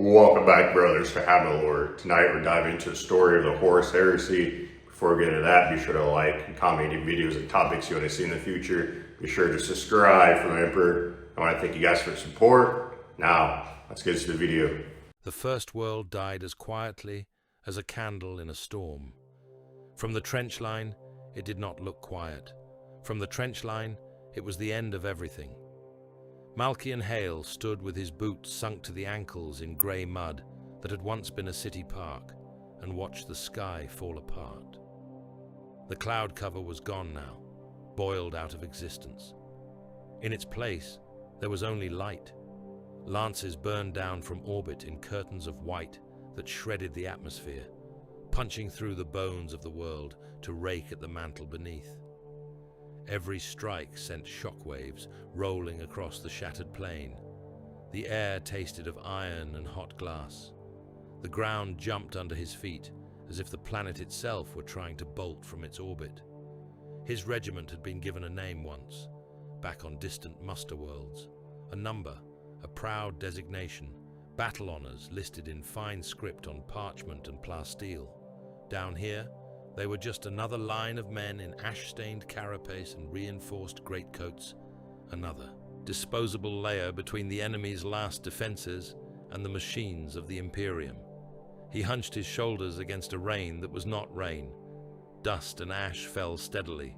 Welcome back, brothers, to Naval. Tonight we're diving into the story of the Horus heresy. Before we get into that, be sure to like and comment any videos and topics you want to see in the future. Be sure to subscribe for the Emperor. I want to thank you guys for your support. Now, let's get into the video. The First World died as quietly as a candle in a storm. From the trench line, it did not look quiet. From the trench line, it was the end of everything. Malchian Hale stood with his boots sunk to the ankles in grey mud that had once been a city park and watched the sky fall apart. The cloud cover was gone now, boiled out of existence. In its place, there was only light. Lances burned down from orbit in curtains of white that shredded the atmosphere, punching through the bones of the world to rake at the mantle beneath. Every strike sent shockwaves rolling across the shattered plain. The air tasted of iron and hot glass. The ground jumped under his feet, as if the planet itself were trying to bolt from its orbit. His regiment had been given a name once, back on distant muster worlds. A number, a proud designation, battle honors listed in fine script on parchment and plasteel. Down here, they were just another line of men in ash-stained carapace and reinforced greatcoats, another disposable layer between the enemy's last defenses and the machines of the Imperium. He hunched his shoulders against a rain that was not rain. Dust and ash fell steadily,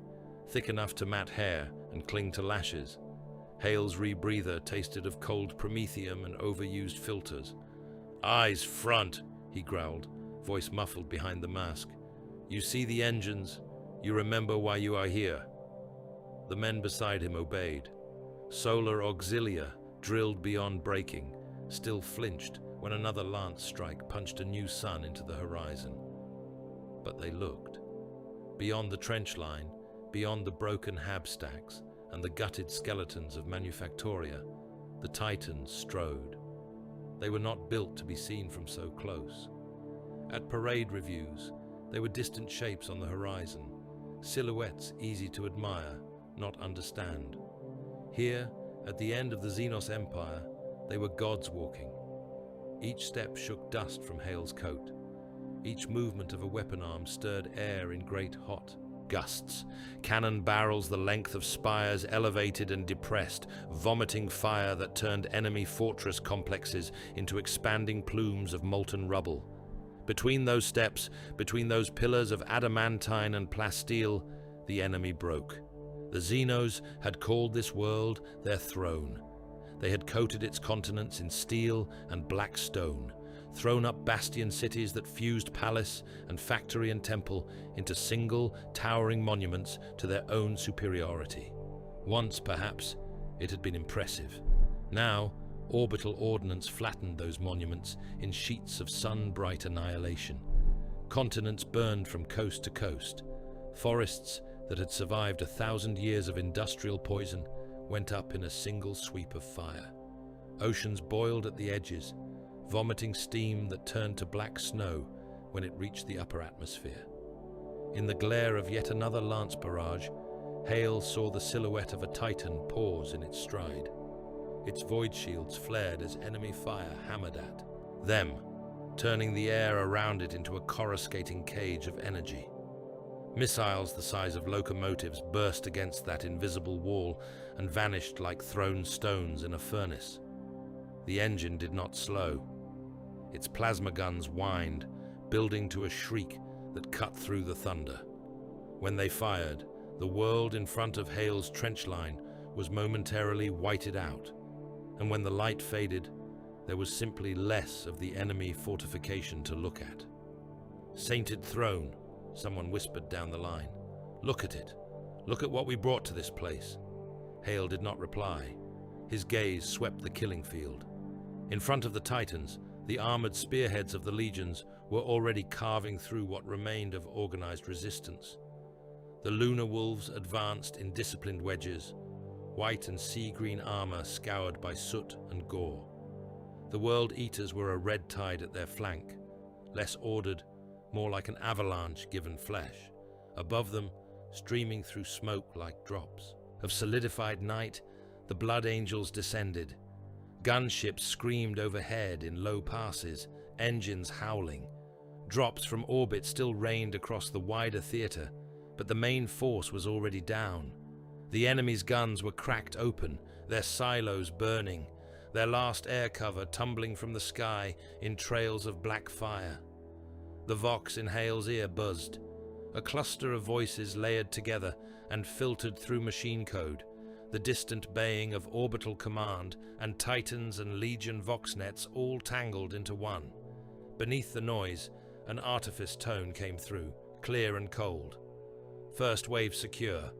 thick enough to mat hair and cling to lashes. Hale's rebreather tasted of cold promethium and overused filters. "Eyes front," he growled, voice muffled behind the mask. "You see the engines. You remember why you are here." The men beside him obeyed. Solar auxilia, drilled beyond breaking, still flinched when another lance strike punched a new sun into the horizon. But they looked. Beyond the trench line, beyond the broken hab stacks and the gutted skeletons of Manufactoria, the Titans strode. They were not built to be seen from so close. At parade reviews, they were distant shapes on the horizon, silhouettes easy to admire, not understand. Here, at the end of the Xenos Empire, they were gods walking. Each step shook dust from Hale's coat. Each movement of a weapon arm stirred air in great hot gusts. Cannon barrels the length of spires elevated and depressed, vomiting fire that turned enemy fortress complexes into expanding plumes of molten rubble. Between those steps, between those pillars of adamantine and plasteel, the enemy broke. The Xenos had called this world their throne. They had coated its continents in steel and black stone, thrown up bastion cities that fused palace and factory and temple into single, towering monuments to their own superiority. Once, perhaps, it had been impressive. Now, orbital ordnance flattened those monuments in sheets of sun-bright annihilation. Continents burned from coast to coast. Forests that had survived 1,000 years of industrial poison went up in a single sweep of fire. Oceans boiled at the edges, vomiting steam that turned to black snow when it reached the upper atmosphere. In the glare of yet another lance barrage, Hale saw the silhouette of a Titan pause in its stride. Its void shields flared as enemy fire hammered at them, turning the air around it into a coruscating cage of energy. Missiles the size of locomotives burst against that invisible wall and vanished like thrown stones in a furnace. The engine did not slow. Its plasma guns whined, building to a shriek that cut through the thunder. When they fired, the world in front of Hale's trench line was momentarily whited out. And when the light faded, there was simply less of the enemy fortification to look at. "Sainted throne," someone whispered down the line. "Look at it. Look at what we brought to this place." Hale did not reply. His gaze swept the killing field. In front of the Titans, the armored spearheads of the legions were already carving through what remained of organized resistance. The lunar wolves advanced in disciplined wedges, white and sea-green armor scoured by soot and gore. The World Eaters were a red tide at their flank, less ordered, more like an avalanche given flesh. Above them, streaming through smoke like drops of solidified night, the Blood Angels descended, Gunships screamed overhead in low passes, engines howling. Drops from orbit still rained across the wider theater, but the main force was already down. The enemy's guns were cracked open, their silos burning, their last air cover tumbling from the sky in trails of black fire. The vox in Hale's ear buzzed. A cluster of voices layered together and filtered through machine code, the distant baying of orbital command and Titans and Legion voxnets all tangled into one. Beneath the noise, an artifice tone came through, clear and cold. First wave secure.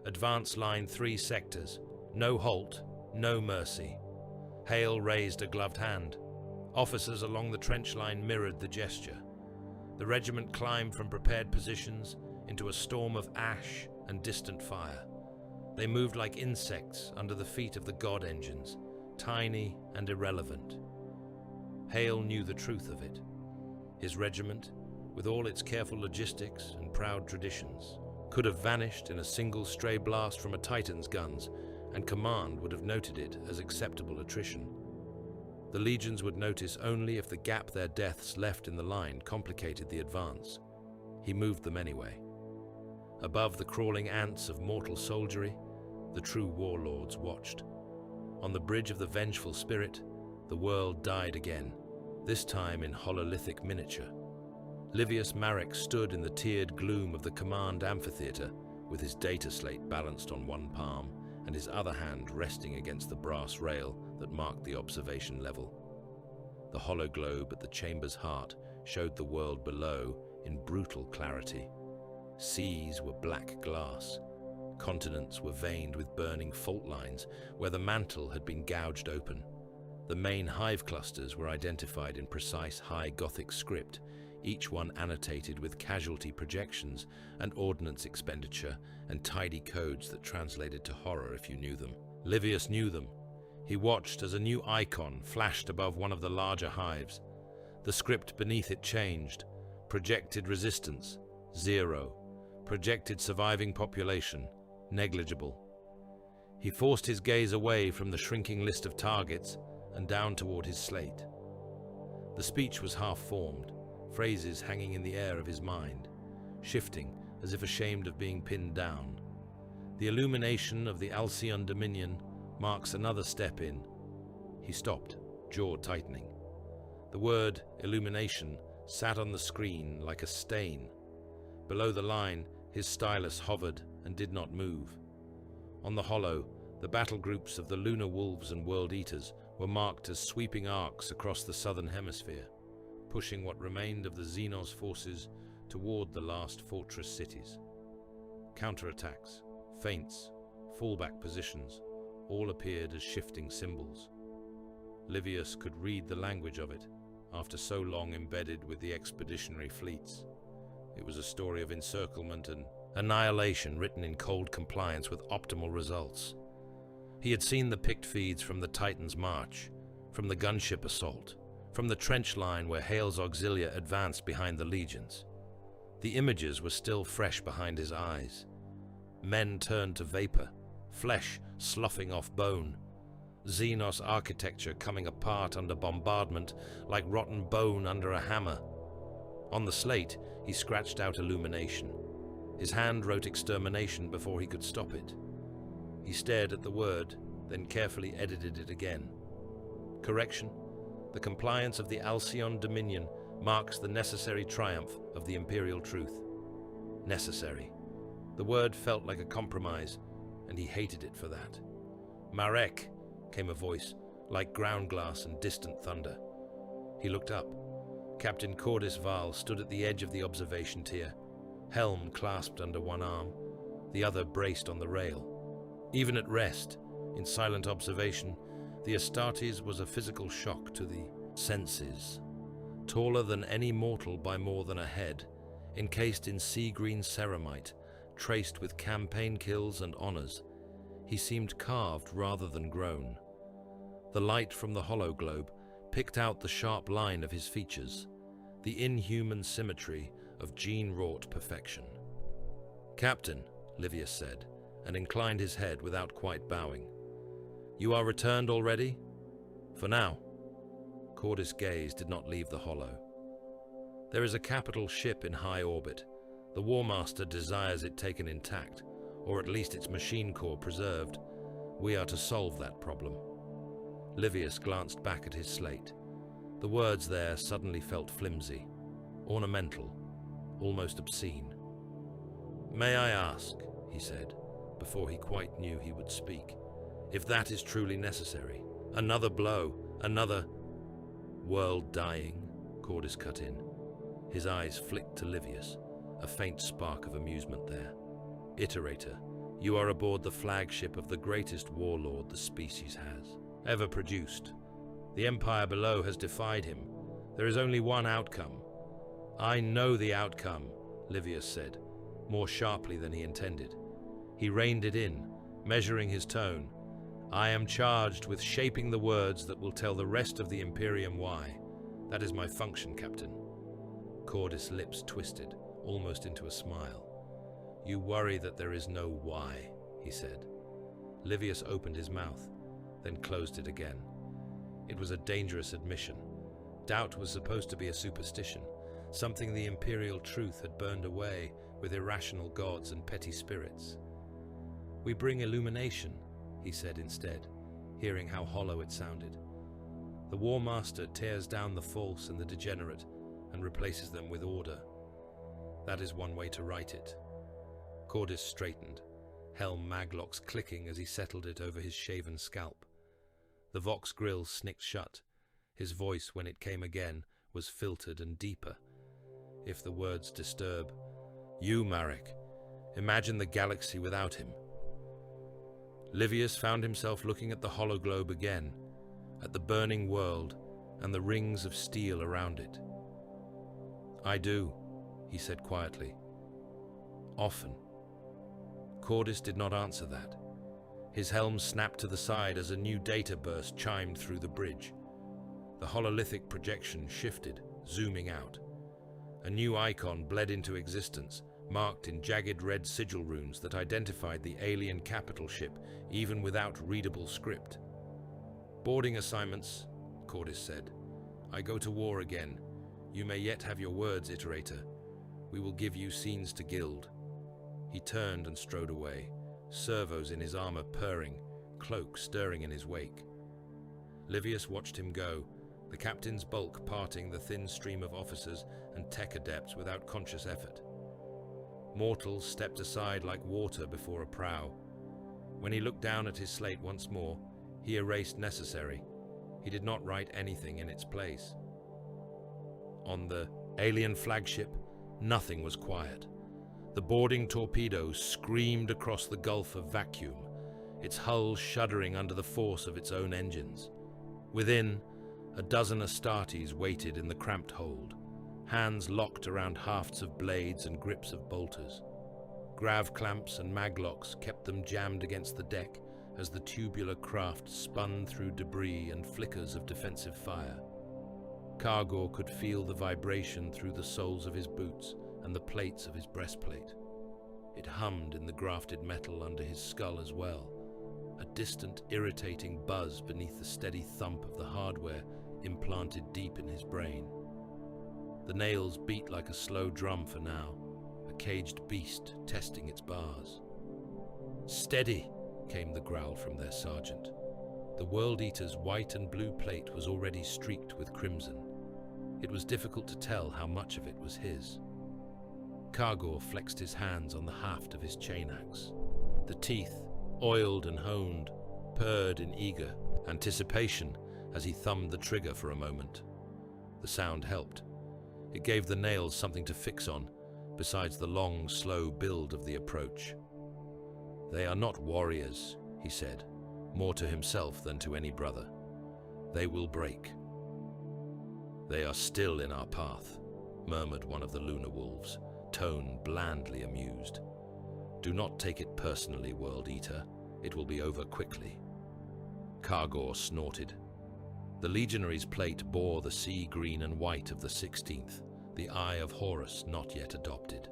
Advance line 3 sectors. No halt, no mercy. Hale raised a gloved hand. Officers along the trench line mirrored the gesture. The regiment climbed from prepared positions into a storm of ash and distant fire. They moved like insects under the feet of the god engines, tiny and irrelevant. Hale knew the truth of it. His regiment, with all its careful logistics and proud traditions, could have vanished in a single stray blast from a Titan's guns, and command would have noted it as acceptable attrition. The legions would notice only if the gap their deaths left in the line complicated the advance. He moved them anyway. Above the crawling ants of mortal soldiery, the true warlords watched. On the bridge of the vengeful spirit, the world died again, this time in hololithic miniature. Livius Marek stood in the tiered gloom of the command amphitheater, with his data slate balanced on one palm and his other hand resting against the brass rail that marked the observation level. The hollow globe at the chamber's heart showed the world below in brutal clarity. Seas were black glass. Continents were veined with burning fault lines where the mantle had been gouged open. The main hive clusters were identified in precise high Gothic script, each one annotated with casualty projections and ordnance expenditure and tidy codes that translated to horror if you knew them. Livius knew them. He watched as a new icon flashed above one of the larger hives. The script beneath it changed. Projected resistance, 0. Projected surviving population, negligible. He forced his gaze away from the shrinking list of targets and down toward his slate. The speech was half-formed, phrases hanging in the air of his mind, shifting as if ashamed of being pinned down. The illumination of the Alcyon Dominion marks another step in. He stopped, jaw tightening. The word illumination sat on the screen like a stain. Below the line, his stylus hovered and did not move. On the hollow, the battle groups of the Lunar Wolves and World Eaters were marked as sweeping arcs across the southern hemisphere, pushing what remained of the Xenos forces toward the last fortress cities. Counterattacks, feints, fallback positions, all appeared as shifting symbols. Livius could read the language of it, after so long embedded with the expeditionary fleets. It was a story of encirclement and annihilation written in cold compliance with optimal results. He had seen the picked feeds from the Titan's march, from the gunship assault, from the trench line where Hale's auxilia advanced behind the legions. The images were still fresh behind his eyes. Men turned to vapor, flesh sloughing off bone, Xenos architecture coming apart under bombardment like rotten bone under a hammer. On the slate, he scratched out illumination. His hand wrote extermination before he could stop it. He stared at the word, then carefully edited it again. Correction: the compliance of the Alcyon Dominion marks the necessary triumph of the Imperial truth. Necessary. The word felt like a compromise, and he hated it for that. Marek, came a voice, like ground glass and distant thunder. He looked up. Captain Cordis Val stood at the edge of the observation tier, helm clasped under one arm, the other braced on the rail. Even at rest, in silent observation, the Astartes was a physical shock to the senses. Taller than any mortal by more than a head, encased in sea-green ceramite, traced with campaign kills and honors, he seemed carved rather than grown. The light from the hollow globe picked out the sharp line of his features, the inhuman symmetry of gene-wrought perfection. "Captain," Livius said, and inclined his head without quite bowing. "You are returned already?" For now. Cordis' gaze did not leave the hollow. There is a capital ship in high orbit. The Warmaster desires it taken intact, or at least its machine core preserved. We are to solve that problem. Livius glanced back at his slate. The words there suddenly felt flimsy, ornamental, almost obscene. "May I ask," he said, before he quite knew he would speak, "if that is truly necessary? Another blow, another—" "World dying," Cordis cut in. His eyes flicked to Livius, a faint spark of amusement there. "Iterator, you are aboard the flagship of the greatest warlord the species has ever produced. The Empire below has defied him. There is only one outcome." "I know the outcome," Livius said, more sharply than he intended. He reined it in, measuring his tone. "I am charged with shaping the words that will tell the rest of the Imperium why. That is my function, Captain." Cordis' lips twisted, almost into a smile. "You worry that there is no why," he said. Livius opened his mouth, then closed it again. It was a dangerous admission. Doubt was supposed to be a superstition, something the imperial truth had burned away with irrational gods and petty spirits. "We bring illumination," he said instead, hearing how hollow it sounded. "The Warmaster tears down the false and the degenerate and replaces them with order. That is one way to write it." Cordis straightened, helm maglocks clicking as he settled it over his shaven scalp. The Vox grill snicked shut. His voice, when it came again, was filtered and deeper. If the words disturb, "You, Marek, imagine the galaxy without him." Livius found himself looking at the hollow globe again, at the burning world and the rings of steel around it. "I do," he said quietly. "Often." Cordis did not answer that. His helm snapped to the side as a new data burst chimed through the bridge. The hololithic projection shifted, zooming out. A new icon bled into existence, marked in jagged red sigil runes that identified the alien capital ship, even without readable script. "Boarding assignments," Cordis said. "I go to war again. You may yet have your words, Iterator. We will give you scenes to gild." He turned and strode away, servos in his armor purring, cloak stirring in his wake. Livius watched him go, the captain's bulk parting the thin stream of officers and tech adepts without conscious effort. Mortals stepped aside like water before a prow. When he looked down at his slate once more, he erased necessary. He did not write anything in its place. On the alien flagship, nothing was quiet. The boarding torpedo screamed across the gulf of vacuum, its hull shuddering under the force of its own engines. Within, a dozen Astartes waited in the cramped hold, hands locked around hafts of blades and grips of bolters. Grav clamps and maglocks kept them jammed against the deck as the tubular craft spun through debris and flickers of defensive fire. Kargor could feel the vibration through the soles of his boots and the plates of his breastplate. It hummed in the grafted metal under his skull as well, a distant, irritating buzz beneath the steady thump of the hardware implanted deep in his brain. The nails beat like a slow drum for now, a caged beast testing its bars. "Steady," came the growl from their sergeant. The World Eater's white and blue plate was already streaked with crimson. It was difficult to tell how much of it was his. Kargor flexed his hands on the haft of his chain axe. The teeth, oiled and honed, purred in eager anticipation as he thumbed the trigger for a moment. The sound helped. It gave the nails something to fix on, besides the long, slow build of the approach. "They are not warriors," he said, more to himself than to any brother. "They will break." "They are still in our path," murmured one of the lunar wolves, tone blandly amused. "Do not take it personally, World Eater. It will be over quickly." Kargor snorted. The legionary's plate bore the sea green and white of the 16th, the eye of Horus not yet adopted.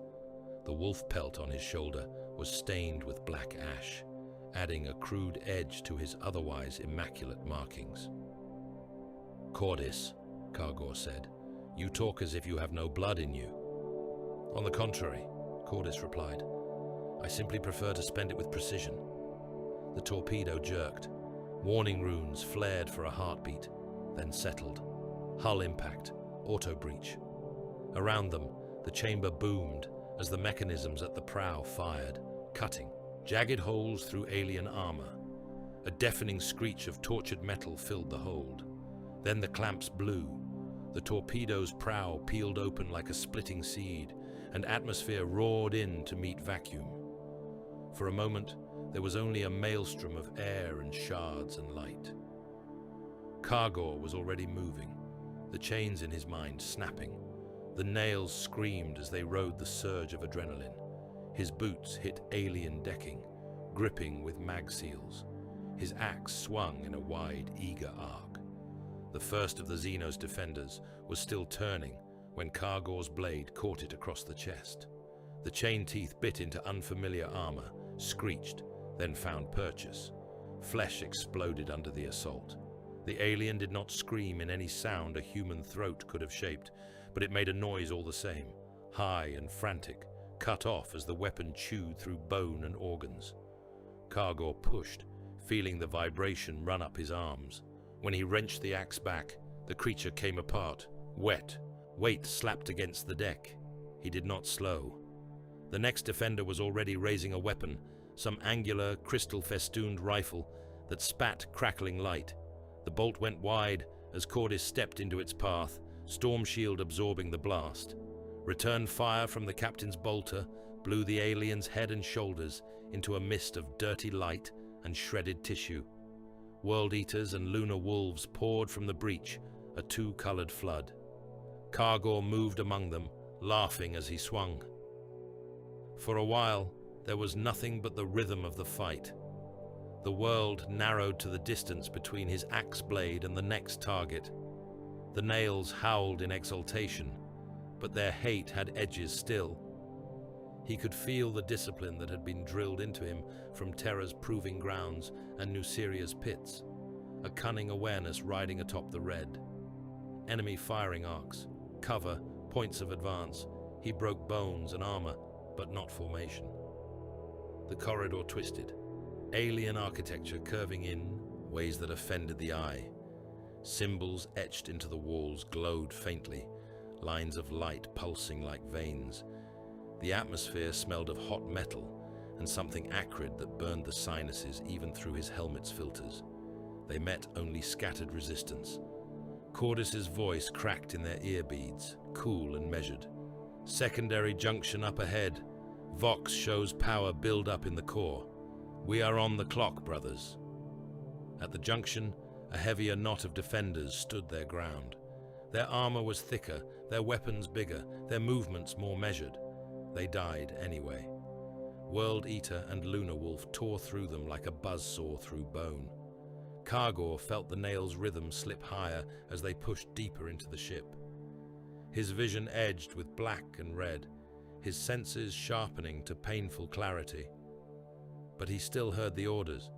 The wolf pelt on his shoulder was stained with black ash, adding a crude edge to his otherwise immaculate markings. Cordis, Kargor said, you talk as if you have no blood in you. On the contrary, Cordis replied, I simply prefer to spend it with precision. The torpedo jerked. Warning runes flared for a heartbeat, then settled. Hull impact, auto-breach. Around them, the chamber boomed as the mechanisms at the prow fired, cutting. Jagged holes through alien armor. A deafening screech of tortured metal filled the hold. Then the clamps blew. The torpedo's prow peeled open like a splitting seed, and atmosphere roared in to meet vacuum. For a moment, there was only a maelstrom of air and shards and light. Kargor was already moving, the chains in his mind snapping. The nails screamed as they rode the surge of adrenaline. His boots hit alien decking, gripping with mag seals. His axe swung in a wide, eager arc. The first of the Xenos defenders was still turning when Kargor's blade caught it across the chest. The chain teeth bit into unfamiliar armor, screeched, then found purchase. Flesh exploded under the assault. The alien did not scream in any sound a human throat could have shaped, but it made a noise all the same, high and frantic, cut off as the weapon chewed through bone and organs. Kargor pushed, feeling the vibration run up his arms. When he wrenched the axe back, the creature came apart, wet, weight slapped against the deck. He did not slow. The next defender was already raising a weapon, some angular, crystal-festooned rifle that spat crackling light. The bolt went wide as Cordis stepped into its path, storm shield absorbing the blast. Return fire from the captain's bolter blew the alien's head and shoulders into a mist of dirty light and shredded tissue. World Eaters and Lunar Wolves poured from the breach, a two-colored flood. Kargor moved among them, laughing as he swung. For a while, there was nothing but the rhythm of the fight. The world narrowed to the distance between his axe blade and the next target. The nails howled in exultation, but their hate had edges still. He could feel the discipline that had been drilled into him from Terra's proving grounds and Nuceria's pits, a cunning awareness riding atop the red. Enemy firing arcs, cover, points of advance. He broke bones and armor, but not formation. The corridor twisted, alien architecture curving in ways that offended the eye. Symbols etched into the walls glowed faintly, lines of light pulsing like veins. The atmosphere smelled of hot metal and something acrid that burned the sinuses even through his helmet's filters. They met only scattered resistance. Cordis's voice cracked in their ear beads, cool and measured. Secondary junction up ahead. Vox shows power build up in the core. We are on the clock, brothers. At the junction, a heavier knot of defenders stood their ground. Their armor was thicker, their weapons bigger, their movements more measured. They died anyway. World Eater and Lunar Wolf tore through them like a buzzsaw through bone. Kargor felt the nails' rhythm slip higher as they pushed deeper into the ship. His vision edged with black and red, his senses sharpening to painful clarity. But he still heard the orders,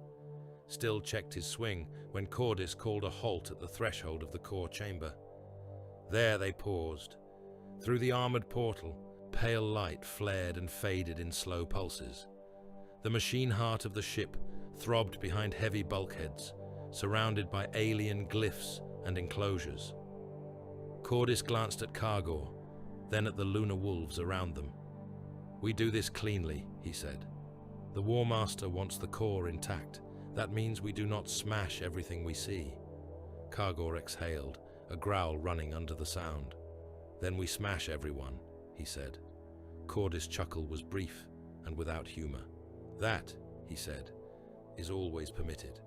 still checked his swing when Cordis called a halt at the threshold of the core chamber. There they paused. Through the armored portal, pale light flared and faded in slow pulses. The machine heart of the ship throbbed behind heavy bulkheads, surrounded by alien glyphs and enclosures. Cordis glanced at Kargor, then at the Lunar Wolves around them. We do this cleanly, he said. The Warmaster wants the core intact. That means we do not smash everything we see. Kargor exhaled, a growl running under the sound. Then we smash everyone, he said. Cordis' chuckle was brief and without humor. That, he said, is always permitted.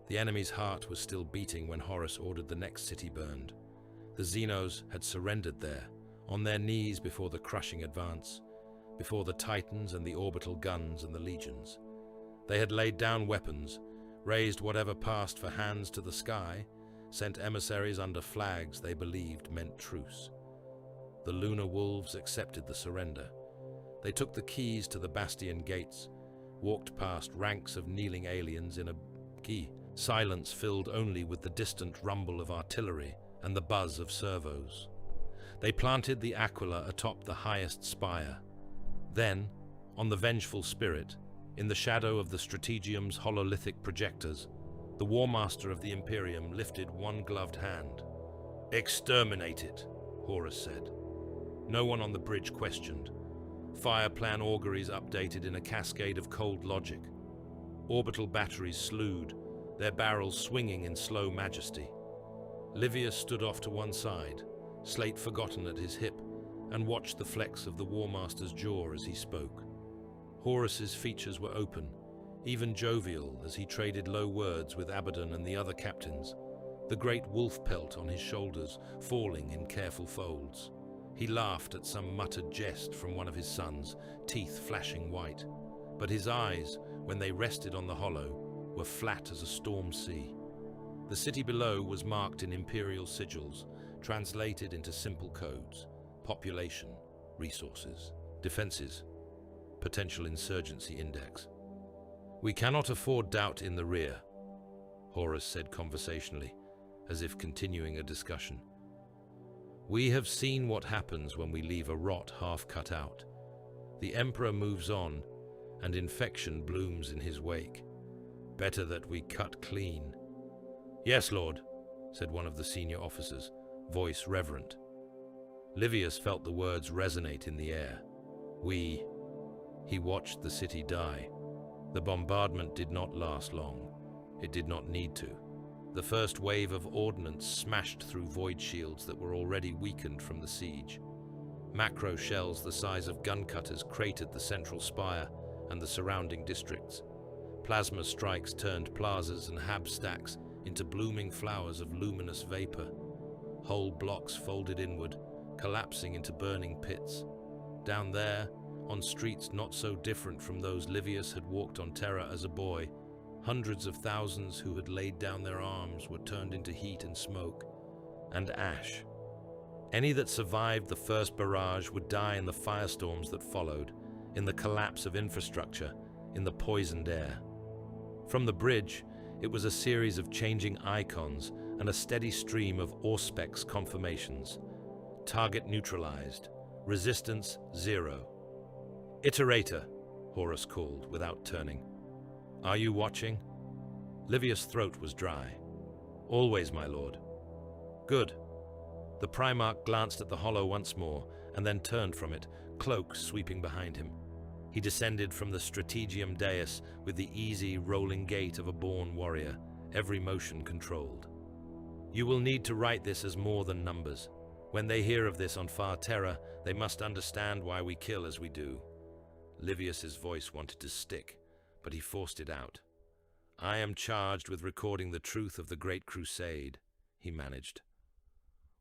The enemy's heart was still beating when Horus ordered the next city burned. The Xenos had surrendered there, on their knees before the crushing advance, before the Titans and the orbital guns and the legions. They had laid down weapons, raised whatever passed for hands to the sky, sent emissaries under flags they believed meant truce. The Lunar Wolves accepted the surrender. They took the keys to the bastion gates, walked past ranks of kneeling aliens in a silence filled only with the distant rumble of artillery and the buzz of servos. They planted the aquila atop the highest spire. Then, on the vengeful spirit, in the shadow of the Strategium's hololithic projectors, the Warmaster of the Imperium lifted one gloved hand. "Exterminate it," Horus said. No one on the bridge questioned. Fire plan auguries updated in a cascade of cold logic. Orbital batteries slewed, their barrels swinging in slow majesty. Livius stood off to one side, slate forgotten at his hip, and watched the flex of the Warmaster's jaw as he spoke. Horus's features were open, even jovial as he traded low words with Abaddon and the other captains, the great wolf pelt on his shoulders falling in careful folds. He laughed at some muttered jest from one of his sons, teeth flashing white, but his eyes, when they rested on the hollow, were flat as a storm sea. The city below was marked in imperial sigils, translated into simple codes: population, resources, defenses, potential insurgency index. "We cannot afford doubt in the rear," Horus said conversationally, as if continuing a discussion. "We have seen what happens when we leave a rot half cut out. The Emperor moves on, and infection blooms in his wake. Better that we cut clean." "Yes, Lord," said one of the senior officers, voice reverent. Livius felt the words resonate in the air. He watched the city die. The bombardment did not last long. It did not need to. The first wave of ordnance smashed through void shields that were already weakened from the siege. Macro shells the size of gun cutters cratered the central spire and the surrounding districts. Plasma strikes turned plazas and hab stacks into blooming flowers of luminous vapor. Whole blocks folded inward, collapsing into burning pits. Down there, on streets not so different from those Livius had walked on Terra as a boy, hundreds of thousands who had laid down their arms were turned into heat and smoke, and ash. Any that survived the first barrage would die in the firestorms that followed, in the collapse of infrastructure, in the poisoned air. From the bridge, it was a series of changing icons and a steady stream of Auspex confirmations. Target neutralized. Resistance 0. "Iterator," Horus called without turning. "Are you watching?" Livius' throat was dry. "Always, my lord." "Good." The Primarch glanced at the hollow once more, and then turned from it, cloak sweeping behind him. He descended from the Strategium dais with the easy, rolling gait of a born warrior, every motion controlled. "You will need to write this as more than numbers. When they hear of this on far Terra, they must understand why we kill as we do." Livius's voice wanted to stick, but he forced it out. "I am charged with recording the truth of the Great Crusade," he managed.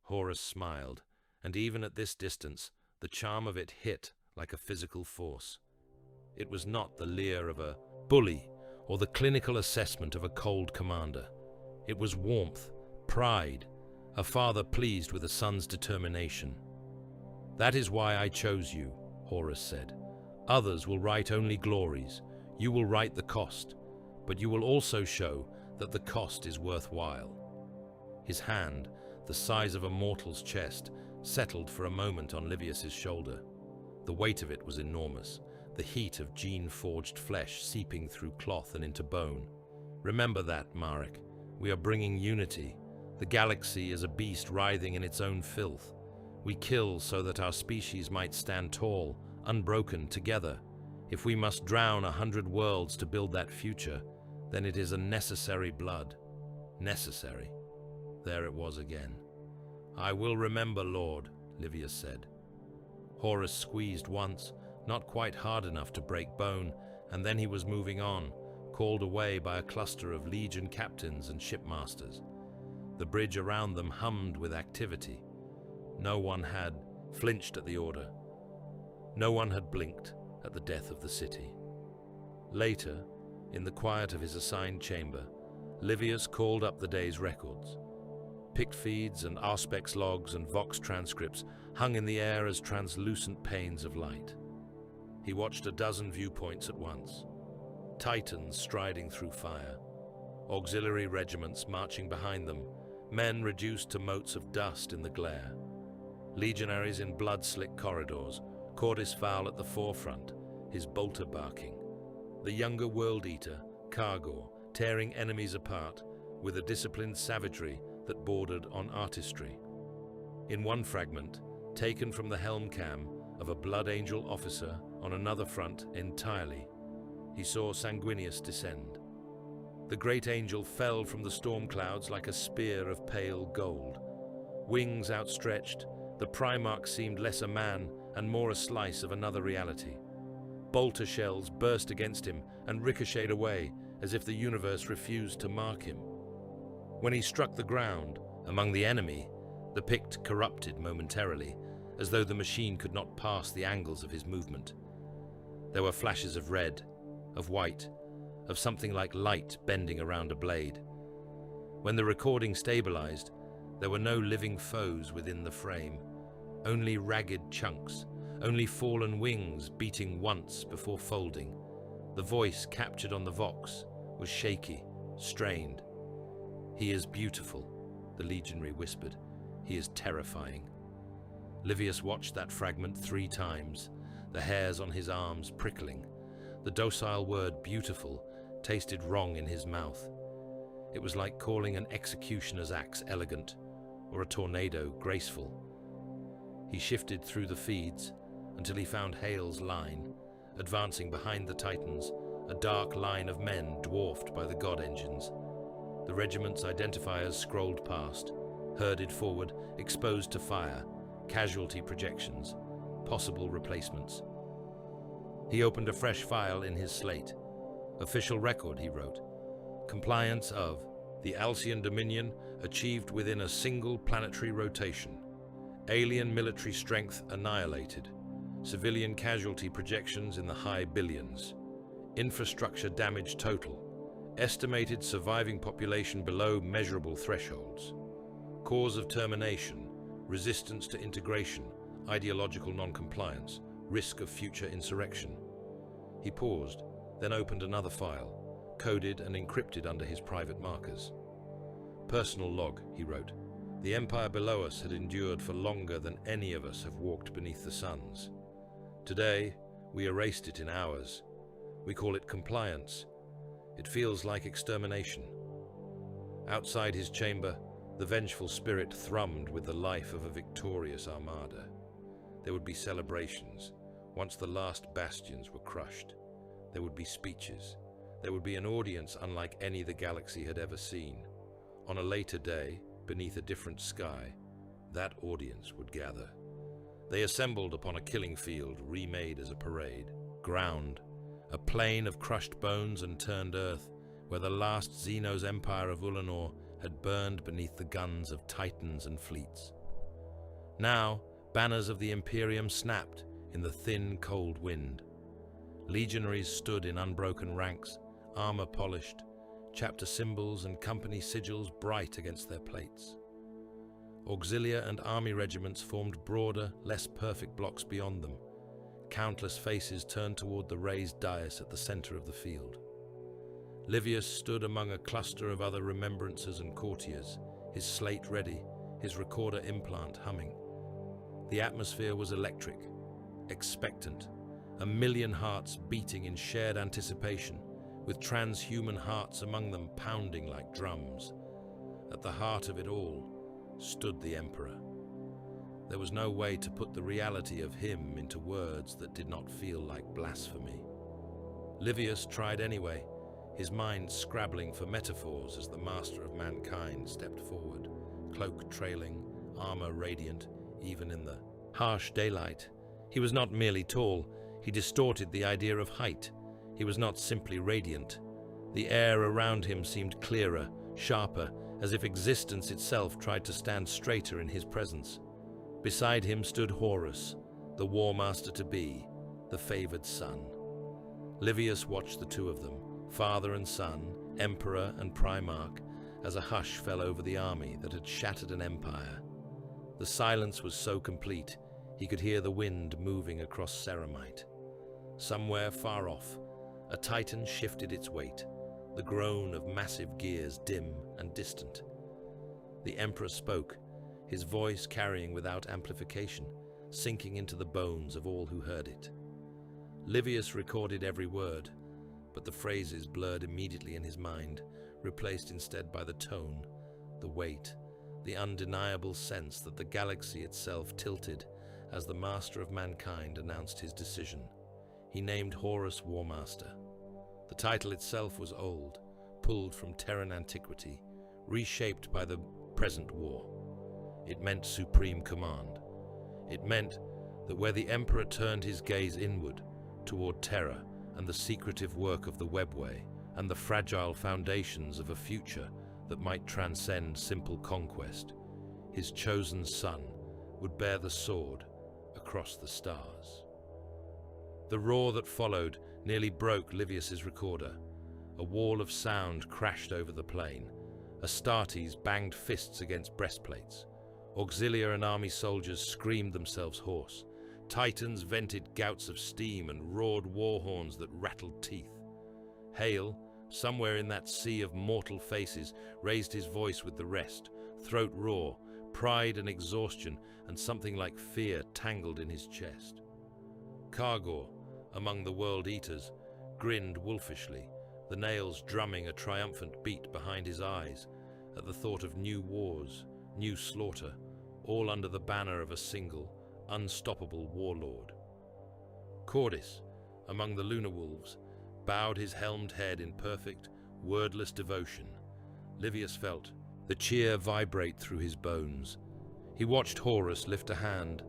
Horus smiled, and even at this distance, the charm of it hit like a physical force. It was not the leer of a bully or the clinical assessment of a cold commander. It was warmth, pride, a father pleased with a son's determination. "That is why I chose you," Horus said. "Others will write only glories. You will write the cost, but you will also show that the cost is worthwhile." His hand, the size of a mortal's chest, settled for a moment on Livius's shoulder. The weight of it was enormous, the heat of gene-forged flesh seeping through cloth and into bone. "Remember that, Marek. We are bringing unity. The galaxy is a beast writhing in its own filth. We kill so that our species might stand tall, unbroken, together. If we must drown 100 worlds to build that future, then it is a necessary blood. Necessary." There it was again. "I will remember, Lord," Livius said. Horus squeezed once, not quite hard enough to break bone, and then he was moving on, called away by a cluster of Legion captains and shipmasters. The bridge around them hummed with activity. No one had flinched at the order. No one had blinked at the death of the city. Later, in the quiet of his assigned chamber, Livius called up the day's records. Pict feeds and Auspex logs and Vox transcripts hung in the air as translucent panes of light. He watched a dozen viewpoints at once. Titans striding through fire. auxiliary regiments marching behind them, men reduced to motes of dust in the glare. Legionaries in blood-slick corridors, Cordis Fowl at the forefront, his bolter barking. The younger World-Eater, Cargor, tearing enemies apart with a disciplined savagery that bordered on artistry. In one fragment, taken from the helm cam of a Blood Angel officer on another front entirely, he saw Sanguinius descend. The great angel fell from the storm clouds like a spear of pale gold. Wings outstretched, the Primarch seemed less a man and more a slice of another reality. Bolter shells burst against him and ricocheted away as if the universe refused to mark him. When he struck the ground, among the enemy, the Pict corrupted momentarily, as though the machine could not pass the angles of his movement. There were flashes of red, of white, of something like light bending around a blade. When the recording stabilized, there were no living foes within the frame, only ragged chunks, only fallen wings beating once before folding. The voice captured on the vox was shaky, strained. "He is beautiful," the legionary whispered. "He is terrifying." Livius watched that fragment 3 times, the hairs on his arms prickling. The docile word beautiful tasted wrong in his mouth. It was like calling an executioner's axe elegant, or a tornado graceful. He shifted through the feeds until he found Hale's line, advancing behind the Titans, a dark line of men dwarfed by the god engines. The regiment's identifiers scrolled past, herded forward, exposed to fire, casualty projections, possible replacements. He opened a fresh file in his slate. Official record, he wrote. Compliance of the Alcyon Dominion achieved within a single planetary rotation. Alien military strength annihilated. Civilian casualty projections in the high billions. Infrastructure damage total. Estimated surviving population below measurable thresholds. Cause of termination, resistance to integration, ideological non-compliance, risk of future insurrection. He paused, then opened another file, coded and encrypted under his private markers. Personal log, he wrote. The empire below us had endured for longer than any of us have walked beneath the suns. Today, we erased it in hours. We call it compliance. It feels like extermination. Outside his chamber, the vengeful spirit thrummed with the life of a victorious armada. There would be celebrations, once the last bastions were crushed. There would be speeches. There would be an audience unlike any the galaxy had ever seen. On a later day, beneath a different sky, that audience would gather. They assembled upon a killing field remade as a parade. Ground, a plain of crushed bones and turned earth, where the last Xenos empire of Ulanor had burned beneath the guns of titans and fleets. Now, banners of the Imperium snapped in the thin, cold wind. Legionaries stood in unbroken ranks, armor polished, chapter symbols and company sigils bright against their plates. Auxilia and army regiments formed broader, less perfect blocks beyond them. Countless faces turned toward the raised dais at the center of the field. Livius stood among a cluster of other remembrances and courtiers, his slate ready, his recorder implant humming. The atmosphere was electric, expectant, 1,000,000 hearts beating in shared anticipation, with transhuman hearts among them pounding like drums. At the heart of it all stood the Emperor. There was no way to put the reality of him into words that did not feel like blasphemy. Livius tried anyway, his mind scrabbling for metaphors as the master of mankind stepped forward, cloak trailing, armor radiant, even in the harsh daylight. He was not merely tall, he distorted the idea of height. He was not simply radiant. The air around him seemed clearer, sharper, as if existence itself tried to stand straighter in his presence. Beside him stood Horus, the Warmaster-to-be, the favored son. Livius watched the two of them, father and son, emperor and primarch, as a hush fell over the army that had shattered an empire. The silence was so complete, he could hear the wind moving across ceramite. Somewhere far off, a titan shifted its weight, the groan of massive gears dim and distant. The Emperor spoke, his voice carrying without amplification, sinking into the bones of all who heard it. Livius recorded every word, but the phrases blurred immediately in his mind, replaced instead by the tone, the weight, the undeniable sense that the galaxy itself tilted as the master of mankind announced his decision. He named Horus Warmaster. The title itself was old, pulled from Terran antiquity, reshaped by the present war. It meant supreme command. It meant that where the Emperor turned his gaze inward, toward Terra and the secretive work of the webway and the fragile foundations of a future that might transcend simple conquest, his chosen son would bear the sword across the stars. The roar that followed nearly broke Livius's recorder. A wall of sound crashed over the plain. Astartes banged fists against breastplates. Auxiliar and army soldiers screamed themselves hoarse. Titans vented gouts of steam and roared war horns that rattled teeth. Hale, somewhere in that sea of mortal faces, raised his voice with the rest, throat raw, pride and exhaustion, and something like fear tangled in his chest. Kargor, among the World Eaters, grinned wolfishly, the nails drumming a triumphant beat behind his eyes at the thought of new wars, new slaughter, all under the banner of a single, unstoppable warlord. Cordis, among the Lunar Wolves, bowed his helmed head in perfect, wordless devotion. Livius felt the cheer vibrate through his bones. He watched Horus lift a hand,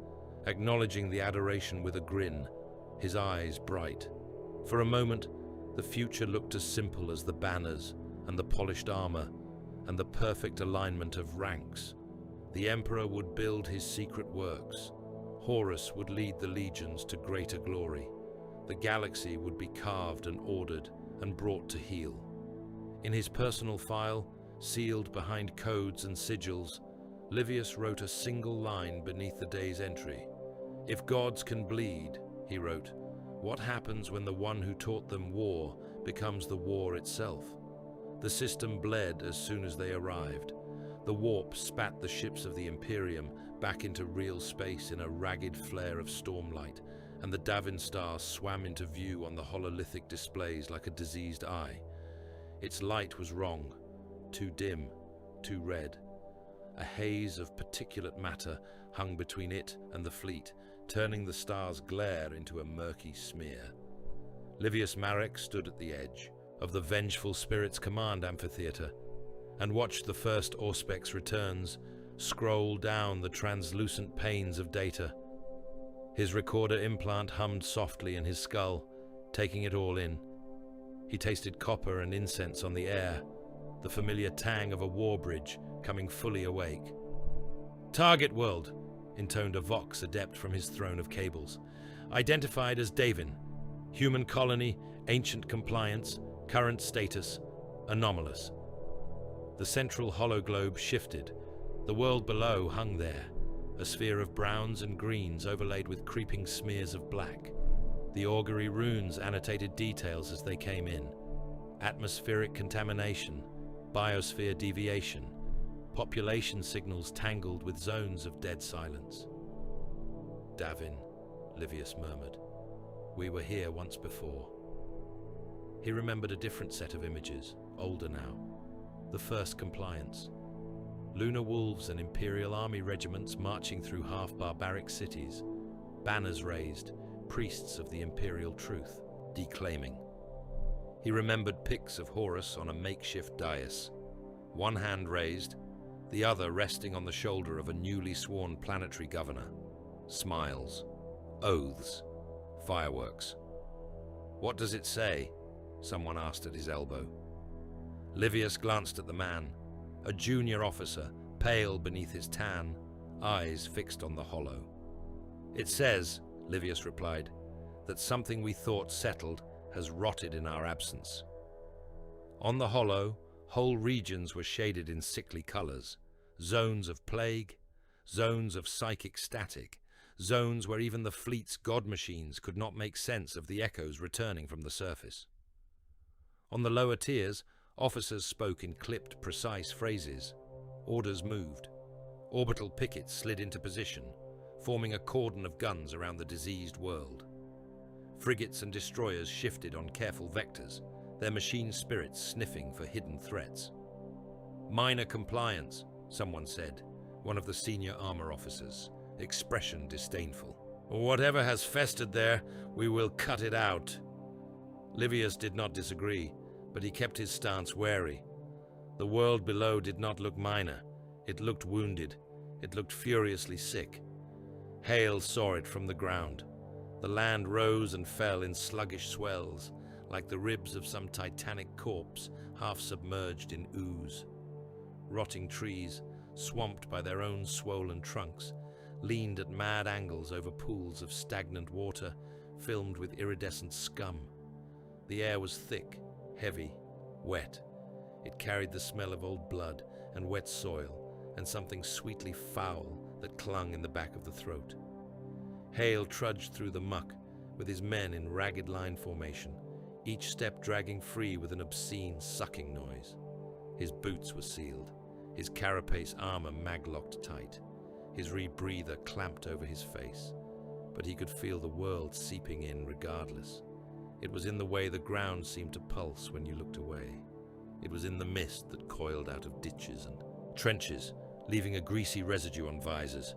acknowledging the adoration with a grin, his eyes bright. For a moment, the future looked as simple as the banners and the polished armor and the perfect alignment of ranks. The Emperor would build his secret works. Horus would lead the legions to greater glory. The galaxy would be carved and ordered and brought to heel. In his personal file, sealed behind codes and sigils, Livius wrote a single line beneath the day's entry. "If gods can bleed," he wrote, "what happens when the one who taught them war becomes the war itself?" The system bled as soon as they arrived. The warp spat the ships of the Imperium back into real space in a ragged flare of stormlight, and the Davin star swam into view on the hololithic displays like a diseased eye. Its light was wrong, too dim, too red. A haze of particulate matter hung between it and the fleet, turning the star's glare into a murky smear. Livius Marek stood at the edge of the Vengeful Spirit's command amphitheater and watched the first Auspex returns scroll down the translucent panes of data. His recorder implant hummed softly in his skull, taking it all in. He tasted copper and incense on the air, the familiar tang of a war bridge coming fully awake. "Target world," intoned a Vox adept from his throne of cables. "Identified as Davin. Human colony, ancient compliance, current status, anomalous." The central hologlobe shifted. The world below hung there, a sphere of browns and greens overlaid with creeping smears of black. The augury runes annotated details as they came in. Atmospheric contamination, biosphere deviation, population signals tangled with zones of dead silence. "Davin," Livius murmured. "We were here once before." He remembered a different set of images, older now. The first compliance. Lunar wolves and Imperial army regiments marching through half-barbaric cities, banners raised, priests of the Imperial truth, declaiming. He remembered pics of Horus on a makeshift dais, one hand raised, the other resting on the shoulder of a newly sworn planetary governor. Smiles, oaths, fireworks. "What does it say?" someone asked at his elbow. Livius glanced at the man, a junior officer, pale beneath his tan, eyes fixed on the hollow. "It says," Livius replied, "that something we thought settled has rotted in our absence." On the hollow, whole regions were shaded in sickly colors, zones of plague, zones of psychic static, zones where even the fleet's god machines could not make sense of the echoes returning from the surface. On the lower tiers, officers spoke in clipped, precise phrases. Orders moved. Orbital pickets slid into position, forming a cordon of guns around the diseased world. Frigates and destroyers shifted on careful vectors, their machine spirits sniffing for hidden threats. "Minor compliance," someone said, one of the senior armor officers, expression disdainful. "Whatever has festered there, we will cut it out." Livius did not disagree, but he kept his stance wary. The world below did not look minor. It looked wounded. It looked furiously sick. Hale saw it from the ground. The land rose and fell in sluggish swells, like the ribs of some titanic corpse half submerged in ooze. Rotting trees, swamped by their own swollen trunks, leaned at mad angles over pools of stagnant water filmed with iridescent scum. The air was thick, heavy, wet. It carried the smell of old blood and wet soil, and something sweetly foul that clung in the back of the throat. Hale trudged through the muck with his men in ragged line formation, each step dragging free with an obscene sucking noise. His boots were sealed, his carapace armor maglocked tight, his rebreather clamped over his face, but he could feel the world seeping in regardless. It was in the way the ground seemed to pulse when you looked away. It was in the mist that coiled out of ditches and trenches, leaving a greasy residue on visors.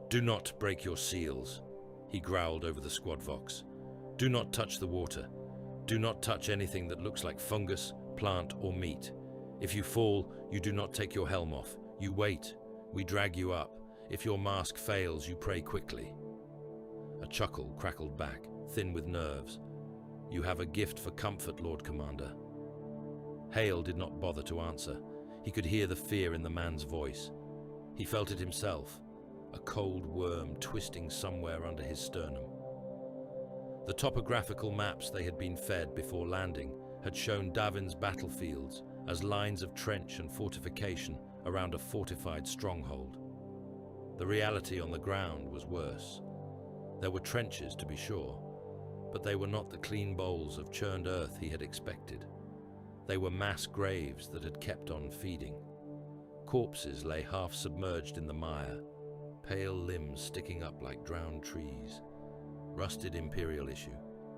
"Do not break your seals," he growled over the squad vox. "Do not touch the water. Do not touch anything that looks like fungus, plant, or meat. If you fall, you do not take your helm off. You wait. We drag you up. If your mask fails, you pray quickly." A chuckle crackled back, thin with nerves. "You have a gift for comfort, Lord Commander." Hale did not bother to answer. He could hear the fear in the man's voice. He felt it himself, a cold worm twisting somewhere under his sternum. The topographical maps they had been fed before landing had shown Davin's battlefields as lines of trench and fortification around a fortified stronghold. The reality on the ground was worse. There were trenches, to be sure, but they were not the clean bowls of churned earth he had expected. They were mass graves that had kept on feeding. Corpses lay half submerged in the mire, pale limbs sticking up like drowned trees. Rusted Imperial issue.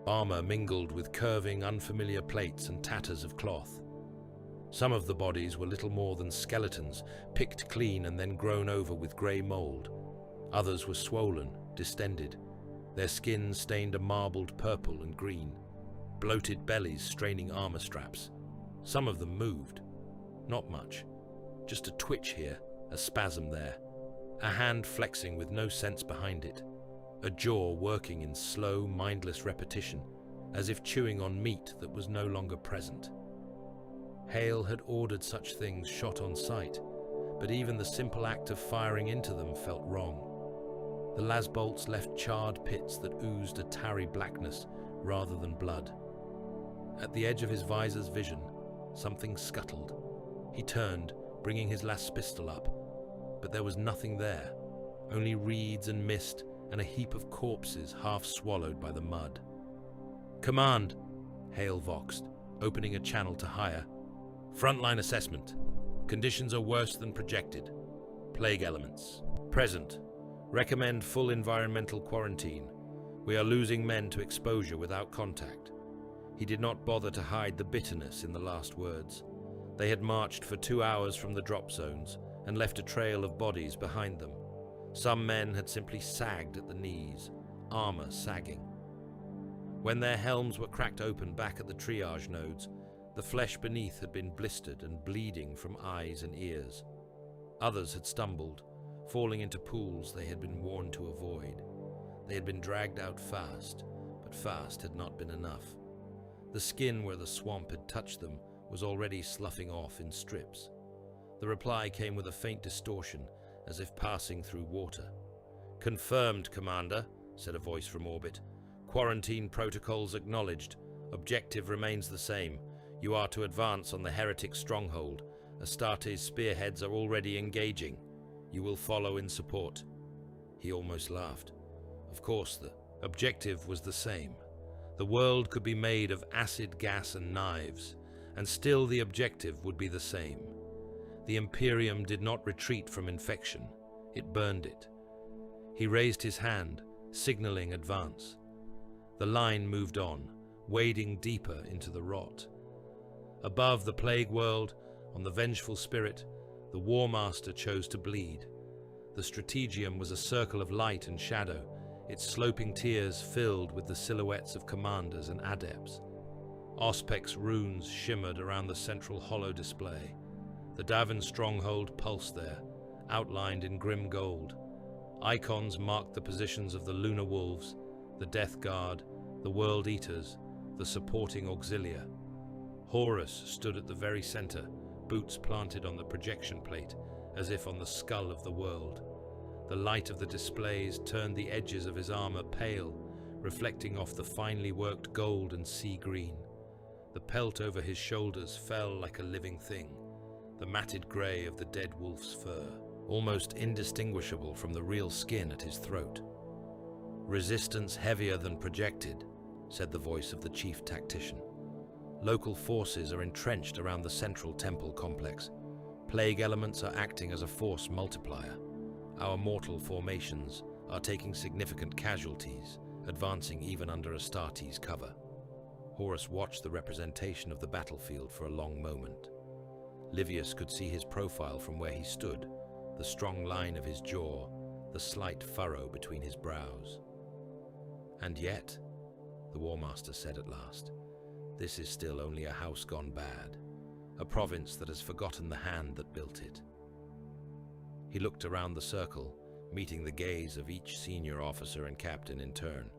Armor mingled with curving, unfamiliar plates and tatters of cloth. Some of the bodies were little more than skeletons, picked clean and then grown over with grey mold. Others were swollen, distended, their skin stained a marbled purple and green, bloated bellies straining armor straps. Some of them moved. Not much. Just a twitch here, a spasm there, a hand flexing with no sense behind it, a jaw working in slow, mindless repetition, as if chewing on meat that was no longer present. Hale had ordered such things shot on sight, but even the simple act of firing into them felt wrong. The las bolts left charred pits that oozed a tarry blackness rather than blood. At the edge of his visor's vision, something scuttled. He turned, bringing his las pistol up, but there was nothing there, only reeds and mist and a heap of corpses half swallowed by the mud. "Command," Hale voxed, opening a channel to hire. "Frontline assessment. Conditions are worse than projected. Plague elements. Present. Recommend full environmental quarantine. We are losing men to exposure without contact." He did not bother to hide the bitterness in the last words. They had marched for 2 hours from the drop zones and left a trail of bodies behind them. Some men had simply sagged at the knees, armor sagging. When their helms were cracked open back at the triage nodes, the flesh beneath had been blistered and bleeding from eyes and ears. Others had stumbled, falling into pools they had been warned to avoid. They had been dragged out fast, but fast had not been enough. The skin where the swamp had touched them was already sloughing off in strips. The reply came with a faint distortion, as if passing through water. "Confirmed, Commander," said a voice from orbit. "Quarantine protocols acknowledged. Objective remains the same. You are to advance on the heretic stronghold. Astarte's spearheads are already engaging. You will follow in support." He almost laughed. Of course, the objective was the same. The world could be made of acid gas and knives, and still the objective would be the same. The Imperium did not retreat from infection, it burned it. He raised his hand, signaling advance. The line moved on, wading deeper into the rot. Above the plague world, on the vengeful spirit, the Warmaster chose to bleed. The strategium was a circle of light and shadow, its sloping tiers filled with the silhouettes of commanders and adepts. Auspec's runes shimmered around the central hollow display. The Davin stronghold pulsed there, outlined in grim gold. Icons marked the positions of the Lunar Wolves, the Death Guard, the World Eaters, the supporting auxilia. Horus stood at the very center, boots planted on the projection plate, as if on the skull of the world. The light of the displays turned the edges of his armor pale, reflecting off the finely worked gold and sea green. The pelt over his shoulders fell like a living thing, the matted grey of the dead wolf's fur, almost indistinguishable from the real skin at his throat. "Resistance heavier than projected," said the voice of the chief tactician. "Local forces are entrenched around the central temple complex. Plague elements are acting as a force multiplier. Our mortal formations are taking significant casualties, advancing even under Astartes' cover." Horus watched the representation of the battlefield for a long moment. Livius could see his profile from where he stood, the strong line of his jaw, the slight furrow between his brows. "And yet," the Warmaster said at last, "this is still only a house gone bad, a province that has forgotten the hand that built it." He looked around the circle, meeting the gaze of each senior officer and captain in turn.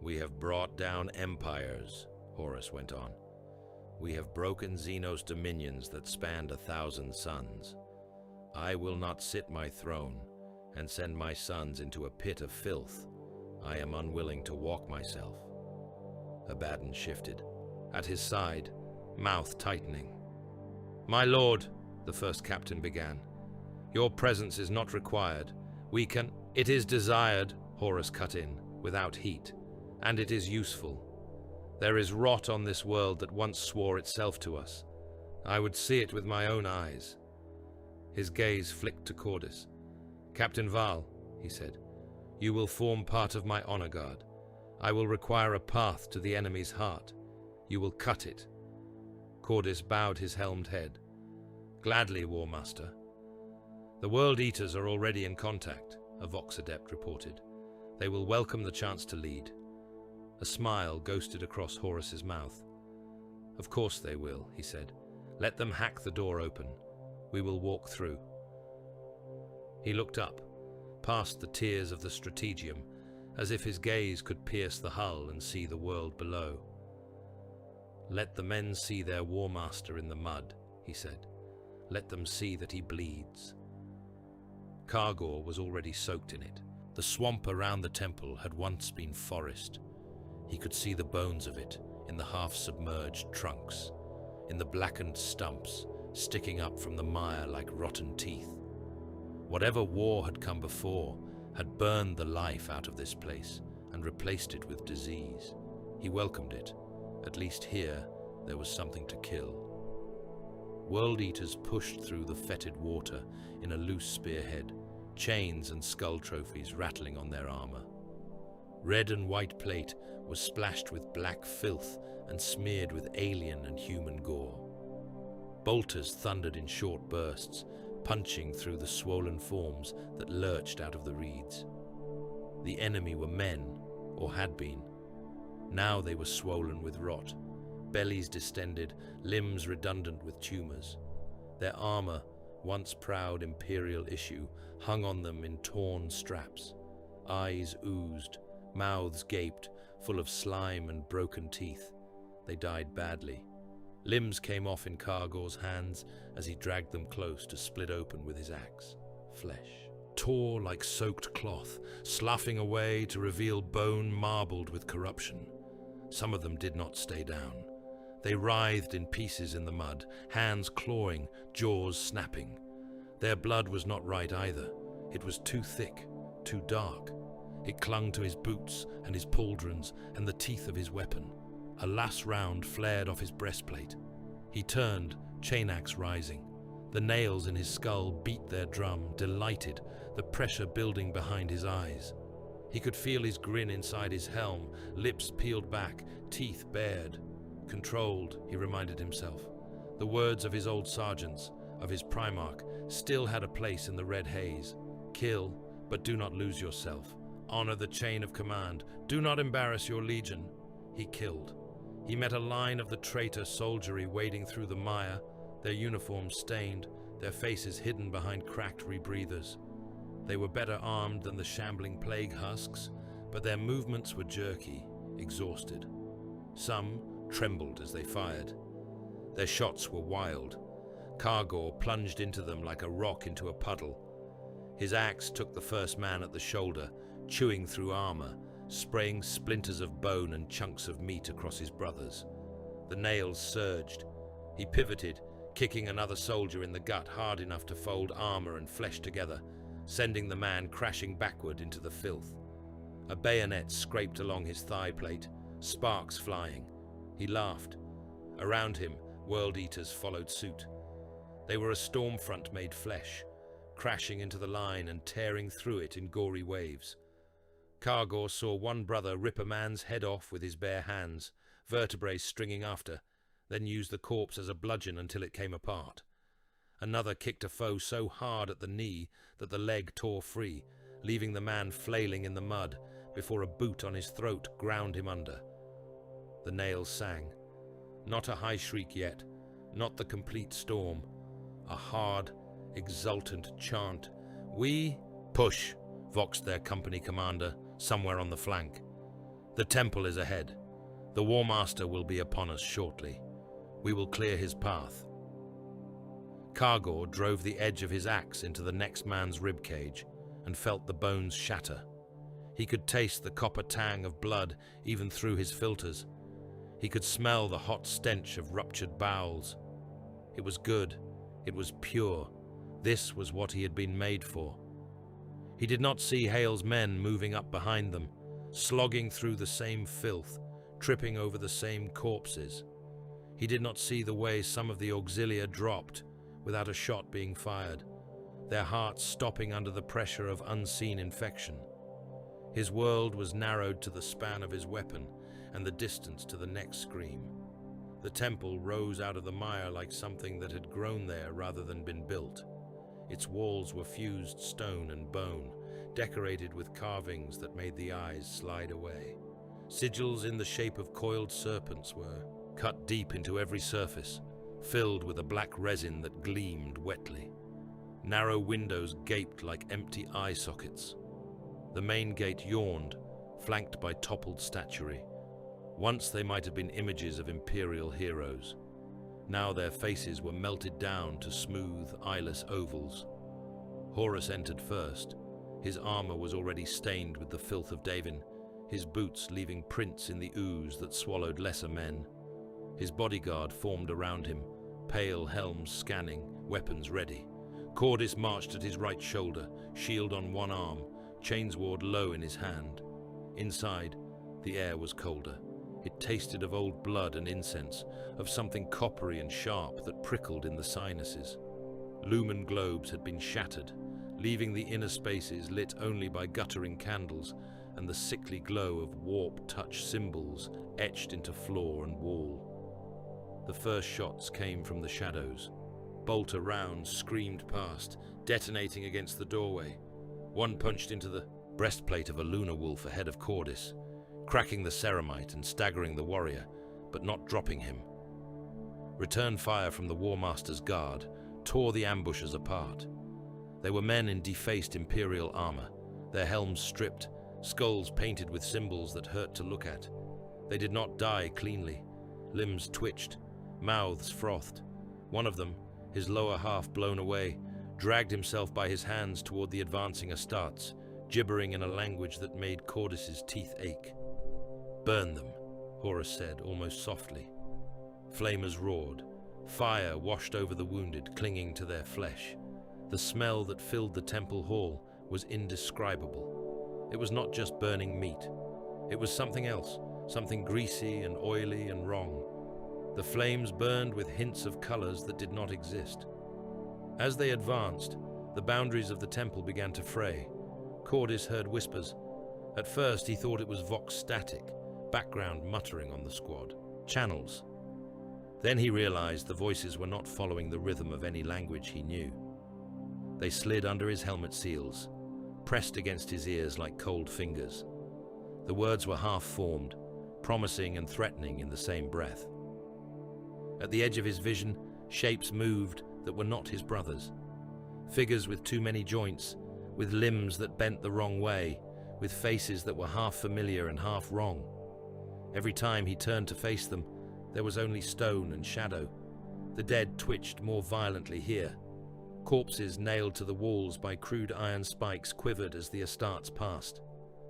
"We have brought down empires," Horus went on. "We have broken Xenos' dominions that spanned 1,000 suns. I will not sit my throne and send my sons into a pit of filth. I am unwilling to walk myself." Abaddon shifted. At his side, mouth tightening. "My lord," the first captain began, "your presence is not required. We can—" "It is desired," Horus cut in, without heat, "and it is useful. There is rot on this world that once swore itself to us. I would see it with my own eyes." His gaze flicked to Cordis. "Captain Val," he said, "you will form part of my honor guard. I will require a path to the enemy's heart. You will cut it." Cordis bowed his helmed head. "Gladly, Warmaster." "The World Eaters are already in contact," a Vox adept reported. "They will welcome the chance to lead." A smile ghosted across Horus's mouth. "Of course they will," he said. "Let them hack the door open. We will walk through." He looked up, past the tiers of the strategium, as if his gaze could pierce the hull and see the world below. "Let the men see their Warmaster in the mud," he said. "Let them see that he bleeds." Kargor was already soaked in it. The swamp around the temple had once been forest. He could see the bones of it in the half-submerged trunks, in the blackened stumps sticking up from the mire like rotten teeth. Whatever war had come before had burned the life out of this place and replaced it with disease. He welcomed it. At least here there was something to kill. World Eaters pushed through the fetid water in a loose spearhead, chains and skull trophies rattling on their armor. Red and white plate was splashed with black filth and smeared with alien and human gore. Bolters thundered in short bursts, punching through the swollen forms that lurched out of the reeds. The enemy were men, or had been. Now they were swollen with rot, bellies distended, limbs redundant with tumors. Their armor, once proud imperial issue, hung on them in torn straps. Eyes oozed, mouths gaped, full of slime and broken teeth. They died badly. Limbs came off in Kargor's hands as he dragged them close to split open with his axe. Flesh tore like soaked cloth, sloughing away to reveal bone marbled with corruption. Some of them did not stay down. They writhed in pieces in the mud, hands clawing, jaws snapping. Their blood was not right either. It was too thick, too dark. It clung to his boots and his pauldrons and the teeth of his weapon. A last round flared off his breastplate. He turned, chain axe rising. The nails in his skull beat their drum, delighted, the pressure building behind his eyes. He could feel his grin inside his helm, lips peeled back, teeth bared. Controlled, he reminded himself. The words of his old sergeants, of his Primarch, still had a place in the red haze. Kill, but do not lose yourself. Honor the chain of command. Do not embarrass your legion. He killed. He met a line of the traitor soldiery wading through the mire, their uniforms stained, their faces hidden behind cracked rebreathers. They were better armed than the shambling plague husks, but their movements were jerky, exhausted. Some trembled as they fired. Their shots were wild. Kargor plunged into them like a rock into a puddle. His axe took the first man at the shoulder, chewing through armor, spraying splinters of bone and chunks of meat across his brothers. The nails surged. He pivoted, kicking another soldier in the gut hard enough to fold armor and flesh together, sending the man crashing backward into the filth. A bayonet scraped along his thigh plate, sparks flying. He laughed. Around him, World Eaters followed suit. They were a storm front made flesh, crashing into the line and tearing through it in gory waves. Kargor saw one brother rip a man's head off with his bare hands, vertebrae stringing after, then use the corpse as a bludgeon until it came apart. Another kicked a foe so hard at the knee that the leg tore free, leaving the man flailing in the mud before a boot on his throat ground him under. The nails sang. Not a high shriek yet, not the complete storm. A hard, exultant chant. "We push," voxed their company commander, somewhere on the flank. "The temple is ahead. The Warmaster will be upon us shortly. We will clear his path." Kargor drove the edge of his axe into the next man's ribcage and felt the bones shatter. He could taste the copper tang of blood even through his filters. He could smell the hot stench of ruptured bowels. It was good. It was pure. This was what he had been made for. He did not see Hale's men moving up behind them, slogging through the same filth, tripping over the same corpses. He did not see the way some of the auxilia dropped without a shot being fired, their hearts stopping under the pressure of unseen infection. His world was narrowed to the span of his weapon and the distance to the next scream. The temple rose out of the mire like something that had grown there rather than been built. Its walls were fused stone and bone, decorated with carvings that made the eyes slide away. Sigils in the shape of coiled serpents were cut deep into every surface, filled with a black resin that gleamed wetly. Narrow windows gaped like empty eye sockets. The main gate yawned, flanked by toppled statuary. Once they might have been images of imperial heroes. Now their faces were melted down to smooth, eyeless ovals. Horus entered first. His armor was already stained with the filth of Davin, his boots leaving prints in the ooze that swallowed lesser men. His bodyguard formed around him, pale helms scanning, weapons ready. Cordis marched at his right shoulder, shield on one arm, chainsword low in his hand. Inside, the air was colder. It tasted of old blood and incense, of something coppery and sharp that prickled in the sinuses. Lumen globes had been shattered, leaving the inner spaces lit only by guttering candles and the sickly glow of warp-touch symbols etched into floor and wall. The first shots came from the shadows. Bolter rounds screamed past, detonating against the doorway. One punched into the breastplate of a lunar wolf ahead of Cordis, cracking the ceramite and staggering the warrior, but not dropping him. Return fire from the Warmaster's guard tore the ambushers apart. They were men in defaced imperial armor, their helms stripped, skulls painted with symbols that hurt to look at. They did not die cleanly. Limbs twitched, mouths frothed. One of them, his lower half blown away, dragged himself by his hands toward the advancing Astartes, gibbering in a language that made Cordis's teeth ache. "Burn them," Horus said, almost softly. Flamers roared. Fire washed over the wounded, clinging to their flesh. The smell that filled the temple hall was indescribable. It was not just burning meat. It was something else, something greasy and oily and wrong. The flames burned with hints of colors that did not exist. As they advanced, the boundaries of the temple began to fray. Cordis heard whispers. At first he thought it was vox static, background muttering on the squad. Channels. Then he realized the voices were not following the rhythm of any language he knew. They slid under his helmet seals, pressed against his ears like cold fingers. The words were half-formed, promising and threatening in the same breath. At the edge of his vision, shapes moved that were not his brothers. Figures with too many joints, with limbs that bent the wrong way, with faces that were half familiar and half wrong. Every time he turned to face them, there was only stone and shadow. The dead twitched more violently here. Corpses nailed to the walls by crude iron spikes quivered as the Astartes passed.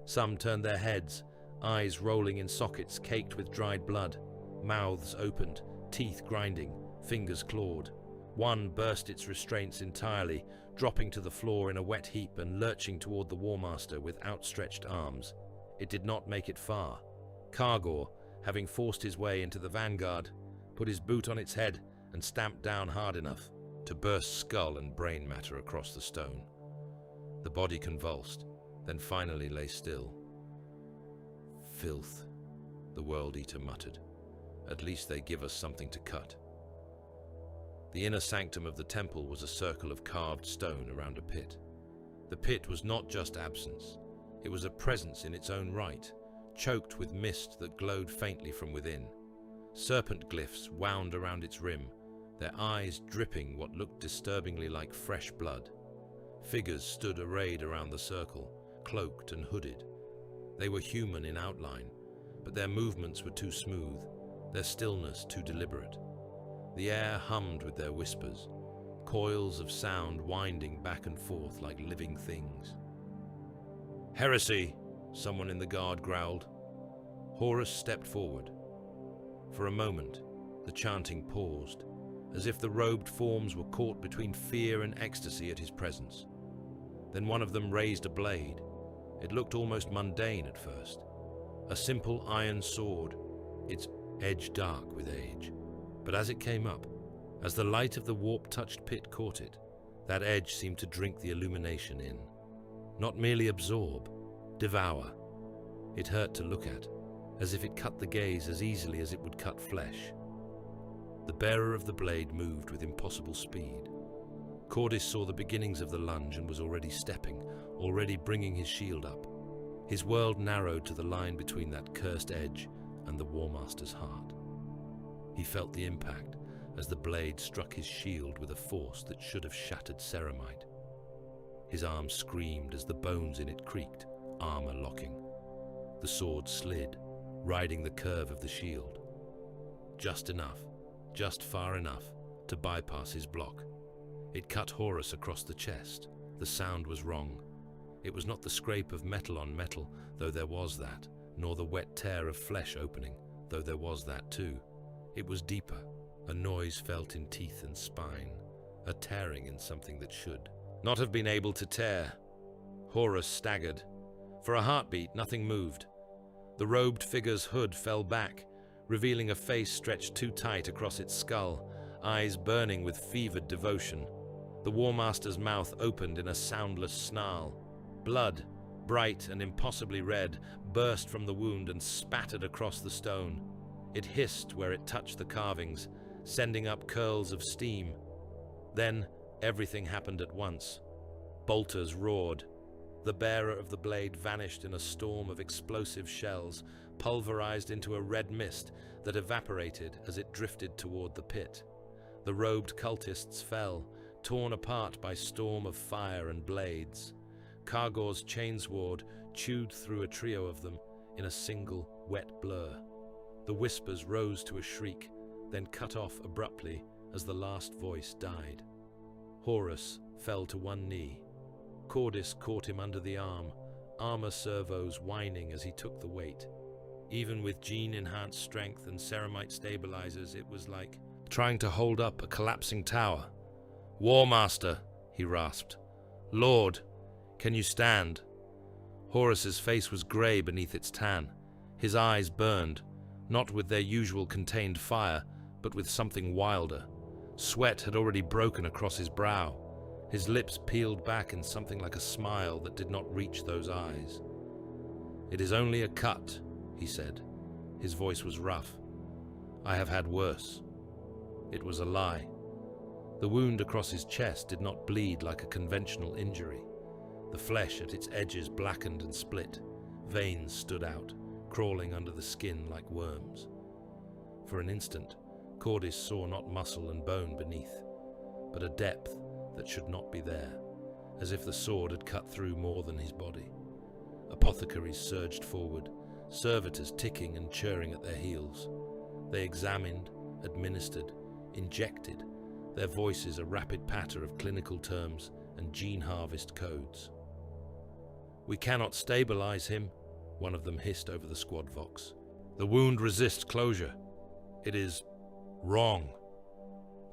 Some turned their heads, eyes rolling in sockets caked with dried blood, mouths opened, teeth grinding, fingers clawed. One burst its restraints entirely, dropping to the floor in a wet heap and lurching toward the Warmaster with outstretched arms. It did not make it far. Kargor, having forced his way into the vanguard, put his boot on its head and stamped down hard enough to burst skull and brain matter across the stone. The body convulsed, then finally lay still. "Filth," the World Eater muttered. "At least they give us something to cut." The inner sanctum of the temple was a circle of carved stone around a pit. The pit was not just absence, it was a presence in its own right, choked with mist that glowed faintly from within. Serpent glyphs wound around its rim, their eyes dripping what looked disturbingly like fresh blood. Figures stood arrayed around the circle, cloaked and hooded. They were human in outline, but their movements were too smooth, their stillness too deliberate. The air hummed with their whispers, coils of sound winding back and forth like living things. "Heresy!" someone in the guard growled. Horus stepped forward. For a moment, the chanting paused, as if the robed forms were caught between fear and ecstasy at his presence. Then one of them raised a blade. It looked almost mundane at first. A simple iron sword, its edge dark with age. But as it came up, as the light of the warp-touched pit caught it, that edge seemed to drink the illumination in. Not merely absorb, devour. It hurt to look at, as if it cut the gaze as easily as it would cut flesh. The bearer of the blade moved with impossible speed. Cordis saw the beginnings of the lunge and was already stepping, already bringing his shield up. His world narrowed to the line between that cursed edge and the Warmaster's heart. He felt the impact as the blade struck his shield with a force that should have shattered ceramite. His arm screamed as the bones in it creaked, armor locking. The sword slid, riding the curve of the shield. Just enough, just far enough, to bypass his block. It cut Horus across the chest. The sound was wrong. It was not the scrape of metal on metal, though there was that, nor the wet tear of flesh opening, though there was that too. It was deeper, a noise felt in teeth and spine, a tearing in something that should not have been able to tear. Horus staggered. For a heartbeat, nothing moved. The robed figure's hood fell back, revealing a face stretched too tight across its skull, eyes burning with fevered devotion. The Warmaster's mouth opened in a soundless snarl. Blood, bright and impossibly red, burst from the wound and spattered across the stone. It hissed where it touched the carvings, sending up curls of steam. Then everything happened at once. Bolters roared. The bearer of the blade vanished in a storm of explosive shells, pulverized into a red mist that evaporated as it drifted toward the pit. The robed cultists fell, torn apart by storm of fire and blades. Kargor's chainsword chewed through a trio of them in a single wet blur. The whispers rose to a shriek, then cut off abruptly as the last voice died. Horus fell to one knee. Cordis caught him under the arm, armor servos whining as he took the weight. Even with gene-enhanced strength and ceramite stabilizers, it was like trying to hold up a collapsing tower. "Warmaster," he rasped. "Lord, can you stand?" Horus's face was grey beneath its tan. His eyes burned, not with their usual contained fire, but with something wilder. Sweat had already broken across his brow. His lips peeled back in something like a smile that did not reach those eyes. "It is only a cut," he said. His voice was rough. "I have had worse." It was a lie. The wound across his chest did not bleed like a conventional injury. The flesh at its edges blackened and split. Veins stood out, crawling under the skin like worms. For an instant, Cordis saw not muscle and bone beneath, but a depth that should not be there, as if the sword had cut through more than his body. Apothecaries surged forward, servitors ticking and churring at their heels. They examined, administered, injected, their voices a rapid patter of clinical terms and gene harvest codes. "We cannot stabilize him," one of them hissed over the squad vox. "The wound resists closure. It is wrong."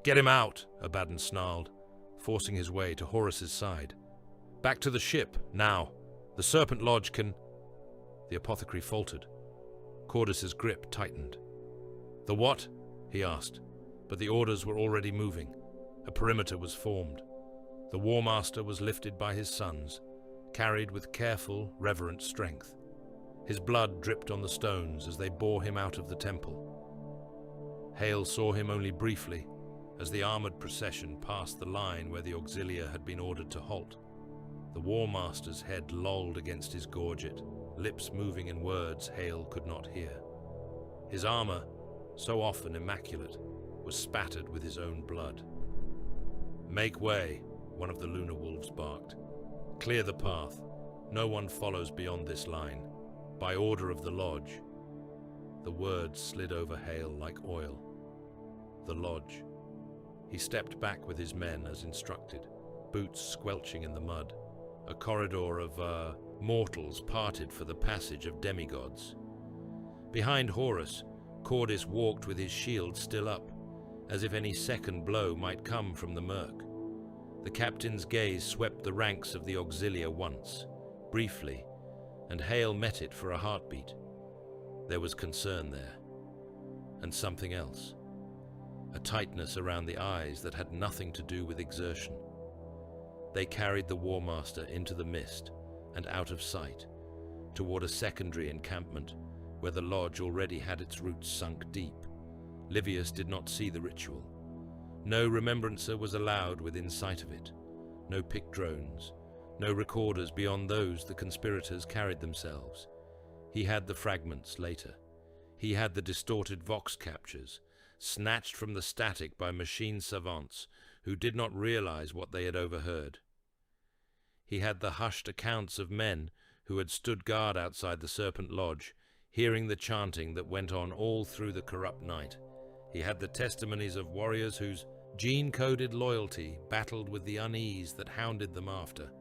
"Get him out," Abaddon snarled, forcing his way to Horus's side. "Back to the ship, now. The Serpent Lodge can—" The apothecary faltered. Cordis's grip tightened. "The what?" he asked, but the orders were already moving. A perimeter was formed. The Warmaster was lifted by his sons, carried with careful, reverent strength. His blood dripped on the stones as they bore him out of the temple. Hale saw him only briefly, as the armored procession passed the line where the auxilia had been ordered to halt. The Warmaster's head lolled against his gorget, lips moving in words Hale could not hear. His armor, so often immaculate, was spattered with his own blood. "Make way," one of the lunar wolves barked. "Clear the path. No one follows beyond this line. By order of the Lodge." The words slid over Hale like oil. The Lodge. He stepped back with his men as instructed, boots squelching in the mud. A corridor of, mortals parted for the passage of demigods. Behind Horus, Cordis walked with his shield still up, as if any second blow might come from the murk. The captain's gaze swept the ranks of the auxilia once, briefly, and Hale met it for a heartbeat. There was concern there. And something else. A tightness around the eyes that had nothing to do with exertion. They carried the Warmaster into the mist and out of sight, toward a secondary encampment where the Lodge already had its roots sunk deep. Livius did not see the ritual. No remembrancer was allowed within sight of it. No pick drones, no recorders beyond those the conspirators carried themselves. He had the fragments later. He had the distorted vox captures, snatched from the static by machine savants who did not realize what they had overheard. He had the hushed accounts of men who had stood guard outside the Serpent Lodge, hearing the chanting that went on all through the corrupt night. He had the testimonies of warriors whose gene-coded loyalty battled with the unease that hounded them after.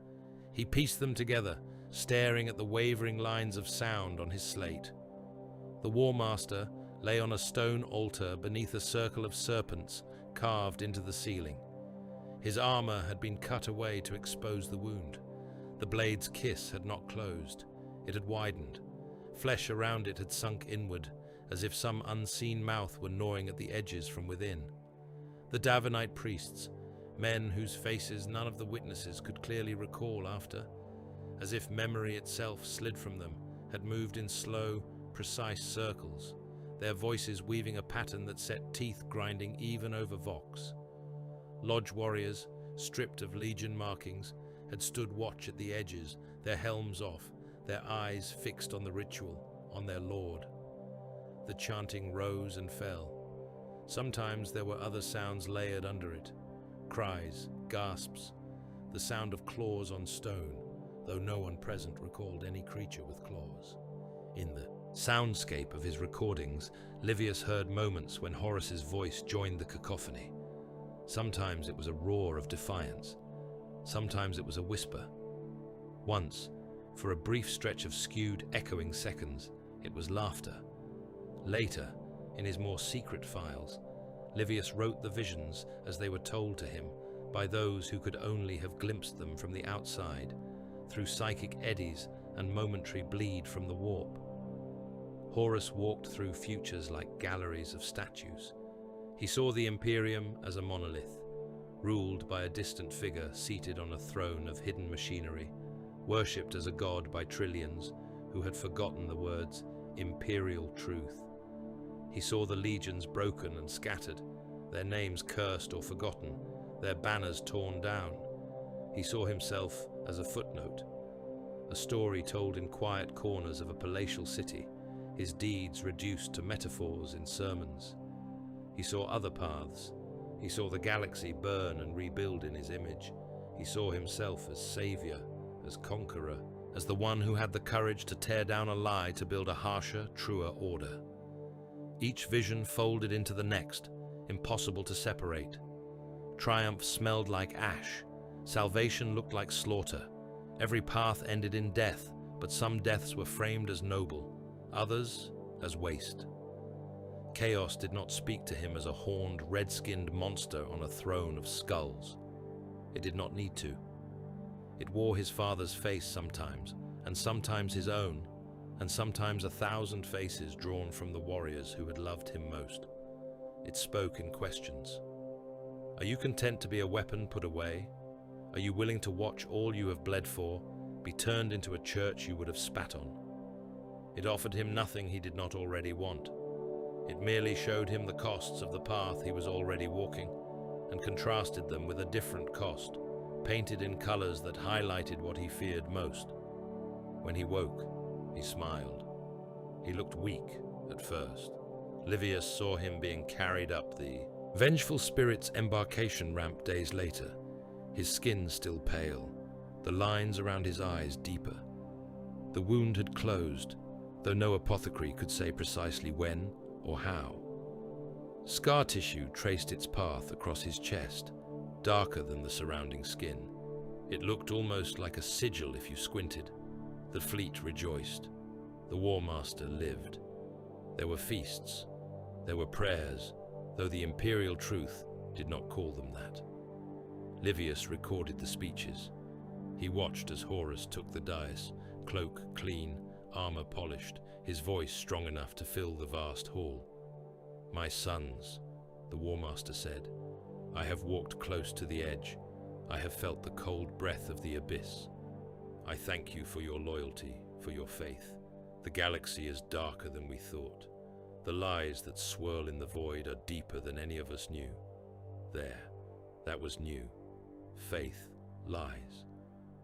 He pieced them together, staring at the wavering lines of sound on his slate. The Warmaster lay on a stone altar beneath a circle of serpents carved into the ceiling. His armor had been cut away to expose the wound. The blade's kiss had not closed. It had widened. Flesh around it had sunk inward, as if some unseen mouth were gnawing at the edges from within. The Davinite priests, men whose faces none of the witnesses could clearly recall after, as if memory itself slid from them, had moved in slow, precise circles, their voices weaving a pattern that set teeth grinding even over vox. Lodge warriors, stripped of legion markings, had stood watch at the edges, their helms off, their eyes fixed on the ritual, on their lord. The chanting rose and fell. Sometimes there were other sounds layered under it. Cries, gasps, the sound of claws on stone, though no one present recalled any creature with claws. In the soundscape of his recordings, Livius heard moments when Horus's voice joined the cacophony. Sometimes it was a roar of defiance. Sometimes it was a whisper. Once, for a brief stretch of skewed, echoing seconds, it was laughter. Later, in his more secret files, Livius wrote the visions as they were told to him by those who could only have glimpsed them from the outside, through psychic eddies and momentary bleed from the warp. Horus walked through futures like galleries of statues. He saw the Imperium as a monolith, ruled by a distant figure seated on a throne of hidden machinery, worshipped as a god by trillions who had forgotten the words imperial truth. He saw the legions broken and scattered, their names cursed or forgotten, their banners torn down. He saw himself as a footnote, a story told in quiet corners of a palatial city, his deeds reduced to metaphors in sermons. He saw other paths. He saw the galaxy burn and rebuild in his image. He saw himself as savior, as conqueror, as the one who had the courage to tear down a lie to build a harsher, truer order. Each vision folded into the next, impossible to separate. Triumph smelled like ash. Salvation looked like slaughter. Every path ended in death, but some deaths were framed as noble, others as waste. Chaos did not speak to him as a horned, red-skinned monster on a throne of skulls. It did not need to. It wore his father's face sometimes, and sometimes his own, and sometimes 1,000 faces drawn from the warriors who had loved him most. It spoke in questions. Are you content to be a weapon put away? Are you willing to watch all you have bled for be turned into a church you would have spat on? It offered him nothing he did not already want. It merely showed him the costs of the path he was already walking, and contrasted them with a different cost, painted in colors that highlighted what he feared most. When he woke, he smiled. He looked weak at first. Livius saw him being carried up the vengeful spirit's embarkation ramp days later, his skin still pale, the lines around his eyes deeper. The wound had closed, though no apothecary could say precisely when or how. Scar tissue traced its path across his chest, darker than the surrounding skin. It looked almost like a sigil if you squinted. The fleet rejoiced. The Warmaster lived. There were feasts. There were prayers, though the imperial truth did not call them that. Livius recorded the speeches. He watched as Horus took the dais, cloak clean, armor polished, his voice strong enough to fill the vast hall. My sons, the Warmaster said, I have walked close to the edge. I have felt the cold breath of the abyss. I thank you for your loyalty, for your faith. The galaxy is darker than we thought. The lies that swirl in the void are deeper than any of us knew. There, that was new. Faith, lies,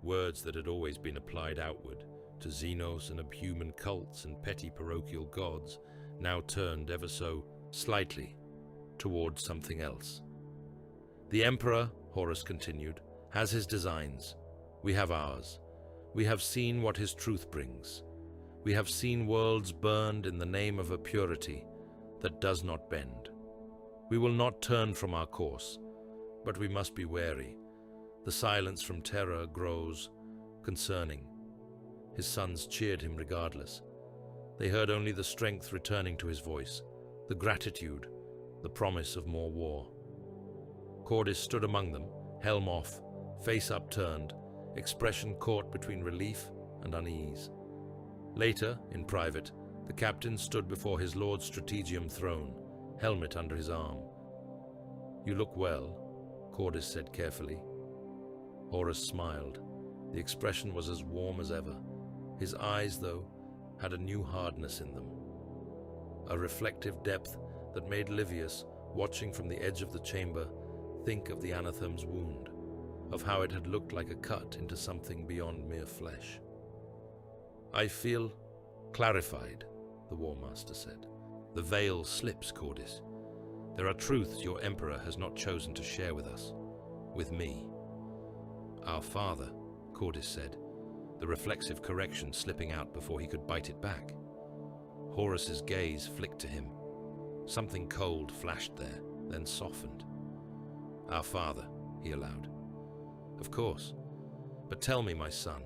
words that had always been applied outward to Xenos and abhuman cults and petty parochial gods, now turned ever so slightly towards something else. The Emperor, Horus continued, has his designs. We have ours. We have seen what his truth brings. We have seen worlds burned in the name of a purity that does not bend. We will not turn from our course, but we must be wary. The silence from Terra grows concerning. His sons cheered him regardless. They heard only the strength returning to his voice, the gratitude, the promise of more war. Cordis stood among them, helm off, face upturned, expression caught between relief and unease. Later, in private, the captain stood before his Lord Strategium throne, helmet under his arm. You look well, Cordis said carefully. Horus smiled. The expression was as warm as ever. His eyes, though, had a new hardness in them, a reflective depth that made Livius, watching from the edge of the chamber, think of the anathem's wound, of how it had looked like a cut into something beyond mere flesh. I feel clarified, the Warmaster said. The veil slips, Cordis. There are truths your Emperor has not chosen to share with us, with me. Our father, Cordis said, the reflexive correction slipping out before he could bite it back. Horus's gaze flicked to him. Something cold flashed there, then softened. Our father, he allowed. Of course. But tell me, my son,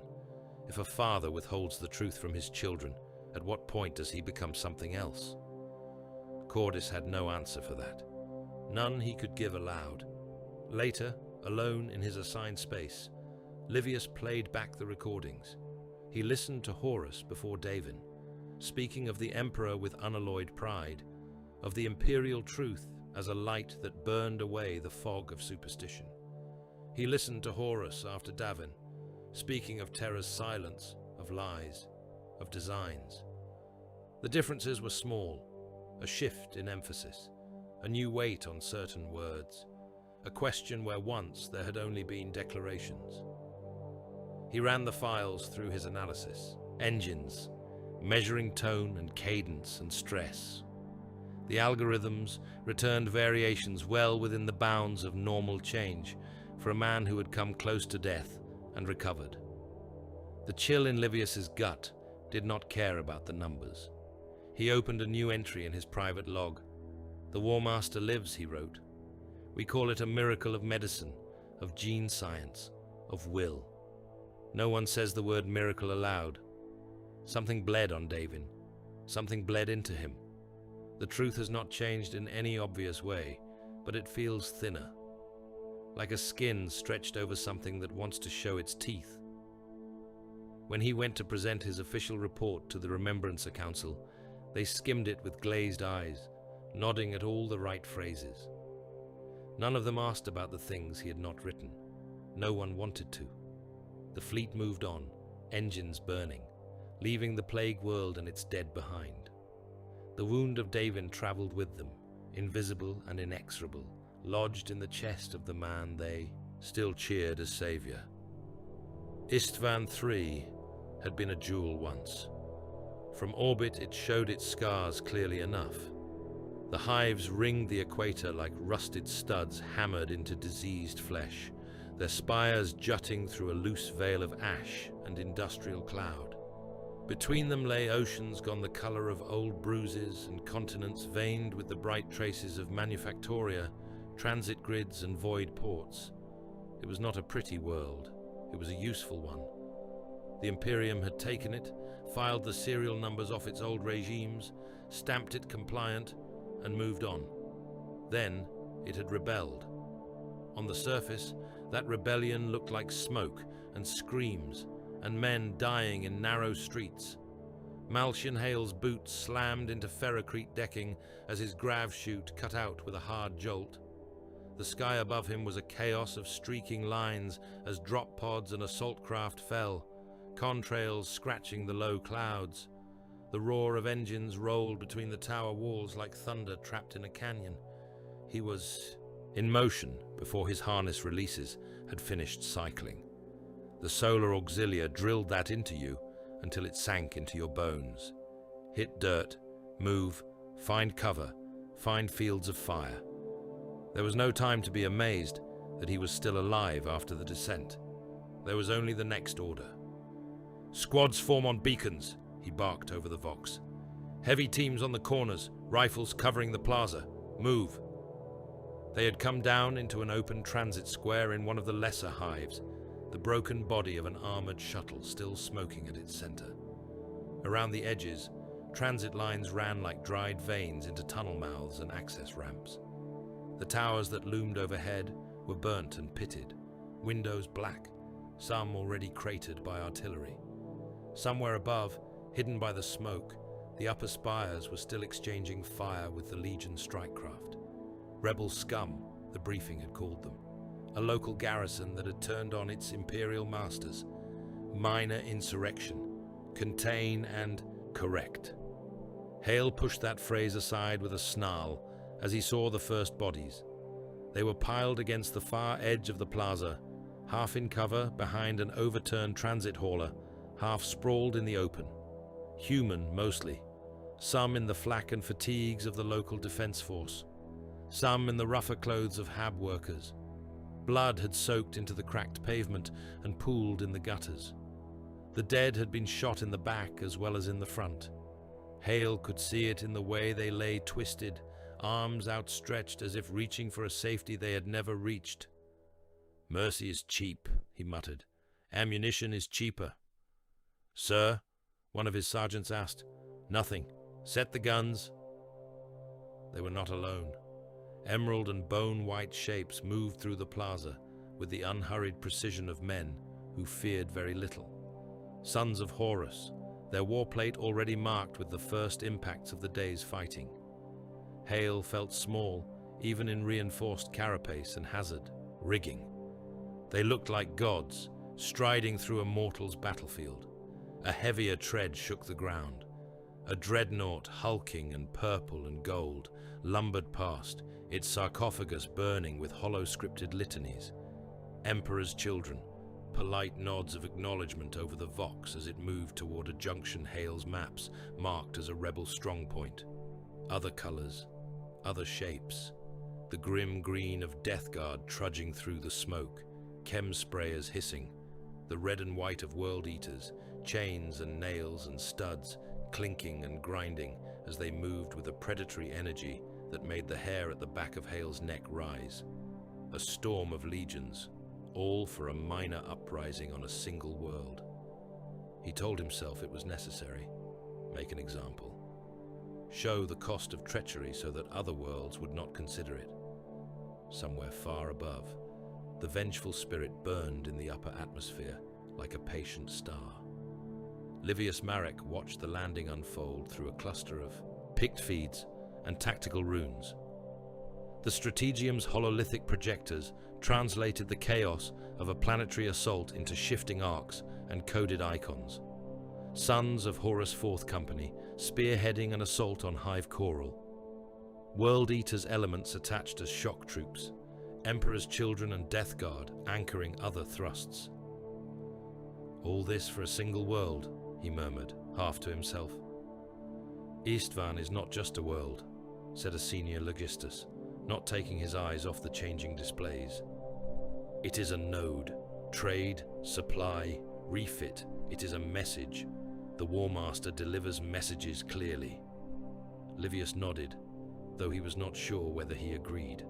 if a father withholds the truth from his children, at what point does he become something else? Cordis had no answer for that. None he could give aloud. Later, alone in his assigned space, Livius played back the recordings. He listened to Horus before Davin, speaking of the Emperor with unalloyed pride, of the imperial truth as a light that burned away the fog of superstition. He listened to Horus after Davin, speaking of Terra's silence, of lies, of designs. The differences were small, a shift in emphasis, a new weight on certain words, a question where once there had only been declarations. He ran the files through his analysis, engines, measuring tone and cadence and stress. The algorithms returned variations well within the bounds of normal change for a man who had come close to death and recovered. The chill in Livius's gut did not care about the numbers. He opened a new entry in his private log. "The Warmaster lives," he wrote. "We call it a miracle of medicine, of gene science, of will." No one says the word miracle aloud. Something bled on Davin. Something bled into him. The truth has not changed in any obvious way, but it feels thinner, like a skin stretched over something that wants to show its teeth. When he went to present his official report to the Remembrancer Council, they skimmed it with glazed eyes, nodding at all the right phrases. None of them asked about the things he had not written. No one wanted to. The fleet moved on, engines burning, leaving the plague world and its dead behind. The wound of Davin travelled with them, invisible and inexorable, lodged in the chest of the man they still cheered as saviour. Istvan III had been a jewel once. From orbit it showed its scars clearly enough. The hives ringed the equator like rusted studs hammered into diseased flesh, their spires jutting through a loose veil of ash and industrial cloud. Between them lay oceans gone the colour of old bruises and continents veined with the bright traces of manufactoria, transit grids and void ports. It was not a pretty world. It was a useful one. The Imperium had taken it, filed the serial numbers off its old regimes, stamped it compliant, and moved on. Then it had rebelled. On the surface, that rebellion looked like smoke and screams and men dying in narrow streets. Malchian Hale's boots slammed into ferrocrete decking as his grav chute cut out with a hard jolt. The sky above him was a chaos of streaking lines as drop pods and assault craft fell, contrails scratching the low clouds. The roar of engines rolled between the tower walls like thunder trapped in a canyon. He was in motion before his harness releases had finished cycling. The solar auxilia drilled that into you until it sank into your bones. Hit dirt, move, find cover, find fields of fire. There was no time to be amazed that he was still alive after the descent. There was only the next order. "Squads form on beacons," he barked over the vox. "Heavy teams on the corners, rifles covering the plaza. Move." They had come down into an open transit square in one of the lesser hives, the broken body of an armoured shuttle still smoking at its centre. Around the edges, transit lines ran like dried veins into tunnel mouths and access ramps. The towers that loomed overhead were burnt and pitted, windows black, some already cratered by artillery. Somewhere above, hidden by the smoke, the upper spires were still exchanging fire with the Legion strikecraft. Rebel scum, the briefing had called them. A local garrison that had turned on its imperial masters. Minor insurrection. Contain and correct. Hale pushed that phrase aside with a snarl as he saw the first bodies. They were piled against the far edge of the plaza, half in cover behind an overturned transit hauler, half sprawled in the open. Human, mostly. Some in the flak and fatigues of the local defense force. Some in the rougher clothes of hab workers. Blood had soaked into the cracked pavement and pooled in the gutters. The dead had been shot in the back as well as in the front. Hale could see it in the way they lay twisted, arms outstretched as if reaching for a safety they had never reached. "Mercy is cheap," he muttered. "Ammunition is cheaper." "Sir?" one of his sergeants asked. "Nothing. Set the guns." They were not alone. Emerald and bone-white shapes moved through the plaza with the unhurried precision of men who feared very little. Sons of Horus, their warplate already marked with the first impacts of the day's fighting. Hale felt small, even in reinforced carapace and hazard rigging. They looked like gods, striding through a mortal's battlefield. A heavier tread shook the ground. A dreadnought, hulking in purple and gold, lumbered past, its sarcophagus burning with hollow-scripted litanies. Emperor's children, polite nods of acknowledgement over the Vox as it moved toward a junction Hale's maps marked as a rebel strongpoint. Other colors, other shapes. The grim green of Death Guard trudging through the smoke, chem sprayers hissing. The red and white of World Eaters, chains and nails and studs, clinking and grinding as they moved with a predatory energy that made the hair at the back of Hale's neck rise. A storm of legions, all for a minor uprising on a single world. He told himself it was necessary. Make an example. Show the cost of treachery so that other worlds would not consider it. Somewhere far above, the vengeful spirit burned in the upper atmosphere like a patient star. Livius Marek watched the landing unfold through a cluster of picked feeds and tactical runes. The Strategium's hololithic projectors translated the chaos of a planetary assault into shifting arcs and coded icons. Sons of Horus Fourth Company spearheading an assault on Hive Coral. World Eaters elements attached as shock troops. Emperor's children and Death Guard anchoring other thrusts. All this for a single world, he murmured, half to himself. Istvan is not just a world, said a senior logistus, not taking his eyes off the changing displays. It is a node. Trade, supply, refit. It is a message. The Warmaster delivers messages clearly. Livius nodded, though he was not sure whether he agreed.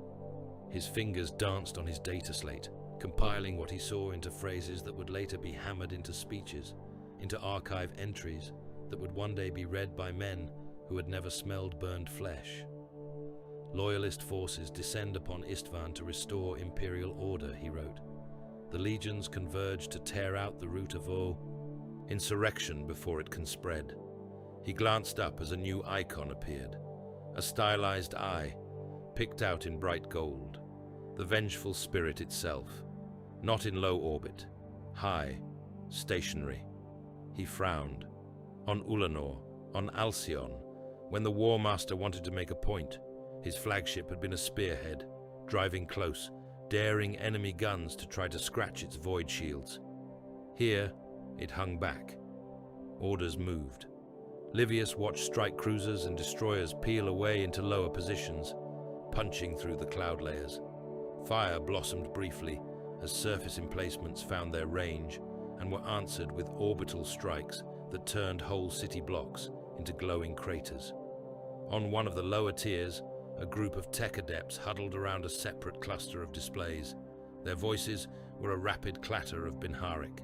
His fingers danced on his data slate, compiling what he saw into phrases that would later be hammered into speeches, into archive entries that would one day be read by men who had never smelled burned flesh. Loyalist forces descend upon Istvan to restore imperial order, he wrote. The legions converge to tear out the root of all insurrection before it can spread. He glanced up as a new icon appeared, a stylized eye, picked out in bright gold. The vengeful spirit itself, not in low orbit, high, stationary. He frowned. On Ulanor, on Alcyon, when the Warmaster wanted to make a point, his flagship had been a spearhead, driving close, daring enemy guns to try to scratch its void shields. Here, it hung back. Orders moved. Livius watched strike cruisers and destroyers peel away into lower positions, punching through the cloud layers. Fire blossomed briefly as surface emplacements found their range and were answered with orbital strikes that turned whole city blocks into glowing craters. On one of the lower tiers, a group of tech adepts huddled around a separate cluster of displays. Their voices were a rapid clatter of Binharik.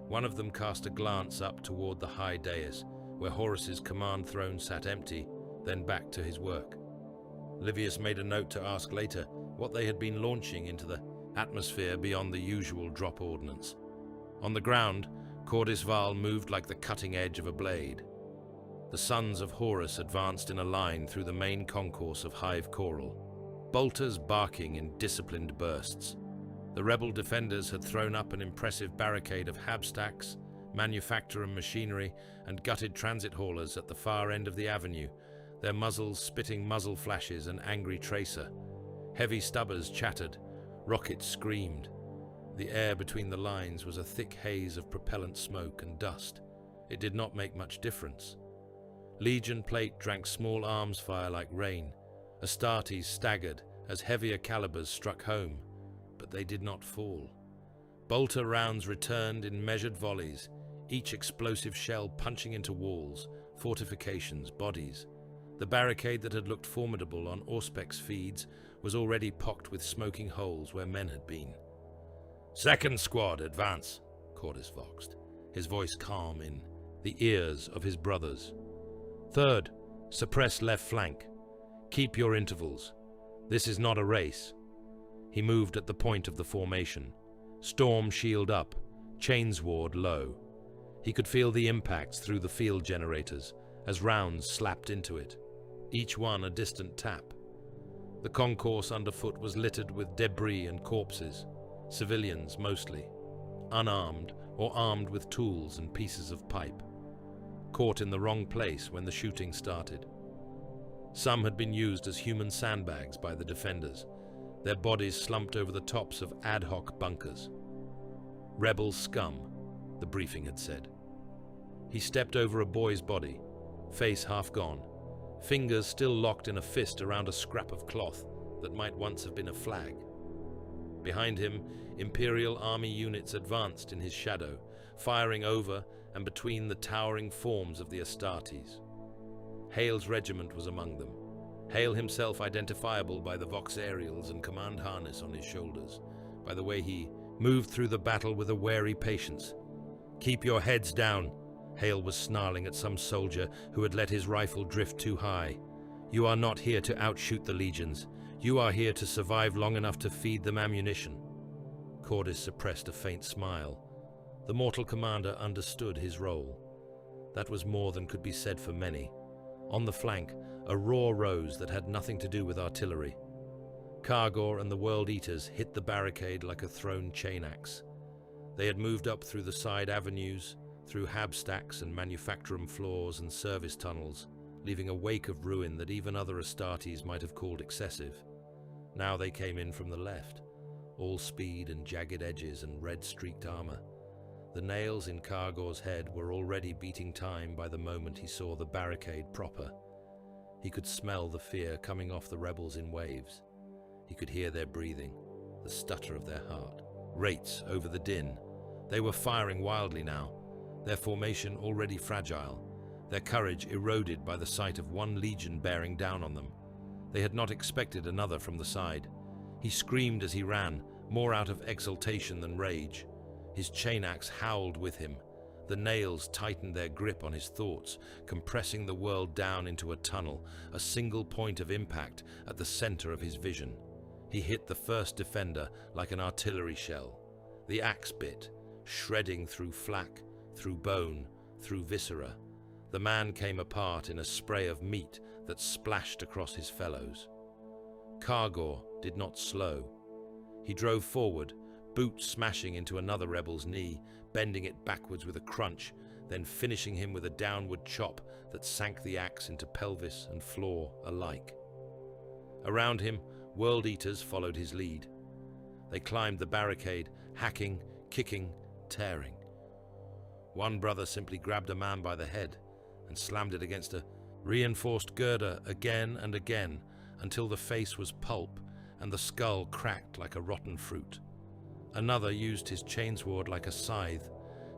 One of them cast a glance up toward the high dais, where Horus's command throne sat empty, then back to his work. Livius made a note to ask later what they had been launching into the atmosphere beyond the usual drop ordnance. On the ground, Cordis Val moved like the cutting edge of a blade. The sons of Horus advanced in a line through the main concourse of Hive Coral, bolters barking in disciplined bursts. The rebel defenders had thrown up an impressive barricade of habstacks, manufacturer machinery, and gutted transit haulers at the far end of the avenue, their muzzles spitting muzzle flashes and angry tracer. Heavy stubbers chattered, rockets screamed. The air between the lines was a thick haze of propellant smoke and dust. It did not make much difference. Legion plate drank small arms fire like rain. Astartes staggered as heavier calibers struck home, but they did not fall. Bolter rounds returned in measured volleys, each explosive shell punching into walls, fortifications, bodies. The barricade that had looked formidable on Auspex feeds was already pocked with smoking holes where men had been. "Second squad, advance," Cordis voxed, his voice calm in the ears of his brothers. "Third, suppress left flank. Keep your intervals. This is not a race." He moved at the point of the formation. Storm shield up, chainsword low. He could feel the impacts through the field generators as rounds slapped into it, each one a distant tap. The concourse underfoot was littered with debris and corpses, civilians mostly, unarmed or armed with tools and pieces of pipe, caught in the wrong place when the shooting started. Some had been used as human sandbags by the defenders, their bodies slumped over the tops of ad hoc bunkers. Rebel scum, the briefing had said. He stepped over a boy's body, face half gone, fingers still locked in a fist around a scrap of cloth that might once have been a flag. Behind him, Imperial army units advanced in his shadow, firing over and between the towering forms of the Astartes. Hale's regiment was among them, Hale himself identifiable by the Vox aerials and command harness on his shoulders, by the way he moved through the battle with a wary patience. "Keep your heads down," Hale was snarling at some soldier who had let his rifle drift too high. "You are not here to outshoot the legions. You are here to survive long enough to feed them ammunition." Cordis suppressed a faint smile. The mortal commander understood his role. That was more than could be said for many. On the flank, a roar rose that had nothing to do with artillery. Kargor and the World Eaters hit the barricade like a thrown chain axe. They had moved up through the side avenues, through hab stacks and manufactorum floors and service tunnels, leaving a wake of ruin that even other Astartes might have called excessive. Now they came in from the left, all speed and jagged edges and red-streaked armor. The nails in Kargor's head were already beating time by the moment he saw the barricade proper. He could smell the fear coming off the rebels in waves. He could hear their breathing, the stutter of their heart. Rates over the din. They were firing wildly now, their formation already fragile, their courage eroded by the sight of one legion bearing down on them. They had not expected another from the side. He screamed as he ran, more out of exultation than rage. His chain axe howled with him. The nails tightened their grip on his thoughts, compressing the world down into a tunnel, a single point of impact at the center of his vision. He hit the first defender like an artillery shell. The axe bit, shredding through flak, through bone, through viscera. The man came apart in a spray of meat that splashed across his fellows. Kargor did not slow. He drove forward, boot smashing into another rebel's knee, bending it backwards with a crunch, then finishing him with a downward chop that sank the axe into pelvis and floor alike. Around him, World Eaters followed his lead. They climbed the barricade, hacking, kicking, tearing. One brother simply grabbed a man by the head and slammed it against a reinforced girder again and again until the face was pulp and the skull cracked like a rotten fruit. Another used his chainsword like a scythe,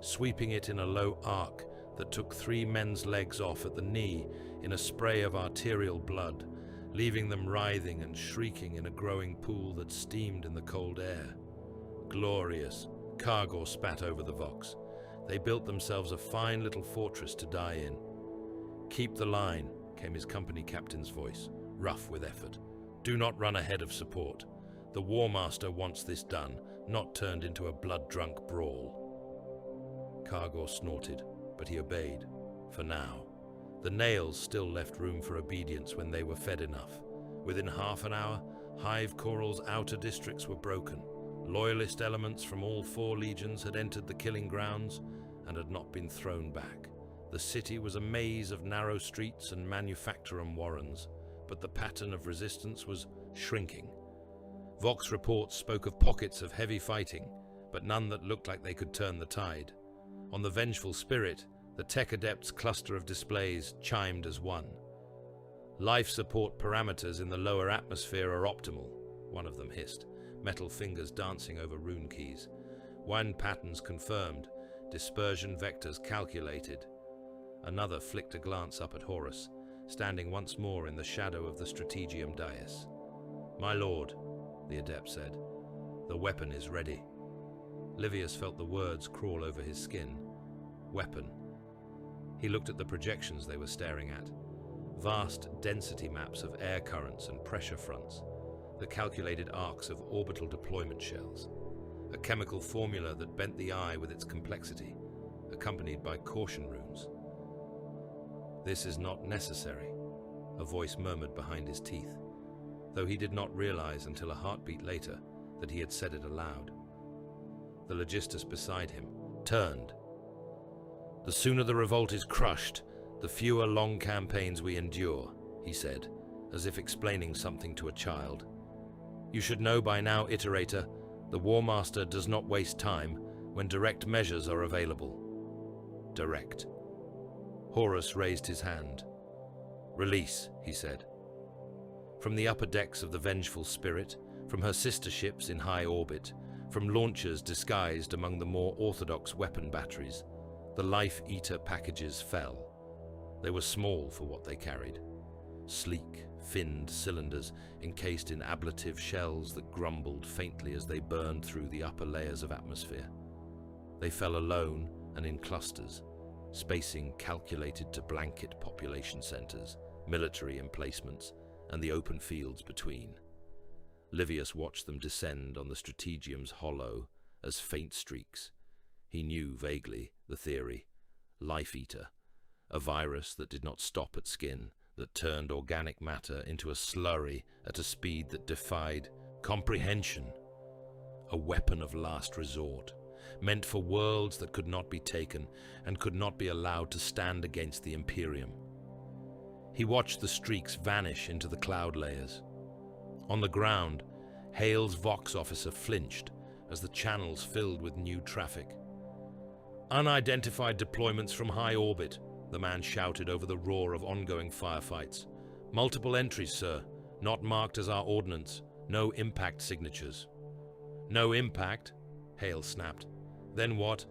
sweeping it in a low arc that took 3 men's legs off at the knee in a spray of arterial blood, leaving them writhing and shrieking in a growing pool that steamed in the cold air. Glorious, Kargor spat over the Vox. They built themselves a fine little fortress to die in. "Keep the line," came his company captain's voice, rough with effort. "Do not run ahead of support. The Warmaster wants this done, not turned into a blood-drunk brawl." Kargor snorted, but he obeyed, for now. The nails still left room for obedience when they were fed enough. Within half an hour, Hive Coral's outer districts were broken. Loyalist elements from all 4 legions had entered the killing grounds and had not been thrown back. The city was a maze of narrow streets and manufactorum warrens, but the pattern of resistance was shrinking. Vox reports spoke of pockets of heavy fighting, but none that looked like they could turn the tide. On the Vengeful Spirit, the Tech Adepts' cluster of displays chimed as one. "Life support parameters in the lower atmosphere are optimal," one of them hissed, metal fingers dancing over rune keys. "Wind patterns confirmed, dispersion vectors calculated." Another flicked a glance up at Horus, standing once more in the shadow of the strategium dais. "My lord," the adept said, "the weapon is ready." Livius felt the words crawl over his skin. Weapon. He looked at the projections they were staring at. Vast density maps of air currents and pressure fronts, the calculated arcs of orbital deployment shells, a chemical formula that bent the eye with its complexity, accompanied by caution runes. "This is not necessary," a voice murmured behind his teeth. though he did not realize until a heartbeat later that he had said it aloud. The logistus beside him turned. "The sooner the revolt is crushed, the fewer long campaigns we endure," he said, as if explaining something to a child. "You should know by now, Iterator, the Warmaster does not waste time when direct measures are available." Direct. Horus raised his hand. "Release," he said. From the upper decks of the Vengeful Spirit, from her sister ships in high orbit, from launchers disguised among the more orthodox weapon batteries, the Life Eater packages fell. They were small for what they carried. Sleek, finned cylinders encased in ablative shells that grumbled faintly as they burned through the upper layers of atmosphere. They fell alone and in clusters, spacing calculated to blanket population centers, military emplacements, and the open fields between. Livius watched them descend on the strategium's hollow as faint streaks. He knew vaguely the theory. Life Eater, a virus that did not stop at skin, that turned organic matter into a slurry at a speed that defied comprehension. A weapon of last resort, meant for worlds that could not be taken and could not be allowed to stand against the Imperium. He watched the streaks vanish into the cloud layers. On the ground, Hale's Vox officer flinched as the channels filled with new traffic. "Unidentified deployments from high orbit," the man shouted over the roar of ongoing firefights. "Multiple entries, sir, not marked as our ordnance. No impact signatures." "No impact?" Hale snapped. "Then what?"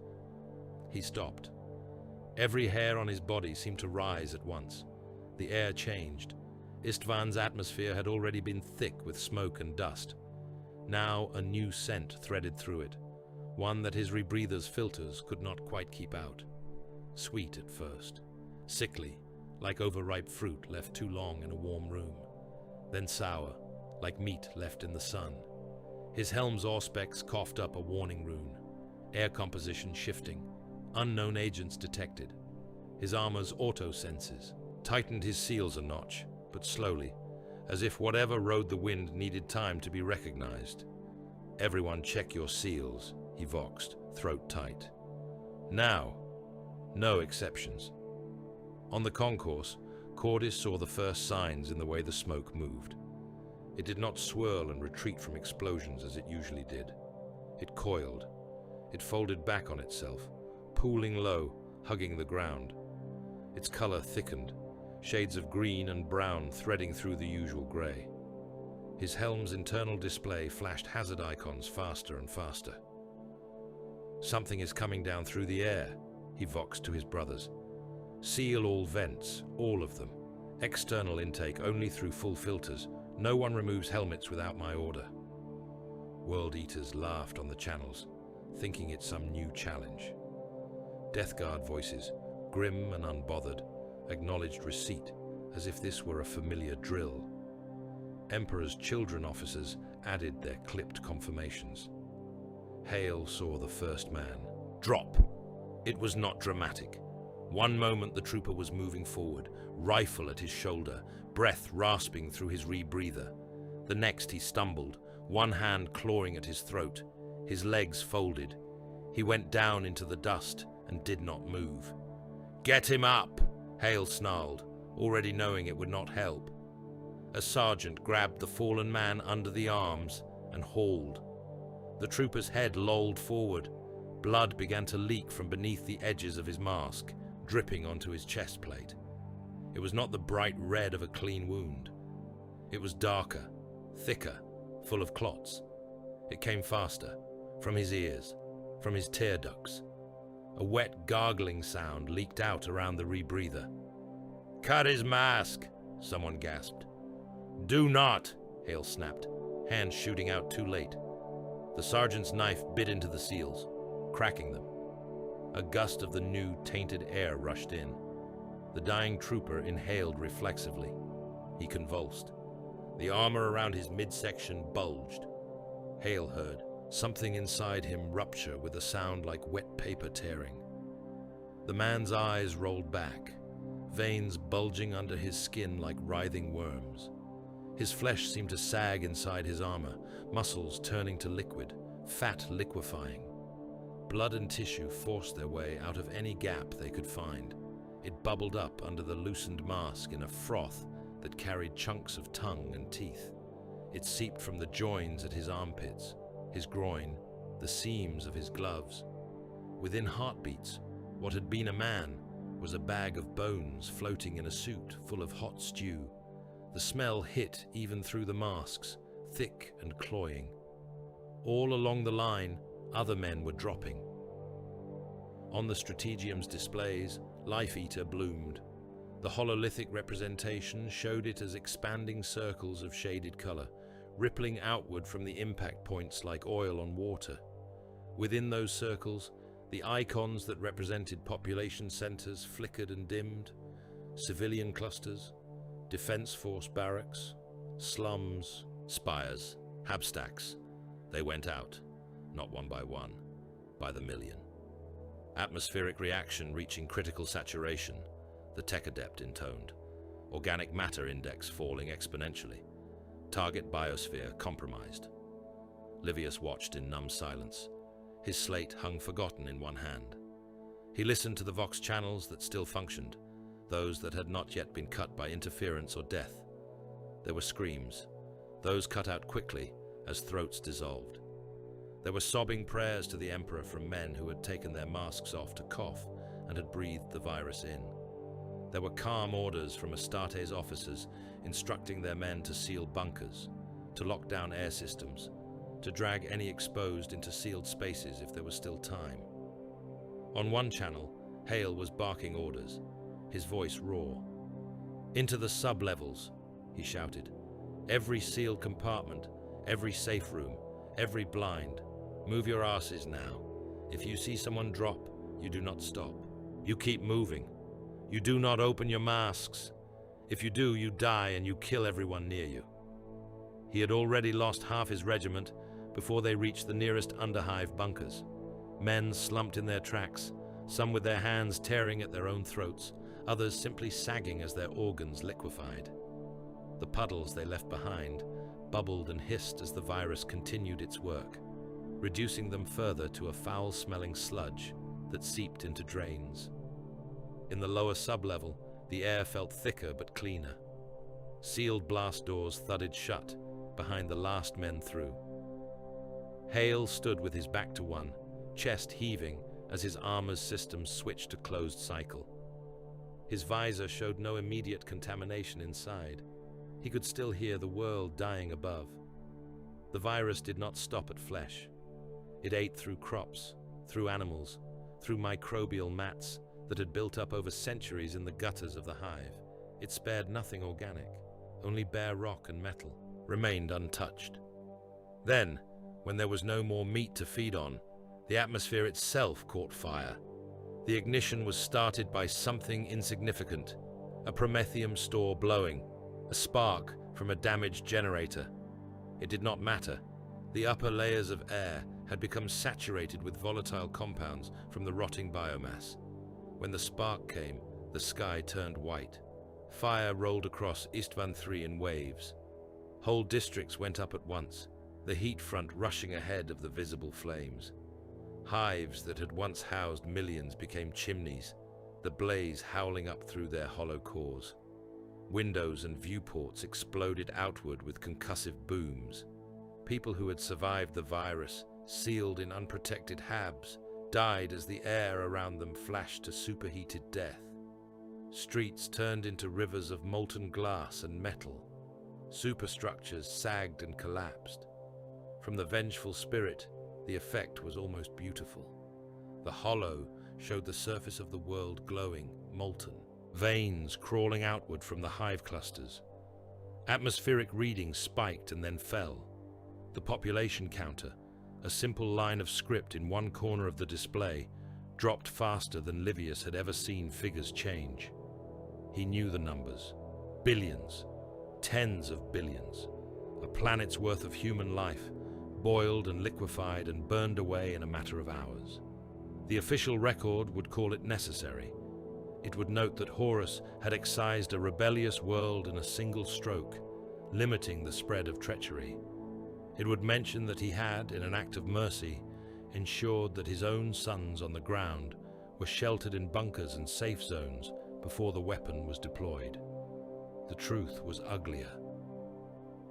He stopped. Every hair on his body seemed to rise at once. The air changed. Istvan's atmosphere had already been thick with smoke and dust. Now a new scent threaded through it, one that his rebreather's filters could not quite keep out. Sweet at first, sickly, like overripe fruit left too long in a warm room, then sour, like meat left in the sun. His helm's auspex coughed up a warning rune, air composition shifting, unknown agents detected. His armor's auto-senses tightened his seals a notch, but slowly, as if whatever rode the wind needed time to be recognized. "Everyone check your seals," he voxed, throat tight. "Now, no exceptions." On the concourse, Cordis saw the first signs in the way the smoke moved. It did not swirl and retreat from explosions as it usually did. It coiled. It folded back on itself, pooling low, hugging the ground. Its color thickened, shades of green and brown threading through the usual gray. His helm's internal display flashed hazard icons faster and faster. "Something is coming down through the air," he voxed to his brothers. "Seal all vents, all of them. External intake only through full filters. No one removes helmets without my order." World Eaters laughed on the channels, thinking it some new challenge. Death Guard voices, grim and unbothered, acknowledged receipt as if this were a familiar drill. Emperor's children officers added their clipped confirmations. Hale saw the first man drop. It was not dramatic. One moment the trooper was moving forward, rifle at his shoulder, breath rasping through his rebreather. The next he stumbled, one hand clawing at his throat, his legs folded. He went down into the dust and did not move. "Get him up!" Hale snarled, already knowing it would not help. A sergeant grabbed the fallen man under the arms and hauled. The trooper's head lolled forward. Blood began to leak from beneath the edges of his mask, dripping onto his chest plate. It was not the bright red of a clean wound. It was darker, thicker, full of clots. It came faster, from his ears, from his tear ducts. A wet gargling sound leaked out around the rebreather. "Cut his mask!" someone gasped. "Do not!" Hale snapped, hands shooting out too late. The sergeant's knife bit into the seals, cracking them. A gust of the new, tainted air rushed in. The dying trooper inhaled reflexively. He convulsed. The armor around his midsection bulged. Hale heard something inside him rupture with a sound like wet paper tearing. The man's eyes rolled back, veins bulging under his skin like writhing worms. His flesh seemed to sag inside his armor, muscles turning to liquid, fat liquefying. Blood and tissue forced their way out of any gap they could find. It bubbled up under the loosened mask in a froth that carried chunks of tongue and teeth. It seeped from the joins at his armpits, his groin, the seams of his gloves. Within heartbeats, what had been a man was a bag of bones floating in a suit full of hot stew. The smell hit even through the masks, thick and cloying. All along the line, other men were dropping. On the Strategium's displays, Life Eater bloomed. The hololithic representation showed it as expanding circles of shaded color, rippling outward from the impact points like oil on water. Within those circles, the icons that represented population centers flickered and dimmed. Civilian clusters, defense force barracks, slums, spires, habstacks. They went out, not one, by the million. Atmospheric reaction reaching critical saturation, the tech adept intoned. Organic matter index falling exponentially. Target biosphere compromised. Livius watched in numb silence. His slate hung forgotten in one hand. He listened to the Vox channels that still functioned, those that had not yet been cut by interference or death. There were screams, those cut out quickly as throats dissolved. There were sobbing prayers to the Emperor from men who had taken their masks off to cough and had breathed the virus in. There were calm orders from Astarte's officers instructing their men to seal bunkers, to lock down air systems, to drag any exposed into sealed spaces if there was still time. On one channel, Hale was barking orders, his voice raw. "Into the sub-levels," he shouted. "Every sealed compartment, every safe room, every blind. Move your asses now. If you see someone drop, you do not stop. You keep moving. You do not open your masks. If you do, you die and you kill everyone near you." He had already lost half his regiment before they reached the nearest underhive bunkers. Men slumped in their tracks, some with their hands tearing at their own throats, others simply sagging as their organs liquefied. The puddles they left behind bubbled and hissed as the virus continued its work, reducing them further to a foul-smelling sludge that seeped into drains. In the lower sublevel, the air felt thicker but cleaner. Sealed blast doors thudded shut behind the last men through. Hale stood with his back to one, chest heaving as his armor's systems switched to closed cycle. His visor showed no immediate contamination inside. He could still hear the world dying above. The virus did not stop at flesh. It ate through crops, through animals, through microbial mats that had built up over centuries in the gutters of the hive. It spared nothing organic. Only bare rock and metal remained untouched. Then, when there was no more meat to feed on, the atmosphere itself caught fire. The ignition was started by something insignificant, a promethium store blowing, a spark from a damaged generator. It did not matter. The upper layers of air had become saturated with volatile compounds from the rotting biomass. When the spark came, the sky turned white. Fire rolled across Istvan III in waves. Whole districts went up at once, the heat front rushing ahead of the visible flames. Hives that had once housed millions became chimneys, the blaze howling up through their hollow cores. Windows and viewports exploded outward with concussive booms. People who had survived the virus, sealed in unprotected habs, died as the air around them flashed to superheated death. Streets turned into rivers of molten glass and metal. Superstructures sagged and collapsed. From the vengeful spirit, the effect was almost beautiful. The hollow showed the surface of the world glowing, molten, veins crawling outward from the hive clusters. Atmospheric readings spiked and then fell. The population counter, a simple line of script in one corner of the display, dropped faster than Livius had ever seen figures change. He knew the numbers. Billions, tens of billions. A planet's worth of human life, boiled and liquefied and burned away in a matter of hours. The official record would call it necessary. It would note that Horus had excised a rebellious world in a single stroke, limiting the spread of treachery. It would mention that he had, in an act of mercy, ensured that his own sons on the ground were sheltered in bunkers and safe zones before the weapon was deployed. The truth was uglier.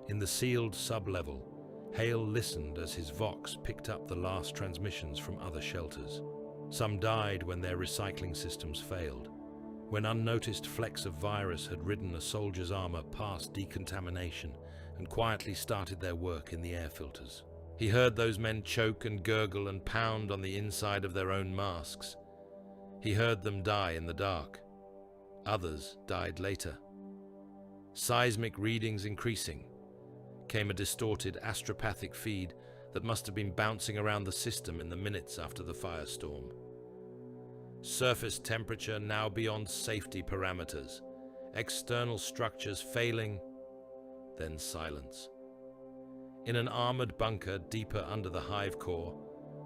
In the sealed sub-level, Hale listened as his Vox picked up the last transmissions from other shelters. Some died when their recycling systems failed, when unnoticed flecks of virus had ridden a soldier's armor past decontamination and quietly started their work in the air filters. He heard those men choke and gurgle and pound on the inside of their own masks. He heard them die in the dark. Others died later. Seismic readings increasing. Came a distorted astropathic feed that must have been bouncing around the system in the minutes after the firestorm. Surface temperature now beyond safety parameters. External structures failing. Then silence. In an armored bunker deeper under the hive core,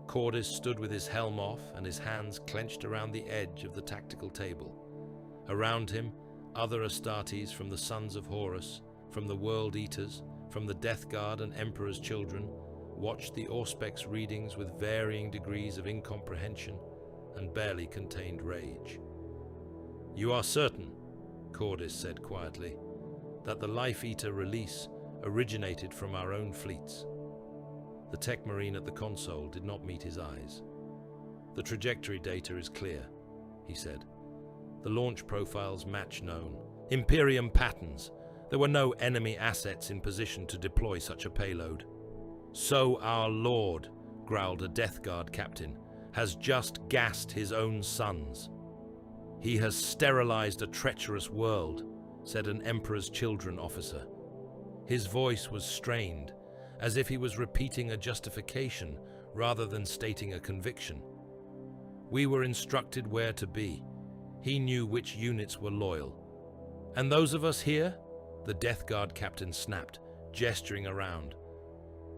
Cordis stood with his helm off and his hands clenched around the edge of the tactical table. Around him, other Astartes from the Sons of Horus, from the World Eaters, from the Death Guard and Emperor's Children, watched the Auspex readings with varying degrees of incomprehension and barely contained rage. "You are certain," Cordis said quietly, "that the Life Eater release originated from our own fleets?" The tech marine at the console did not meet his eyes. "The trajectory data is clear," he said. "The launch profiles match known. Imperium patterns. There were no enemy assets in position to deploy such a payload." "So our Lord," growled a Death Guard captain, "has just gassed his own sons." "He has sterilized a treacherous world," said an Emperor's Children officer. His voice was strained, as if he was repeating a justification rather than stating a conviction. "We were instructed where to be. He knew which units were loyal. And those of us here?" the Death Guard captain snapped, gesturing around.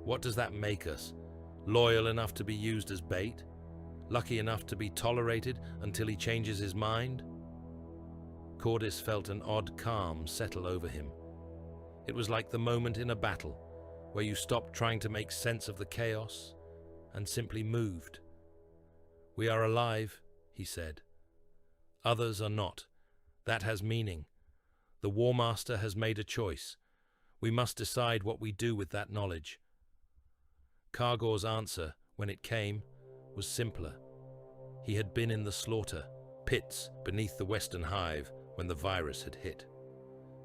"What does that make us? Loyal enough to be used as bait? Lucky enough to be tolerated until he changes his mind?" Cordis felt an odd calm settle over him. It was like the moment in a battle, where you stopped trying to make sense of the chaos and simply moved. "We are alive," he said. "Others are not. That has meaning. The Warmaster has made a choice. We must decide what we do with that knowledge." Kargor's answer, when it came, was simpler. He had been in the slaughter pits beneath the Western Hive when the virus had hit.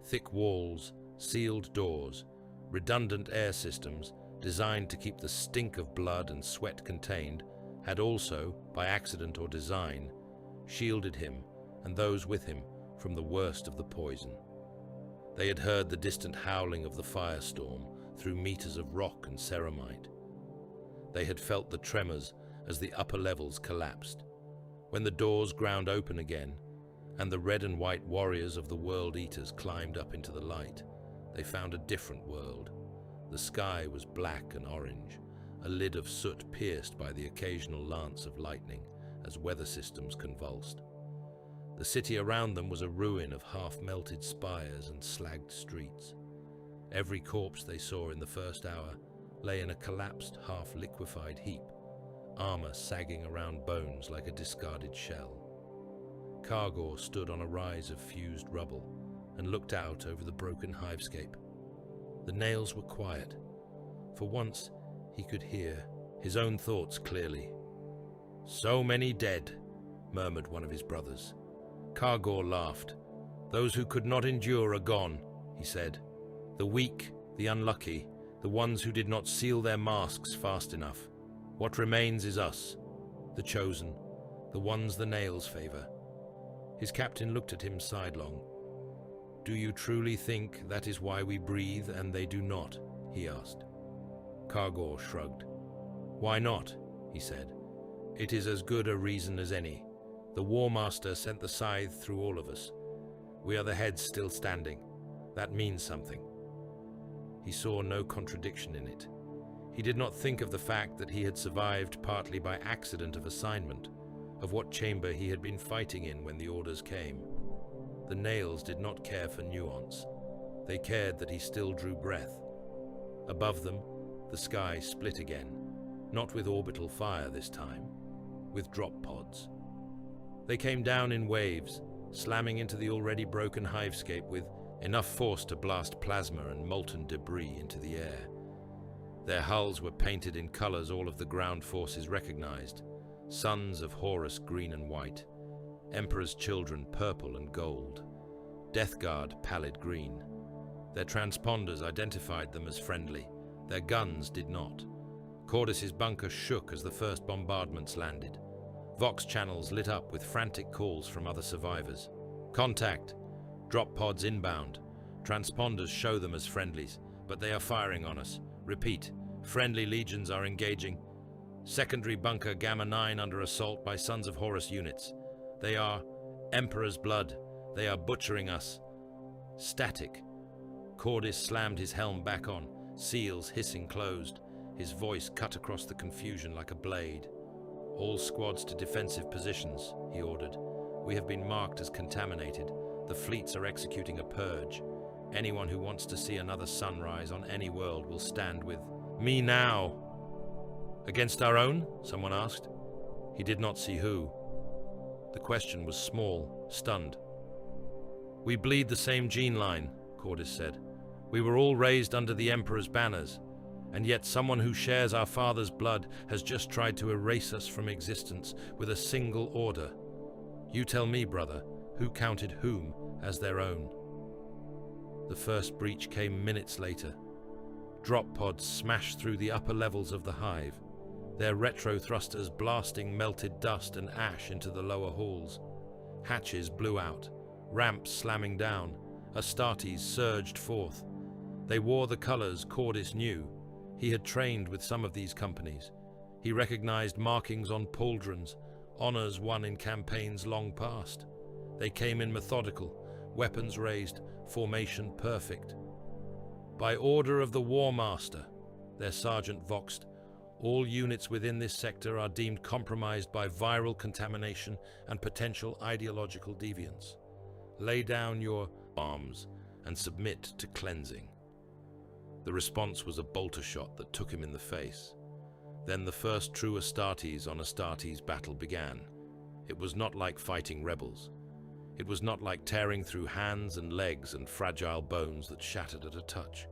Thick walls, sealed doors, redundant air systems designed to keep the stink of blood and sweat contained had also, by accident or design, shielded him and those with him from the worst of the poison. They had heard the distant howling of the firestorm through meters of rock and ceramite. They had felt the tremors as the upper levels collapsed. When the doors ground open again, and the red and white warriors of the World Eaters climbed up into the light, they found a different world. The sky was black and orange, a lid of soot pierced by the occasional lance of lightning as weather systems convulsed. The city around them was a ruin of half-melted spires and slagged streets. Every corpse they saw in the first hour lay in a collapsed, half-liquefied heap, armor sagging around bones like a discarded shell. Kargor stood on a rise of fused rubble and looked out over the broken hivescape. The nails were quiet. For once, he could hear his own thoughts clearly. "So many dead," murmured one of his brothers. Kargor laughed. "Those who could not endure are gone," he said. "The weak, the unlucky, the ones who did not seal their masks fast enough. What remains is us, the chosen, the ones the nails favor." His captain looked at him sidelong. "Do you truly think that is why we breathe and they do not?" he asked. Kargor shrugged. "Why not?" he said. "It is as good a reason as any. The Warmaster sent the scythe through all of us. We are the heads still standing. That means something." He saw no contradiction in it. He did not think of the fact that he had survived partly by accident of assignment, of what chamber he had been fighting in when the orders came. The nails did not care for nuance. They cared that he still drew breath. Above them, the sky split again, not with orbital fire this time, with drop pods. They came down in waves, slamming into the already broken hivescape with enough force to blast plasma and molten debris into the air. Their hulls were painted in colors all of the ground forces recognized: sons of Horus green and white, Emperor's children purple and gold, Death Guard pallid green. Their transponders identified them as friendly. Their guns did not. Cordis's bunker shook as the first bombardments landed. Vox channels lit up with frantic calls from other survivors. Contact! Drop pods inbound. Transponders show them as friendlies, but they are firing on us. Repeat, friendly legions are engaging. Secondary bunker Gamma 9 under assault by Sons of Horus units. They are Emperor's blood. They are butchering us. Static. Cordis slammed his helm back on, seals hissing closed. His voice cut across the confusion like a blade. All squads to defensive positions, he ordered. We have been marked as contaminated. The fleets are executing a purge. Anyone who wants to see another sunrise on any world will stand with me now. Against our own? Someone asked. He did not see who. The question was small, stunned. We bleed the same gene line, Cordis said. We were all raised under the Emperor's banners, and yet someone who shares our father's blood has just tried to erase us from existence with a single order. You tell me, brother, who counted whom as their own? The first breach came minutes later. Drop pods smashed through the upper levels of the hive, their retro thrusters blasting melted dust and ash into the lower halls. Hatches blew out, ramps slamming down, Astartes surged forth. They wore the colors Cordis knew. He had trained with some of these companies. He recognized markings on pauldrons, honors won in campaigns long past. They came in methodical, weapons raised, formation perfect. By order of the Warmaster, their sergeant voxed, all units within this sector are deemed compromised by viral contamination and potential ideological deviance. Lay down your arms and submit to cleansing. The response was a bolter shot that took him in the face. Then the first true Astartes on Astartes battle began. It was not like fighting rebels. It was not like tearing through hands and legs and fragile bones that shattered at a touch.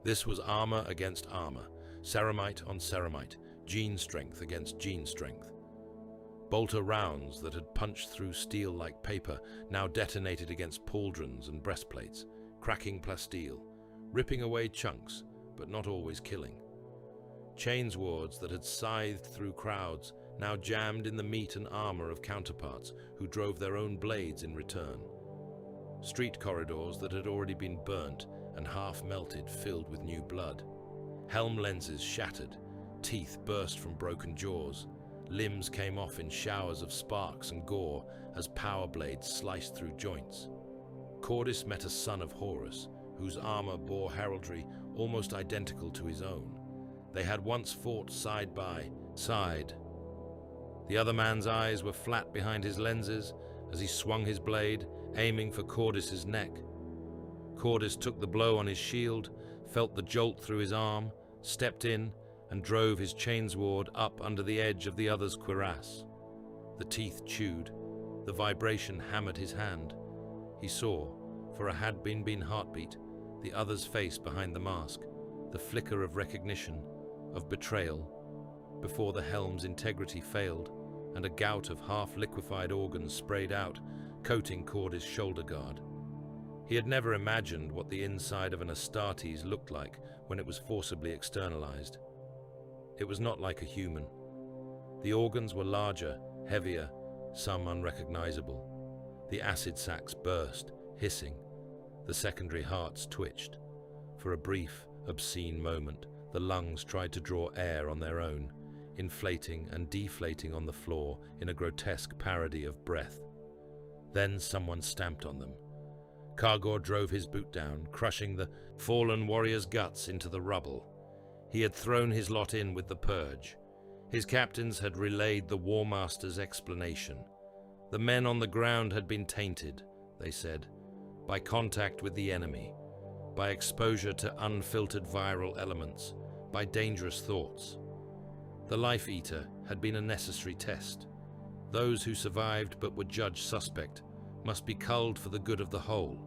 This was armor against armor, ceramite on ceramite, gene strength against gene strength. Bolter rounds that had punched through steel like paper now detonated against pauldrons and breastplates, cracking plasteel, ripping away chunks, but not always killing. Chainswords that had scythed through crowds now jammed in the meat and armor of counterparts who drove their own blades in return. Street corridors that had already been burnt and half melted filled with new blood. Helm lenses shattered, teeth burst from broken jaws. Limbs came off in showers of sparks and gore as power blades sliced through joints. Cordis met a son of Horus, whose armor bore heraldry almost identical to his own. They had once fought side by side. The other man's eyes were flat behind his lenses as he swung his blade, aiming for Cordis's neck. Cordis took the blow on his shield, felt the jolt through his arm, stepped in, and drove his chainsword up under the edge of the other's cuirass. The teeth chewed. The vibration hammered his hand. He saw, for a had-been heartbeat, the other's face behind the mask, the flicker of recognition, of betrayal, before the helm's integrity failed, and a gout of half-liquefied organs sprayed out, coating Cordis' shoulder guard. He had never imagined what the inside of an Astartes looked like when it was forcibly externalized. It was not like a human. The organs were larger, heavier, some unrecognizable. The acid sacs burst, hissing. The secondary hearts twitched. For a brief, obscene moment, the lungs tried to draw air on their own, inflating and deflating on the floor in a grotesque parody of breath. Then someone stamped on them. Kargor drove his boot down, crushing the fallen warrior's guts into the rubble. He had thrown his lot in with the purge. His captains had relayed the Warmaster's explanation. The men on the ground had been tainted, they said, by contact with the enemy. by exposure to unfiltered viral elements, by dangerous thoughts. The Life Eater had been a necessary test. Those who survived but were judged suspect must be culled for the good of the whole.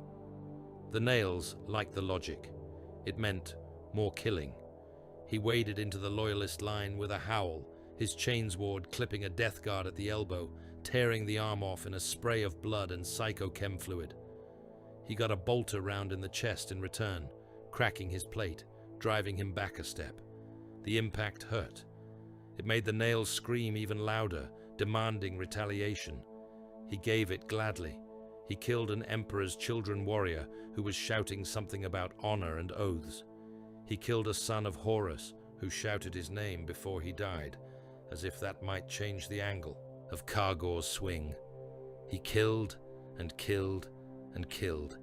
The nails liked the logic. It meant more killing. He waded into the loyalist line with a howl, his chainsword clipping a death guard at the elbow, tearing the arm off in a spray of blood and psychochem fluid. He got a bolter round in the chest in return, cracking his plate, driving him back a step. The impact hurt. It made the nails scream even louder, demanding retaliation. He gave it gladly. He killed an emperor's children warrior who was shouting something about honor and oaths. He killed a son of Horus who shouted his name before he died, as if that might change the angle of Kargor's swing. He killed and killed and killed,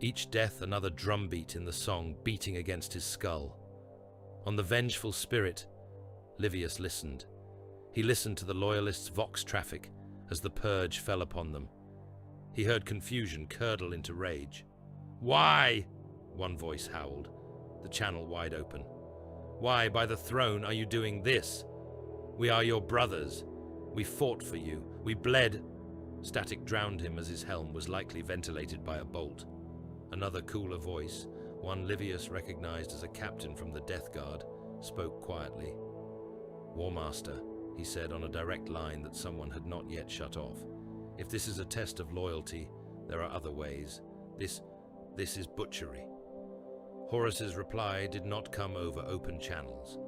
each death another drumbeat in the song beating against his skull. On the vengeful spirit, Livius listened. He listened to the loyalists' vox traffic as the purge fell upon them. He heard confusion curdle into rage. "Why?" one voice howled, the channel wide open. "Why, by the throne, are you doing this? We are your brothers. We fought for you. We bled." Static drowned him as his helm was likely ventilated by a bolt. Another cooler voice, one Livius recognized as a captain from the Death Guard, spoke quietly. "Warmaster," he said on a direct line that someone had not yet shut off. "If this is a test of loyalty, there are other ways. This is butchery." Horus's reply did not come over open channels.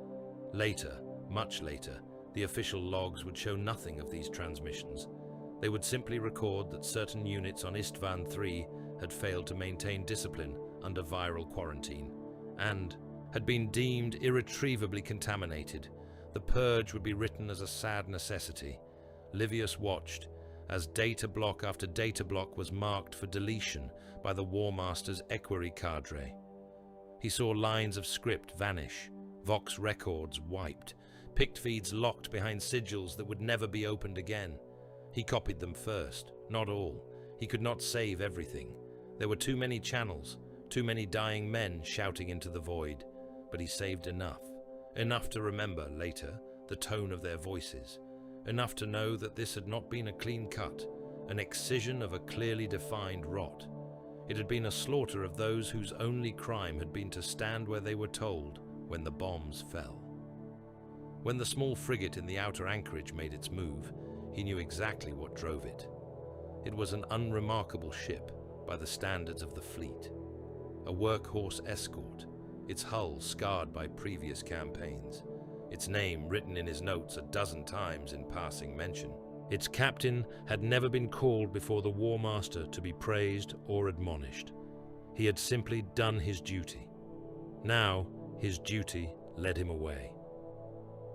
Later, much later, the official logs would show nothing of these transmissions. They would simply record that certain units on Istvan III had failed to maintain discipline under viral quarantine and had been deemed irretrievably contaminated. The purge would be written as a sad necessity. Livius watched as data block after data block was marked for deletion by the Warmaster's equerry cadre. He saw lines of script vanish, Vox records wiped, pict feeds locked behind sigils that would never be opened again. He copied them first, not all. He could not save everything. There were too many channels, too many dying men shouting into the void, but he saved enough. Enough to remember, later, the tone of their voices. Enough to know that this had not been a clean cut, an excision of a clearly defined rot. It had been a slaughter of those whose only crime had been to stand where they were told when the bombs fell. When the small frigate in the outer anchorage made its move, he knew exactly what drove it. It was an unremarkable ship by the standards of the fleet. A workhorse escort, its hull scarred by previous campaigns, its name written in his notes a dozen times in passing mention. Its captain had never been called before the Warmaster to be praised or admonished. He had simply done his duty. Now, his duty led him away.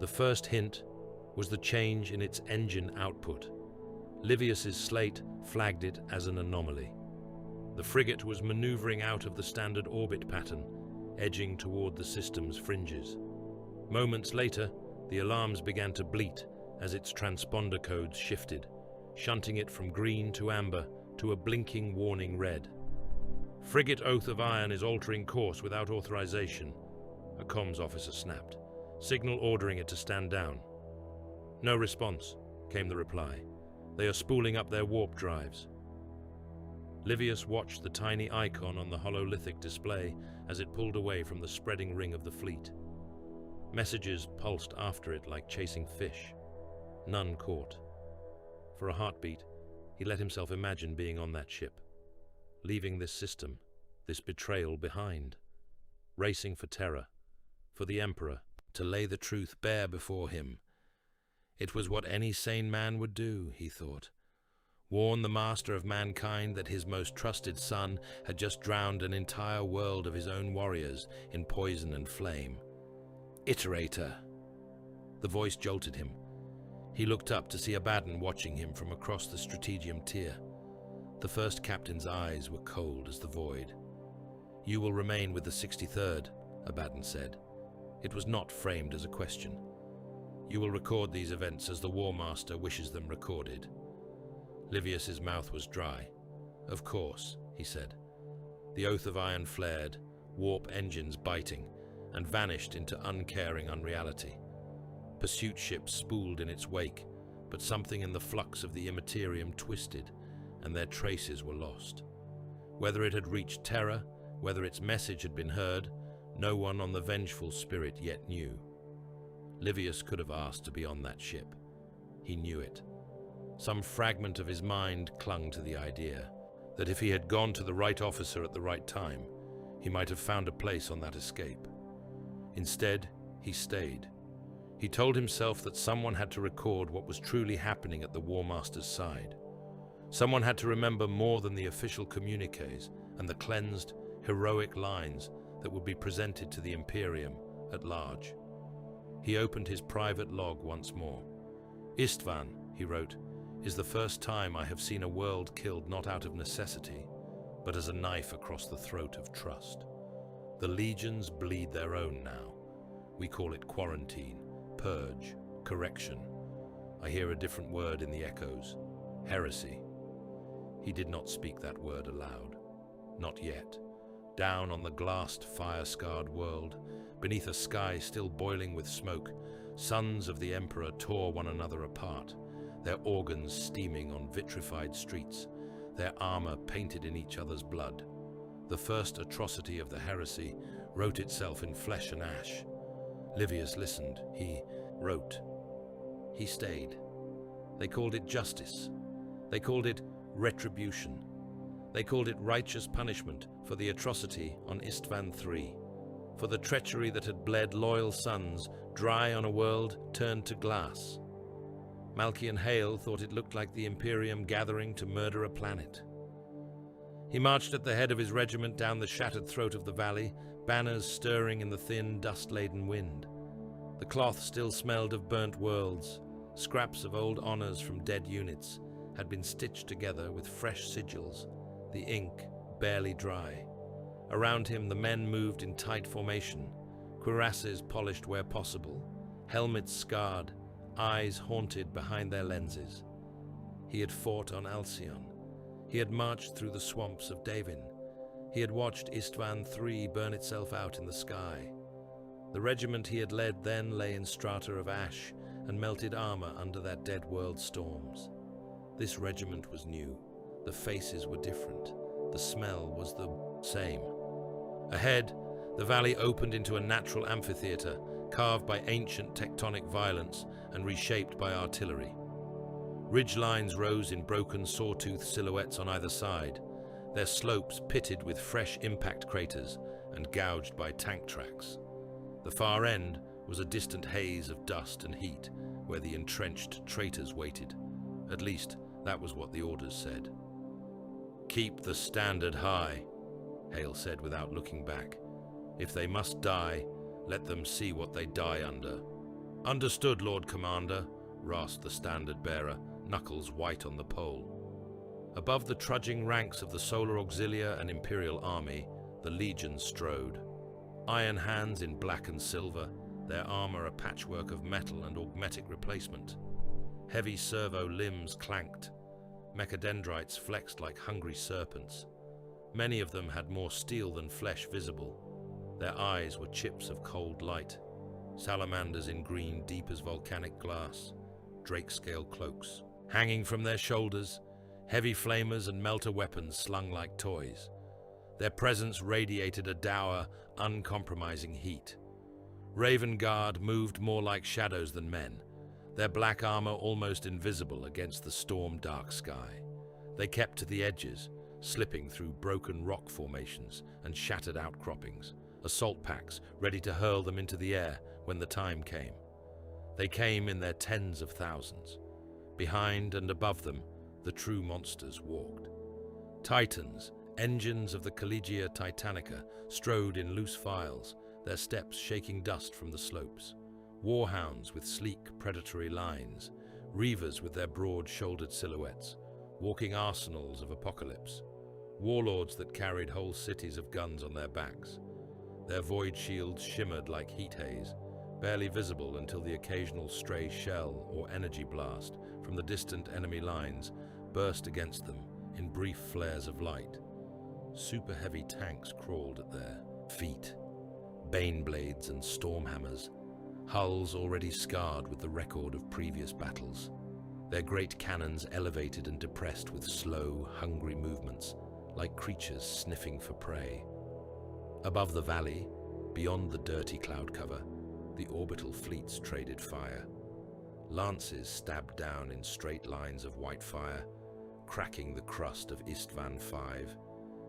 The first hint was the change in its engine output. Livius's slate flagged it as an anomaly. The frigate was maneuvering out of the standard orbit pattern, edging toward the system's fringes. Moments later, the alarms began to bleat as its transponder codes shifted, shunting it from green to amber to a blinking warning red. "Frigate Oath of Iron is altering course without authorization," a comms officer snapped, signal ordering it to stand down. "No response," came the reply. "They are spooling up their warp drives." Livius watched the tiny icon on the hololithic display as it pulled away from the spreading ring of the fleet. Messages pulsed after it like chasing fish. None caught. For a heartbeat, he let himself imagine being on that ship, leaving this system, this betrayal behind, racing for Terra, for the Emperor to lay the truth bare before him. It was what any sane man would do, he thought. Warn the master of mankind that his most trusted son had just drowned an entire world of his own warriors in poison and flame. Iterator. The voice jolted him. He looked up to see Abaddon watching him from across the strategium tier. The first captain's eyes were cold as the void. "You will remain with the 63rd, Abaddon said. It was not framed as a question. "You will record these events as the Warmaster wishes them recorded." Livius's mouth was dry. "Of course," he said. The Oath of Iron flared, warp engines biting, and vanished into uncaring unreality. Pursuit ships spooled in its wake, but something in the flux of the Imperium twisted, and their traces were lost. Whether it had reached Terra, whether its message had been heard, no one on the vengeful spirit yet knew. Livius could have asked to be on that ship. He knew it. Some fragment of his mind clung to the idea that if he had gone to the right officer at the right time, he might have found a place on that escape. Instead, he stayed. He told himself that someone had to record what was truly happening at the Warmaster's side. Someone had to remember more than the official communiques and the cleansed, heroic lines that would be presented to the Imperium at large. He opened his private log once more. "Istvan," he wrote, "is the first time I have seen a world killed not out of necessity, but as a knife across the throat of trust. The legions bleed their own now. We call it quarantine, purge, correction. I hear a different word in the echoes. Heresy." He did not speak that word aloud. Not yet. Down on the glassed, fire-scarred world, beneath a sky still boiling with smoke, sons of the Emperor tore one another apart, their organs steaming on vitrified streets, their armor painted in each other's blood. The first atrocity of the heresy wrote itself in flesh and ash. Livius listened. He wrote. He stayed. They called it justice. They called it retribution. They called it righteous punishment for the atrocity on Istvan III, for the treachery that had bled loyal sons dry on a world turned to glass. Malchian Hale thought it looked like the Imperium gathering to murder a planet. He marched at the head of his regiment down the shattered throat of the valley, banners stirring in the thin, dust-laden wind. The cloth still smelled of burnt worlds. Scraps of old honors from dead units had been stitched together with fresh sigils, the ink barely dry. Around him the men moved in tight formation, cuirasses polished where possible, helmets scarred, eyes haunted behind their lenses. He had fought on Alcyon. He had marched through the swamps of Davin. He had watched Istvan III burn itself out in the sky. The regiment he had led then lay in strata of ash and melted armor under that dead world storms. This regiment was new. The faces were different. The smell was the same. Ahead, the valley opened into a natural amphitheater, carved by ancient tectonic violence and reshaped by artillery. Ridge lines rose in broken sawtooth silhouettes on either side, their slopes pitted with fresh impact craters and gouged by tank tracks. The far end was a distant haze of dust and heat, where the entrenched traitors waited. At least, that was what the orders said. "Keep the standard high," Hale said without looking back. "If they must die, let them see what they die under." "Understood, Lord Commander," rasped the standard-bearer, knuckles white on the pole. Above the trudging ranks of the Solar Auxilia and Imperial Army, the legions strode. Iron hands in black and silver, their armor a patchwork of metal and augmetic replacement. Heavy servo limbs clanked. Mechadendrites flexed like hungry serpents. Many of them had more steel than flesh visible. Their eyes were chips of cold light. Salamanders in green deep as volcanic glass. Drake-scale cloaks. Hanging from their shoulders, heavy flamers and melter weapons slung like toys. Their presence radiated a dour, uncompromising heat. Raven Guard moved more like shadows than men, their black armor almost invisible against the storm-dark sky. They kept to the edges, slipping through broken rock formations and shattered outcroppings, assault packs ready to hurl them into the air when the time came. They came in their tens of thousands. Behind and above them, the true monsters walked. Titans, engines of the Collegia Titanica, strode in loose files, their steps shaking dust from the slopes. Warhounds with sleek, predatory lines, reavers with their broad-shouldered silhouettes, walking arsenals of apocalypse, warlords that carried whole cities of guns on their backs. Their void shields shimmered like heat haze, barely visible until the occasional stray shell or energy blast from the distant enemy lines burst against them in brief flares of light. Super-heavy tanks crawled at their feet, bane blades and storm hammers, hulls already scarred with the record of previous battles, their great cannons elevated and depressed with slow, hungry movements, like creatures sniffing for prey. Above the valley, beyond the dirty cloud cover, the orbital fleets traded fire. Lances stabbed down in straight lines of white fire, cracking the crust of Istvan V,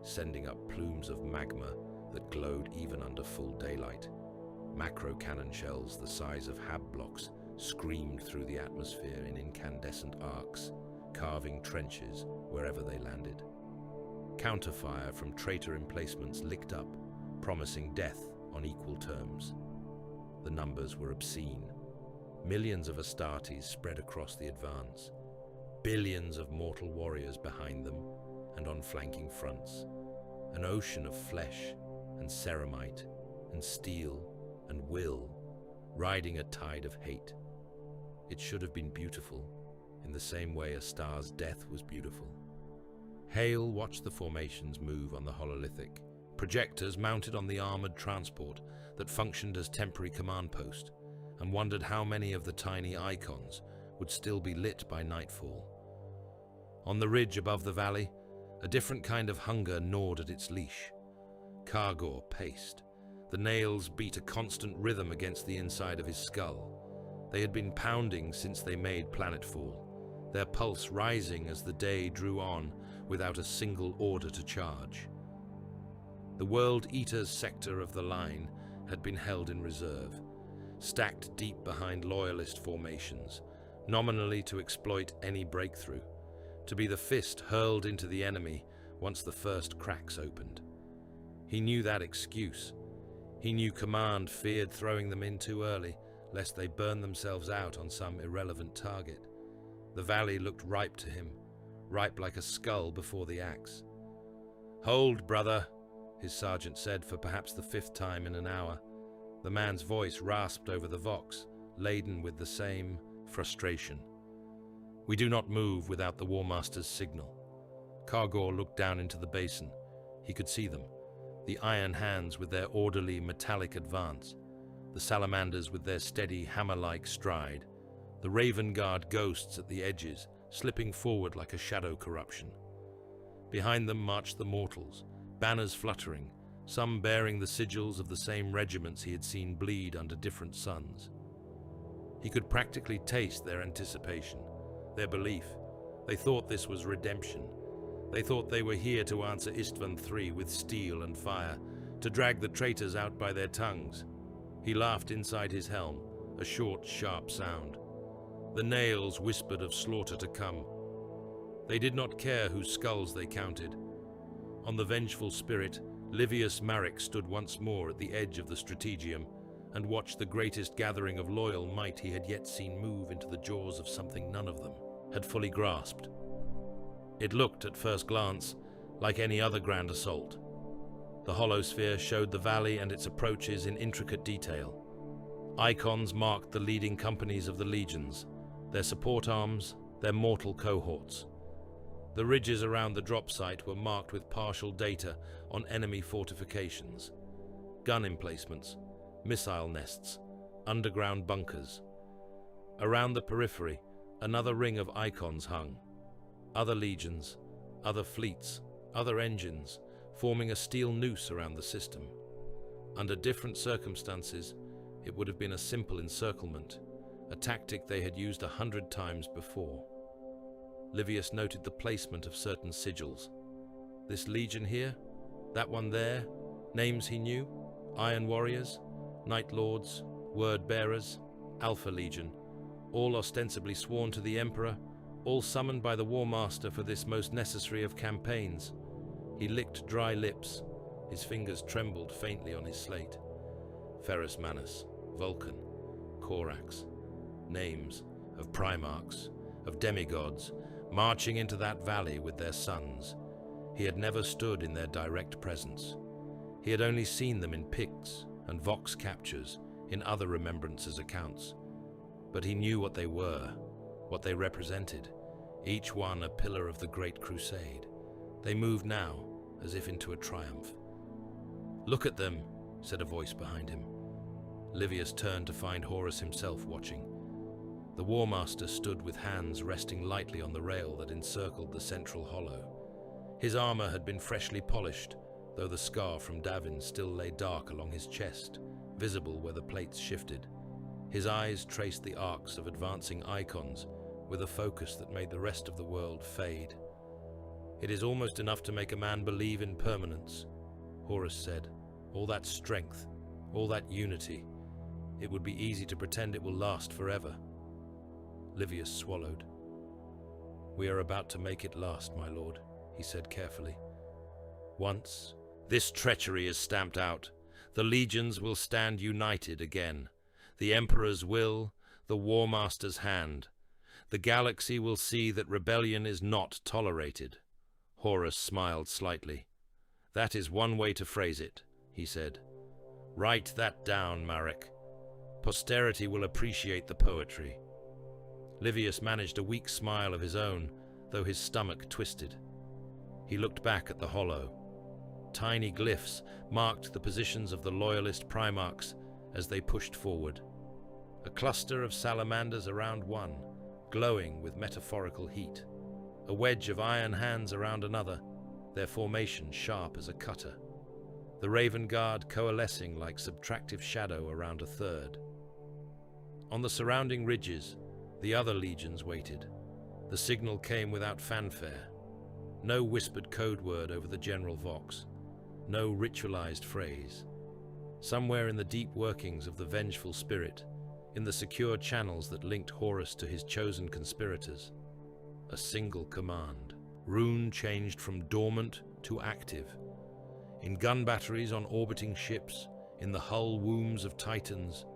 sending up plumes of magma that glowed even under full daylight. Macro cannon shells the size of hab blocks screamed through the atmosphere in incandescent arcs, carving trenches wherever they landed. Counterfire from traitor emplacements licked up, promising death on equal terms. The numbers were obscene. Millions of Astartes spread across the advance, billions of mortal warriors behind them and on flanking fronts, an ocean of flesh and ceramite and steel and will, riding a tide of hate. It should have been beautiful, in the same way a star's death was beautiful. Hale watched the formations move on the hololithic, projectors mounted on the armored transport that functioned as temporary command post, and wondered how many of the tiny icons would still be lit by nightfall. On the ridge above the valley, a different kind of hunger gnawed at its leash. Kargor paced. The nails beat a constant rhythm against the inside of his skull. They had been pounding since they made planetfall, their pulse rising as the day drew on without a single order to charge. The World Eater's sector of the line had been held in reserve, stacked deep behind loyalist formations, nominally to exploit any breakthrough, to be the fist hurled into the enemy once the first cracks opened. He knew that excuse. He knew command feared throwing them in too early, lest they burn themselves out on some irrelevant target. The valley looked ripe to him, ripe like a skull before the axe. "Hold, brother," his sergeant said for perhaps the 5th time in an hour. The man's voice rasped over the vox, laden with the same frustration. "We do not move without the Warmaster's signal." Kargor looked down into the basin. He could see them, the iron hands with their orderly metallic advance, the salamanders with their steady hammer-like stride, the Raven Guard ghosts at the edges, slipping forward like a shadow corruption. Behind them marched the mortals, banners fluttering, some bearing the sigils of the same regiments he had seen bleed under different suns. He could practically taste their anticipation, their belief. They thought this was redemption. They thought they were here to answer Istvan III with steel and fire, to drag the traitors out by their tongues. He laughed inside his helm, a short, sharp sound. The nails whispered of slaughter to come. They did not care whose skulls they counted. On the vengeful spirit, Livius Maric stood once more at the edge of the strategium and watched the greatest gathering of loyal might he had yet seen move into the jaws of something none of them had fully grasped. It looked, at first glance, like any other grand assault. The holosphere showed the valley and its approaches in intricate detail. Icons marked the leading companies of the legions, their support arms, their mortal cohorts. The ridges around the drop site were marked with partial data on enemy fortifications, gun emplacements, missile nests, underground bunkers. Around the periphery, another ring of icons hung. Other legions, other fleets, other engines, forming a steel noose around the system. Under different circumstances, it would have been a simple encirclement, a tactic they had used 100 times before. Livius noted the placement of certain sigils. This legion here, that one there, names he knew, Iron Warriors, Night Lords, Word Bearers, Alpha Legion, all ostensibly sworn to the Emperor, all summoned by the Warmaster for this most necessary of campaigns. He licked dry lips. His fingers trembled faintly on his slate. Ferrus Manus, Vulcan, Corax, names of Primarchs, of demigods, marching into that valley with their sons. He had never stood in their direct presence. He had only seen them in Picts and Vox captures, in other remembrances accounts. But he knew what they were, what they represented, each one a pillar of the Great Crusade. They moved now, as if into a triumph. "Look at them," said a voice behind him. Livius turned to find Horus himself watching. The Warmaster stood with hands resting lightly on the rail that encircled the central hollow. His armor had been freshly polished, though the scar from Davin still lay dark along his chest, visible where the plates shifted. His eyes traced the arcs of advancing icons with a focus that made the rest of the world fade. "It is almost enough to make a man believe in permanence," Horus said. "All that strength, all that unity. It would be easy to pretend it will last forever." Livius swallowed. "We are about to make it last, my lord," he said carefully. "Once this treachery is stamped out, the legions will stand united again. The Emperor's will, the Warmaster's hand. The galaxy will see that rebellion is not tolerated." Horus smiled slightly. "That is one way to phrase it," he said. "Write that down, Marek. Posterity will appreciate the poetry." Livius managed a weak smile of his own, though his stomach twisted. He looked back at the hollow. Tiny glyphs marked the positions of the loyalist primarchs as they pushed forward. A cluster of salamanders around one, glowing with metaphorical heat. A wedge of iron hands around another, their formation sharp as a cutter. The Raven Guard coalescing like subtractive shadow around a third. On the surrounding ridges, the other legions waited. The signal came without fanfare. No whispered code word over the general vox. No ritualized phrase. Somewhere in the deep workings of the vengeful spirit, in the secure channels that linked Horus to his chosen conspirators, a single command. Rune changed from dormant to active. In gun batteries on orbiting ships, in the hull wombs of titans,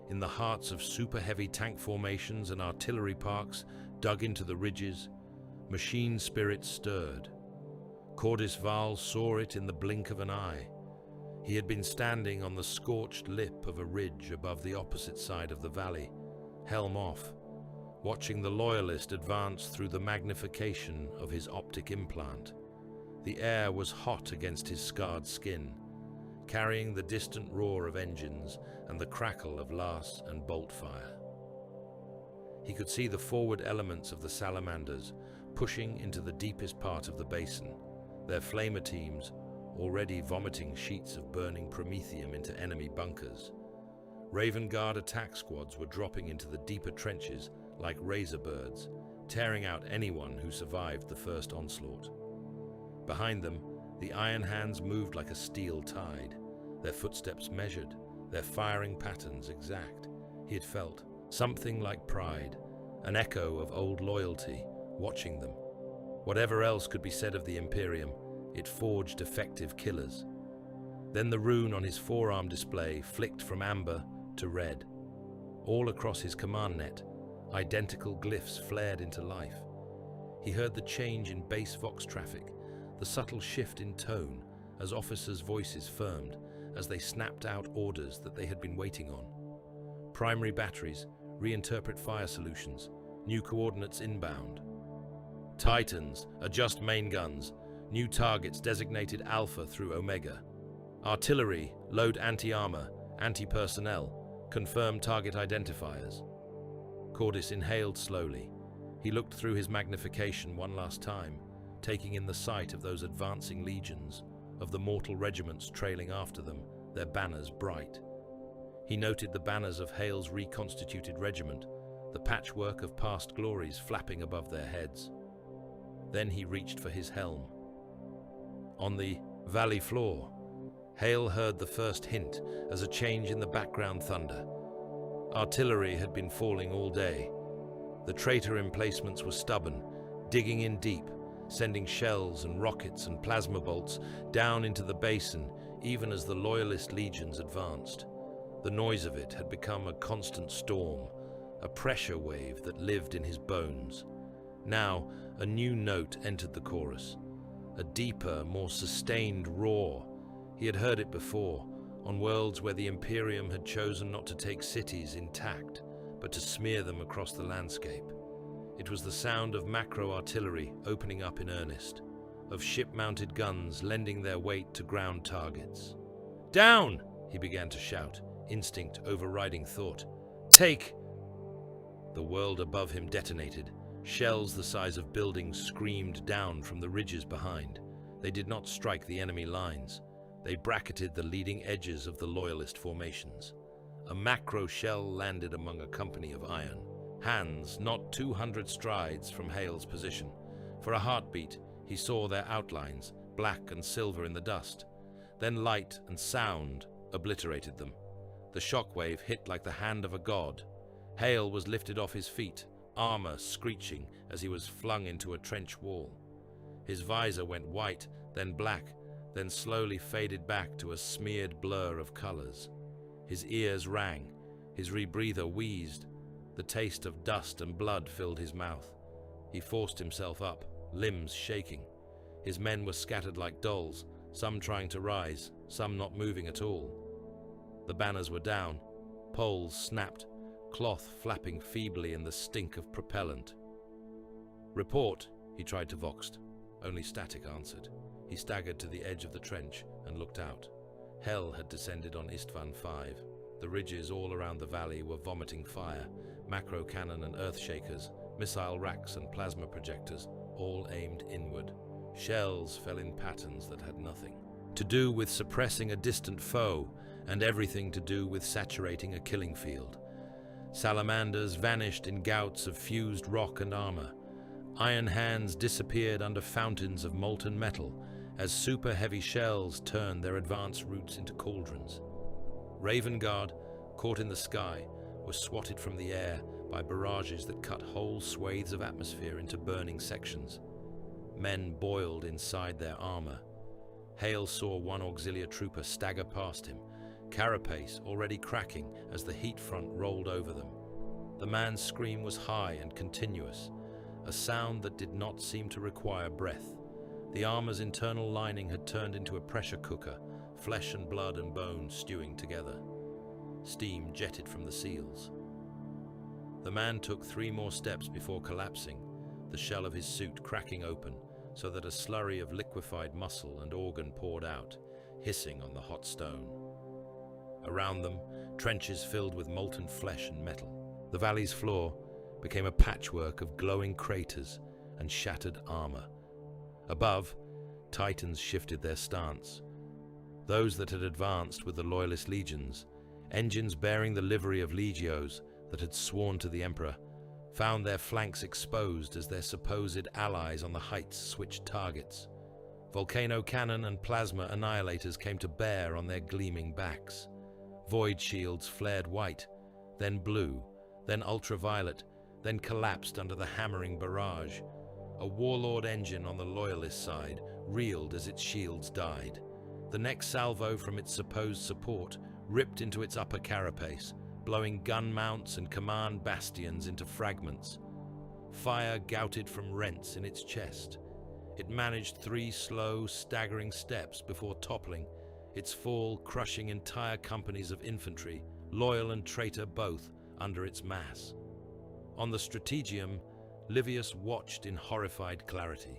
in the hearts of super-heavy tank formations and artillery parks dug into the ridges, machine spirit stirred. Cordis Val saw it in the blink of an eye. He had been standing on the scorched lip of a ridge above the opposite side of the valley, helm off, watching the loyalist advance through the magnification of his optic implant. The air was hot against his scarred skin, carrying the distant roar of engines and the crackle of lass and bolt fire. He could see the forward elements of the salamanders pushing into the deepest part of the basin, their flamer teams already vomiting sheets of burning promethium into enemy bunkers. Raven Guard attack squads were dropping into the deeper trenches like razor birds, tearing out anyone who survived the first onslaught. Behind them, the iron hands moved like a steel tide, their footsteps measured, their firing patterns exact. He had felt something like pride, an echo of old loyalty, watching them. Whatever else could be said of the Imperium, it forged effective killers. Then the rune on his forearm display flicked from amber to red. All across his command net, identical glyphs flared into life. He heard the change in base vox traffic, the subtle shift in tone as officers' voices firmed as they snapped out orders that they had been waiting on. Primary batteries, reinterpret fire solutions, new coordinates inbound. Titans, adjust main guns, new targets designated Alpha through Omega. Artillery, load anti-armor, anti-personnel, confirm target identifiers. Cordis inhaled slowly. He looked through his magnification one last time, taking in the sight of those advancing legions, of the mortal regiments trailing after them, their banners bright. He noted the banners of Hale's reconstituted regiment, the patchwork of past glories flapping above their heads. Then he reached for his helm. On the valley floor, Hale heard the first hint as a change in the background thunder. Artillery had been falling all day. The traitor emplacements were stubborn, digging in deep, sending shells and rockets and plasma bolts down into the basin even as the loyalist legions advanced. The noise of it had become a constant storm, a pressure wave that lived in his bones. Now, a new note entered the chorus, a deeper, more sustained roar. He had heard it before, on worlds where the Imperium had chosen not to take cities intact, but to smear them across the landscape. It was the sound of macro-artillery opening up in earnest, of ship-mounted guns lending their weight to ground targets. Down! He began to shout, instinct overriding thought. Take! The world above him detonated. Shells the size of buildings screamed down from the ridges behind. They did not strike the enemy lines. They bracketed the leading edges of the loyalist formations. A macro shell landed among a company of iron. Hands not 200 strides from Hale's position. For a heartbeat, he saw their outlines, black and silver in the dust. Then light and sound obliterated them. The shockwave hit like the hand of a god. Hale was lifted off his feet, armor screeching as he was flung into a trench wall. His visor went white, then black, then slowly faded back to a smeared blur of colors. His ears rang, his rebreather wheezed. The taste of dust and blood filled his mouth. He forced himself up, limbs shaking. His men were scattered like dolls, some trying to rise, some not moving at all. The banners were down, poles snapped, cloth flapping feebly in the stink of propellant. "Report," he tried to vox. Only static answered. He staggered to the edge of the trench and looked out. Hell had descended on Istvan V. The ridges all around the valley were vomiting fire, macro cannon and earth shakers, missile racks and plasma projectors, all aimed inward. Shells fell in patterns that had nothing to do with suppressing a distant foe and everything to do with saturating a killing field. Salamanders vanished in gouts of fused rock and armor. Iron hands disappeared under fountains of molten metal as super heavy shells turned their advanced routes into cauldrons. Raven Guard, caught in the sky, was swatted from the air by barrages that cut whole swathes of atmosphere into burning sections. Men boiled inside their armor. Hale saw one auxiliary trooper stagger past him, carapace already cracking as the heat front rolled over them. The man's scream was high and continuous, a sound that did not seem to require breath. The armor's internal lining had turned into a pressure cooker, flesh and blood and bone stewing together. Steam jetted from the seals. The man took 3 more steps before collapsing, the shell of his suit cracking open so that a slurry of liquefied muscle and organ poured out, hissing on the hot stone. Around them, trenches filled with molten flesh and metal. The valley's floor became a patchwork of glowing craters and shattered armor. Above, Titans shifted their stance. Those that had advanced with the loyalist legions, engines bearing the livery of legios that had sworn to the Emperor, found their flanks exposed as their supposed allies on the heights switched targets. Volcano cannon and plasma annihilators came to bear on their gleaming backs. Void shields flared white, then blue, then ultraviolet, then collapsed under the hammering barrage. A warlord engine on the loyalist side reeled as its shields died. The next salvo from its supposed support ripped into its upper carapace, blowing gun mounts and command bastions into fragments. Fire gouted from rents in its chest. It managed 3 slow, staggering steps before toppling, its fall crushing entire companies of infantry, loyal and traitor both, under its mass. On the strategium, Livius watched in horrified clarity.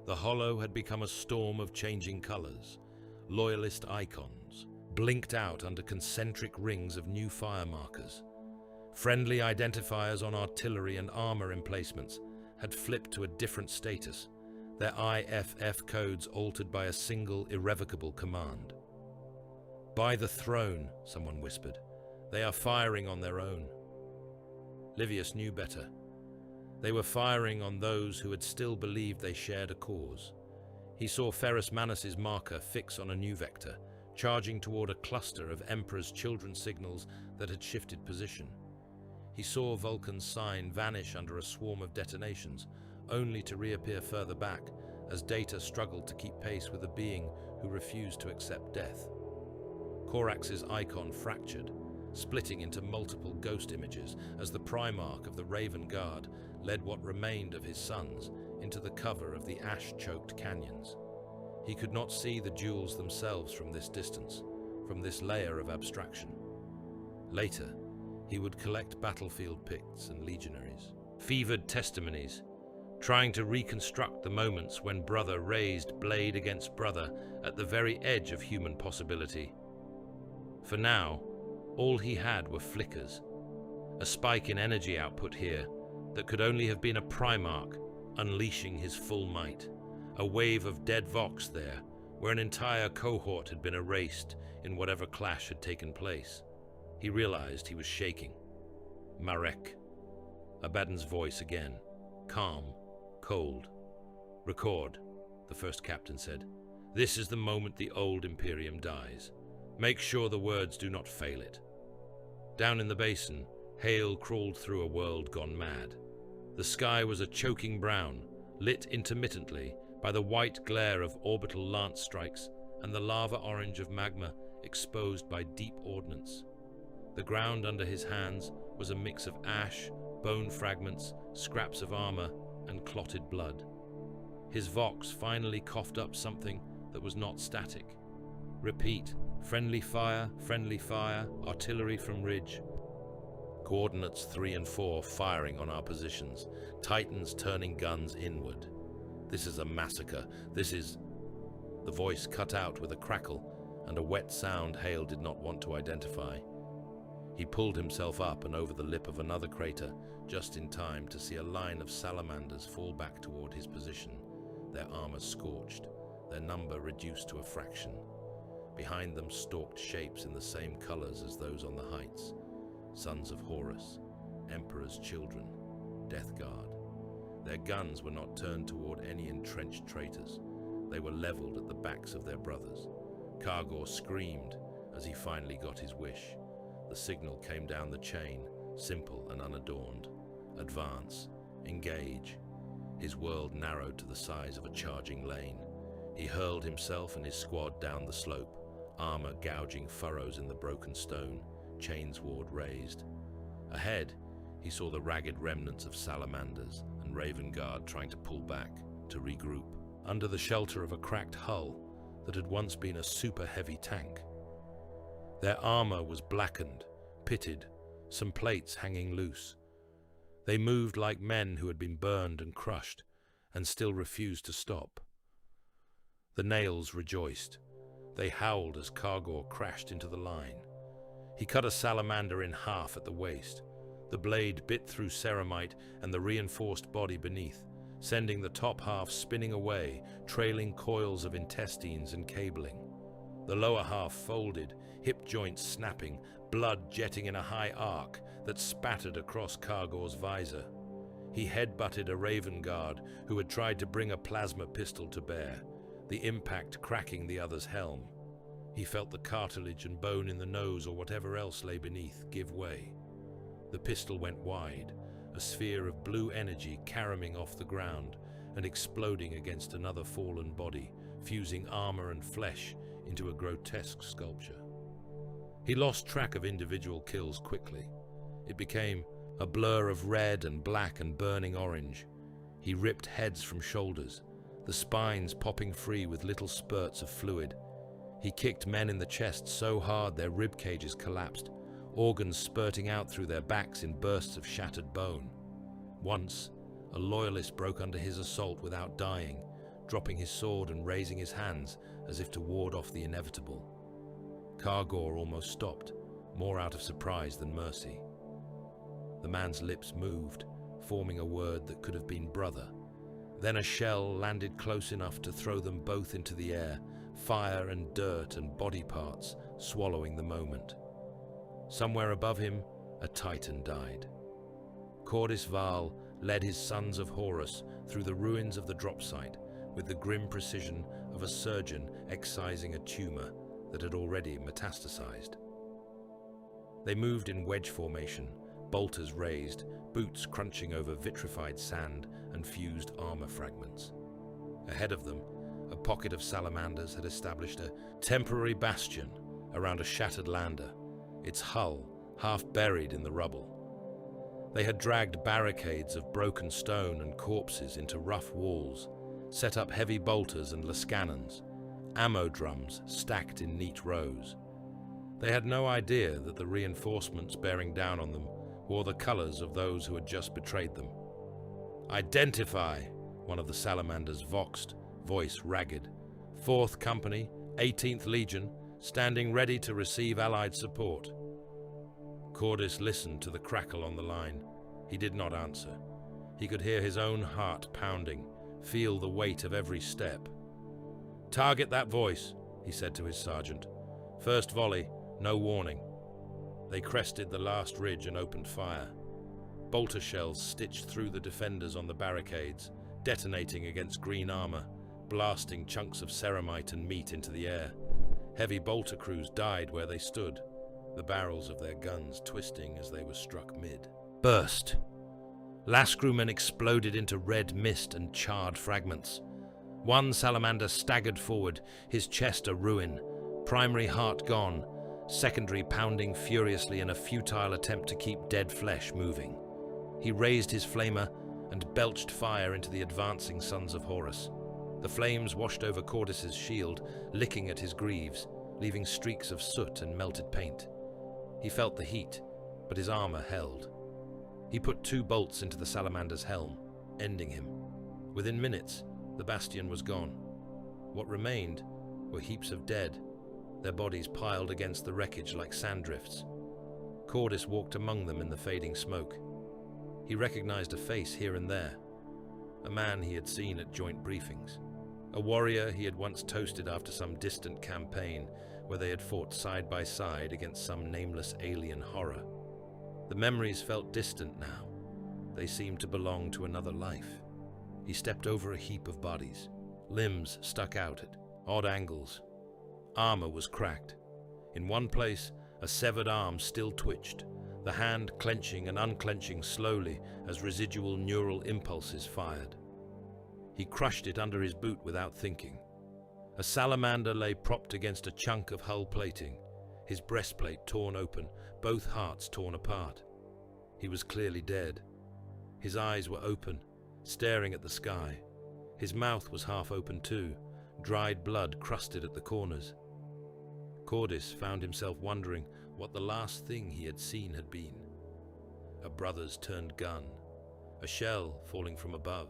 The hollow had become a storm of changing colors. Loyalist icons blinked out under concentric rings of new fire markers. Friendly identifiers on artillery and armor emplacements had flipped to a different status, their IFF codes altered by a single irrevocable command. "By the throne," someone whispered. "They are firing on their own." Livius knew better. They were firing on those who had still believed they shared a cause. He saw Ferrus Manus's marker fix on a new vector, charging toward a cluster of Emperor's children signals that had shifted position. He saw Vulcan's sign vanish under a swarm of detonations, only to reappear further back as Data struggled to keep pace with a being who refused to accept death. Corax's icon fractured, splitting into multiple ghost images as the Primarch of the Raven Guard led what remained of his sons into the cover of the ash-choked canyons. He could not see the jewels themselves from this distance, from this layer of abstraction. Later, he would collect battlefield picts and legionaries, fevered testimonies, trying to reconstruct the moments when brother raised blade against brother at the very edge of human possibility. For now, all he had were flickers. A spike in energy output here that could only have been a Primarch unleashing his full might. A wave of dead Vox there, where an entire cohort had been erased in whatever clash had taken place. He realized he was shaking. Marek. Abaddon's voice again, calm, cold. "Record," the first captain said. "This is the moment the old Imperium dies. Make sure the words do not fail it." Down in the basin, hail crawled through a world gone mad. The sky was a choking brown, lit intermittently by the white glare of orbital lance strikes and the lava orange of magma exposed by deep ordnance. The ground under his hands was a mix of ash, bone fragments, scraps of armor, and clotted blood. His Vox finally coughed up something that was not static. "Repeat, friendly fire, artillery from ridge." Coordinates 3 and 4 firing on our positions, Titans turning guns inward. "This is a massacre, this is..." The voice cut out with a crackle and a wet sound Hale did not want to identify. He pulled himself up and over the lip of another crater, just in time to see a line of salamanders fall back toward his position, their armor scorched, their number reduced to a fraction. Behind them stalked shapes in the same colors as those on the heights. Sons of Horus, Emperor's children, Death Guard. Their guns were not turned toward any entrenched traitors. They were leveled at the backs of their brothers. Kargor screamed as he finally got his wish. The signal came down the chain, simple and unadorned. Advance. Engage. His world narrowed to the size of a charging lane. He hurled himself and his squad down the slope, armor gouging furrows in the broken stone, chainsword raised. Ahead, he saw the ragged remnants of salamanders and Raven Guard trying to pull back, to regroup, under the shelter of a cracked hull that had once been a super-heavy tank. Their armor was blackened, pitted, some plates hanging loose. They moved like men who had been burned and crushed, and still refused to stop. The nails rejoiced. They howled as Kargor crashed into the line. He cut a salamander in half at the waist. The blade bit through ceramite and the reinforced body beneath, sending the top half spinning away, trailing coils of intestines and cabling. The lower half folded, hip joints snapping, blood jetting in a high arc that spattered across Kargor's visor. He headbutted a Raven Guard who had tried to bring a plasma pistol to bear, the impact cracking the other's helm. He felt the cartilage and bone in the nose or whatever else lay beneath give way. The pistol went wide, a sphere of blue energy caroming off the ground and exploding against another fallen body, fusing armor and flesh into a grotesque sculpture. He lost track of individual kills quickly. It became a blur of red and black and burning orange. He ripped heads from shoulders, the spines popping free with little spurts of fluid. He kicked men in the chest so hard their rib cages collapsed, organs spurting out through their backs in bursts of shattered bone. Once, a loyalist broke under his assault without dying, dropping his sword and raising his hands as if to ward off the inevitable. Kargor almost stopped, more out of surprise than mercy. The man's lips moved, forming a word that could have been brother. Then a shell landed close enough to throw them both into the air, fire and dirt and body parts swallowing the moment. Somewhere above him, a Titan died. Cordis Val led his sons of Horus through the ruins of the drop site with the grim precision of a surgeon excising a tumor that had already metastasized. They moved in wedge formation, bolters raised, boots crunching over vitrified sand and fused armor fragments. Ahead of them, a pocket of salamanders had established a temporary bastion around a shattered lander, its hull half buried in the rubble. They had dragged barricades of broken stone and corpses into rough walls, set up heavy bolters and lascannons, ammo drums stacked in neat rows. They had no idea that the reinforcements bearing down on them wore the colors of those who had just betrayed them. "Identify," one of the salamanders voxed, voice ragged. "4th Company, 18th Legion, standing ready to receive Allied support. Cordis listened to the crackle on the line. He did not answer. He could hear his own heart pounding, feel the weight of every step. "Target that voice," he said to his sergeant. "First volley, no warning." They crested the last ridge and opened fire. Bolter shells stitched through the defenders on the barricades, detonating against green armor, blasting chunks of ceramite and meat into the air. Heavy bolter crews died where they stood, the barrels of their guns twisting as they were struck mid. Burst. Lascrewmen exploded into red mist and charred fragments. One salamander staggered forward, his chest a ruin, primary heart gone, secondary pounding furiously in a futile attempt to keep dead flesh moving. He raised his flamer and belched fire into the advancing sons of Horus. The flames washed over Cordis's shield, licking at his greaves, leaving streaks of soot and melted paint. He felt the heat, but his armor held. He put 2 bolts into the salamander's helm, ending him. Within minutes, the bastion was gone. What remained were heaps of dead, their bodies piled against the wreckage like sand drifts. Cordis walked among them in the fading smoke. He recognized a face here and there, a man he had seen at joint briefings, a warrior he had once toasted after some distant campaign where they had fought side by side against some nameless alien horror. The memories felt distant now. They seemed to belong to another life. He stepped over a heap of bodies. Limbs stuck out at odd angles. Armor was cracked. In one place, a severed arm still twitched, the hand clenching and unclenching slowly as residual neural impulses fired. He crushed it under his boot without thinking. A salamander lay propped against a chunk of hull plating, his breastplate torn open, both hearts torn apart. He was clearly dead. His eyes were open, staring at the sky. His mouth was half open too, dried blood crusted at the corners. Cordis found himself wondering what the last thing he had seen had been. A brother's turned gun, a shell falling from above.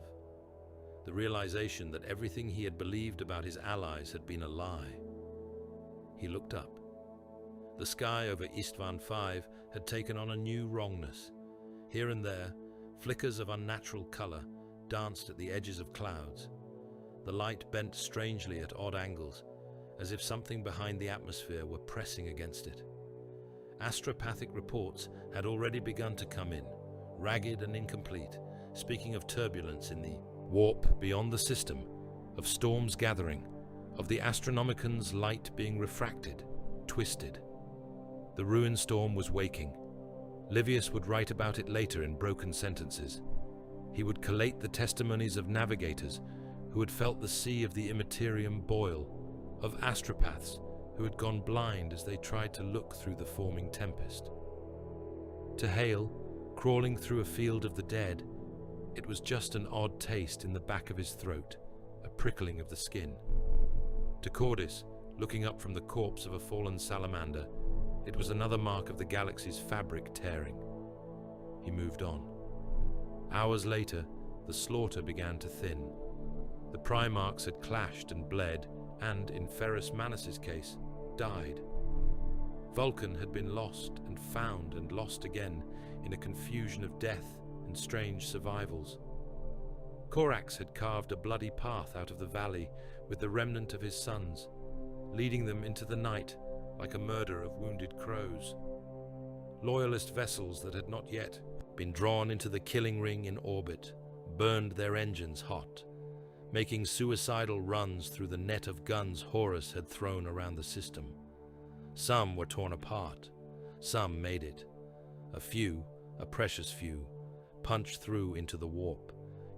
The realization that everything he had believed about his allies had been a lie. He looked up. The sky over Istvan V had taken on a new wrongness. Here and there, flickers of unnatural color danced at the edges of clouds. The light bent strangely at odd angles, as if something behind the atmosphere were pressing against it. Astropathic reports had already begun to come in, ragged and incomplete, speaking of turbulence in the warp beyond the system, of storms gathering, of the Astronomican's light being refracted, twisted. The ruin storm was waking. Livius would write about it later in broken sentences. He would collate the testimonies of navigators who had felt the sea of the Imperium boil, of astropaths who had gone blind as they tried to look through the forming tempest. To Hale, crawling through a field of the dead, it was just an odd taste in the back of his throat, a prickling of the skin. To Cordis, looking up from the corpse of a fallen salamander, it was another mark of the galaxy's fabric tearing. He moved on. Hours later, the slaughter began to thin. The Primarchs had clashed and bled, and, in Ferrus Manus's case, died. Vulcan had been lost and found and lost again in a confusion of death and strange survivals. Corax had carved a bloody path out of the valley with the remnant of his sons, leading them into the night like a murder of wounded crows. Loyalist vessels that had not yet been drawn into the killing ring in orbit burned their engines hot, making suicidal runs through the net of guns Horus had thrown around the system. Some were torn apart, some made it. A few, a precious few, punched through into the warp,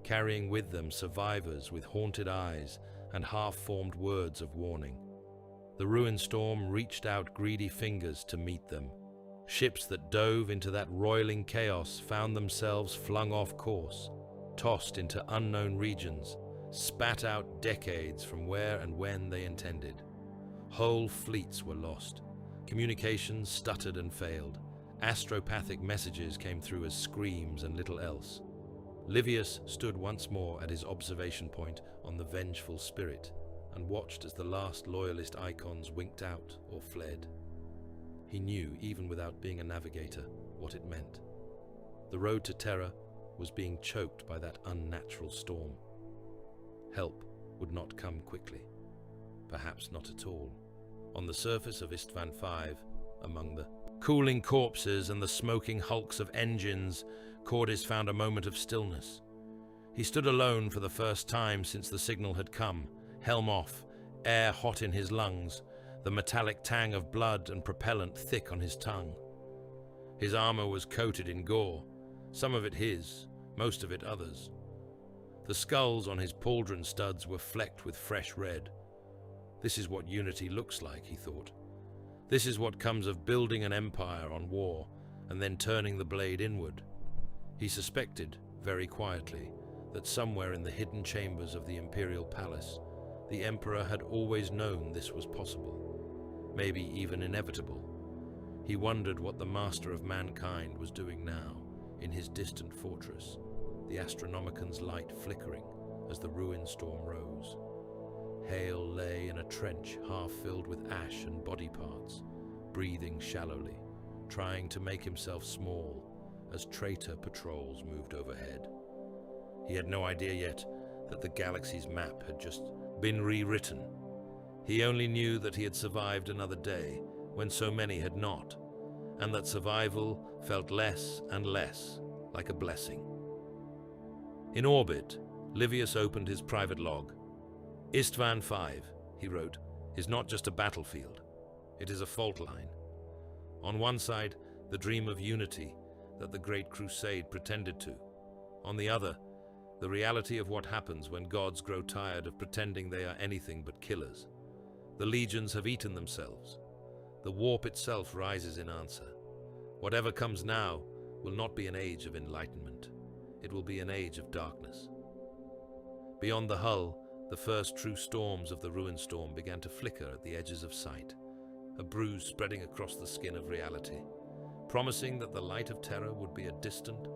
carrying with them survivors with haunted eyes and half-formed words of warning. The ruin storm reached out greedy fingers to meet them. Ships that dove into that roiling chaos found themselves flung off course, tossed into unknown regions, spat out decades from where and when they intended. Whole fleets were lost. Communications stuttered and failed. Astropathic messages came through as screams and little else. Livius stood once more at his observation point on the vengeful spirit. and watched as the last loyalist icons winked out or fled. He knew, even without being a navigator, what it meant. The road to Terra was being choked by that unnatural storm. Help would not come quickly, perhaps not at all. On the surface of Istvan V, among the cooling corpses and the smoking hulks of engines, Cordis found a moment of stillness. He stood alone for the first time since the signal had come, helm off, air hot in his lungs, the metallic tang of blood and propellant thick on his tongue. His armor was coated in gore, some of it his, most of it others. The skulls on his pauldron studs were flecked with fresh red. This is what unity looks like, he thought. This is what comes of building an empire on war and then turning the blade inward. He suspected, very quietly, that somewhere in the hidden chambers of the Imperial Palace, the Emperor had always known this was possible, maybe even inevitable. He wondered what the Master of Mankind was doing now, in his distant fortress, the Astronomican's light flickering as the ruin storm rose. Hale lay in a trench half filled with ash and body parts, breathing shallowly, trying to make himself small as traitor patrols moved overhead. He had no idea yet that the galaxy's map had just been rewritten. He only knew that he had survived another day when so many had not, and that survival felt less and less like a blessing. In orbit, Livius opened his private log. Istvan V, he wrote, is not just a battlefield. It is a fault line. On one side, the dream of unity that the Great Crusade pretended to. On the other, the reality of what happens when gods grow tired of pretending they are anything but killers. The legions have eaten themselves. The warp itself rises in answer. Whatever comes now will not be an age of enlightenment. It will be an age of darkness. Beyond the hull, the first true storms of the ruin storm began to flicker at the edges of sight, a bruise spreading across the skin of reality, promising that the light of Terra would be a distant,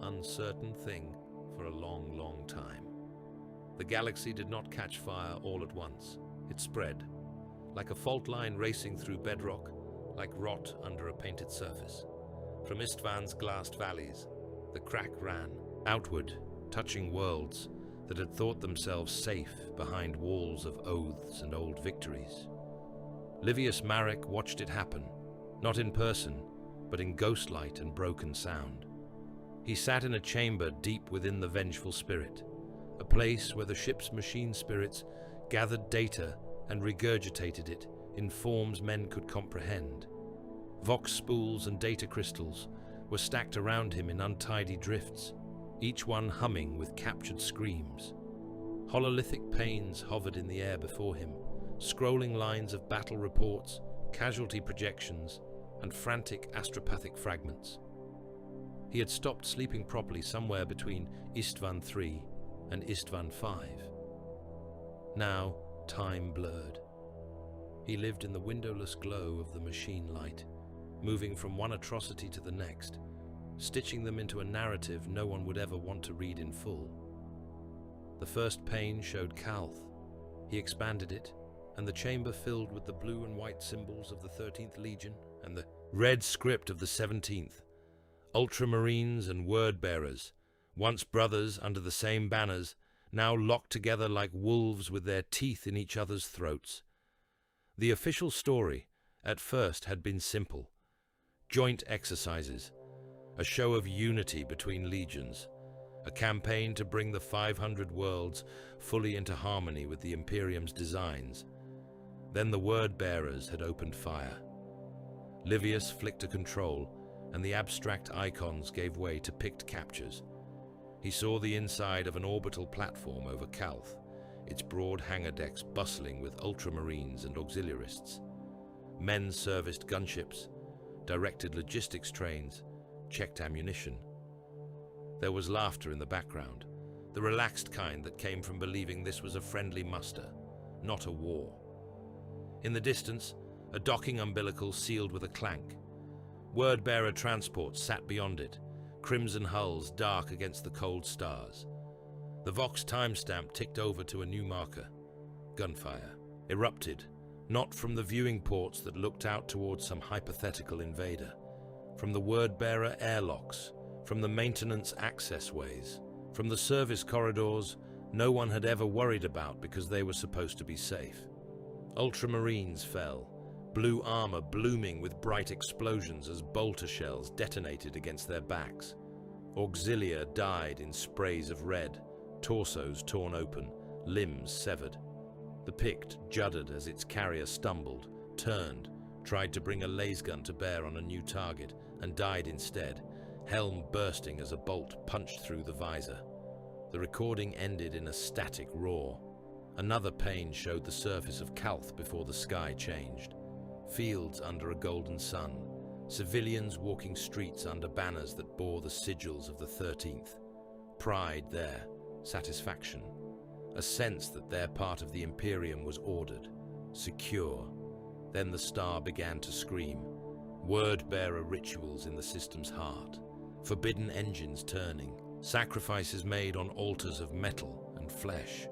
uncertain thing for a long, long time. The galaxy did not catch fire all at once. It spread, like a fault line racing through bedrock, like rot under a painted surface. From Istvan's glassed valleys, the crack ran outward, touching worlds that had thought themselves safe behind walls of oaths and old victories. Livius Marek watched it happen, not in person, but in ghostlight and broken sound. He sat in a chamber deep within the vengeful spirit, a place where the ship's machine spirits gathered data and regurgitated it in forms men could comprehend. Vox spools and data crystals were stacked around him in untidy drifts, each one humming with captured screams. Hololithic panes hovered in the air before him, scrolling lines of battle reports, casualty projections, and frantic astropathic fragments. He had stopped sleeping properly somewhere between Istvan III and Istvan V. Now, time blurred. He lived in the windowless glow of the machine light, moving from one atrocity to the next, stitching them into a narrative no one would ever want to read in full. The first pane showed Calth. He expanded it, and the chamber filled with the blue and white symbols of the 13th Legion and the red script of the 17th. Ultramarines and word-bearers, once brothers under the same banners, now locked together like wolves with their teeth in each other's throats. The official story, at first, had been simple. Joint exercises, a show of unity between legions, a campaign to bring the 500 worlds fully into harmony with the Imperium's designs. Then the word-bearers had opened fire. Livius flicked a control, and the abstract icons gave way to picked captures. He saw the inside of an orbital platform over Calth, its broad hangar decks bustling with ultramarines and auxiliarists. Men serviced gunships, directed logistics trains, checked ammunition. There was laughter in the background, the relaxed kind that came from believing this was a friendly muster, not a war. In the distance, a docking umbilical sealed with a clank. Word-bearer transports sat beyond it, crimson hulls dark against the cold stars. The Vox timestamp ticked over to a new marker. Gunfire erupted, not from the viewing ports that looked out towards some hypothetical invader, from the word-bearer airlocks, from the maintenance access ways, from the service corridors no one had ever worried about because they were supposed to be safe. Ultramarines fell, blue armor blooming with bright explosions as bolter shells detonated against their backs. Auxilia died in sprays of red, torsos torn open, limbs severed. The Pict juddered as its carrier stumbled, turned, tried to bring a lasgun to bear on a new target, and died instead, helm bursting as a bolt punched through the visor. The recording ended in a static roar. Another pane showed the surface of Calth before the sky changed. Fields under a golden sun, civilians walking streets under banners that bore the sigils of the 13th. Pride there, satisfaction, a sense that their part of the Imperium was ordered, secure. Then the star began to scream, word-bearer rituals in the system's heart, forbidden engines turning, sacrifices made on altars of metal and flesh.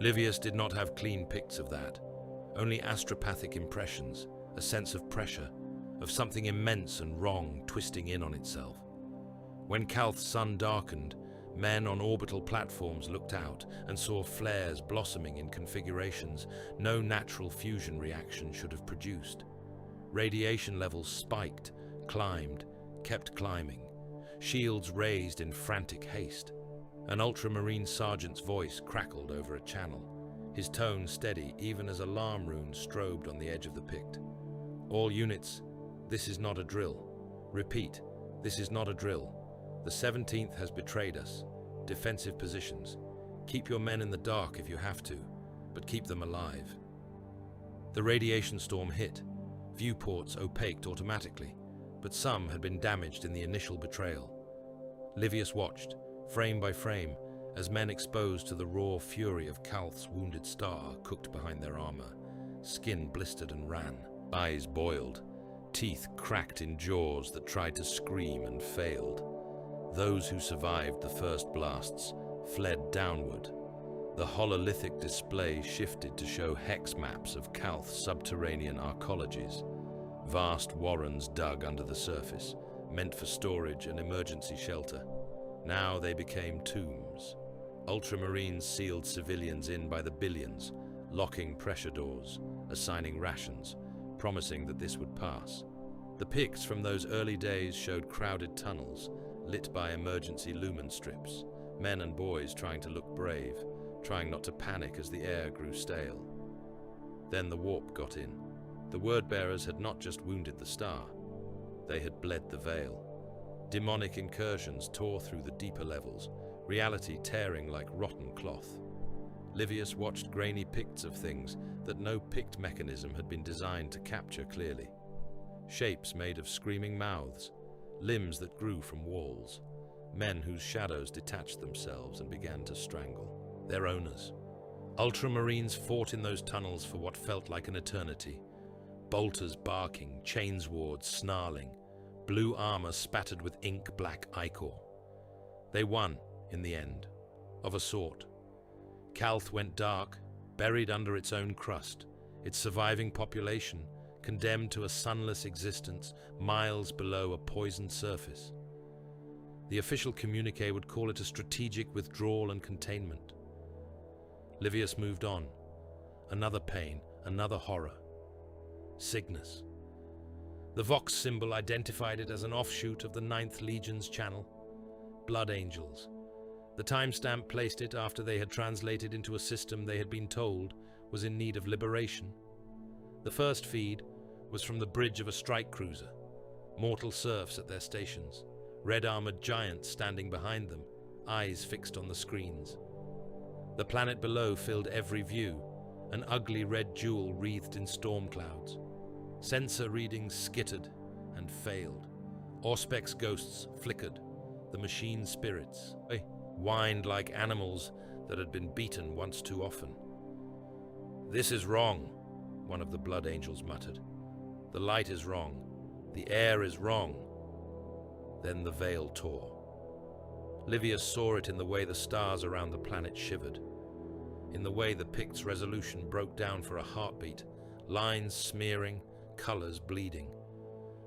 Livius did not have clean pics of that, only astropathic impressions, a sense of pressure, of something immense and wrong twisting in on itself. When Calth's sun darkened, men on orbital platforms looked out and saw flares blossoming in configurations no natural fusion reaction should have produced. Radiation levels spiked, climbed, kept climbing. Shields raised in frantic haste. An ultramarine sergeant's voice crackled over a channel, his tone steady even as alarm runes strobed on the edge of the Pict. All units, this is not a drill. Repeat, this is not a drill. The 17th has betrayed us. Defensive positions. Keep your men in the dark if you have to, but keep them alive. The radiation storm hit. Viewports opaqued automatically, but some had been damaged in the initial betrayal. Livius watched, frame by frame, as men exposed to the raw fury of Calth's wounded star cooked behind their armor. Skin blistered and ran, eyes boiled, teeth cracked in jaws that tried to scream and failed. Those who survived the first blasts fled downward. The hololithic display shifted to show hex maps of Calth's subterranean arcologies, vast warrens dug under the surface, meant for storage and emergency shelter. Now they became tombs. Ultramarines sealed civilians in by the billions, locking pressure doors, assigning rations, promising that this would pass. The pics from those early days showed crowded tunnels, lit by emergency lumen strips, men and boys trying to look brave, trying not to panic as the air grew stale. Then the warp got in. The word-bearers had not just wounded the star, they had bled the veil. Demonic incursions tore through the deeper levels, reality tearing like rotten cloth. Livius watched grainy picts of things that no pict mechanism had been designed to capture clearly. Shapes made of screaming mouths, limbs that grew from walls, men whose shadows detached themselves and began to strangle their owners. Ultramarines fought in those tunnels for what felt like an eternity. Bolters barking, chains wards snarling, blue armor spattered with ink-black ichor. They won, in the end, of a sort. Calth went dark, buried under its own crust, its surviving population condemned to a sunless existence miles below a poisoned surface. The official communique would call it a strategic withdrawal and containment. Livius moved on. Another pain, another horror. Cygnus. The Vox symbol identified it as an offshoot of the 9th Legion's channel. Blood Angels. The timestamp placed it after they had translated into a system they had been told was in need of liberation. The first feed was from the bridge of a strike cruiser, mortal serfs at their stations, red-armored giants standing behind them, eyes fixed on the screens. The planet below filled every view, an ugly red jewel wreathed in storm clouds. Sensor readings skittered and failed. Auspex ghosts flickered. The machine spirits whined like animals that had been beaten once too often. "This is wrong," one of the Blood Angels muttered. "The light is wrong. The air is wrong." Then the veil tore. Livius saw it in the way the stars around the planet shivered. in the way the Pict's resolution broke down for a heartbeat, lines smearing, colors bleeding.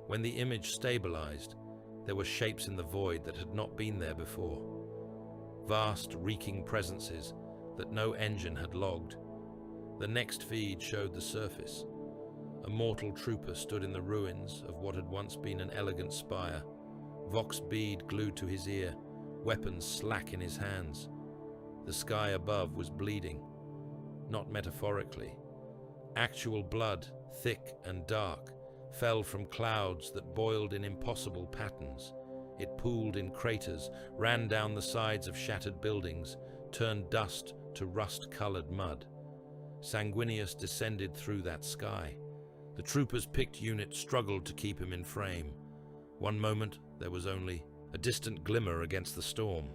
When the image stabilized, there were shapes in the void that had not been there before. Vast, reeking presences that no engine had logged. The next feed showed the surface. A mortal trooper stood in the ruins of what had once been an elegant spire, vox bead glued to his ear, weapons slack in his hands. The sky above was bleeding, not metaphorically. Actual blood, thick and dark, fell from clouds that boiled in impossible patterns. It pooled in craters, ran down the sides of shattered buildings, turned dust to rust-colored mud. Sanguinius descended through that sky. The trooper's picked unit struggled to keep him in frame. One moment, there was only a distant glimmer against the storm.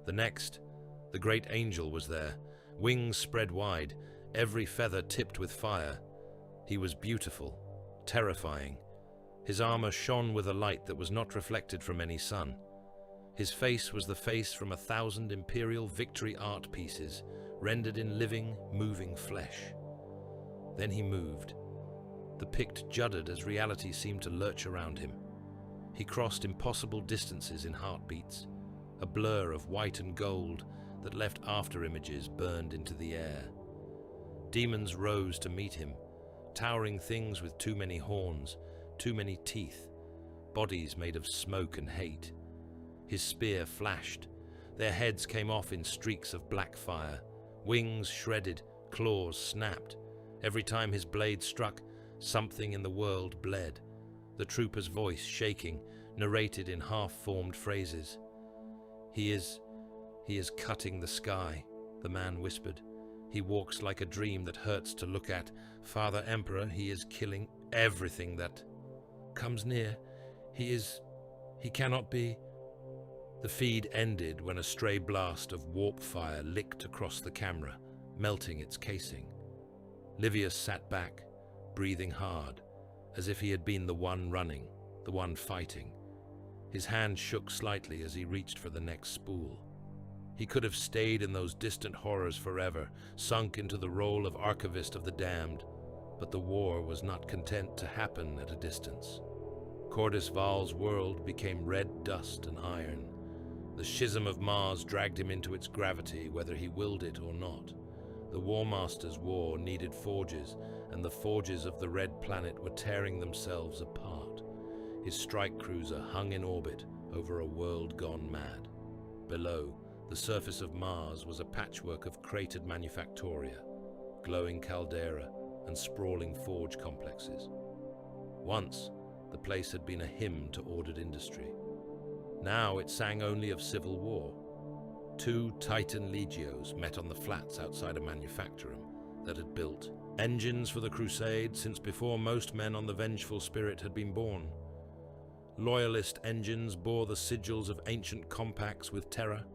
The next, the great angel was there, wings spread wide, every feather tipped with fire. He was beautiful, terrifying. His armor shone with a light that was not reflected from any sun. His face was the face from 1,000 Imperial victory art pieces, rendered in living, moving flesh. Then he moved. The Pict juddered as reality seemed to lurch around him. He crossed impossible distances in heartbeats, a blur of white and gold that left after-images burned into the air. Demons rose to meet him, towering things with too many horns, too many teeth, bodies made of smoke and hate. His spear flashed. Their heads came off in streaks of black fire. Wings shredded, claws snapped. Every time his blade struck, something in the world bled. The trooper's voice, shaking, narrated in half-formed phrases. He is cutting the sky, the man whispered. He walks like a dream that hurts to look at. Father Emperor, he is killing everything that comes near. He cannot be. The feed ended when a stray blast of warp fire licked across the camera, melting its casing. Livius sat back, breathing hard, as if he had been the one running, the one fighting. His hand shook slightly as he reached for the next spool. He could have stayed in those distant horrors forever, sunk into the role of archivist of the damned, but the war was not content to happen at a distance. Cordis Val's world became red dust and iron. The schism of Mars dragged him into its gravity, whether he willed it or not. The Warmaster's war needed forges, and the forges of the Red Planet were tearing themselves apart. His strike cruiser hung in orbit over a world gone mad. Below, the surface of Mars was a patchwork of cratered manufactoria, glowing caldera, and sprawling forge complexes. Once, the place had been a hymn to ordered industry. Now it sang only of civil war. 2 Titan legios met on the flats outside a manufactorum that had built engines for the crusade since before most men on the vengeful spirit had been born. Loyalist engines bore the sigils of ancient compacts with Terra.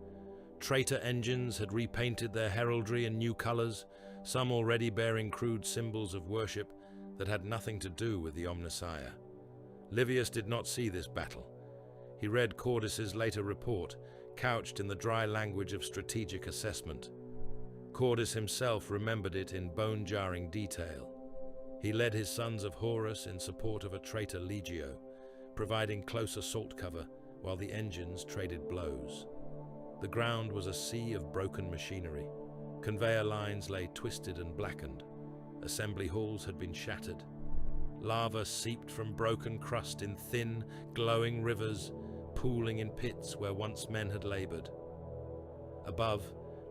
Traitor engines had repainted their heraldry in new colors, some already bearing crude symbols of worship that had nothing to do with the Omnissiah. Livius did not see this battle. He read Cordis's later report, couched in the dry language of strategic assessment. Cordis himself remembered it in bone-jarring detail. He led his sons of Horus in support of a traitor legio, providing close assault cover while the engines traded blows. The ground was a sea of broken machinery. Conveyor lines lay twisted and blackened. Assembly halls had been shattered. Lava seeped from broken crust in thin, glowing rivers, pooling in pits where once men had labored. Above,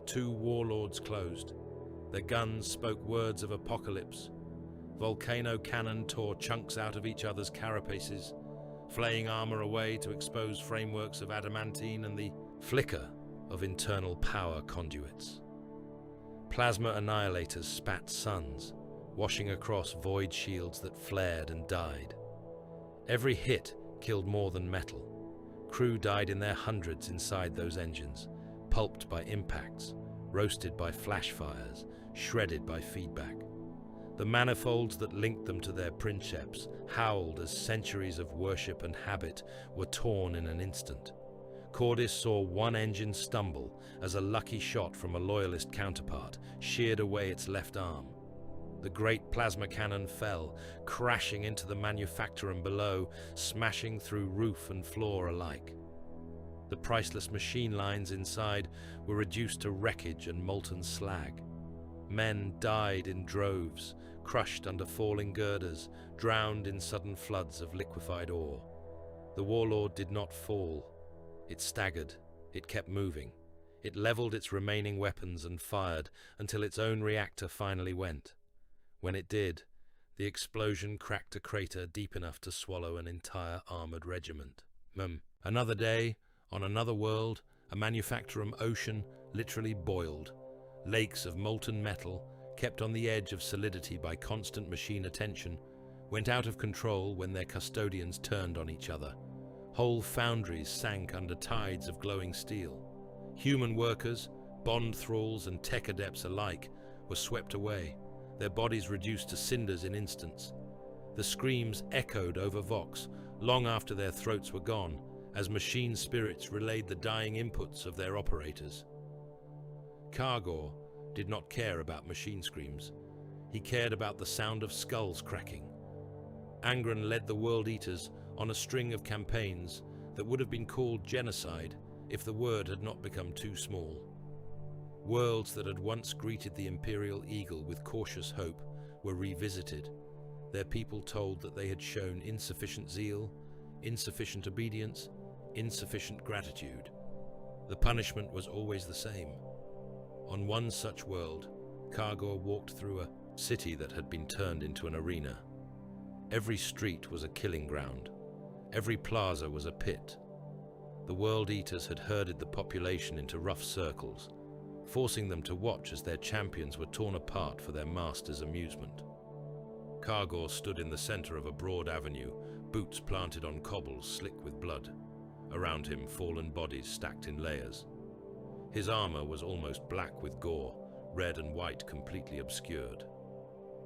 2 warlords closed. Their guns spoke words of apocalypse. Volcano cannon tore chunks out of each other's carapaces, flaying armor away to expose frameworks of adamantine and the flicker of internal power conduits. Plasma annihilators spat suns, washing across void shields that flared and died. Every hit killed more than metal. Crew died in their hundreds inside those engines, pulped by impacts, roasted by flash fires, shredded by feedback. The manifolds that linked them to their princeps howled as centuries of worship and habit were torn in an instant. Cordis saw one engine stumble as a lucky shot from a loyalist counterpart sheared away its left arm. The great plasma cannon fell, crashing into the manufactorum below, smashing through roof and floor alike. The priceless machine lines inside were reduced to wreckage and molten slag. Men died in droves, crushed under falling girders, drowned in sudden floods of liquefied ore. The warlord did not fall. It staggered. It kept moving. It leveled its remaining weapons and fired until its own reactor finally went. When it did, the explosion cracked a crater deep enough to swallow an entire armored regiment. Another day, on another world, a manufactorum ocean literally boiled. Lakes of molten metal, kept on the edge of solidity by constant machine attention, went out of control when their custodians turned on each other. Whole foundries sank under tides of glowing steel. Human workers, bond thralls and tech adepts alike were swept away, their bodies reduced to cinders in instants. The screams echoed over Vox long after their throats were gone, as machine spirits relayed the dying inputs of their operators. Kargor did not care about machine screams. He cared about the sound of skulls cracking. Angron led the World Eaters on a string of campaigns that would have been called genocide if the word had not become too small. Worlds that had once greeted the Imperial Eagle with cautious hope were revisited, their people told that they had shown insufficient zeal, insufficient obedience, insufficient gratitude. The punishment was always the same. On one such world, Kargor walked through a city that had been turned into an arena. Every street was a killing ground. Every plaza was a pit. The World Eaters had herded the population into rough circles, forcing them to watch as their champions were torn apart for their master's amusement. Kargor stood in the center of a broad avenue, boots planted on cobbles slick with blood. Around him, fallen bodies stacked in layers. His armor was almost black with gore, red and white completely obscured.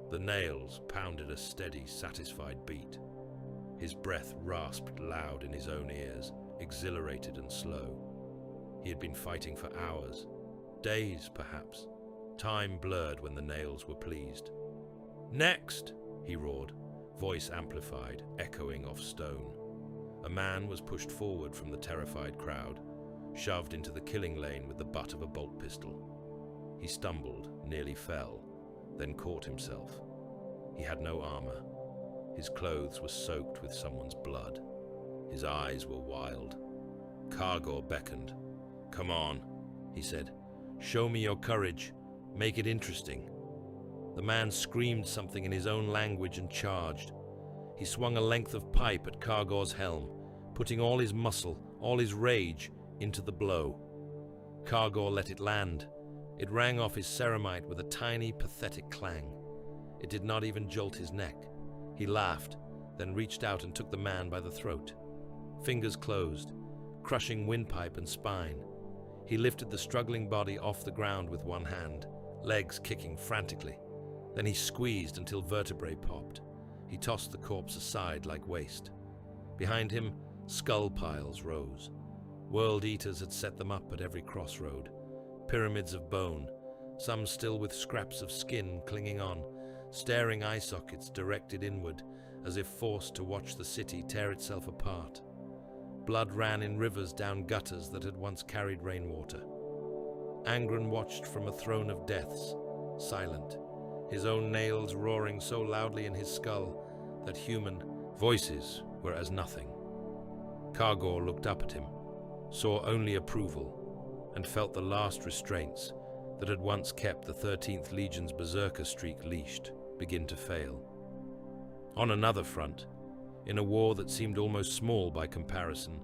The nails pounded a steady, satisfied beat. His breath rasped loud in his own ears, exhilarated and slow. He had been fighting for hours, days perhaps. Time blurred when the nails were pleased. "Next!" he roared, voice amplified, echoing off stone. A man was pushed forward from the terrified crowd, shoved into the killing lane with the butt of a bolt pistol. He stumbled, nearly fell, then caught himself. He had no armor. His clothes were soaked with someone's blood. His eyes were wild. Kargor beckoned. "Come on," he said. "Show me your courage. Make it interesting." The man screamed something in his own language and charged. He swung a length of pipe at Kargor's helm, putting all his muscle, all his rage, into the blow. Kargor let it land. It rang off his ceramite with a tiny, pathetic clang. It did not even jolt his neck. He laughed, then reached out and took the man by the throat. Fingers closed, crushing windpipe and spine. He lifted the struggling body off the ground with one hand, legs kicking frantically. Then he squeezed until vertebrae popped. He tossed the corpse aside like waste. Behind him, skull piles rose. World Eaters had set them up at every crossroad. Pyramids of bone, some still with scraps of skin clinging on, staring eye sockets directed inward, as if forced to watch the city tear itself apart. Blood ran in rivers down gutters that had once carried rainwater. Angron watched from a throne of deaths, silent, his own nails roaring so loudly in his skull that human voices were as nothing. Kargor looked up at him, saw only approval, and felt the last restraints that had once kept the 13th Legion's berserker streak leashed begin to fail. On another front, in a war that seemed almost small by comparison,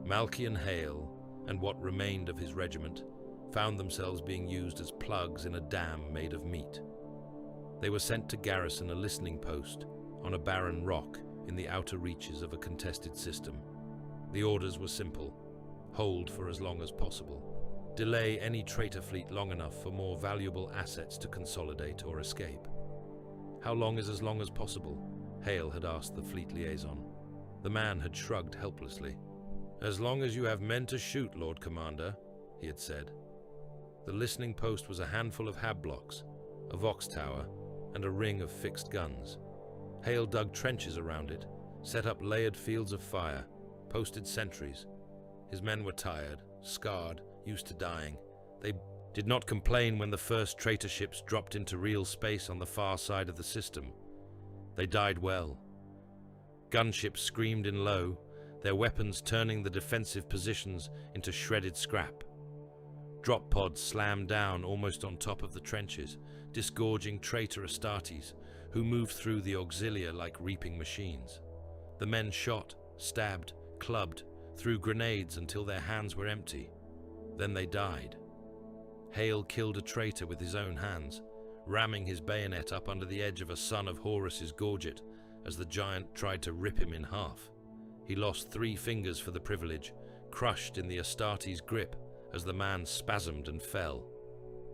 Malkian Hale and what remained of his regiment found themselves being used as plugs in a dam made of meat. They were sent to garrison a listening post on a barren rock in the outer reaches of a contested system. The orders were simple: hold for as long as possible. Delay any traitor fleet long enough for more valuable assets to consolidate or escape. "How long is as long as possible?" Hale had asked the fleet liaison. The man had shrugged helplessly. "As long as you have men to shoot, Lord Commander," he had said. The listening post was a handful of hab blocks, a vox tower, and a ring of fixed guns. Hale dug trenches around it, set up layered fields of fire, posted sentries. His men were tired, scarred, used to dying. They did not complain when the first traitor ships dropped into real space on the far side of the system. They died well. Gunships screamed in low, their weapons turning the defensive positions into shredded scrap. Drop pods slammed down almost on top of the trenches, disgorging traitor Astartes, who moved through the auxilia like reaping machines. The men shot, stabbed, clubbed, threw grenades until their hands were empty. Then they died. Hale killed a traitor with his own hands, ramming his bayonet up under the edge of a son of Horus's gorget as the giant tried to rip him in half. He lost 3 fingers for the privilege, crushed in the Astartes' grip as the man spasmed and fell.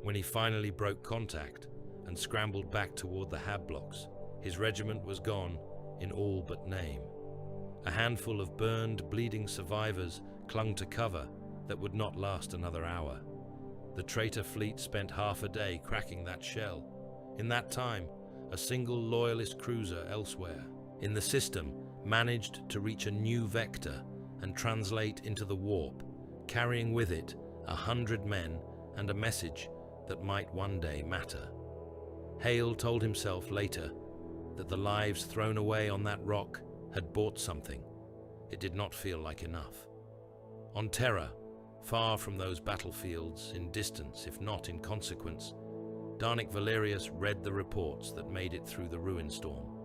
When he finally broke contact and scrambled back toward the hab blocks, his regiment was gone in all but name. A handful of burned, bleeding survivors clung to cover that would not last another hour. The traitor fleet spent half a day cracking that shell. In that time, a single loyalist cruiser elsewhere in the system managed to reach a new vector and translate into the warp, carrying with it 100 men and a message that might one day matter. Hale told himself later that the lives thrown away on that rock had bought something. It did not feel like enough. On Terra, far from those battlefields, in distance if not in consequence, Darnic Valerius read the reports that made it through the ruin storm.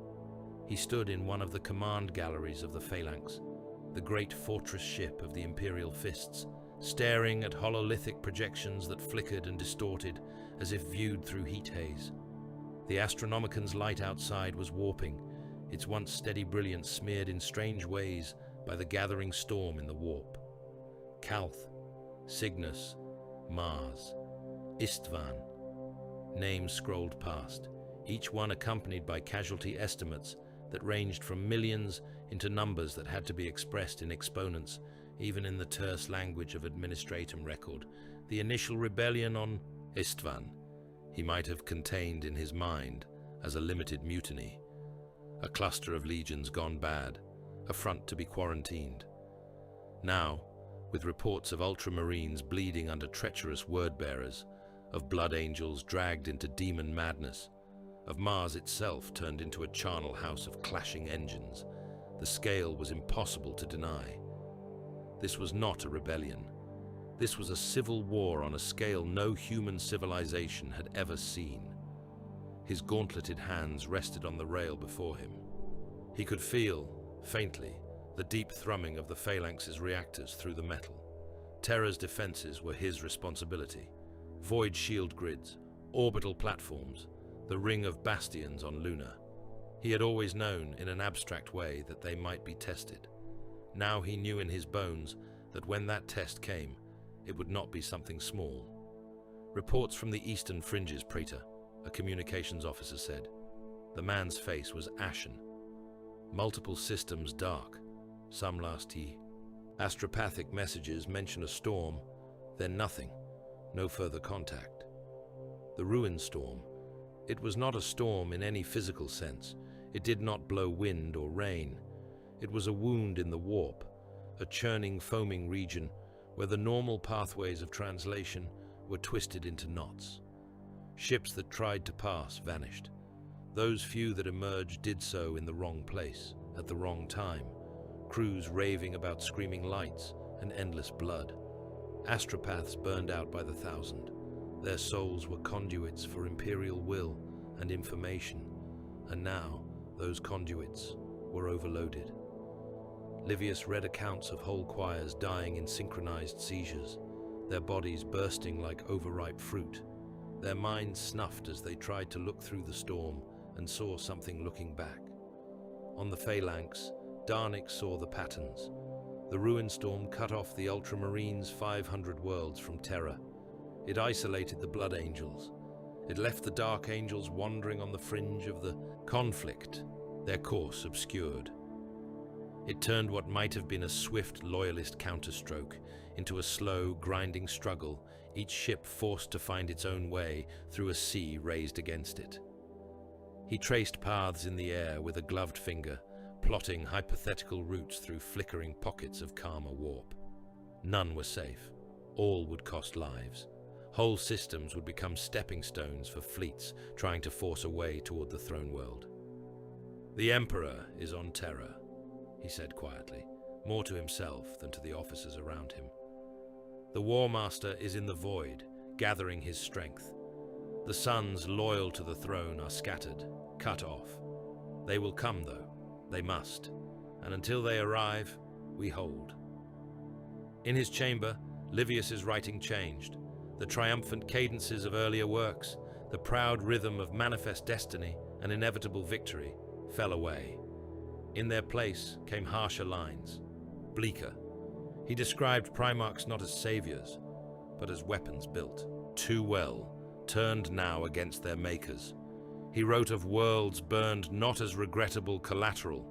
He stood in one of the command galleries of the Phalanx, the great fortress ship of the Imperial Fists, staring at hololithic projections that flickered and distorted as if viewed through heat haze. The Astronomican's light outside was warping, its once steady brilliance smeared in strange ways by the gathering storm in the warp. Calth, Signus, Mars, Istvan. Names scrolled past, each one accompanied by casualty estimates that ranged from millions into numbers that had to be expressed in exponents, even in the terse language of administratum record. The initial rebellion on Istvan he might have contained in his mind as a limited mutiny, a cluster of legions gone bad, a front to be quarantined. Now, with reports of ultramarines bleeding under treacherous word-bearers, of blood angels dragged into demon madness, of Mars itself turned into a charnel house of clashing engines, the scale was impossible to deny. This was not a rebellion. This was a civil war on a scale no human civilization had ever seen. His gauntleted hands rested on the rail before him. He could feel, faintly, the deep thrumming of the Phalanx's reactors through the metal. Terra's defenses were his responsibility. Void shield grids, orbital platforms, the ring of bastions on Luna. He had always known, in an abstract way, that they might be tested. Now he knew in his bones that when that test came, it would not be something small. Reports from the eastern fringes, Praetor, a communications officer said. The man's face was ashen. Multiple systems dark, some last T. Astropathic messages mention a storm, then nothing, no further contact. The ruin storm. It was not a storm in any physical sense. It did not blow wind or rain. It was a wound in the warp, a churning, foaming region where the normal pathways of translation were twisted into knots. Ships that tried to pass vanished. Those few that emerged did so in the wrong place, at the wrong time, crews raving about screaming lights and endless blood. Astropaths burned out by the thousand. Their souls were conduits for imperial will and information, and now those conduits were overloaded. Livius read accounts of whole choirs dying in synchronized seizures, their bodies bursting like overripe fruit. Their minds snuffed as they tried to look through the storm and saw something looking back. On the Phalanx, Darnic saw the patterns. The ruin storm cut off the Ultramarines' 500 worlds from Terra. It isolated the Blood Angels. It left the Dark Angels wandering on the fringe of the conflict, their course obscured. It turned what might have been a swift loyalist counterstroke into a slow, grinding struggle, each ship forced to find its own way through a sea raised against it. He traced paths in the air with a gloved finger, plotting hypothetical routes through flickering pockets of calmer warp. None were safe. All would cost lives. Whole systems would become stepping stones for fleets trying to force a way toward the throne world. "The Emperor is on Terra," he said quietly, more to himself than to the officers around him. "The Warmaster is in the void, gathering his strength. The sons loyal to the throne are scattered, cut off. They will come, though. They must. And until they arrive, we hold." In his chamber, Livius's writing changed. The triumphant cadences of earlier works, the proud rhythm of manifest destiny and inevitable victory, fell away. In their place came harsher lines, bleaker. He described Primarchs not as saviors, but as weapons built, too well, turned now against their makers. He wrote of worlds burned not as regrettable collateral,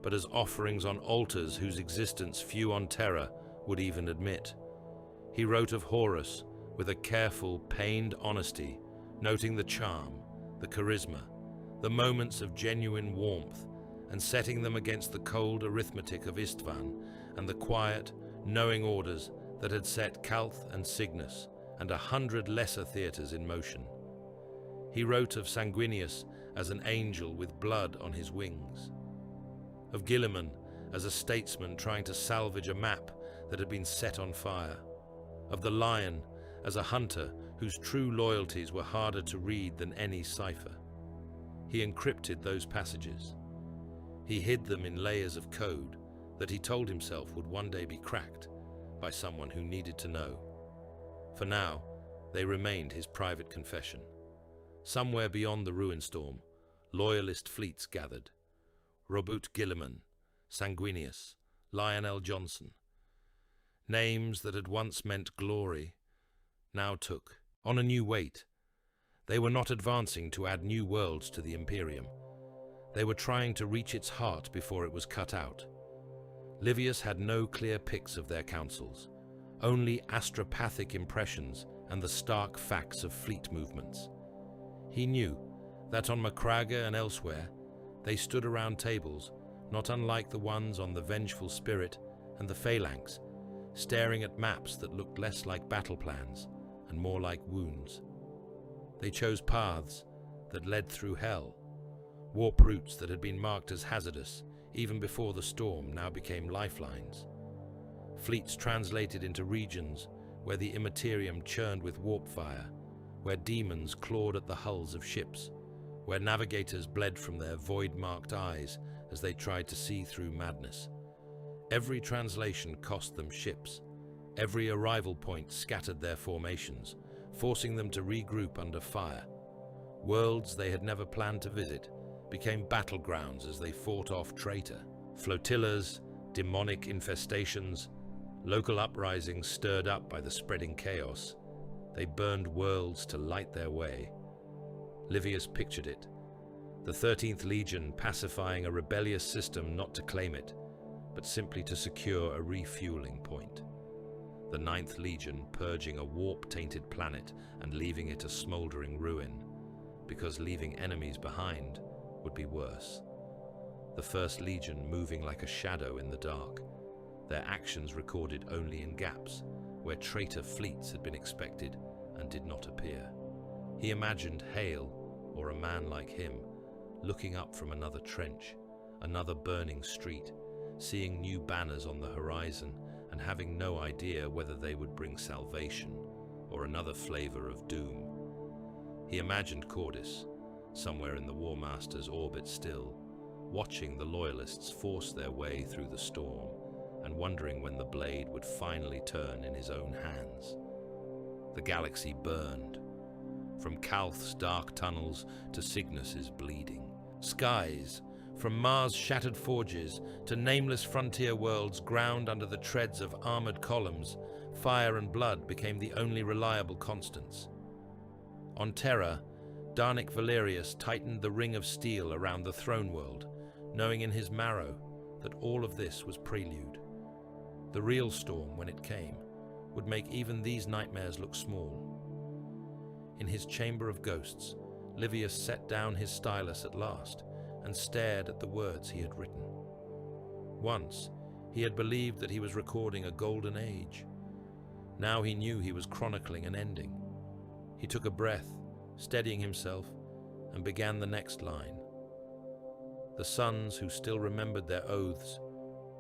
but as offerings on altars whose existence few on Terra would even admit. He wrote of Horus with a careful, pained honesty, noting the charm, the charisma, the moments of genuine warmth, and setting them against the cold arithmetic of Istvan and the quiet, knowing orders that had set Calth and Signus and 100 lesser theatres in motion. He wrote of Sanguinius as an angel with blood on his wings, of Guilliman as a statesman trying to salvage a map that had been set on fire, of the Lion as a hunter whose true loyalties were harder to read than any cipher. He encrypted those passages. He hid them in layers of code that he told himself would one day be cracked by someone who needed to know. For now, they remained his private confession. Somewhere beyond the ruin storm, loyalist fleets gathered. Robert Guilliman, Sanguinius, Lionel Johnson. Names that had once meant glory now took on a new weight. They were not advancing to add new worlds to the Imperium. They were trying to reach its heart before it was cut out. Livius had no clear pics of their councils, only astropathic impressions and the stark facts of fleet movements. He knew that on Macraga and elsewhere, they stood around tables, not unlike the ones on the Vengeful Spirit and the Phalanx, staring at maps that looked less like battle plans and more like wounds. They chose paths that led through hell, warp routes that had been marked as hazardous even before the storm now became lifelines. Fleets translated into regions where the Imperium churned with warp fire, where demons clawed at the hulls of ships, where navigators bled from their void-marked eyes as they tried to see through madness. Every translation cost them ships. Every arrival point scattered their formations, forcing them to regroup under fire. Worlds they had never planned to visit became battlegrounds as they fought off traitor. Flotillas, demonic infestations, local uprisings stirred up by the spreading chaos. They burned worlds to light their way. Livius pictured it. The 13th Legion pacifying a rebellious system not to claim it, but simply to secure a refueling point. The 9th Legion purging a warp-tainted planet and leaving it a smoldering ruin, because leaving enemies behind would be worse. The 1st Legion moving like a shadow in the dark, their actions recorded only in gaps, where traitor fleets had been expected and did not appear. He imagined Hale, or a man like him, looking up from another trench, another burning street, seeing new banners on the horizon and having no idea whether they would bring salvation or another flavor of doom. He imagined Cordis, somewhere in the Warmaster's orbit still, watching the loyalists force their way through the storm and wondering when the blade would finally turn in his own hands. The galaxy burned, from Calth's dark tunnels to Cygnus's bleeding. Skies, from Mars' shattered forges to nameless frontier worlds ground under the treads of armored columns, fire and blood became the only reliable constants. On Terra, Darnic Valerius tightened the ring of steel around the throne world, knowing in his marrow that all of this was prelude. The real storm, when it came, would make even these nightmares look small. In his chamber of ghosts, Livius set down his stylus at last and stared at the words he had written. Once, he had believed that he was recording a golden age. Now he knew he was chronicling an ending. He took a breath, steadying himself, and began the next line. "The sons who still remembered their oaths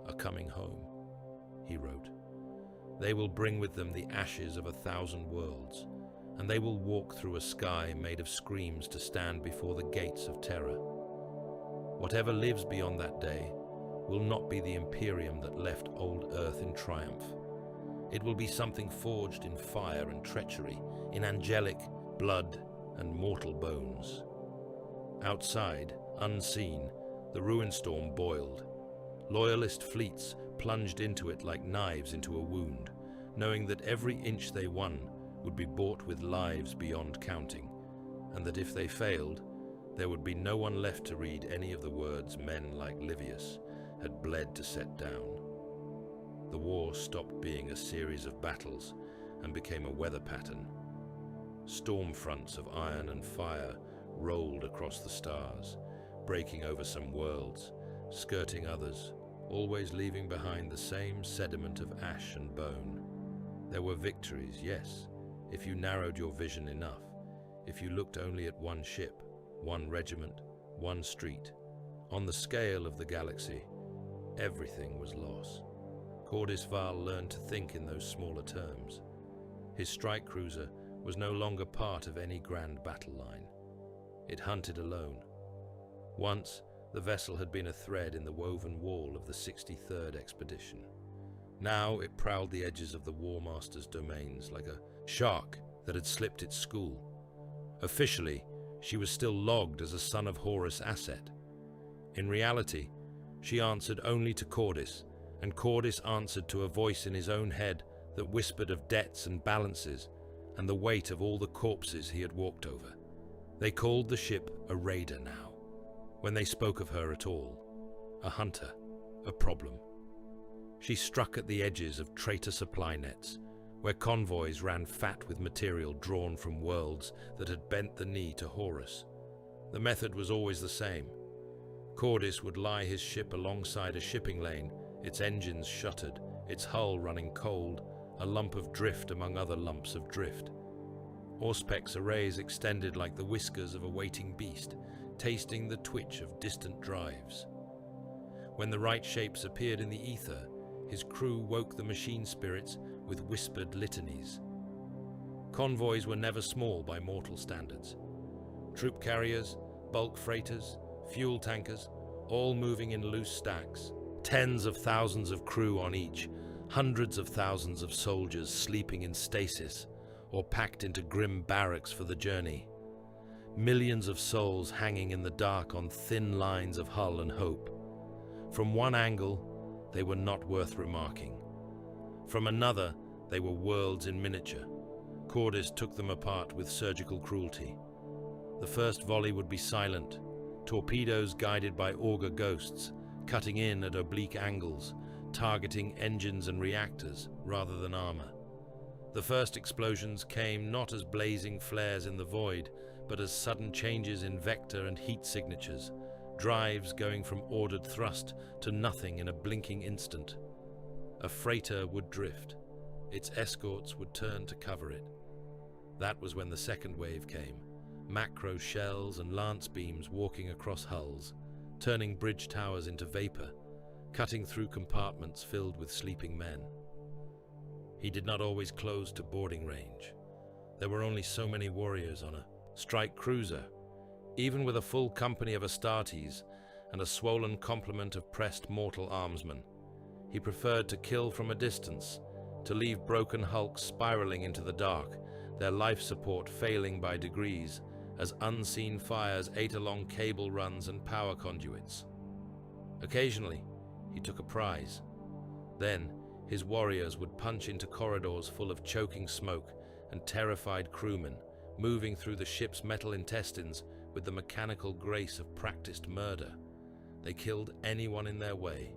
are coming home," he wrote. "They will bring with them the ashes of 1,000 worlds, and they will walk through a sky made of screams to stand before the gates of Terra. Whatever lives beyond that day will not be the Imperium that left old Earth in triumph. It will be something forged in fire and treachery, in angelic blood and mortal bones." Outside, unseen, the ruin storm boiled. Loyalist fleets plunged into it like knives into a wound, knowing that every inch they won would be bought with lives beyond counting, and that if they failed, there would be no one left to read any of the words men like Livius had bled to set down. The war stopped being a series of battles and became a weather pattern. Storm fronts of iron and fire rolled across the stars, breaking over some worlds, skirting others, always leaving behind the same sediment of ash and bone. There were victories, yes, if you narrowed your vision enough, if you looked only at one ship, one regiment, one street. On the scale of the galaxy, everything was loss. Val learned to think in those smaller terms. His strike cruiser was no longer part of any grand battle line. It hunted alone. Once, the vessel had been a thread in the woven wall of the 63rd expedition. Now it prowled the edges of the Warmaster's domains like a shark that had slipped its school. Officially, she was still logged as a son of Horus asset. In reality, she answered only to Cordis, and Cordis answered to a voice in his own head that whispered of debts and balances and the weight of all the corpses he had walked over. They called the ship a raider now, when they spoke of her at all. A hunter, a problem. She struck at the edges of traitor supply nets, where convoys ran fat with material drawn from worlds that had bent the knee to Horus. The method was always the same. Cordis would lie his ship alongside a shipping lane, its engines shuttered, its hull running cold, a lump of drift among other lumps of drift. Auspec's arrays extended like the whiskers of a waiting beast, tasting the twitch of distant drives. When the right shapes appeared in the ether, his crew woke the machine spirits with whispered litanies. Convoys were never small by mortal standards. Troop carriers, bulk freighters, fuel tankers, all moving in loose stacks. Tens of thousands of crew on each, hundreds of thousands of soldiers sleeping in stasis or packed into grim barracks for the journey. Millions of souls hanging in the dark on thin lines of hull and hope. From one angle, they were not worth remarking. From another, they were worlds in miniature. Cordis took them apart with surgical cruelty. The first volley would be silent, torpedoes guided by auger ghosts, cutting in at oblique angles, targeting engines and reactors rather than armor. The first explosions came not as blazing flares in the void, but as sudden changes in vector and heat signatures, drives going from ordered thrust to nothing in a blinking instant. A freighter would drift. Its escorts would turn to cover it. That was when the second wave came, macro shells and lance beams walking across hulls, turning bridge towers into vapor, cutting through compartments filled with sleeping men. He did not always close to boarding range. There were only so many warriors on a strike cruiser, even with a full company of Astartes and a swollen complement of pressed mortal armsmen. He preferred to kill from a distance, to leave broken hulks spiraling into the dark, their life support failing by degrees, as unseen fires ate along cable runs and power conduits. Occasionally, he took a prize. Then, his warriors would punch into corridors full of choking smoke and terrified crewmen, moving through the ship's metal intestines with the mechanical grace of practiced murder. They killed anyone in their way,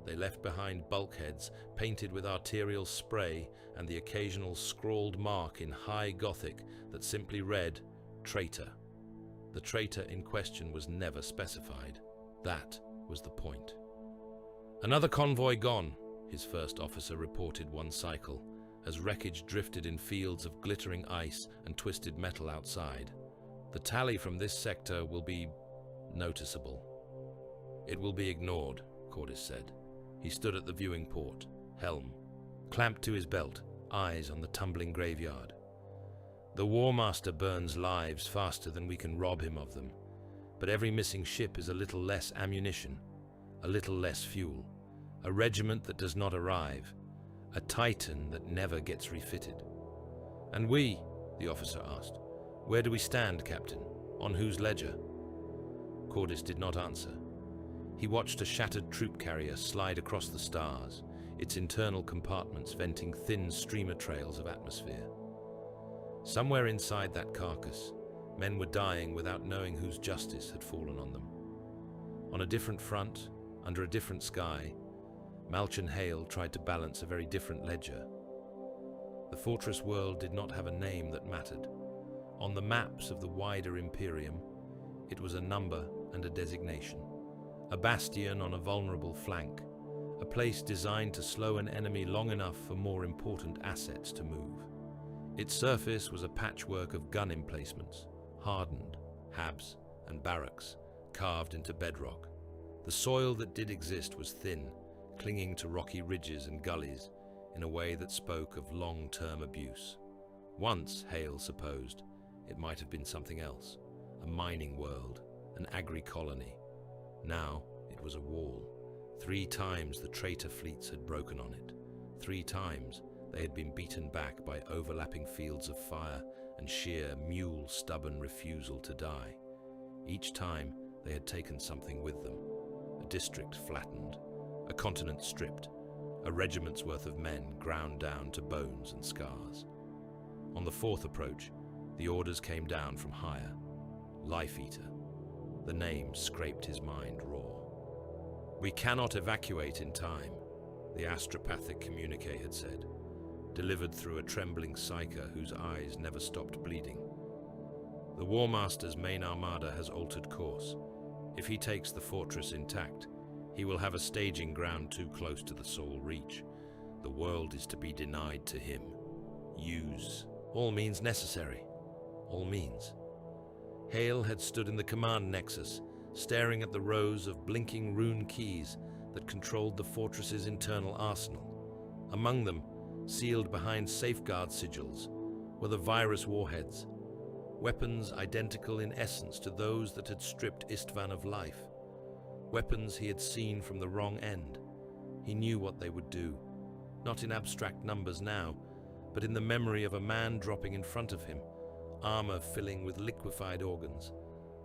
They left behind bulkheads painted with arterial spray and the occasional scrawled mark in high Gothic that simply read, "Traitor." The traitor in question was never specified. That was the point. "Another convoy gone," his first officer reported one cycle, as wreckage drifted in fields of glittering ice and twisted metal outside. "The tally from this sector will be noticeable." "It will be ignored," Cordis said. He stood at the viewing port, helm clamped to his belt, eyes on the tumbling graveyard. "The Warmaster burns lives faster than we can rob him of them, but every missing ship is a little less ammunition, a little less fuel, a regiment that does not arrive, a Titan that never gets refitted." "And we?" the officer asked. "Where do we stand, Captain? On whose ledger?" Cordis did not answer. He watched a shattered troop carrier slide across the stars, its internal compartments venting thin streamer trails of atmosphere. Somewhere inside that carcass, men were dying without knowing whose justice had fallen on them. On a different front, under a different sky, Malchin Hale tried to balance a very different ledger. The fortress world did not have a name that mattered. On the maps of the wider Imperium, it was a number and a designation. A bastion on a vulnerable flank, a place designed to slow an enemy long enough for more important assets to move. Its surface was a patchwork of gun emplacements, hardened, habs, and barracks, carved into bedrock. The soil that did exist was thin, clinging to rocky ridges and gullies in a way that spoke of long-term abuse. Once, Hale supposed, it might have been something else, a mining world, an agri-colony. Now it was a wall. 3 times the traitor fleets had broken on it. 3 times they had been beaten back by overlapping fields of fire and sheer, mule-stubborn refusal to die. Each time they had taken something with them. A district flattened, a continent stripped, a regiment's worth of men ground down to bones and scars. On the 4th approach, the orders came down from higher. Life Eater. The name scraped his mind raw. "We cannot evacuate in time," the astropathic communique had said, delivered through a trembling psyker whose eyes never stopped bleeding. "The Warmaster's main armada has altered course. If he takes the fortress intact, he will have a staging ground too close to the Sol Reach. The world is to be denied to him. Use all means necessary. All means." Hale had stood in the command nexus, staring at the rows of blinking rune keys that controlled the fortress's internal arsenal. Among them, sealed behind safeguard sigils, were the virus warheads, weapons identical in essence to those that had stripped Istvan of life. Weapons he had seen from the wrong end. He knew what they would do, not in abstract numbers now, but in the memory of a man dropping in front of him, armor filling with liquefied organs,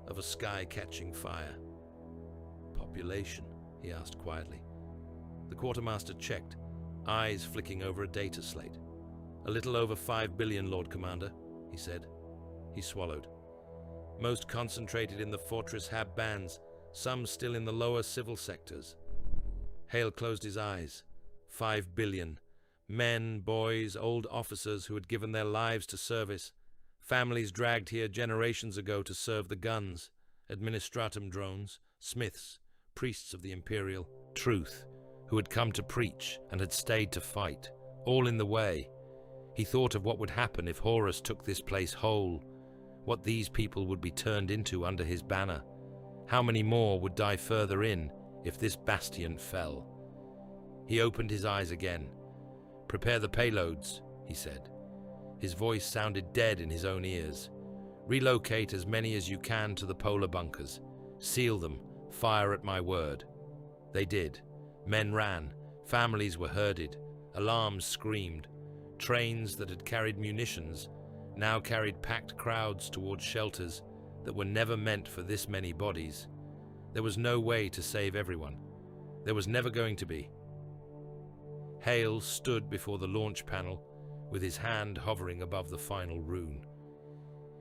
of a sky catching fire. "Population?" he asked quietly. The quartermaster checked, eyes flicking over a data slate. "A little over 5 billion, Lord Commander," he said. He swallowed. "Most concentrated in the fortress hab bands, some still in the lower civil sectors." Hale closed his eyes. 5 billion. Men, boys, old officers who had given their lives to service. Families dragged here generations ago to serve the guns. Administratum drones, smiths, priests of the Imperial truth, who had come to preach and had stayed to fight, all in the way. He thought of what would happen if Horus took this place whole, what these people would be turned into under his banner. How many more would die further in if this bastion fell? He opened his eyes again. "Prepare the payloads," he said. His voice sounded dead in his own ears. "Relocate as many as you can to the polar bunkers. Seal them. Fire at my word." They did. Men ran. Families were herded. Alarms screamed. Trains that had carried munitions now carried packed crowds towards shelters that were never meant for this many bodies. There was no way to save everyone. There was never going to be. Hale stood before the launch panel with his hand hovering above the final rune.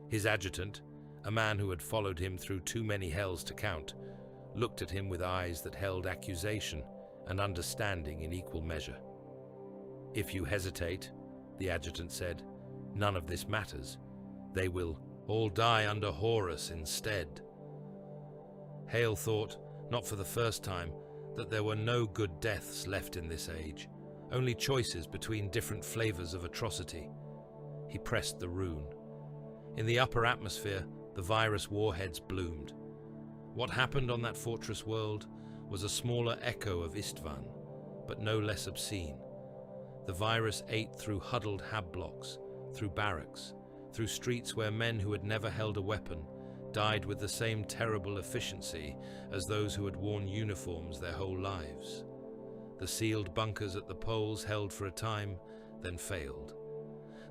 His adjutant, a man who had followed him through too many hells to count, looked at him with eyes that held accusation and understanding in equal measure. "If you hesitate," the adjutant said, "none of this matters. They will all die under Horus instead." Hale thought, not for the first time, that there were no good deaths left in this age, only choices between different flavors of atrocity. He pressed the rune. In the upper atmosphere, the virus warheads bloomed. What happened on that fortress world was a smaller echo of Istvan, but no less obscene. The virus ate through huddled hab blocks, through barracks, through streets where men who had never held a weapon died with the same terrible efficiency as those who had worn uniforms their whole lives. The sealed bunkers at the poles held for a time, then failed.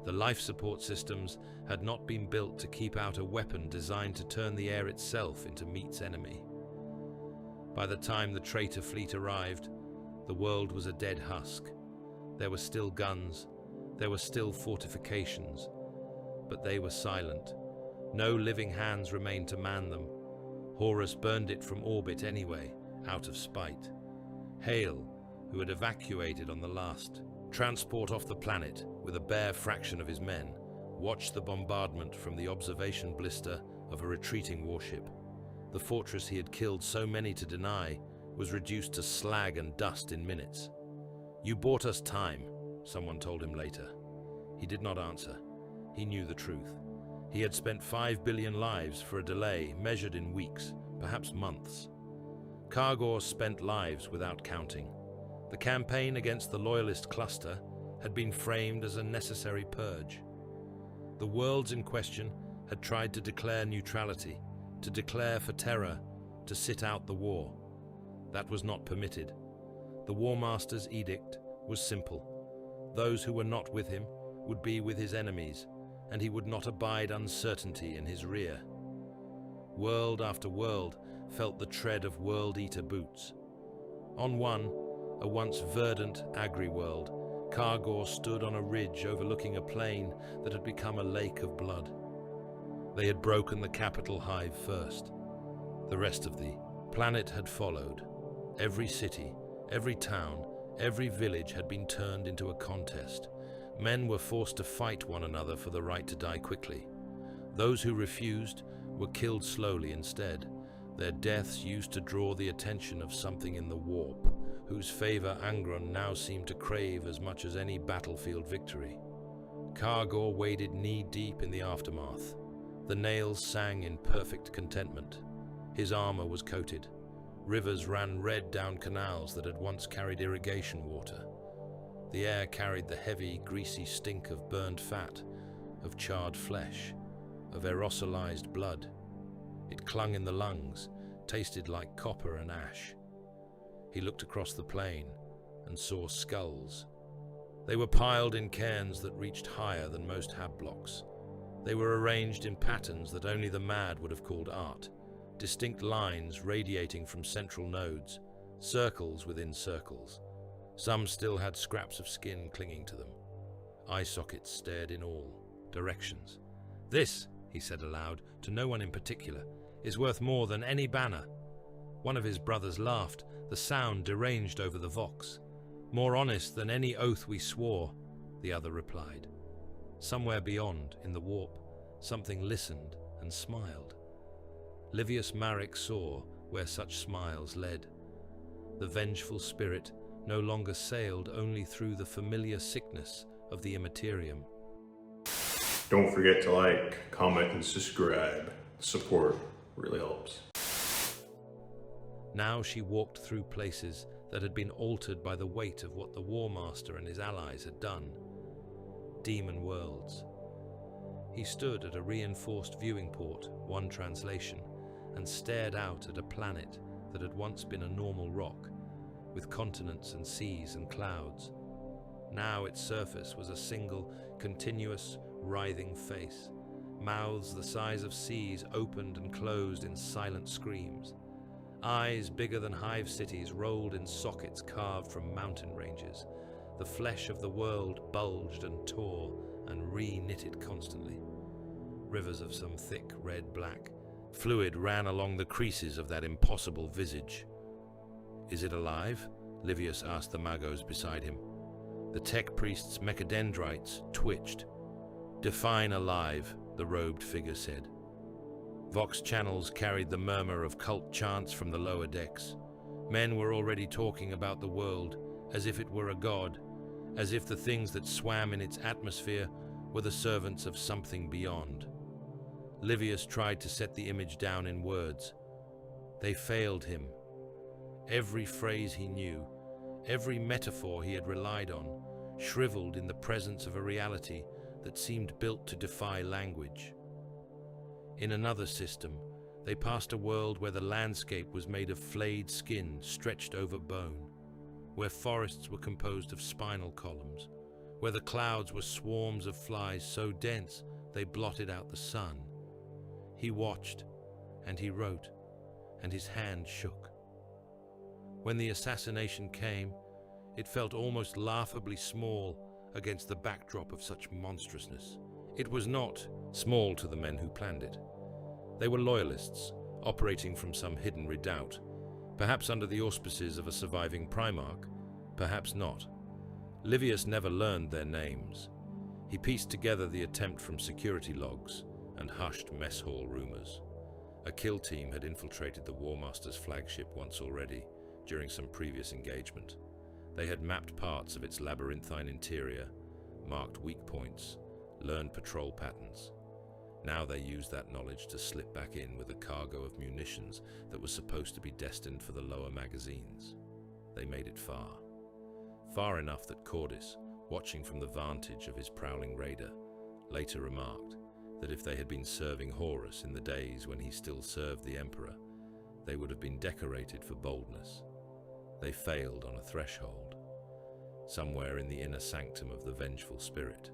The life support systems had not been built to keep out a weapon designed to turn the air itself into meat's enemy. By the time the traitor fleet arrived, the world was a dead husk. There were still guns, there were still fortifications, but they were silent. No living hands remained to man them. Horus burned it from orbit anyway, out of spite. Hale, who had evacuated on the last transport off the planet with a bare fraction of his men, watched the bombardment from the observation blister of a retreating warship. The fortress he had killed so many to deny was reduced to slag and dust in minutes. "You bought us time," someone told him later. He did not answer. He knew the truth. He had spent 5 billion lives for a delay measured in weeks, perhaps months. Kargor spent lives without counting. The campaign against the loyalist cluster had been framed as a necessary purge. The worlds in question had tried to declare neutrality, to declare for Terra, to sit out the war. That was not permitted. The Warmaster's edict was simple. Those who were not with him would be with his enemies, and he would not abide uncertainty in his rear. World after world felt the tread of world-eater boots. On one, a once verdant agri-world, Kargor stood on a ridge overlooking a plain that had become a lake of blood. They had broken the capital hive first. The rest of the planet had followed. Every city, every town, every village had been turned into a contest. Men were forced to fight one another for the right to die quickly. Those who refused were killed slowly instead, their deaths used to draw the attention of something in the warp, whose favor Angron now seemed to crave as much as any battlefield victory. Kargor waded knee-deep in the aftermath. The nails sang in perfect contentment. His armor was coated. Rivers ran red down canals that had once carried irrigation water. The air carried the heavy, greasy stink of burned fat, of charred flesh, of aerosolized blood. It clung in the lungs, tasted like copper and ash. He looked across the plain and saw skulls. They were piled in cairns that reached higher than most hab blocks. They were arranged in patterns that only the mad would have called art, distinct lines radiating from central nodes, circles within circles. Some still had scraps of skin clinging to them. Eye sockets stared in all directions. "This," he said aloud, to no one in particular, "is worth more than any banner." One of his brothers laughed, the sound deranged over the vox. "More honest than any oath we swore," the other replied. Somewhere beyond, in the warp, something listened and smiled. Livius Marek saw where such smiles led. The vengeful spirit no longer sailed only through the familiar sickness of the Imperium. Don't forget to like, comment, and subscribe. Support really helps. Now she walked through places that had been altered by the weight of what the Warmaster and his allies had done. Demon worlds. He stood at a reinforced viewing port, one translation, and stared out at a planet that had once been a normal rock, with continents and seas and clouds. Now its surface was a single, continuous, writhing face. Mouths the size of seas opened and closed in silent screams. Eyes bigger than hive cities rolled in sockets carved from mountain ranges. The flesh of the world bulged and tore and re-knitted constantly. Rivers of some thick red-black fluid ran along the creases of that impossible visage. "Is it alive?" Livius asked the magos beside him. The tech priest's mechadendrites twitched. "Define alive," the robed figure said. Vox channels carried the murmur of cult chants from the lower decks. Men were already talking about the world, as if it were a god, as if the things that swam in its atmosphere were the servants of something beyond. Livius tried to set the image down in words. They failed him. Every phrase he knew, every metaphor he had relied on, shriveled in the presence of a reality that seemed built to defy language. In another system, they passed a world where the landscape was made of flayed skin stretched over bone, where forests were composed of spinal columns, where the clouds were swarms of flies so dense they blotted out the sun. He watched, and he wrote, and his hand shook. When the assassination came, it felt almost laughably small against the backdrop of such monstrousness. It was not small to the men who planned it. They were loyalists, operating from some hidden redoubt, perhaps under the auspices of a surviving Primarch, perhaps not. Livius never learned their names. He pieced together the attempt from security logs and hushed mess hall rumors. A kill team had infiltrated the Warmaster's flagship once already, during some previous engagement. They had mapped parts of its labyrinthine interior, marked weak points, learned patrol patterns. Now they used that knowledge to slip back in with a cargo of munitions that was supposed to be destined for the lower magazines. They made it far. Far enough that Cordis, watching from the vantage of his prowling raider, later remarked that if they had been serving Horus in the days when he still served the Emperor, they would have been decorated for boldness. They failed on a threshold, somewhere in the inner sanctum of the vengeful spirit,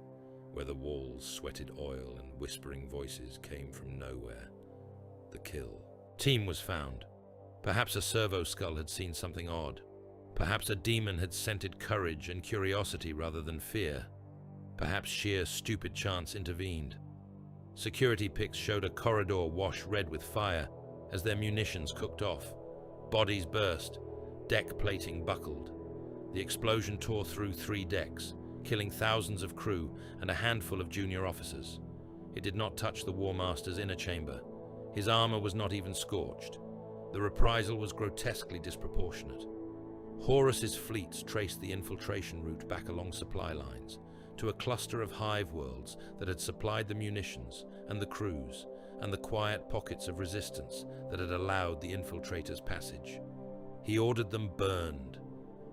where the walls sweated oil and whispering voices came from nowhere. The kill. Team was found. Perhaps a servo skull had seen something odd. Perhaps a demon had scented courage and curiosity rather than fear. Perhaps sheer stupid chance intervened. Security pics showed a corridor wash red with fire as their munitions cooked off. Bodies burst. Deck plating buckled. The explosion tore through 3 decks, killing thousands of crew and a handful of junior officers. It did not touch the Warmaster's inner chamber. His armor was not even scorched. The reprisal was grotesquely disproportionate. Horus's fleets traced the infiltration route back along supply lines, to a cluster of hive worlds that had supplied the munitions and the crews and the quiet pockets of resistance that had allowed the infiltrators' passage. He ordered them burned,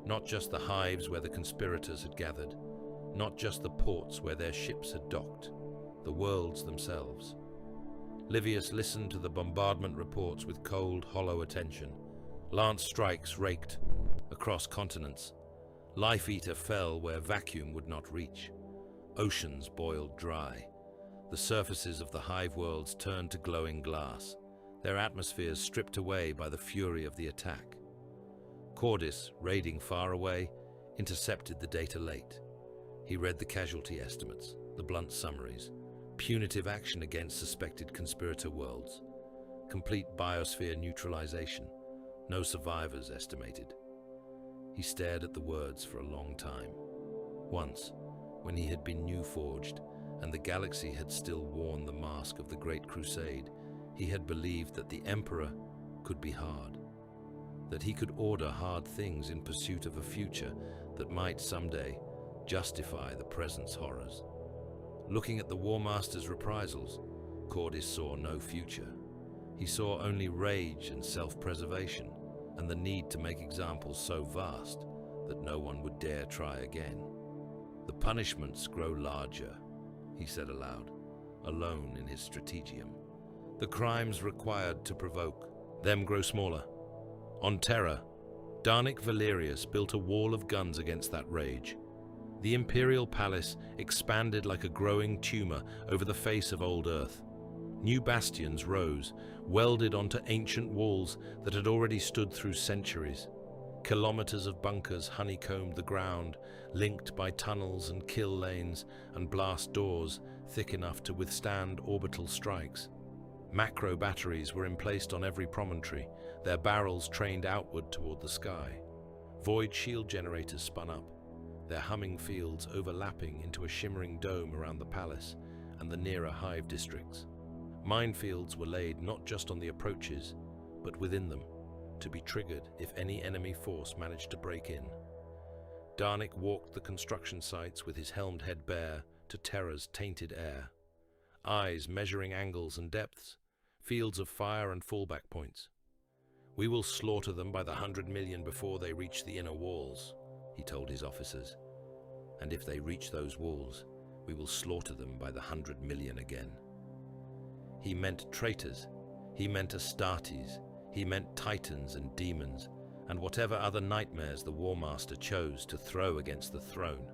not just the hives where the conspirators had gathered, not just the ports where their ships had docked, the worlds themselves. Livius listened to the bombardment reports with cold, hollow attention. Lance strikes raked across continents. Life Eater fell where vacuum would not reach. Oceans boiled dry. The surfaces of the hive worlds turned to glowing glass, their atmospheres stripped away by the fury of the attack. Cordis, raiding far away, intercepted the data late. He read the casualty estimates, the blunt summaries, punitive action against suspected conspirator worlds, complete biosphere neutralization, no survivors estimated. He stared at the words for a long time. Once, when he had been new-forged and the galaxy had still worn the mask of the Great Crusade, he had believed that the Emperor could be hard, that he could order hard things in pursuit of a future that might someday justify the present's horrors. Looking at the Warmaster's reprisals, Cordis saw no future. He saw only rage and self-preservation, and the need to make examples so vast that no one would dare try again. The punishments grow larger, he said aloud, alone in his strategium. The crimes required to provoke them grow smaller. On Terra, Darnic Valerius built a wall of guns against that rage. The Imperial Palace expanded like a growing tumor over the face of old Earth. New bastions rose, welded onto ancient walls that had already stood through centuries. Kilometers of bunkers honeycombed the ground, linked by tunnels and kill lanes and blast doors thick enough to withstand orbital strikes. Macro batteries were emplaced on every promontory, their barrels trained outward toward the sky. Void shield generators spun up, their humming fields overlapping into a shimmering dome around the palace and the nearer hive districts. Minefields were laid not just on the approaches, but within them, to be triggered if any enemy force managed to break in. Darnik walked the construction sites with his helmed head bare to Terra's tainted air, eyes measuring angles and depths, fields of fire and fallback points. "We will slaughter them by the 100 million before they reach the inner walls," he told his officers. "And if they reach those walls, we will slaughter them by the 100 million again." He meant traitors, he meant Astartes, he meant titans and demons, and whatever other nightmares the Warmaster chose to throw against the throne.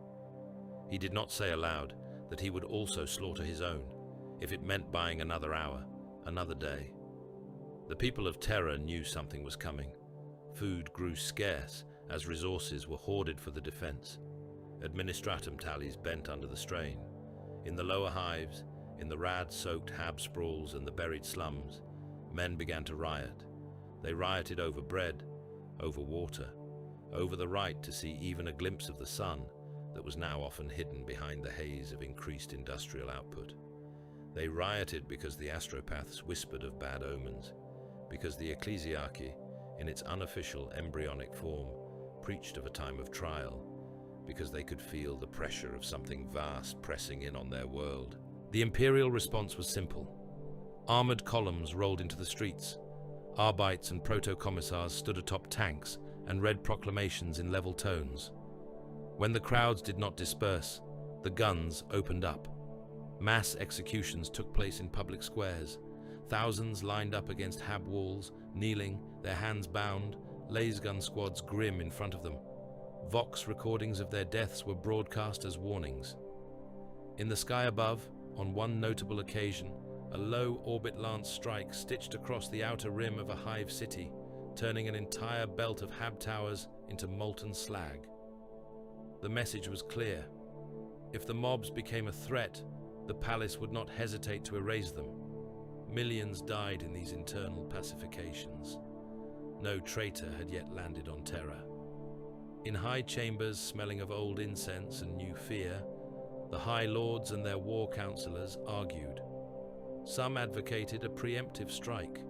He did not say aloud that he would also slaughter his own, if it meant buying another hour, another day. The people of Terra knew something was coming. Food grew scarce as resources were hoarded for the defense. Administratum tallies bent under the strain. In the lower hives, in the rad-soaked hab sprawls and the buried slums, men began to riot. They rioted over bread, over water, over the right to see even a glimpse of the sun that was now often hidden behind the haze of increased industrial output. They rioted because the astropaths whispered of bad omens, because the ecclesiarchy, in its unofficial embryonic form, preached of a time of trial, because they could feel the pressure of something vast pressing in on their world. The imperial response was simple. Armored columns rolled into the streets. Arbites and proto-commissars stood atop tanks and read proclamations in level tones. When the crowds did not disperse, the guns opened up. Mass executions took place in public squares. Thousands lined up against hab walls, kneeling, their hands bound, lasgun squads grim in front of them. Vox recordings of their deaths were broadcast as warnings. In the sky above, on one notable occasion, a low orbit lance strike stitched across the outer rim of a hive city, turning an entire belt of hab towers into molten slag. The message was clear. If the mobs became a threat, the palace would not hesitate to erase them. Millions died in these internal pacifications. No traitor had yet landed on Terra. In high chambers smelling of old incense and new fear, the High Lords and their war councillors argued. Some advocated a preemptive strike.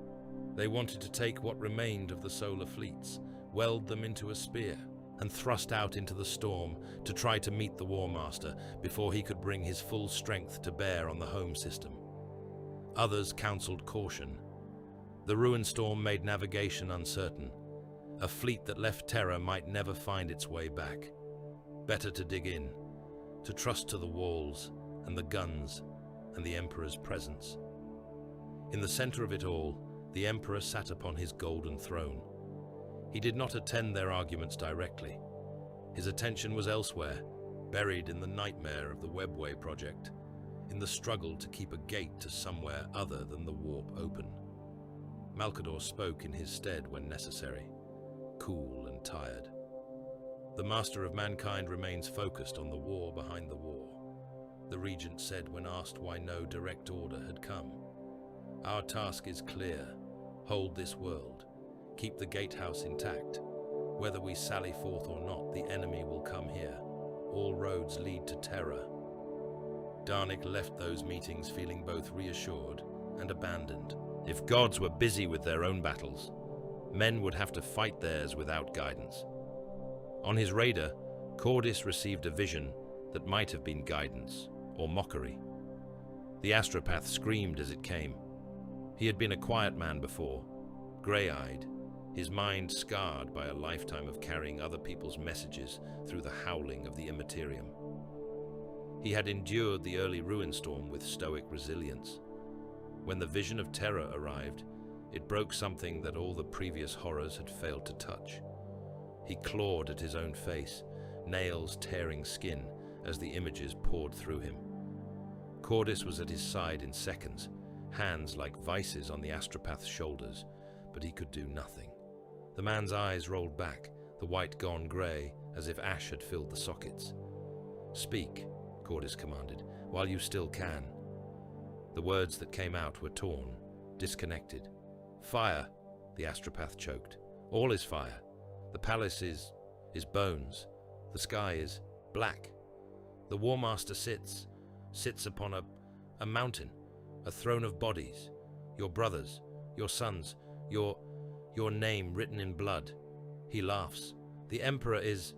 They wanted to take what remained of the solar fleets, weld them into a spear, and thrust out into the storm to try to meet the Warmaster before he could bring his full strength to bear on the home system. Others counselled caution. The ruin storm made navigation uncertain. A fleet that left Terra might never find its way back. Better to dig in, to trust to the walls and the guns and the Emperor's presence. In the center of it all, the Emperor sat upon his golden throne. He did not attend their arguments directly. His attention was elsewhere, buried in the nightmare of the Webway project, in the struggle to keep a gate to somewhere other than the warp open. Malcador spoke in his stead when necessary, cool and tired. The Master of Mankind remains focused on the war behind the war. The Regent said when asked why no direct order had come. Our task is clear. Hold this world. Keep the gatehouse intact. Whether we sally forth or not, the enemy will come here. All roads lead to Terra. Darnik left those meetings feeling both reassured and abandoned. If gods were busy with their own battles, men would have to fight theirs without guidance. On his radar, Cordis received a vision that might have been guidance or mockery. The astropath screamed as it came. He had been a quiet man before, grey-eyed, his mind scarred by a lifetime of carrying other people's messages through the howling of the Imperium. He had endured the early ruin storm with stoic resilience. When the vision of Terra arrived, it broke something that all the previous horrors had failed to touch. He clawed at his own face, nails tearing skin as the images poured through him. Cordis was at his side in seconds, hands like vices on the astropath's shoulders, but he could do nothing. The man's eyes rolled back, the white gone grey, as if ash had filled the sockets. "Speak," Cordis commanded, "while you still can." The words that came out were torn, disconnected. "Fire," the astropath choked. "All is fire. The palace is is bones. The sky is black. The Warmaster sits upon a mountain, a throne of bodies. Your brothers, your sons, your name written in blood. He laughs. The Emperor is...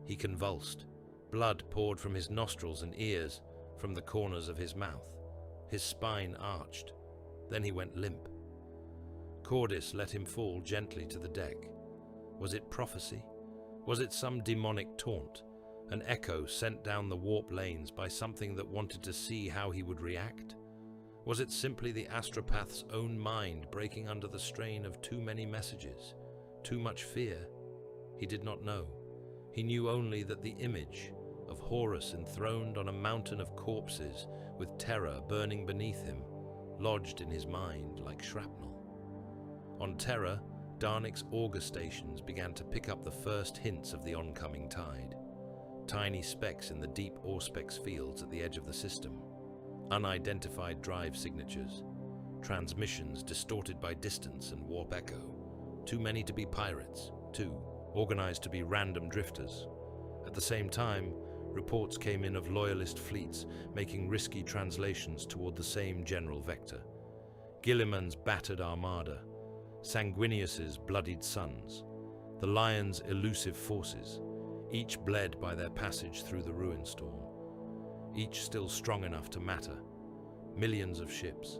He convulsed. Blood poured from his nostrils and ears, from the corners of his mouth. His spine arched. Then he went limp. Cordis let him fall gently to the deck. Was it prophecy? Was it some demonic taunt? An echo sent down the warp lanes by something that wanted to see how he would react? Was it simply the astropath's own mind breaking under the strain of too many messages? Too much fear? He did not know. He knew only that the image of Horus enthroned on a mountain of corpses with Terra burning beneath him lodged in his mind like shrapnel. On Terra, Darnik's auger stations began to pick up the first hints of the oncoming tide. Tiny specks in the deep Auspex fields at the edge of the system. Unidentified drive signatures. Transmissions distorted by distance and warp echo. Too many to be pirates. Too organized to be random drifters. At the same time, reports came in of loyalist fleets making risky translations toward the same general vector. Guilliman's battered armada. Sanguinius's bloodied sons. The Lion's elusive forces. Each bled by their passage through the ruin storm. Each still strong enough to matter. Millions of ships.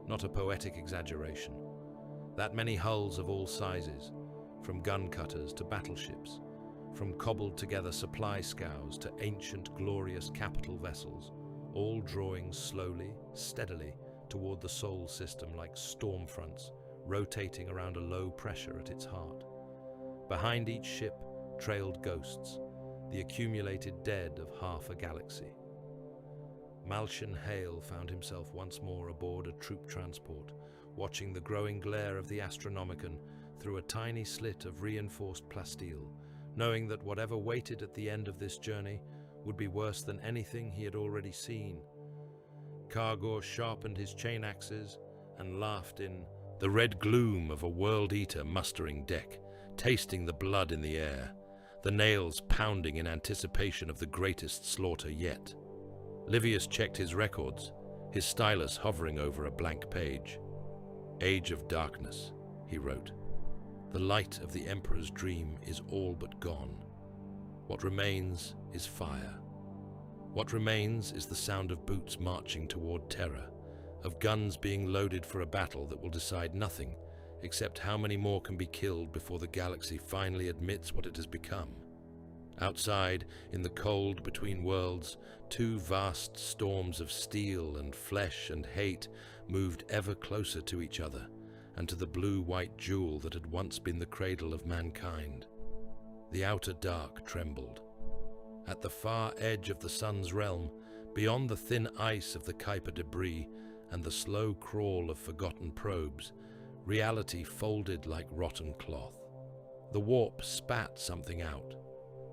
Not a poetic exaggeration. That many hulls of all sizes, from gun cutters to battleships, from cobbled together supply scows to ancient glorious capital vessels, all drawing slowly, steadily toward the Sol system like storm fronts, rotating around a low pressure at its heart. Behind each ship trailed ghosts, the accumulated dead of half a galaxy. Malchian Hale found himself once more aboard a troop transport, watching the growing glare of the Astronomicon through a tiny slit of reinforced plasteel, knowing that whatever waited at the end of this journey would be worse than anything he had already seen. Kargor sharpened his chain axes and laughed in the red gloom of a world-eater mustering deck, tasting the blood in the air, the nails pounding in anticipation of the greatest slaughter yet. Livius checked his records, his stylus hovering over a blank page. Age of darkness, he wrote. The light of the Emperor's dream is all but gone. What remains is fire. What remains is the sound of boots marching toward Terra, of guns being loaded for a battle that will decide nothing except how many more can be killed before the galaxy finally admits what it has become. Outside, in the cold between worlds, two vast storms of steel and flesh and hate moved ever closer to each other and to the blue-white jewel that had once been the cradle of mankind. The outer dark trembled. At the far edge of the sun's realm, beyond the thin ice of the Kuiper debris and the slow crawl of forgotten probes, reality folded like rotten cloth. The warp spat something out.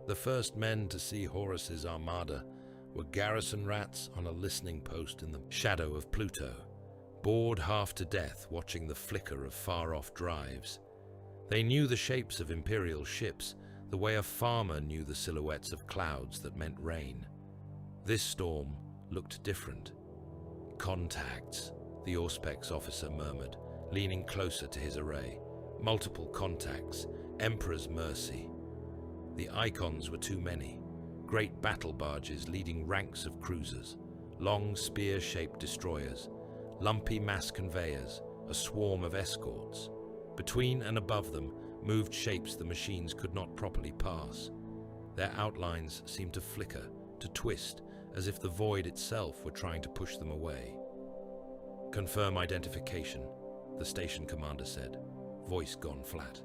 The first men to see Horus's armada were garrison rats on a listening post in the shadow of Pluto, bored half to death watching the flicker of far-off drives. They knew the shapes of Imperial ships the way a farmer knew the silhouettes of clouds that meant rain. This storm looked different. Contacts, the Auspex officer murmured, leaning closer to his array. Multiple contacts, Emperor's mercy. The icons were too many. Great battle barges leading ranks of cruisers, long spear-shaped destroyers, lumpy mass conveyors, a swarm of escorts. Between and above them moved shapes the machines could not properly pass. Their outlines seemed to flicker, to twist, as if the void itself were trying to push them away. Confirm identification, the station commander said, voice gone flat.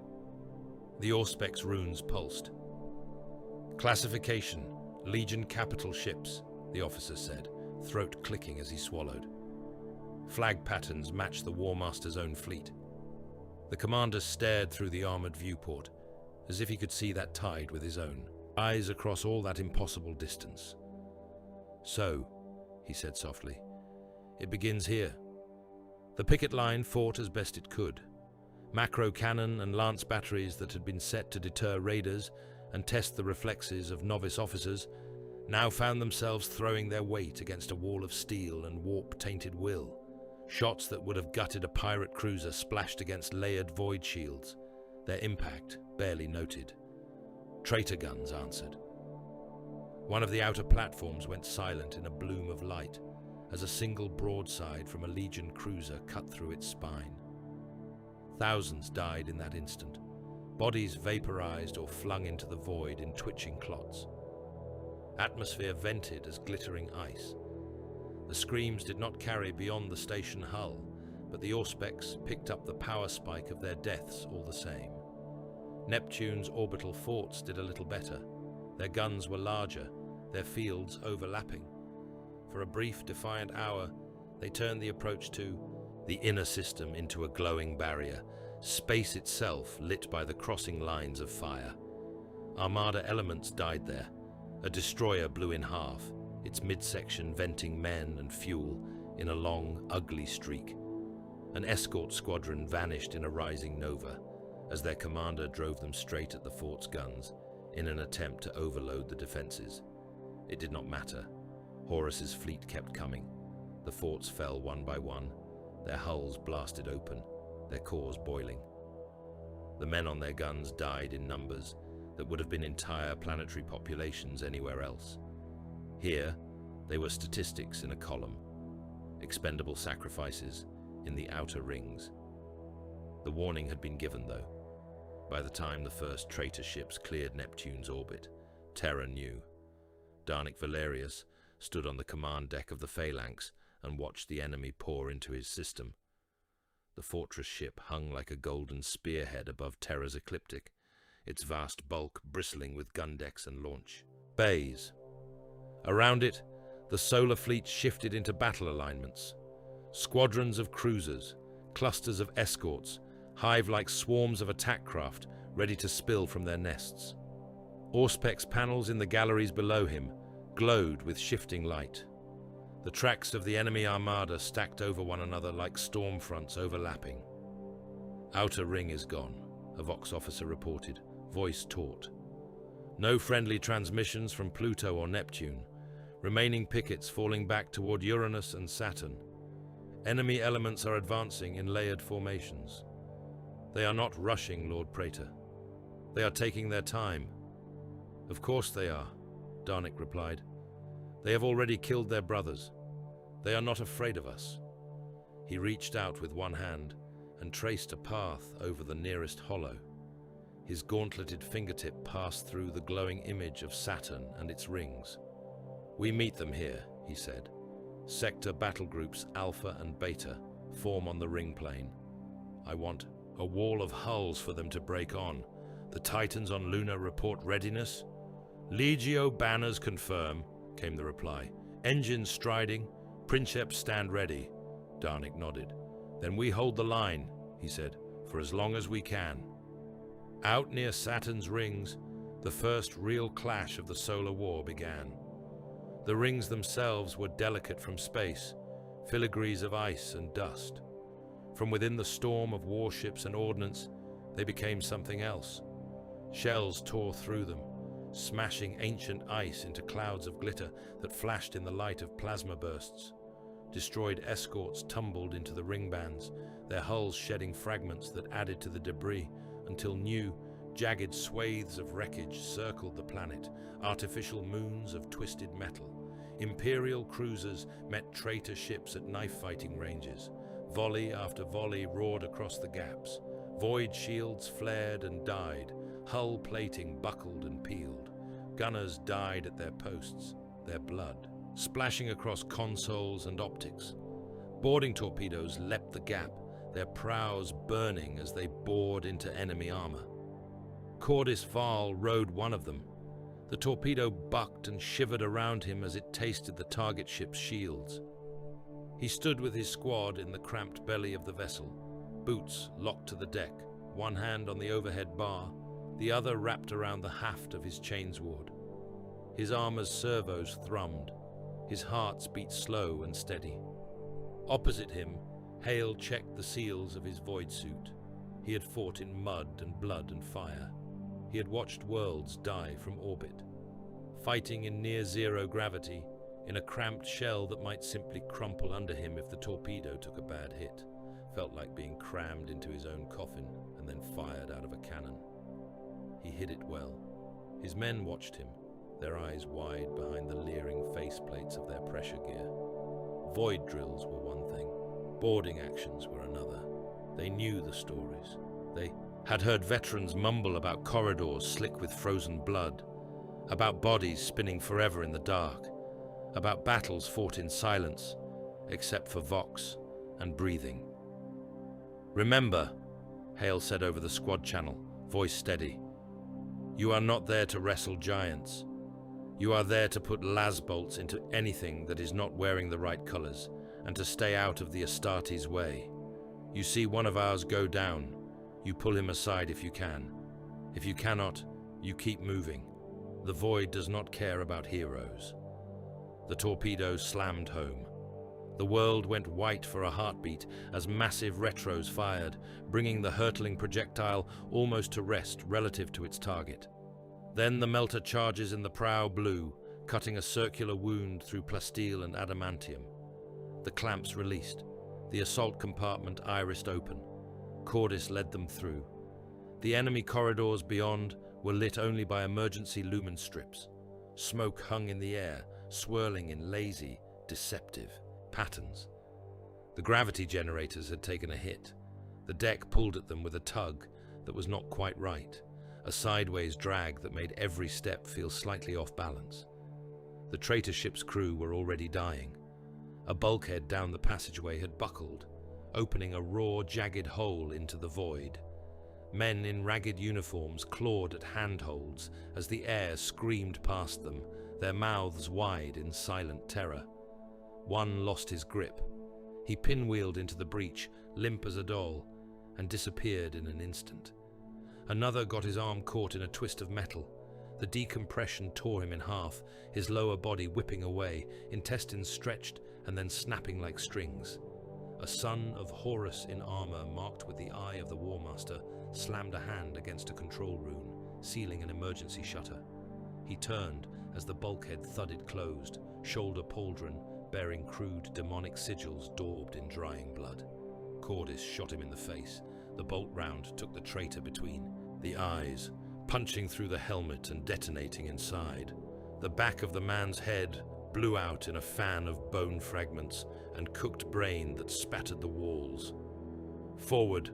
The Auspex runes pulsed. Classification, Legion capital ships, the officer said, throat clicking as he swallowed. Flag patterns matched the Warmaster's own fleet. The commander stared through the armored viewport, as if he could see that tide with his own, eyes across all that impossible distance. So, he said softly, it begins here. The picket line fought as best it could. Macro cannon and lance batteries that had been set to deter raiders and test the reflexes of novice officers, now found themselves throwing their weight against a wall of steel and warp-tainted will. Shots that would have gutted a pirate cruiser splashed against layered void shields, their impact barely noted. Traitor guns answered. One of the outer platforms went silent in a bloom of light as a single broadside from a Legion cruiser cut through its spine. Thousands died in that instant, bodies vaporized or flung into the void in twitching clots. Atmosphere vented as glittering ice. The screams did not carry beyond the station hull, but the Auspex picked up the power spike of their deaths all the same. Neptune's orbital forts did a little better. Their guns were larger, their fields overlapping. For a brief, defiant hour, they turned the approach to the inner system into a glowing barrier, space itself lit by the crossing lines of fire. Armada elements died there. A destroyer blew in half, its midsection venting men and fuel in a long, ugly streak. An escort squadron vanished in a rising nova as their commander drove them straight at the fort's guns in an attempt to overload the defenses. It did not matter. Horus's fleet kept coming. The forts fell one by one, their hulls blasted open, their cores boiling. The men on their guns died in numbers that would have been entire planetary populations anywhere else. Here, they were statistics in a column, expendable sacrifices in the outer rings. The warning had been given, though. By the time the first traitor ships cleared Neptune's orbit, Terra knew. Darnic Valerius stood on the command deck of the Phalanx and watched the enemy pour into his system. The fortress ship hung like a golden spearhead above Terra's ecliptic, its vast bulk bristling with gun decks and launch bays. Around it, the solar fleet shifted into battle alignments. Squadrons of cruisers, clusters of escorts, hive like swarms of attack craft ready to spill from their nests. Auspex panels in the galleries below him glowed with shifting light. The tracks of the enemy armada stacked over one another like storm fronts overlapping. "Outer ring is gone," a Vox officer reported, voice taut. "No friendly transmissions from Pluto or Neptune. Remaining pickets falling back toward Uranus and Saturn. Enemy elements are advancing in layered formations. They are not rushing, Lord Praetor. They are taking their time." "Of course they are," Darnic replied. "They have already killed their brothers. They are not afraid of us." He reached out with one hand and traced a path over the nearest hollow. His gauntleted fingertip passed through the glowing image of Saturn and its rings. "We meet them here," he said. "Sector battle groups Alpha and Beta form on the ring plane. I want a wall of hulls for them to break on. The Titans on Luna report readiness." "Legio banners confirm," came the reply. "Engines striding, Princeps stand ready." Darnic nodded. "Then we hold the line," he said, "for as long as we can." Out near Saturn's rings, the first real clash of the solar war began. The rings themselves were delicate from space, filigrees of ice and dust. From within the storm of warships and ordnance, they became something else. Shells tore through them, smashing ancient ice into clouds of glitter that flashed in the light of plasma bursts. Destroyed escorts tumbled into the ring bands, their hulls shedding fragments that added to the debris until new, jagged swathes of wreckage circled the planet, artificial moons of twisted metal. Imperial cruisers met traitor ships at knife-fighting ranges. Volley after volley roared across the gaps. Void shields flared and died. Hull plating buckled and peeled. Gunners died at their posts, their blood splashing across consoles and optics. Boarding torpedoes leapt the gap, their prows burning as they bored into enemy armor. Cordis Val rode one of them. The torpedo bucked and shivered around him as it tasted the target ship's shields. He stood with his squad in the cramped belly of the vessel, boots locked to the deck, one hand on the overhead bar, the other wrapped around the haft of his chainsword. His armor's servos thrummed. His heart beat slow and steady. Opposite him, Hale checked the seals of his void suit. He had fought in mud and blood and fire. He had watched worlds die from orbit, fighting in near-zero gravity, in a cramped shell that might simply crumple under him if the torpedo took a bad hit. Felt like being crammed into his own coffin and then fired out of a cannon. He hid it well. His men watched him, their eyes wide behind the leering faceplates of their pressure gear. Void drills were one thing, boarding actions were another. They knew the stories. They had heard veterans mumble about corridors slick with frozen blood, about bodies spinning forever in the dark, about battles fought in silence, except for Vox and breathing. "Remember," Hale said over the squad channel, voice steady, "you are not there to wrestle giants. You are there to put las bolts into anything that is not wearing the right colors, and to stay out of the Astartes' way. You see one of ours go down, you pull him aside if you can. If you cannot, you keep moving. The Void does not care about heroes." The torpedo slammed home. The world went white for a heartbeat as massive retros fired, bringing the hurtling projectile almost to rest relative to its target. Then the melter charges in the prow blew, cutting a circular wound through plasteel and adamantium. The clamps released. The assault compartment irised open. Cordis led them through. The enemy corridors beyond were lit only by emergency lumen strips. Smoke hung in the air, swirling in lazy, deceptive patterns. The gravity generators had taken a hit. The deck pulled at them with a tug that was not quite right, a sideways drag that made every step feel slightly off balance. The traitor ship's crew were already dying. A bulkhead down the passageway had buckled, opening a raw, jagged hole into the void. Men in ragged uniforms clawed at handholds as the air screamed past them, their mouths wide in silent terror. One lost his grip. He pinwheeled into the breach, limp as a doll, and disappeared in an instant. Another got his arm caught in a twist of metal. The decompression tore him in half, his lower body whipping away, intestines stretched and then snapping like strings. A son of Horus in armor marked with the eye of the Warmaster slammed a hand against a control rune, sealing an emergency shutter. He turned as the bulkhead thudded closed, shoulder pauldron bearing crude demonic sigils daubed in drying blood. Cordis shot him in the face. The bolt round took the traitor between the eyes, punching through the helmet and detonating inside. The back of the man's head blew out in a fan of bone fragments and cooked brain that spattered the walls. "Forward,"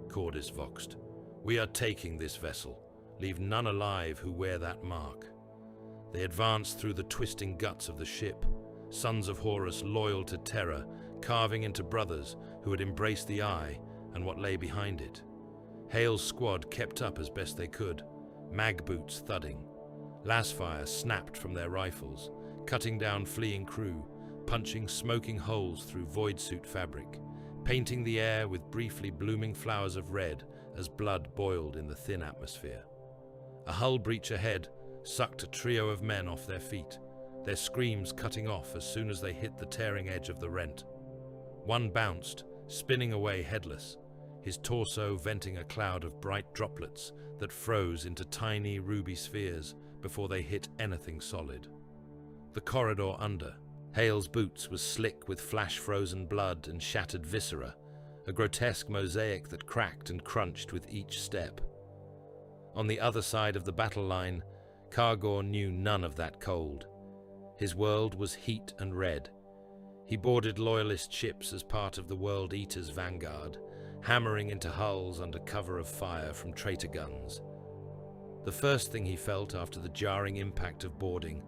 Cordis voxed. "We are taking this vessel. Leave none alive who wear that mark." They advanced through the twisting guts of the ship, sons of Horus loyal to Terra, carving into brothers who had embraced the Eye and what lay behind it. Hale's squad kept up as best they could, mag boots thudding. Lasfire snapped from their rifles, cutting down fleeing crew, punching smoking holes through void suit fabric, painting the air with briefly blooming flowers of red as blood boiled in the thin atmosphere. A hull breach ahead sucked a trio of men off their feet, their screams cutting off as soon as they hit the tearing edge of the rent. One bounced, spinning away headless, his torso venting a cloud of bright droplets that froze into tiny ruby spheres before they hit anything solid. The corridor under, Hale's boots was slick with flash-frozen blood and shattered viscera, a grotesque mosaic that cracked and crunched with each step. On the other side of the battle line, Kargor knew none of that cold. His world was heat and red. He boarded loyalist ships as part of the World Eater's vanguard, hammering into hulls under cover of fire from traitor guns. The first thing he felt after the jarring impact of boarding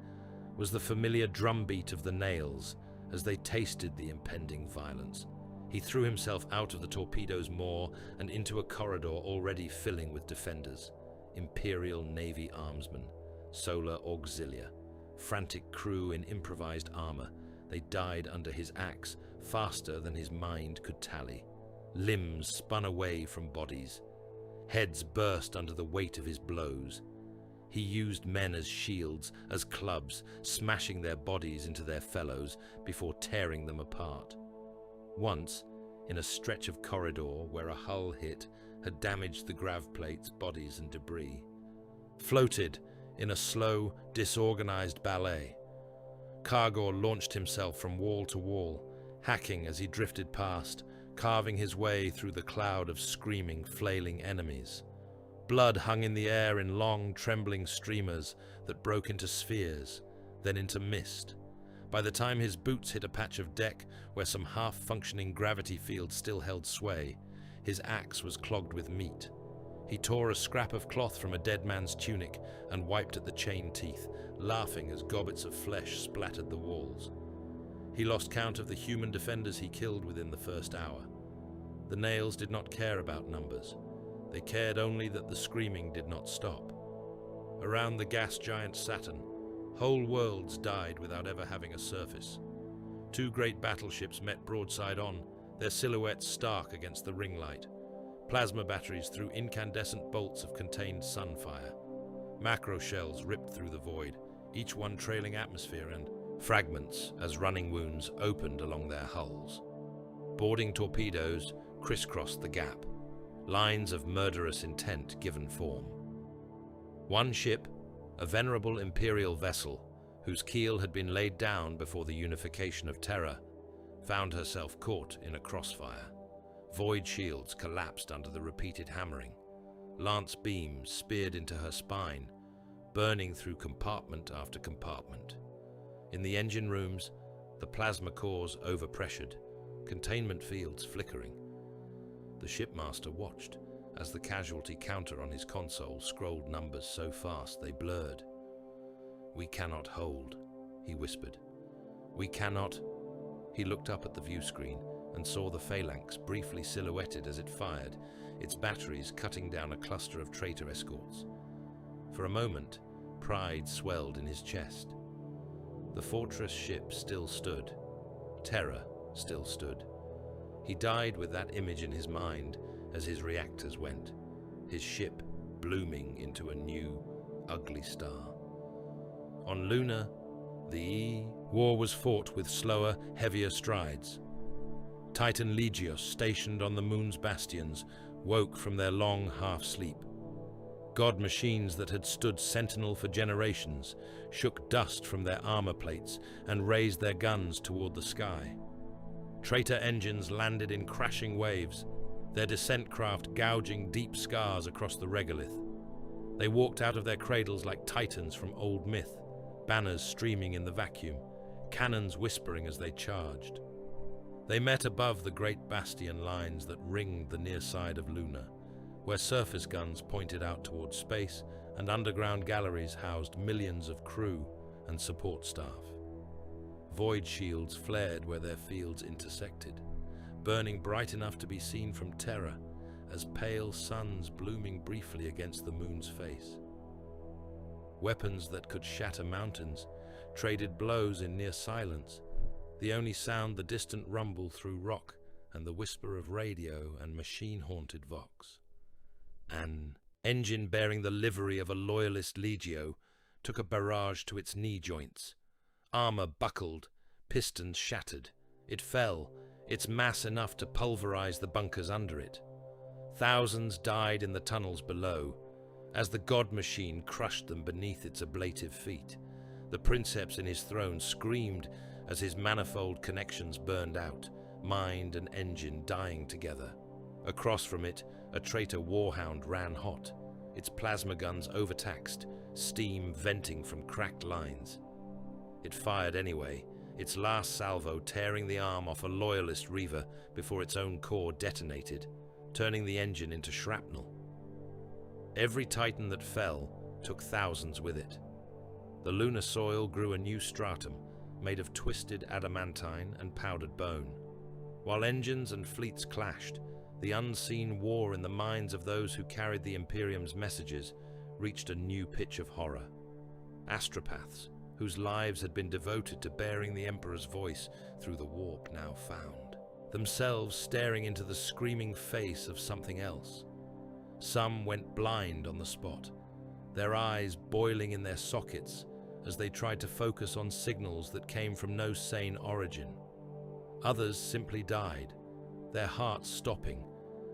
was the familiar drumbeat of the nails as they tasted the impending violence. He threw himself out of the torpedo's maw and into a corridor already filling with defenders, Imperial Navy armsmen, Solar Auxilia, frantic crew in improvised armor. They died under his axe faster than his mind could tally. Limbs spun away from bodies. Heads burst under the weight of his blows. He used men as shields, as clubs, smashing their bodies into their fellows before tearing them apart. Once, in a stretch of corridor where a hull hit had damaged the grav plates, bodies and debris, floated in a slow, disorganized ballet. Kargor launched himself from wall to wall, hacking as he drifted past, carving his way through the cloud of screaming, flailing enemies. Blood hung in the air in long, trembling streamers that broke into spheres, then into mist. By the time his boots hit a patch of deck where some half-functioning gravity field still held sway, his axe was clogged with meat. He tore a scrap of cloth from a dead man's tunic and wiped at the chain teeth, laughing as gobbets of flesh splattered the walls. He lost count of the human defenders he killed within the first hour. The nails did not care about numbers. They cared only that the screaming did not stop. Around the gas giant Saturn, whole worlds died without ever having a surface. Two great battleships met broadside on, their silhouettes stark against the ring light. Plasma batteries threw incandescent bolts of contained sunfire. Macro shells ripped through the void, each one trailing atmosphere and fragments as running wounds opened along their hulls. Boarding torpedoes crisscrossed the gap, lines of murderous intent given form. One ship, a venerable Imperial vessel, whose keel had been laid down before the unification of Terra, found herself caught in a crossfire. Void shields collapsed under the repeated hammering. Lance beams speared into her spine, burning through compartment after compartment. In the engine rooms, the plasma cores overpressured, containment fields flickering. The shipmaster watched as the casualty counter on his console scrolled numbers so fast they blurred. "We cannot hold," he whispered. "We cannot." He looked up at the view screen and saw the phalanx briefly silhouetted as it fired, its batteries cutting down a cluster of traitor escorts. For a moment, pride swelled in his chest. The fortress ship still stood. Terra still stood. He died with that image in his mind as his reactors went, his ship blooming into a new, ugly star. On Luna, war was fought with slower, heavier strides. Titan Legios, stationed on the moon's bastions, woke from their long half-sleep. God machines that had stood sentinel for generations shook dust from their armor plates and raised their guns toward the sky. Traitor engines landed in crashing waves, their descent craft gouging deep scars across the regolith. They walked out of their cradles like titans from old myth, banners streaming in the vacuum, cannons whispering as they charged. They met above the great bastion lines that ringed the near side of Luna, where surface guns pointed out towards space and underground galleries housed millions of crew and support staff. Void shields flared where their fields intersected, burning bright enough to be seen from Terra as pale suns blooming briefly against the moon's face. Weapons that could shatter mountains traded blows in near silence, the only sound the distant rumble through rock and the whisper of radio and machine-haunted vox. An engine bearing the livery of a loyalist legio took a barrage to its knee joints. Armor buckled, pistons shattered. It fell, its mass enough to pulverize the bunkers under it. Thousands died in the tunnels below, as the god machine crushed them beneath its ablative feet. The princeps in his throne screamed as his manifold connections burned out, mind and engine dying together. Across from it, a traitor warhound ran hot, its plasma guns overtaxed, steam venting from cracked lines. It fired anyway, its last salvo tearing the arm off a loyalist reaver before its own core detonated, turning the engine into shrapnel. Every titan that fell took thousands with it. The lunar soil grew a new stratum, made of twisted adamantine and powdered bone. While engines and fleets clashed, the unseen war in the minds of those who carried the Imperium's messages reached a new pitch of horror. Astropaths, whose lives had been devoted to bearing the Emperor's voice through the warp now found, themselves staring into the screaming face of something else. Some went blind on the spot, their eyes boiling in their sockets as they tried to focus on signals that came from no sane origin. Others simply died, their hearts stopping,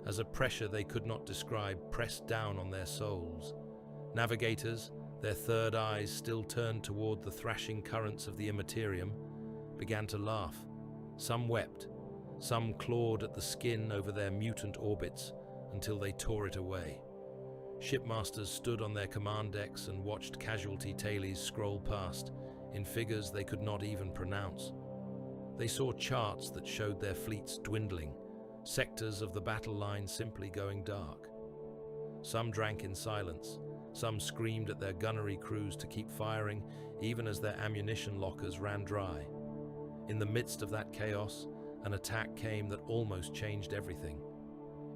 as a pressure they could not describe pressed down on their souls. Navigators, their third eyes still turned toward the thrashing currents of the Imperium, began to laugh. Some wept, some clawed at the skin over their mutant orbits until they tore it away. Shipmasters stood on their command decks and watched casualty tailies scroll past in figures they could not even pronounce. They saw charts that showed their fleets dwindling, sectors of the battle line simply going dark. Some drank in silence, some screamed at their gunnery crews to keep firing even as their ammunition lockers ran dry. In the midst of that chaos, an attack came that almost changed everything.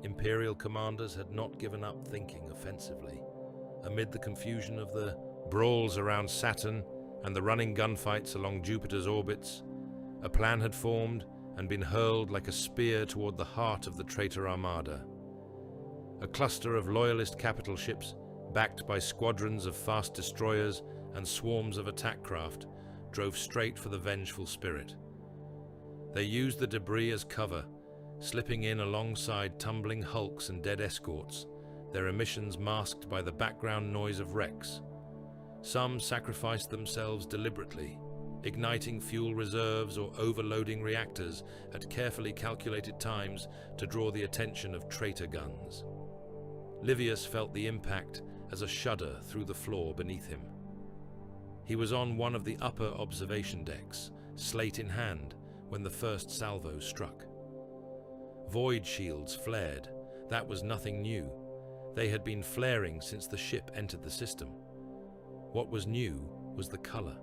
Imperial commanders had not given up thinking offensively. Amid the confusion of the brawls around Saturn and the running gunfights along Jupiter's orbits, a plan had formed and been hurled like a spear toward the heart of the traitor armada. A cluster of loyalist capital ships, backed by squadrons of fast destroyers and swarms of attack craft, drove straight for the vengeful spirit. They used the debris as cover, slipping in alongside tumbling hulks and dead escorts, their emissions masked by the background noise of wrecks. Some sacrificed themselves deliberately, igniting fuel reserves or overloading reactors at carefully calculated times to draw the attention of traitor guns. Livius felt the impact as a shudder through the floor beneath him. He was on one of the upper observation decks, slate in hand, when the first salvo struck. Void shields flared. That was nothing new. They had been flaring since the ship entered the system. What was new was the color.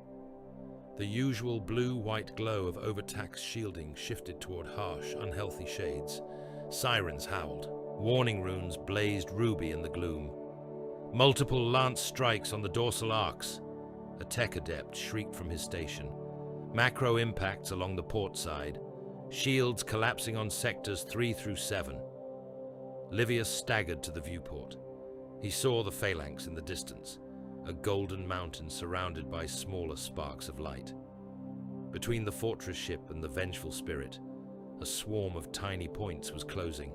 The usual blue-white glow of overtaxed shielding shifted toward harsh, unhealthy shades. Sirens howled. Warning runes blazed ruby in the gloom. Multiple lance strikes on the dorsal arcs. A tech adept shrieked from his station. Macro impacts along the port side. Shields collapsing on sectors 3 through 7. Livius staggered to the viewport. He saw the phalanx in the distance, a golden mountain surrounded by smaller sparks of light. Between the fortress ship and the vengeful spirit, a swarm of tiny points was closing,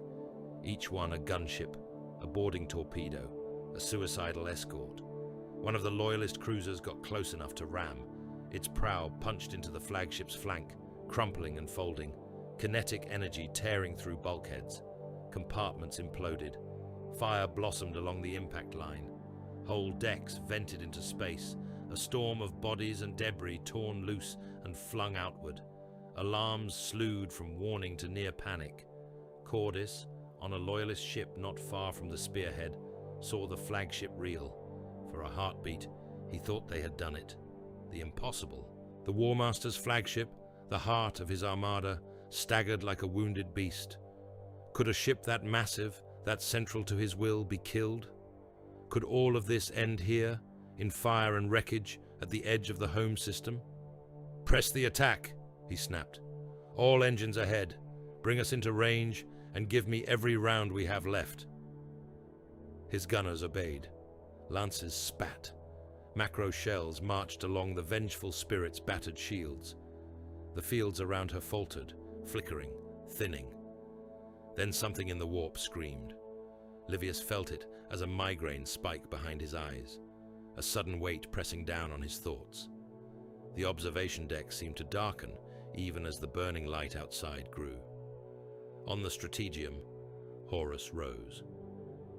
each one a gunship, a boarding torpedo, a suicidal escort. One of the loyalist cruisers got close enough to ram. Its prow punched into the flagship's flank, crumpling and folding, kinetic energy tearing through bulkheads. Compartments imploded. Fire blossomed along the impact line. Whole decks vented into space, a storm of bodies and debris torn loose and flung outward. Alarms slewed from warning to near panic. Cordis, on a loyalist ship not far from the spearhead, saw the flagship reel. For a heartbeat, he thought they had done it. The impossible. The Warmaster's flagship, the heart of his armada, staggered like a wounded beast. Could a ship that massive, that central to his will, be killed? Could all of this end here, in fire and wreckage, at the edge of the home system? "Press the attack," he snapped. "All engines ahead. Bring us into range and give me every round we have left." His gunners obeyed. Lances spat. Macro shells marched along the vengeful spirit's battered shields. The fields around her faltered, flickering, thinning. Then something in the warp screamed. Livius felt it as a migraine spike behind his eyes, a sudden weight pressing down on his thoughts. The observation deck seemed to darken even as the burning light outside grew. On the strategium, Horus rose.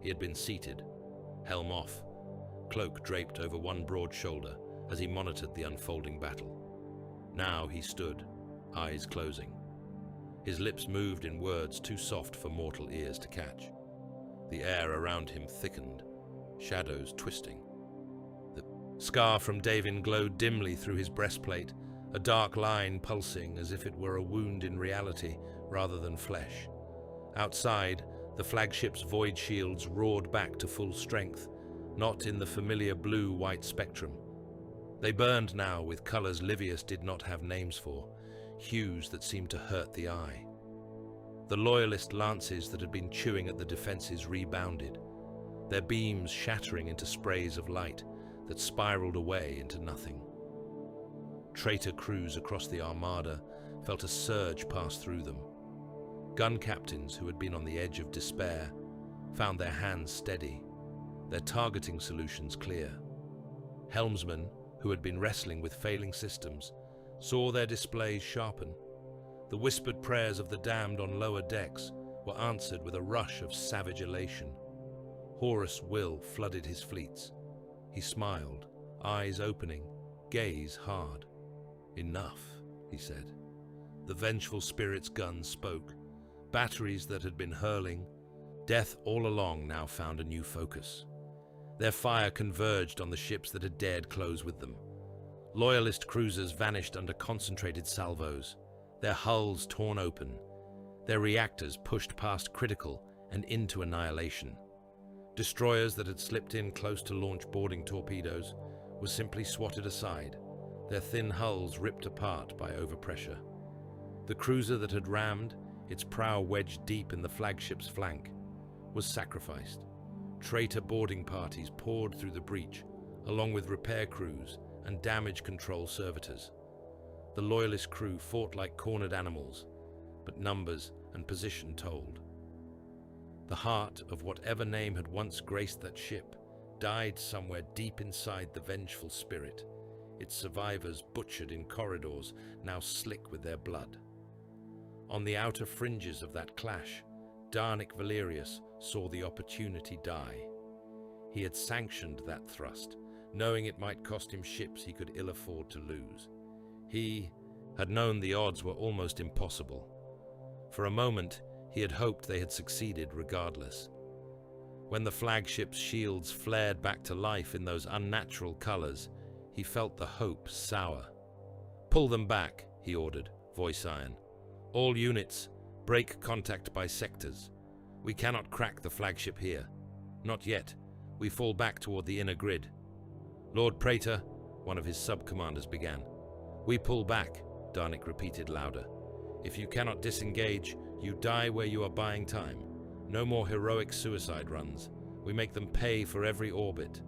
He had been seated, helm off, cloak draped over one broad shoulder as he monitored the unfolding battle. Now he stood, eyes closing. His lips moved in words too soft for mortal ears to catch. The air around him thickened, shadows twisting. The scar from Davin glowed dimly through his breastplate, a dark line pulsing as if it were a wound in reality rather than flesh. Outside, the flagship's void shields roared back to full strength, not in the familiar blue-white spectrum. They burned now with colors Livius did not have names for, hues that seemed to hurt the eye. The loyalist lances that had been chewing at the defenses rebounded, their beams shattering into sprays of light that spiraled away into nothing. Traitor crews across the armada felt a surge pass through them. Gun captains who had been on the edge of despair found their hands steady. their targeting solutions clear. Helmsmen, who had been wrestling with failing systems, saw their displays sharpen. The whispered prayers of the damned on lower decks were answered with a rush of savage elation. Horus' will flooded his fleets. He smiled, eyes opening, gaze hard. "Enough," he said. The vengeful spirit's guns spoke. Batteries that had been hurling death all along now found a new focus. Their fire converged on the ships that had dared close with them. Loyalist cruisers vanished under concentrated salvos, their hulls torn open, their reactors pushed past critical and into annihilation. Destroyers that had slipped in close to launch boarding torpedoes were simply swatted aside, their thin hulls ripped apart by overpressure. The cruiser that had rammed, its prow wedged deep in the flagship's flank, was sacrificed. Traitor boarding parties poured through the breach, along with repair crews and damage control servitors. The loyalist crew fought like cornered animals, but numbers and position told. The heart of whatever name had once graced that ship died somewhere deep inside the vengeful spirit, its survivors butchered in corridors now slick with their blood. On the outer fringes of that clash, Darnic Valerius saw the opportunity die. He had sanctioned that thrust, knowing it might cost him ships he could ill afford to lose. He had known the odds were almost impossible. For a moment, he had hoped they had succeeded regardless. When the flagship's shields flared back to life in those unnatural colors, he felt the hope sour. "Pull them back," he ordered, voice iron. "All units, break contact by sectors. We cannot crack the flagship here. Not yet. We fall back toward the inner grid." "Lord Praetor," one of his sub-commanders began. "We pull back," Darnic repeated louder. "If you cannot disengage, you die where you are buying time. No more heroic suicide runs. We make them pay for every orbit."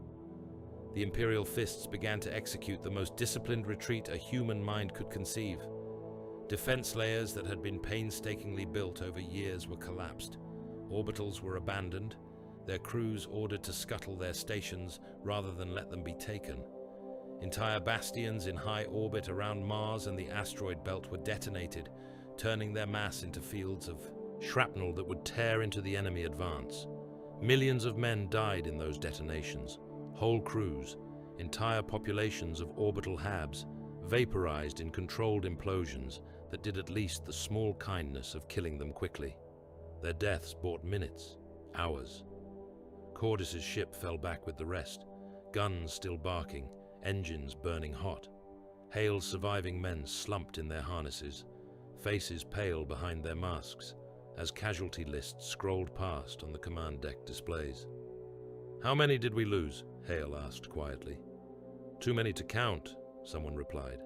The Imperial fists began to execute the most disciplined retreat a human mind could conceive. Defense layers that had been painstakingly built over years were collapsed. Orbitals were abandoned, their crews ordered to scuttle their stations rather than let them be taken. Entire bastions in high orbit around Mars and the asteroid belt were detonated, turning their mass into fields of shrapnel that would tear into the enemy advance. Millions of men died in those detonations. Whole crews, entire populations of orbital habs, vaporized in controlled implosions that did at least the small kindness of killing them quickly. Their deaths bought minutes, hours. Cordis's ship fell back with the rest, guns still barking, engines burning hot. Hale's surviving men slumped in their harnesses, faces pale behind their masks, as casualty lists scrolled past on the command deck displays. "How many did we lose?" Hale asked quietly. "Too many to count," someone replied.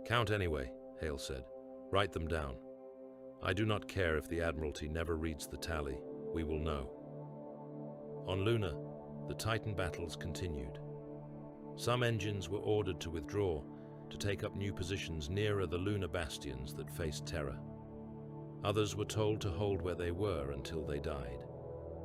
"Count anyway," Hale said. "Write them down. I do not care if the Admiralty never reads the tally. We will know." On Luna, the Titan battles continued. Some engines were ordered to withdraw, to take up new positions nearer the lunar bastions that faced Terra. Others were told to hold where they were until they died,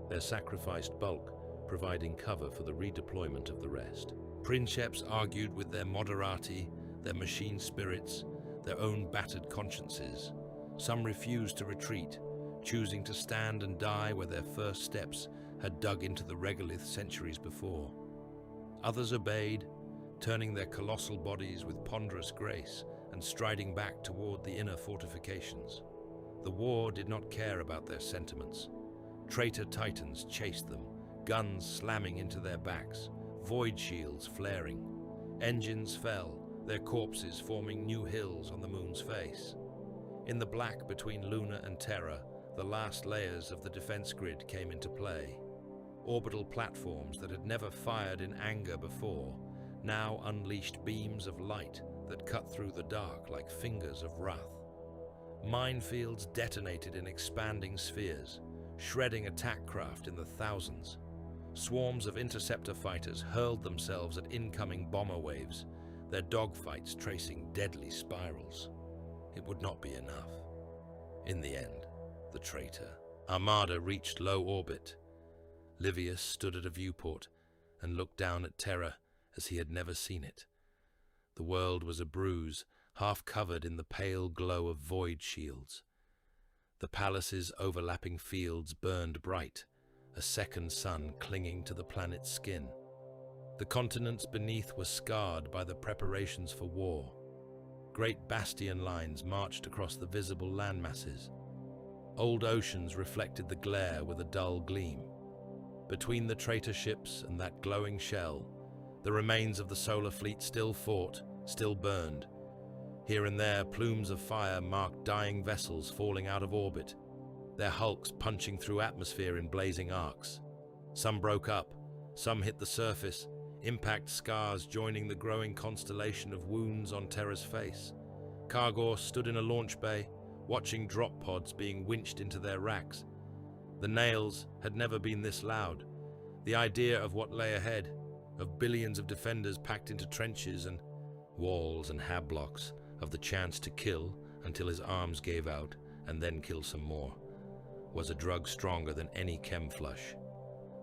their sacrificed bulk providing cover for the redeployment of the rest. Princeps argued with their moderati, their machine spirits, their own battered consciences. Some refused to retreat, choosing to stand and die where their first steps had dug into the regolith centuries before. Others obeyed, turning their colossal bodies with ponderous grace and striding back toward the inner fortifications. The war did not care about their sentiments. Traitor titans chased them, guns slamming into their backs, void shields flaring. Engines fell, their corpses forming new hills on the moon's face. In the black between Luna and Terra, the last layers of the defense grid came into play. Orbital platforms that had never fired in anger before now unleashed beams of light that cut through the dark like fingers of wrath. Minefields detonated in expanding spheres, shredding attack craft in the thousands. Swarms of interceptor fighters hurled themselves at incoming bomber waves, their dogfights tracing deadly spirals. It would not be enough. In the end, the traitor armada reached low orbit. Livius stood at a viewport, and looked down at Terra as he had never seen it. The world was a bruise, half covered in the pale glow of void shields. The palace's overlapping fields burned bright, a second sun clinging to the planet's skin. The continents beneath were scarred by the preparations for war. Great bastion lines marched across the visible landmasses. Old oceans reflected the glare with a dull gleam. Between the traitor ships and that glowing shell, the remains of the solar fleet still fought, still burned. Here and there, plumes of fire marked dying vessels falling out of orbit, their hulks punching through atmosphere in blazing arcs. Some broke up, some hit the surface, impact scars joining the growing constellation of wounds on Terra's face. Kargor stood in a launch bay, watching drop pods being winched into their racks. The nails had never been this loud. The idea of what lay ahead, of billions of defenders packed into trenches and walls and hab blocks, of the chance to kill until his arms gave out and then kill some more, was a drug stronger than any chem flush.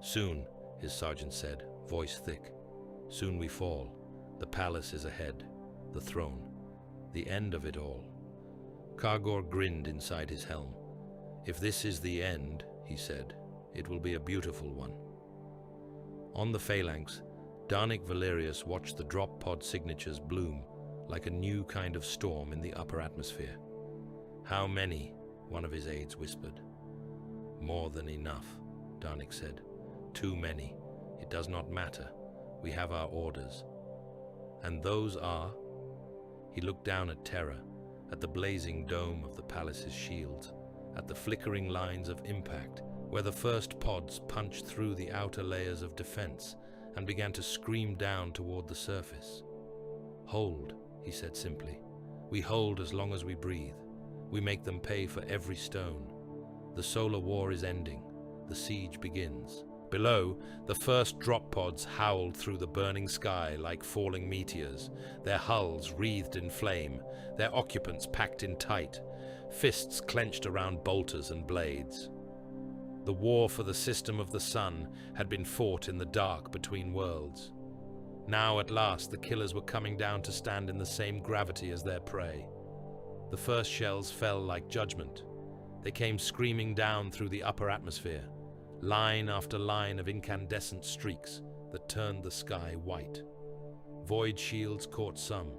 Soon, his sergeant said, voice thick. Soon we fall. The palace is ahead. The throne. The end of it all. Kargor grinned inside his helm. If this is the end, he said, it will be a beautiful one. On the phalanx, Darnik Valerius watched the drop pod signatures bloom like a new kind of storm in the upper atmosphere. How many? One of his aides whispered. More than enough, Darnik said. Too many. It does not matter. We have our orders. And those are... He looked down at Terra, at the blazing dome of the palace's shields, at the flickering lines of impact, where the first pods punched through the outer layers of defense and began to scream down toward the surface. Hold, he said simply. We hold as long as we breathe. We make them pay for every stone. The solar war is ending. The siege begins. Below, the first drop pods howled through the burning sky like falling meteors, their hulls wreathed in flame, their occupants packed in tight, fists clenched around bolters and blades. The war for the system of the sun had been fought in the dark between worlds. Now at last the killers were coming down to stand in the same gravity as their prey. The first shells fell like judgment. They came screaming down through the upper atmosphere, line after line of incandescent streaks that turned the sky white. Void shields caught some,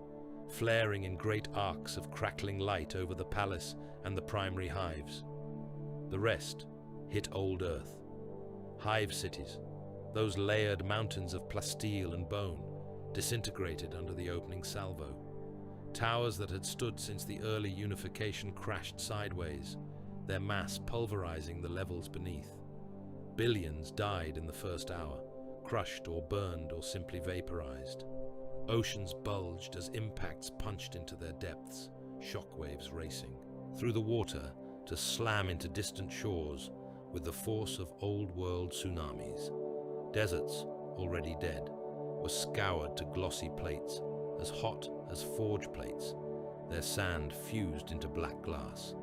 flaring in great arcs of crackling light over the palace and the primary hives. The rest hit old Earth. Hive cities, those layered mountains of plasteel and bone, disintegrated under the opening salvo. Towers that had stood since the early unification crashed sideways, their mass pulverizing the levels beneath. Billions died in the first hour, crushed or burned or simply vaporized. Oceans bulged as impacts punched into their depths, shockwaves racing through the water to slam into distant shores with the force of old-world tsunamis. Deserts, already dead, were scoured to glossy plates, as hot as forge plates, their sand fused into black glass.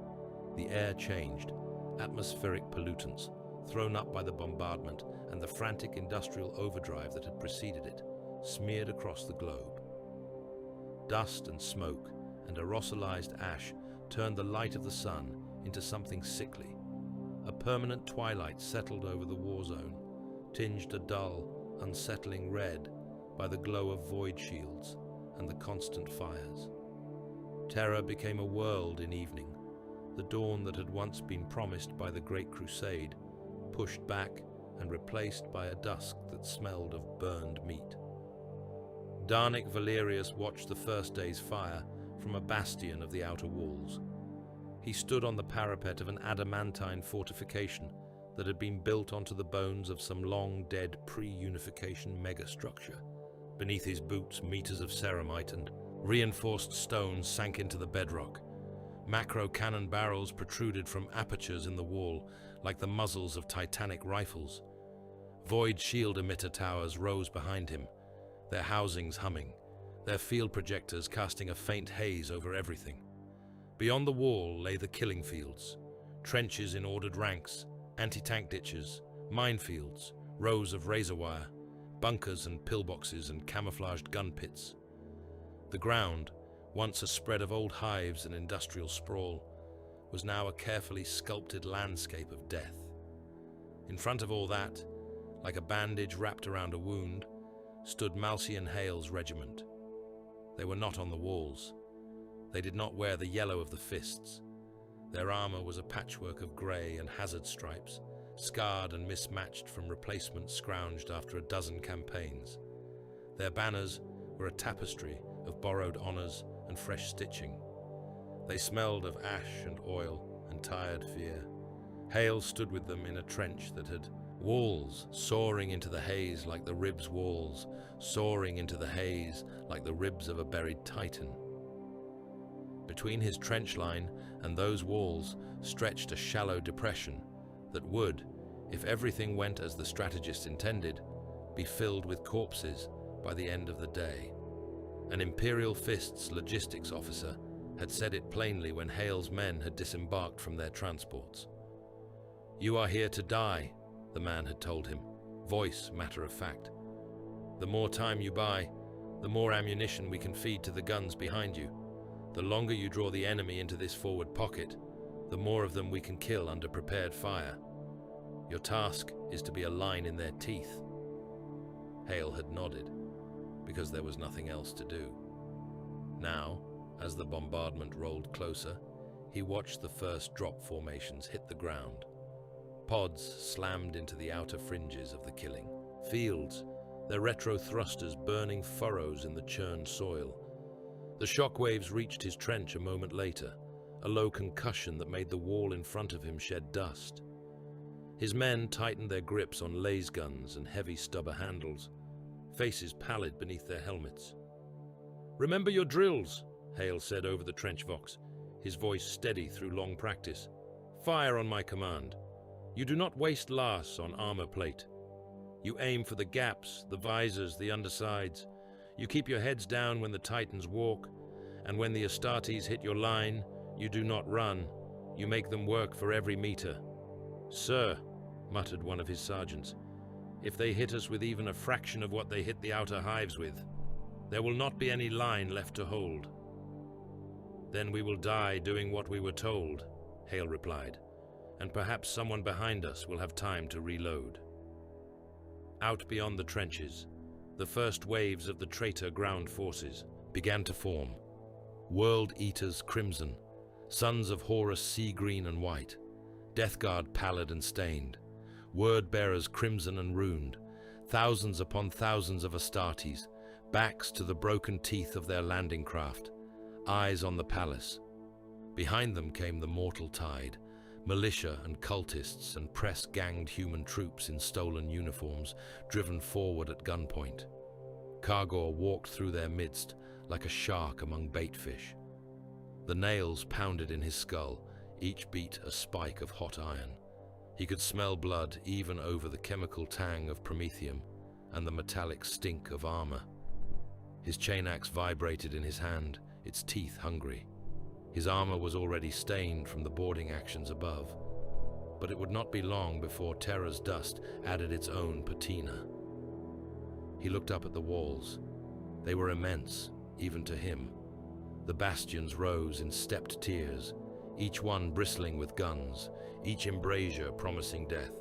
The air changed, atmospheric pollutants, thrown up by the bombardment and the frantic industrial overdrive that had preceded it, smeared across the globe. Dust and smoke and aerosolized ash turned the light of the sun into something sickly. A permanent twilight settled over the war zone, tinged a dull, unsettling red by the glow of void shields and the constant fires. Terra became a world in evening, the dawn that had once been promised by the Great Crusade, pushed back and replaced by a dusk that smelled of burned meat. Darnik Valerius watched the first day's fire from a bastion of the outer walls. He stood on the parapet of an adamantine fortification that had been built onto the bones of some long-dead pre-unification megastructure. Beneath his boots, meters of ceramite and reinforced stones sank into the bedrock. Macro cannon barrels protruded from apertures in the wall like the muzzles of titanic rifles. Void shield emitter towers rose behind him, their housings humming, their field projectors casting a faint haze over everything. Beyond the wall lay the killing fields, trenches in ordered ranks, anti-tank ditches, minefields, rows of razor wire, bunkers and pillboxes and camouflaged gun pits. The ground, once a spread of old hives and industrial sprawl, was now a carefully sculpted landscape of death. In front of all that, like a bandage wrapped around a wound, stood Malcian Hale's regiment. They were not on the walls. They did not wear the yellow of the fists. Their armor was a patchwork of grey and hazard stripes, scarred and mismatched from replacements scrounged after a dozen campaigns. Their banners were a tapestry of borrowed honours and fresh stitching. They smelled of ash and oil and tired fear. Hale stood with them in a trench that had walls soaring into the haze like the ribs walls, soaring into the haze like the ribs of a buried titan. Between his trench line and those walls stretched a shallow depression that would, if everything went as the strategist intended, be filled with corpses by the end of the day. An Imperial Fist's logistics officer had said it plainly when Hale's men had disembarked from their transports. "You are here to die," the man had told him, voice matter of fact. "The more time you buy, the more ammunition we can feed to the guns behind you. The longer you draw the enemy into this forward pocket, the more of them we can kill under prepared fire. Your task is to be a line in their teeth." Hale had nodded, because there was nothing else to do. Now, as the bombardment rolled closer, he watched the first drop formations hit the ground. Pods slammed into the outer fringes of the killing. Fields, their retro thrusters burning furrows in the churned soil. The shockwaves reached his trench a moment later, a low concussion that made the wall in front of him shed dust. His men tightened their grips on laser guns and heavy stubber handles, faces pallid beneath their helmets. "Remember your drills," Hale said over the trench vox, his voice steady through long practice. "Fire on my command. You do not waste las on armor plate. You aim for the gaps, the visors, the undersides. You keep your heads down when the Titans walk, and when the Astartes hit your line, you do not run. You make them work for every meter." "Sir," muttered one of his sergeants, "if they hit us with even a fraction of what they hit the outer hives with, there will not be any line left to hold." "Then we will die doing what we were told," Hale replied, "and perhaps someone behind us will have time to reload." Out beyond the trenches, the first waves of the traitor ground forces began to form. World Eaters crimson, Sons of Horus sea green and white, Death Guard pallid and stained, Word Bearers crimson and ruined, thousands upon thousands of Astartes, backs to the broken teeth of their landing craft, eyes on the palace. Behind them came the mortal tide, militia and cultists and press-ganged human troops in stolen uniforms, driven forward at gunpoint. Kargor walked through their midst like a shark among baitfish. The nails pounded in his skull, each beat a spike of hot iron. He could smell blood even over the chemical tang of promethium and the metallic stink of armor. His chain axe vibrated in his hand, its teeth hungry. His armor was already stained from the boarding actions above, but it would not be long before Terra's dust added its own patina. He looked up at the walls. They were immense, even to him. The bastions rose in stepped tiers, each one bristling with guns, each embrasure promising death.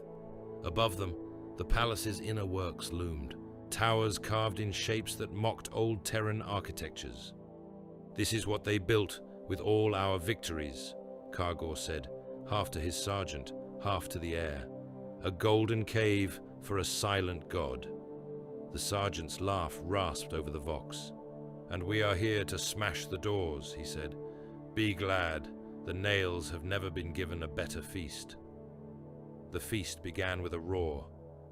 Above them, the palace's inner works loomed, towers carved in shapes that mocked old Terran architectures. "This is what they built with all our victories," Kargor said, half to his sergeant, half to the air. "A golden cave for a silent god." The sergeant's laugh rasped over the vox. "And we are here to smash the doors," he said. "Be glad, the nails have never been given a better feast." The feast began with a roar.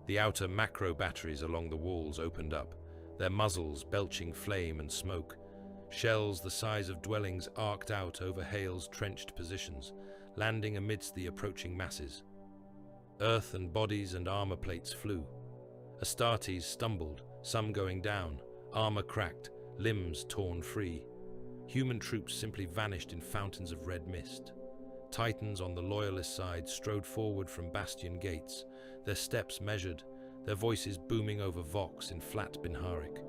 The outer macro batteries along the walls opened up, their muzzles belching flame and smoke. Shells the size of dwellings arced out over Hale's trenched positions, landing amidst the approaching masses. Earth and bodies and armor plates flew. Astartes stumbled, some going down, armor cracked, limbs torn free. Human troops simply vanished in fountains of red mist. Titans on the loyalist side strode forward from bastion gates, their steps measured, their voices booming over Vox in flat Binharic.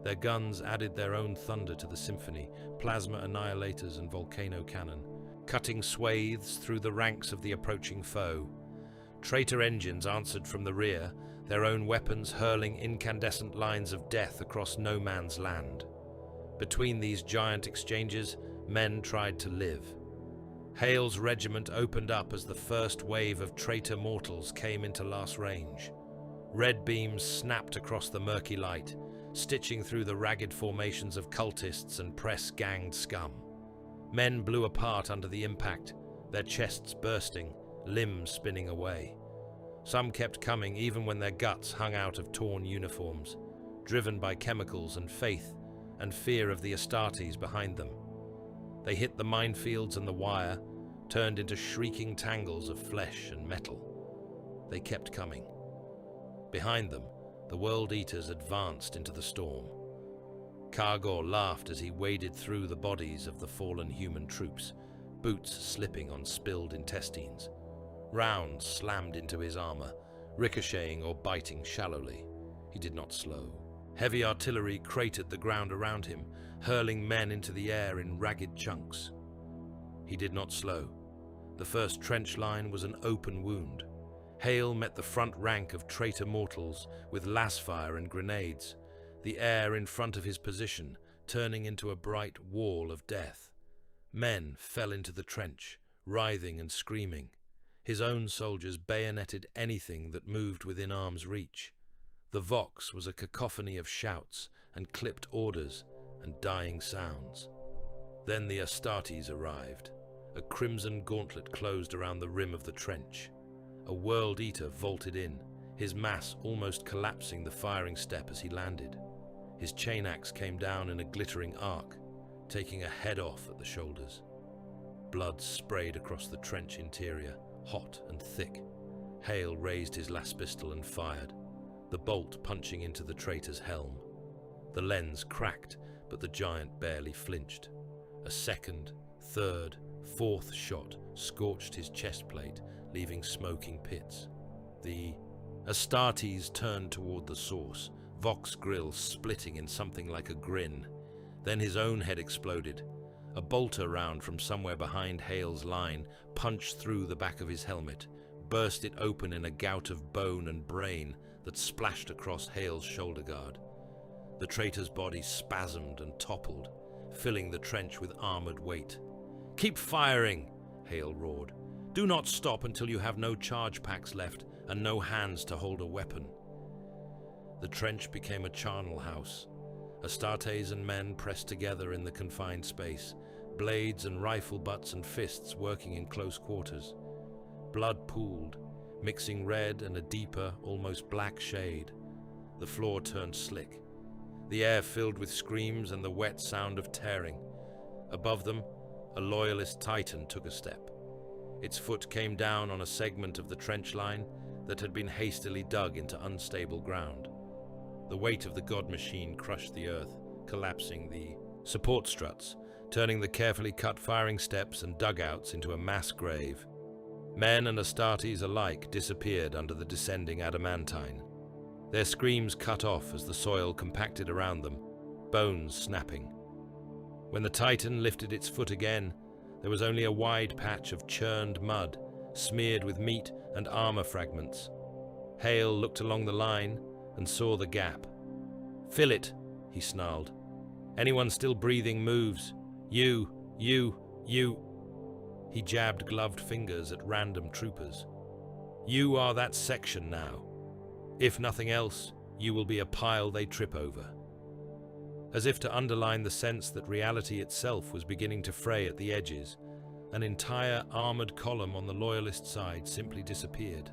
Their guns added their own thunder to the symphony, plasma annihilators and volcano cannon, cutting swathes through the ranks of the approaching foe. Traitor engines answered from the rear, their own weapons hurling incandescent lines of death across no man's land. Between these giant exchanges, men tried to live. Hale's regiment opened up as the first wave of traitor mortals came into last range. Red beams snapped across the murky light, stitching through the ragged formations of cultists and press-ganged scum. Men blew apart under the impact, their chests bursting, limbs spinning away. Some kept coming even when their guts hung out of torn uniforms, driven by chemicals and faith and fear of the Astartes behind them. They hit the minefields and the wire, turned into shrieking tangles of flesh and metal. They kept coming. Behind them, the World Eaters advanced into the storm. Kargor laughed as he waded through the bodies of the fallen human troops, boots slipping on spilled intestines. Rounds slammed into his armor, ricocheting or biting shallowly. He did not slow. Heavy artillery cratered the ground around him, hurling men into the air in ragged chunks. He did not slow. The first trench line was an open wound. Hale met the front rank of traitor mortals with lasfire and grenades, the air in front of his position turning into a bright wall of death. Men fell into the trench, writhing and screaming. His own soldiers bayoneted anything that moved within arm's reach. The Vox was a cacophony of shouts and clipped orders and dying sounds. Then the Astartes arrived. A crimson gauntlet closed around the rim of the trench. A World Eater vaulted in, his mass almost collapsing the firing step as he landed. His chain axe came down in a glittering arc, taking a head off at the shoulders. Blood sprayed across the trench interior, hot and thick. Hale raised his las pistol and fired, the bolt punching into the traitor's helm. The lens cracked, but the giant barely flinched. A second, third, fourth shot scorched his chest plate, leaving smoking pits. The Astartes turned toward the source, Vox grill splitting in something like a grin. Then his own head exploded. A bolter round from somewhere behind Hale's line punched through the back of his helmet, burst it open in a gout of bone and brain that splashed across Hale's shoulder guard. The traitor's body spasmed and toppled, filling the trench with armored weight. "Keep firing!" Hale roared. "Do not stop until you have no charge packs left and no hands to hold a weapon." The trench became a charnel house. Astartes and men pressed together in the confined space, blades and rifle butts and fists working in close quarters. Blood pooled, mixing red and a deeper, almost black shade. The floor turned slick. The air filled with screams and the wet sound of tearing. Above them, a loyalist titan took a step. Its foot came down on a segment of the trench line that had been hastily dug into unstable ground. The weight of the god machine crushed the earth, collapsing the support struts, turning the carefully cut firing steps and dugouts into a mass grave. Men and Astartes alike disappeared under the descending adamantine. Their screams cut off as the soil compacted around them, bones snapping. When the Titan lifted its foot again, there was only a wide patch of churned mud, smeared with meat and armor fragments. Hale looked along the line and saw the gap. "Fill it," he snarled. "Anyone still breathing moves. You. He jabbed gloved fingers at random troopers. "You are that section now. If nothing else, you will be a pile they trip over." As if to underline the sense that reality itself was beginning to fray at the edges, an entire armored column on the loyalist side simply disappeared.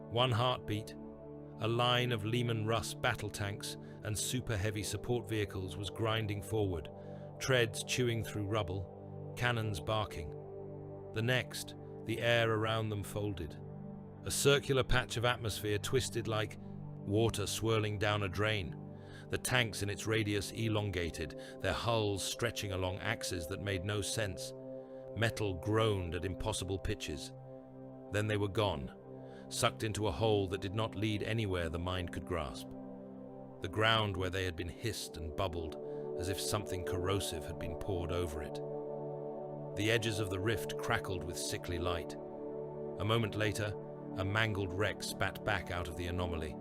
One heartbeat, a line of Lehman Russ battle tanks and super-heavy support vehicles was grinding forward, treads chewing through rubble, cannons barking. The next, the air around them folded. A circular patch of atmosphere twisted like water swirling down a drain. The tanks in its radius elongated, their hulls stretching along axes that made no sense. Metal groaned at impossible pitches. Then they were gone. sucked into a hole that did not lead anywhere the mind could grasp. The ground where they had been hissed and bubbled, as if something corrosive had been poured over it. The edges of the rift crackled with sickly light. A moment later, a mangled wreck spat back out of the anomaly,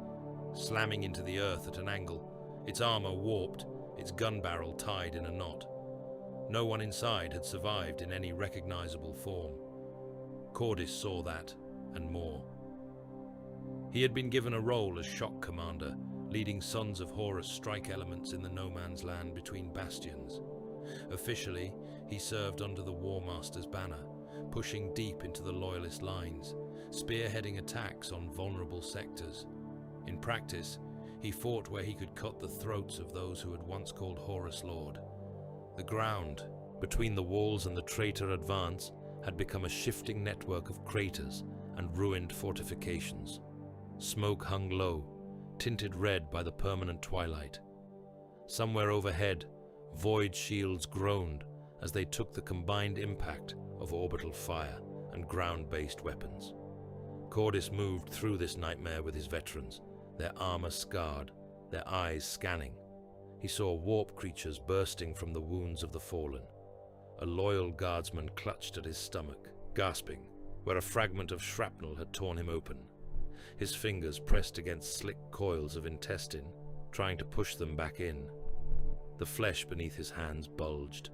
slamming into the earth at an angle, its armor warped, its gun barrel tied in a knot. No one inside had survived in any recognizable form. Cordis saw that, and more. He had been given a role as shock commander, leading Sons of Horus strike elements in the no-man's land between bastions. Officially, he served under the Warmaster's banner, pushing deep into the loyalist lines, spearheading attacks on vulnerable sectors. In practice, he fought where he could cut the throats of those who had once called Horus Lord. The ground, between the walls and the traitor advance, had become a shifting network of craters and ruined fortifications. Smoke hung low, tinted red by the permanent twilight. Somewhere overhead, void shields groaned as they took the combined impact of orbital fire and ground-based weapons. Cordis moved through this nightmare with his veterans, their armor scarred, their eyes scanning. He saw warp creatures bursting from the wounds of the fallen. A loyal guardsman clutched at his stomach, gasping, where a fragment of shrapnel had torn him open. His fingers pressed against slick coils of intestine, trying to push them back in. The flesh beneath his hands bulged.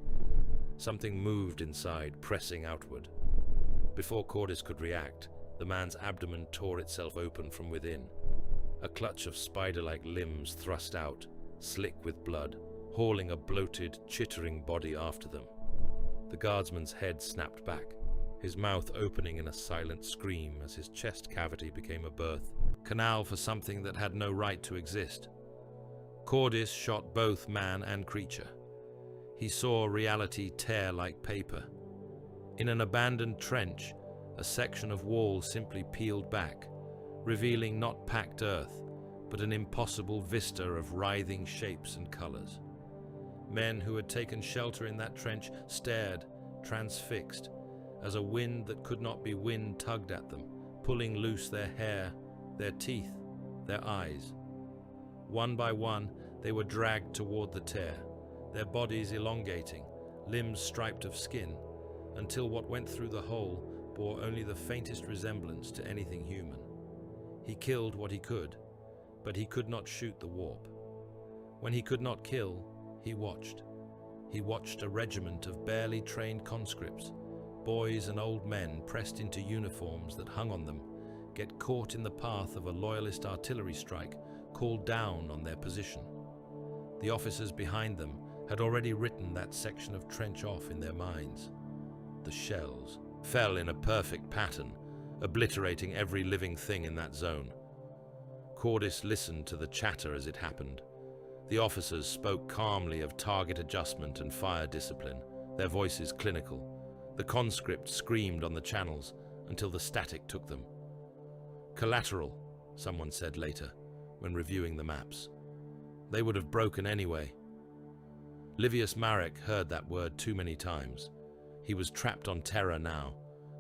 Something moved inside, pressing outward. Before Cordis could react, the man's abdomen tore itself open from within. A clutch of spider-like limbs thrust out, slick with blood, hauling a bloated, chittering body after them. The guardsman's head snapped back, his mouth opening in a silent scream as his chest cavity became a berth, canal for something that had no right to exist. Cordis shot both man and creature. He saw reality tear like paper. In an abandoned trench, a section of wall simply peeled back, revealing not packed earth, but an impossible vista of writhing shapes and colors. Men who had taken shelter in that trench stared, transfixed, as a wind that could not be wind tugged at them, pulling loose their hair, their teeth, their eyes. One by one, they were dragged toward the tear, their bodies elongating, limbs striped of skin, until what went through the hole bore only the faintest resemblance to anything human. He killed what he could, but he could not shoot the warp. When he could not kill, he watched. He watched a regiment of barely trained conscripts, boys and old men pressed into uniforms that hung on them, get caught in the path of a loyalist artillery strike called down on their position. The officers behind them had already written that section of trench off in their minds. The shells fell in a perfect pattern, obliterating every living thing in that zone. Cordis listened to the chatter as it happened. The officers spoke calmly of target adjustment and fire discipline, their voices clinical. The conscripts screamed on the channels until the static took them. Collateral, someone said later, when reviewing the maps. They would have broken anyway. Livius Marek heard that word too many times. He was trapped on Terra now.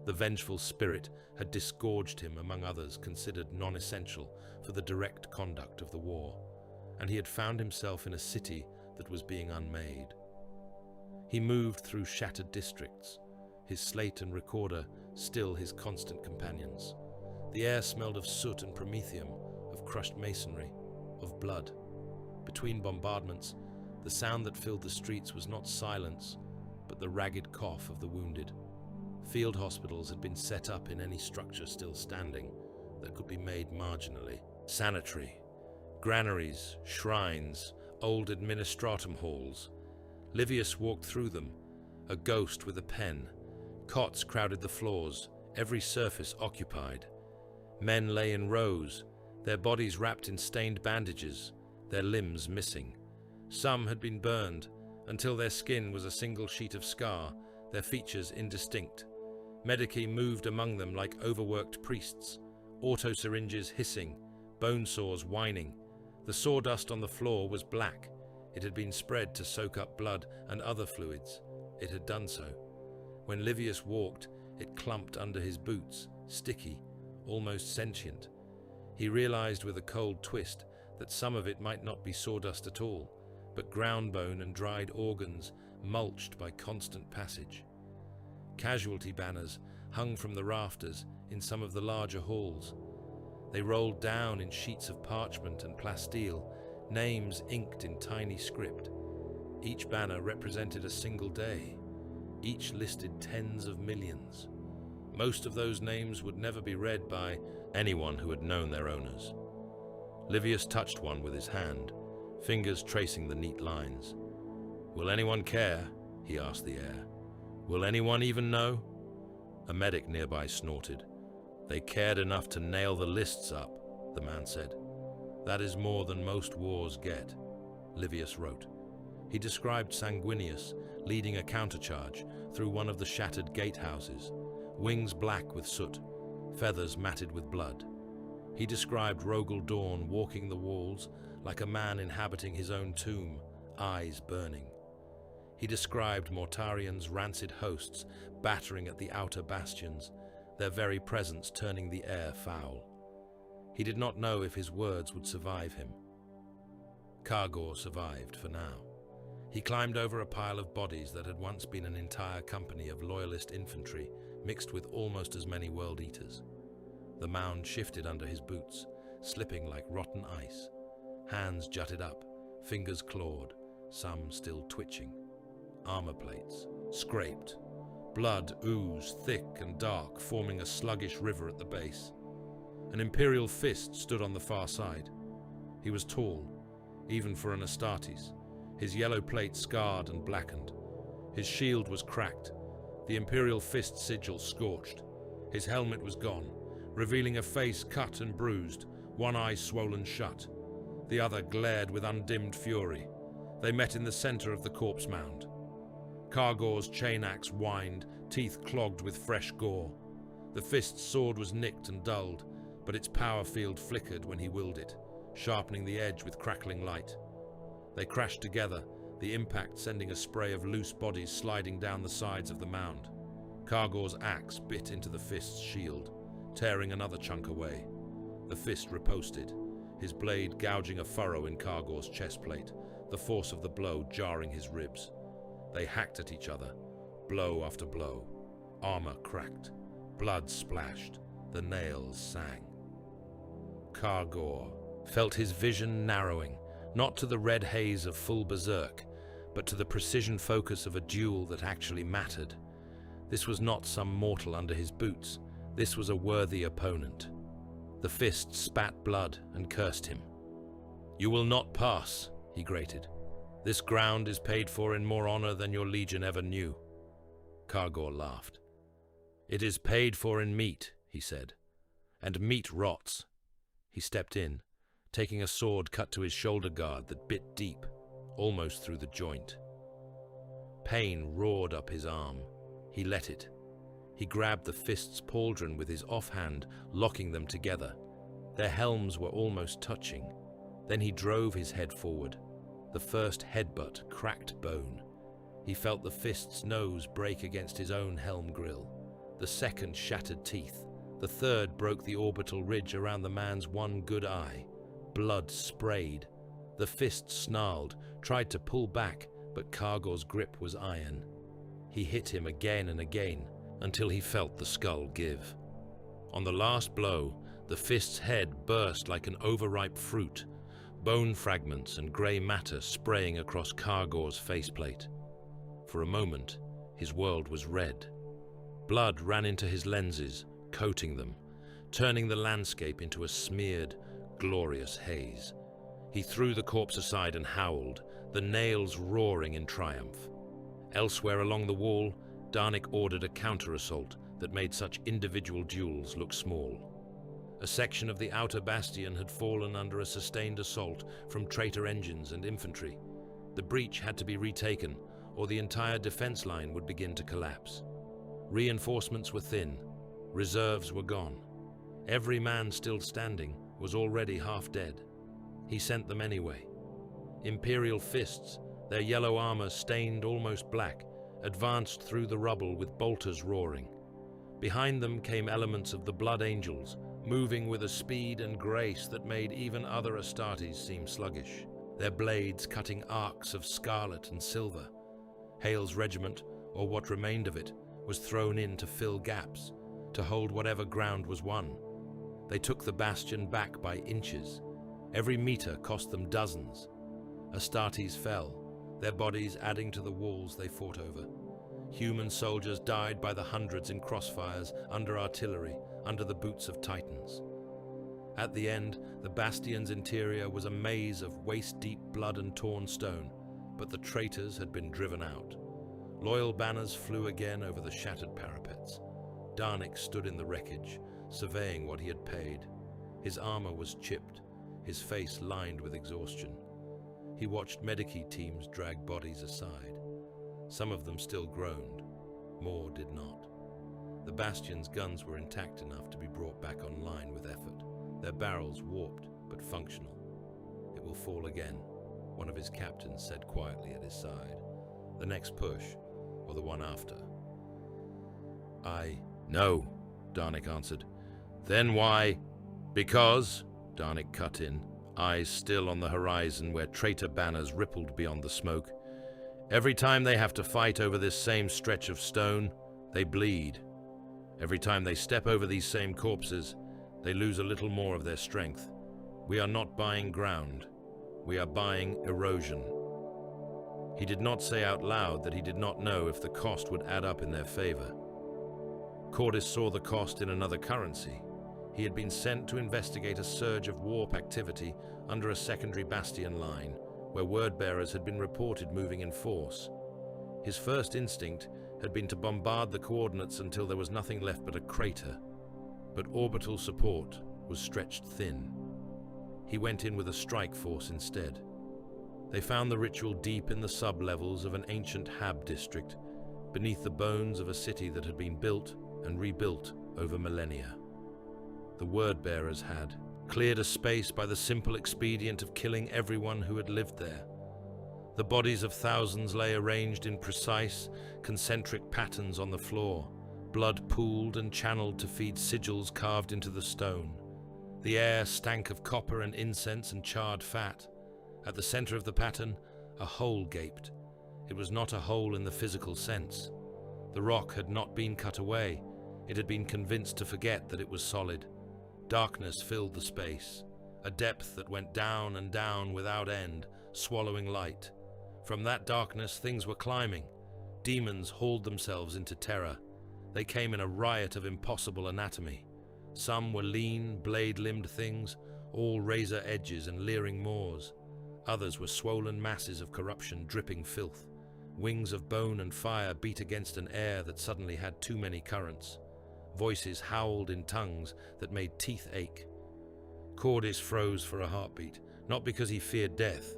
The vengeful spirit had disgorged him among others considered non-essential for the direct conduct of the war, and he had found himself in a city that was being unmade. He moved through shattered districts, his slate and recorder still his constant companions. The air smelled of soot and promethium, of crushed masonry, of blood. Between bombardments, the sound that filled the streets was not silence, but the ragged cough of the wounded. Field hospitals had been set up in any structure still standing that could be made marginally. Sanitary, granaries, shrines, old administratum halls. Livius walked through them, a ghost with a pen. Cots crowded the floors, every surface occupied. Men lay in rows, their bodies wrapped in stained bandages, their limbs missing. Some had been burned until their skin was a single sheet of scar, their features indistinct. Medici moved among them like overworked priests, auto-syringes hissing, bone saws whining. The sawdust on the floor was black. It had been spread to soak up blood and other fluids. It had done so. When Livius walked, it clumped under his boots, sticky, almost sentient. He realized with a cold twist that some of it might not be sawdust at all, but ground bone and dried organs mulched by constant passage. Casualty banners hung from the rafters in some of the larger halls. They rolled down in sheets of parchment and plasteel, names inked in tiny script. Each banner represented a single day. Each listed tens of millions. Most of those names would never be read by anyone who had known their owners. Livius touched one with his hand, fingers tracing the neat lines. "Will anyone care?" he asked the air. "Will anyone even know?" A medic nearby snorted. "They cared enough to nail the lists up," the man said. "That is more than most wars get," Livius wrote. He described Sanguinius leading a countercharge through one of the shattered gatehouses, wings black with soot, feathers matted with blood. He described Rogel Dawn walking the walls like a man inhabiting his own tomb, eyes burning. He described Mortarian's rancid hosts battering at the outer bastions, their very presence turning the air foul. He did not know if his words would survive him. Kargor survived for now. He climbed over a pile of bodies that had once been an entire company of loyalist infantry mixed with almost as many world eaters. The mound shifted under his boots, slipping like rotten ice. Hands jutted up, fingers clawed, some still twitching. Armor plates scraped. Blood oozed thick and dark, forming a sluggish river at the base. An Imperial fist stood on the far side. He was tall, even for an Astartes, his yellow plate scarred and blackened. His shield was cracked, the Imperial fist sigil scorched. His helmet was gone, revealing a face cut and bruised, one eye swollen shut. The other glared with undimmed fury. They met in the center of the corpse mound. Kargor's chain axe whined, teeth clogged with fresh gore. The fist's sword was nicked and dulled, but its power field flickered when he willed it, sharpening the edge with crackling light. They crashed together, the impact sending a spray of loose bodies sliding down the sides of the mound. Kargor's axe bit into the fist's shield, tearing another chunk away. The fist riposted, his blade gouging a furrow in Kargor's chest plate, the force of the blow jarring his ribs. They hacked at each other, blow after blow. Armor cracked, blood splashed, the nails sang. Kargor felt his vision narrowing, not to the red haze of full berserk, but to the precision focus of a duel that actually mattered. This was not some mortal under his boots. This was a worthy opponent. The fist spat blood and cursed him. "You will not pass," he grated. "This ground is paid for in more honor than your legion ever knew." Kargor laughed. "It is paid for in meat," he said, "and meat rots." He stepped in, taking a sword cut to his shoulder guard that bit deep, almost through the joint. Pain roared up his arm. He let it. He grabbed the fist's pauldron with his offhand, locking them together. Their helms were almost touching. Then he drove his head forward. The first headbutt cracked bone. He felt the fist's nose break against his own helm grill. The second shattered teeth. The third broke the orbital ridge around the man's one good eye. Blood sprayed. The fist snarled, tried to pull back, but Kargor's grip was iron. He hit him again and again, until he felt the skull give. On the last blow, the fist's head burst like an overripe fruit, bone fragments and grey matter spraying across Kargor's faceplate. For a moment, his world was red. Blood ran into his lenses, coating them, turning the landscape into a smeared, glorious haze. He threw the corpse aside and howled, the nails roaring in triumph. Elsewhere along the wall, Darnik ordered a counter-assault that made such individual duels look small. A section of the outer bastion had fallen under a sustained assault from traitor engines and infantry. The breach had to be retaken, or the entire defense line would begin to collapse. Reinforcements were thin, reserves were gone. Every man still standing was already half dead. He sent them anyway. Imperial fists, their yellow armor stained almost black, advanced through the rubble with bolters roaring. Behind them came elements of the Blood Angels, moving with a speed and grace that made even other Astartes seem sluggish, their blades cutting arcs of scarlet and silver. Hale's regiment, or what remained of it, was thrown in to fill gaps, to hold whatever ground was won. They took the bastion back by inches. Every meter cost them dozens. Astartes fell, their bodies adding to the walls they fought over. Human soldiers died by the hundreds in crossfires, under artillery, under the boots of titans. At the end, the bastion's interior was a maze of waist-deep blood and torn stone, but the traitors had been driven out. Loyal banners flew again over the shattered parapets. Darnik stood in the wreckage, surveying what he had paid. His armor was chipped, his face lined with exhaustion. He watched medici teams drag bodies aside. Some of them still groaned, more did not. The bastion's guns were intact enough to be brought back online with effort, their barrels warped but functional. "It will fall again," one of his captains said quietly at his side. "The next push, or the one after?" "No," Darnik answered. "Then why?" "Because," Darnik cut in, eyes still on the horizon where traitor banners rippled beyond the smoke, "every time they have to fight over this same stretch of stone, they bleed. Every time they step over these same corpses, they lose a little more of their strength. We are not buying ground. We are buying erosion." He did not say out loud that he did not know if the cost would add up in their favor. Cordis saw the cost in another currency. He had been sent to investigate a surge of warp activity under a secondary bastion line, where word-bearers had been reported moving in force. His first instinct had been to bombard the coordinates until there was nothing left but a crater, but orbital support was stretched thin. He went in with a strike force instead. They found the ritual deep in the sub-levels of an ancient Hab district, beneath the bones of a city that had been built and rebuilt over millennia. The word-bearers had cleared a space by the simple expedient of killing everyone who had lived there. The bodies of thousands lay arranged in precise, concentric patterns on the floor, blood pooled and channeled to feed sigils carved into the stone. The air stank of copper and incense and charred fat. At the center of the pattern, a hole gaped. It was not a hole in the physical sense. The rock had not been cut away. It had been convinced to forget that it was solid. Darkness filled the space, a depth that went down and down without end, swallowing light. From that darkness, things were climbing. Demons hauled themselves into Terra. They came in a riot of impossible anatomy. Some were lean, blade-limbed things, all razor edges and leering maws. Others were swollen masses of corruption dripping filth. Wings of bone and fire beat against an air that suddenly had too many currents. Voices howled in tongues that made teeth ache. Cordis froze for a heartbeat, not because he feared death,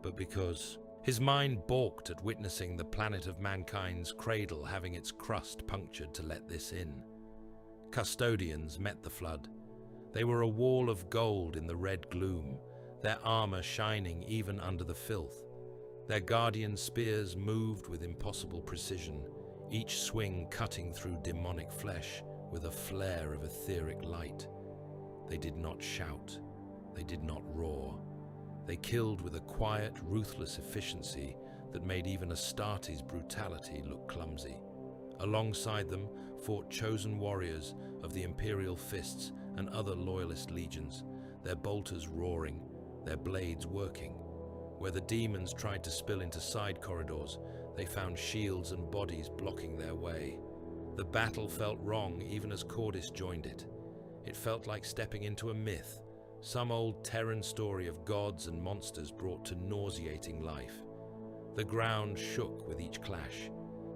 but because his mind balked at witnessing the planet of mankind's cradle having its crust punctured to let this in. Custodians met the flood. They were a wall of gold in the red gloom, their armor shining even under the filth. Their guardian spears moved with impossible precision, each swing cutting through demonic flesh with a flare of etheric light. They did not shout. They did not roar. They killed with a quiet, ruthless efficiency that made even Astartes' brutality look clumsy. Alongside them fought chosen warriors of the Imperial Fists and other loyalist legions, their bolters roaring, their blades working. Where the demons tried to spill into side corridors, they found shields and bodies blocking their way. The battle felt wrong even as Cordis joined it. It felt like stepping into a myth, some old Terran story of gods and monsters brought to nauseating life. The ground shook with each clash.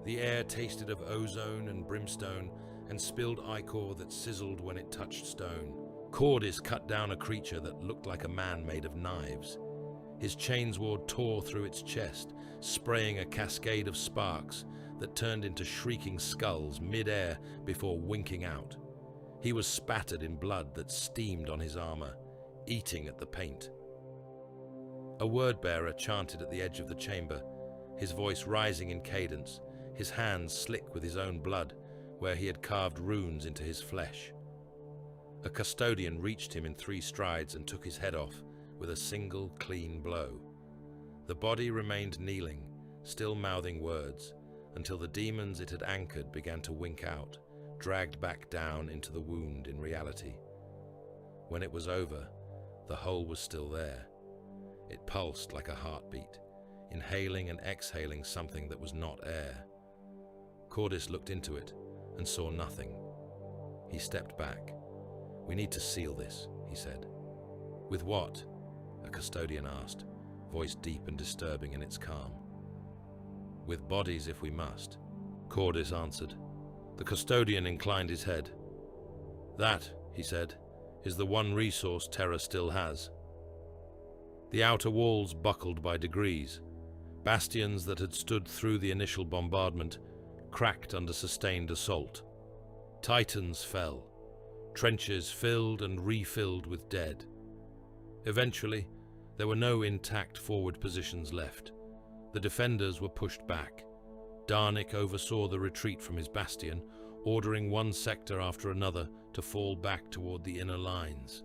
The air tasted of ozone and brimstone and spilled ichor that sizzled when it touched stone. Cordis cut down a creature that looked like a man made of knives. His chainsword tore through its chest, spraying a cascade of sparks that turned into shrieking skulls mid-air before winking out. He was spattered in blood that steamed on his armor, eating at the paint. A word-bearer chanted at the edge of the chamber, his voice rising in cadence, his hands slick with his own blood, where he had carved runes into his flesh. A custodian reached him in 3 strides and took his head off with a single clean blow. The body remained kneeling, still mouthing words, until the demons it had anchored began to wink out, dragged back down into the wound in reality. When it was over, the hole was still there. It pulsed like a heartbeat, inhaling and exhaling something that was not air. Cordis looked into it and saw nothing. He stepped back. "We need to seal this," he said. "With what?" a custodian asked, voice deep and disturbing in its calm. "With bodies if we must," Cordis answered. The custodian inclined his head. "That," he said, "is the one resource Terra still has." The outer walls buckled by degrees. Bastions that had stood through the initial bombardment cracked under sustained assault. Titans fell. Trenches filled and refilled with dead. Eventually, there were no intact forward positions left. The defenders were pushed back. Darnik oversaw the retreat from his bastion, ordering one sector after another to fall back toward the inner lines.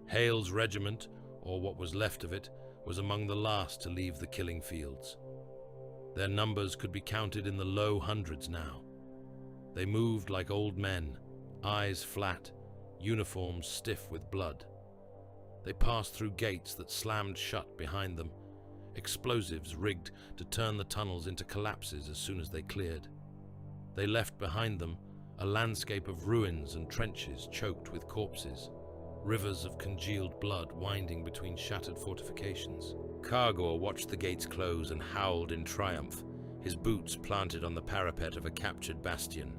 Hale's regiment, or what was left of it, was among the last to leave the killing fields. Their numbers could be counted in the low hundreds now. They moved like old men, eyes flat, uniforms stiff with blood. They passed through gates that slammed shut behind them, explosives rigged to turn the tunnels into collapses as soon as they cleared. They left behind them a landscape of ruins and trenches choked with corpses, rivers of congealed blood winding between shattered fortifications. Kargor watched the gates close and howled in triumph, his boots planted on the parapet of a captured bastion.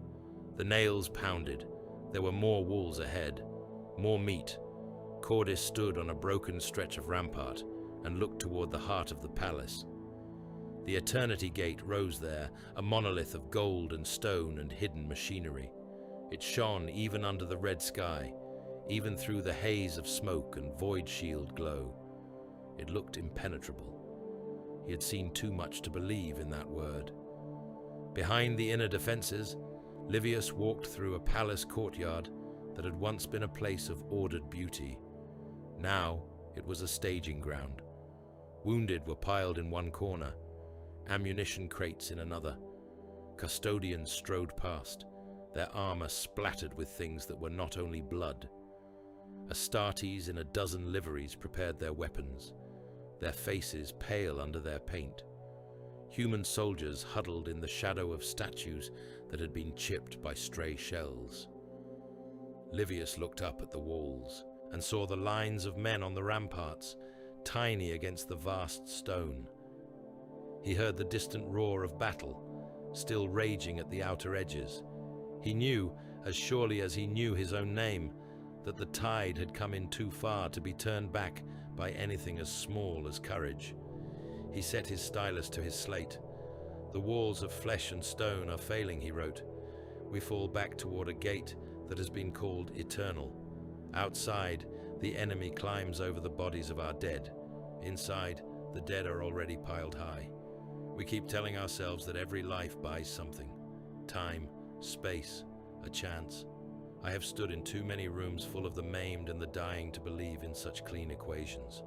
The nails pounded. There were more walls ahead, more meat. Cordis stood on a broken stretch of rampart and looked toward the heart of the palace. The Eternity Gate rose there, a monolith of gold and stone and hidden machinery. It shone even under the red sky, even through the haze of smoke and void shield glow. It looked impenetrable. He had seen too much to believe in that word. Behind the inner defenses, Livius walked through a palace courtyard that had once been a place of ordered beauty. Now it was a staging ground. Wounded were piled in one corner, ammunition crates in another. Custodians strode past, their armor splattered with things that were not only blood. Astartes in a dozen liveries prepared their weapons, their faces pale under their paint. Human soldiers huddled in the shadow of statues that had been chipped by stray shells. Livius looked up at the walls and saw the lines of men on the ramparts, tiny against the vast stone. He heard the distant roar of battle, still raging at the outer edges. He knew, as surely as he knew his own name, that the tide had come in too far to be turned back by anything as small as courage. He set his stylus to his slate. "The walls of flesh and stone are failing," he wrote. "We fall back toward a gate that has been called eternal. Outside, the enemy climbs over the bodies of our dead. Inside, the dead are already piled high. We keep telling ourselves that every life buys something. Time, space, a chance. I have stood in too many rooms full of the maimed and the dying to believe in such clean equations.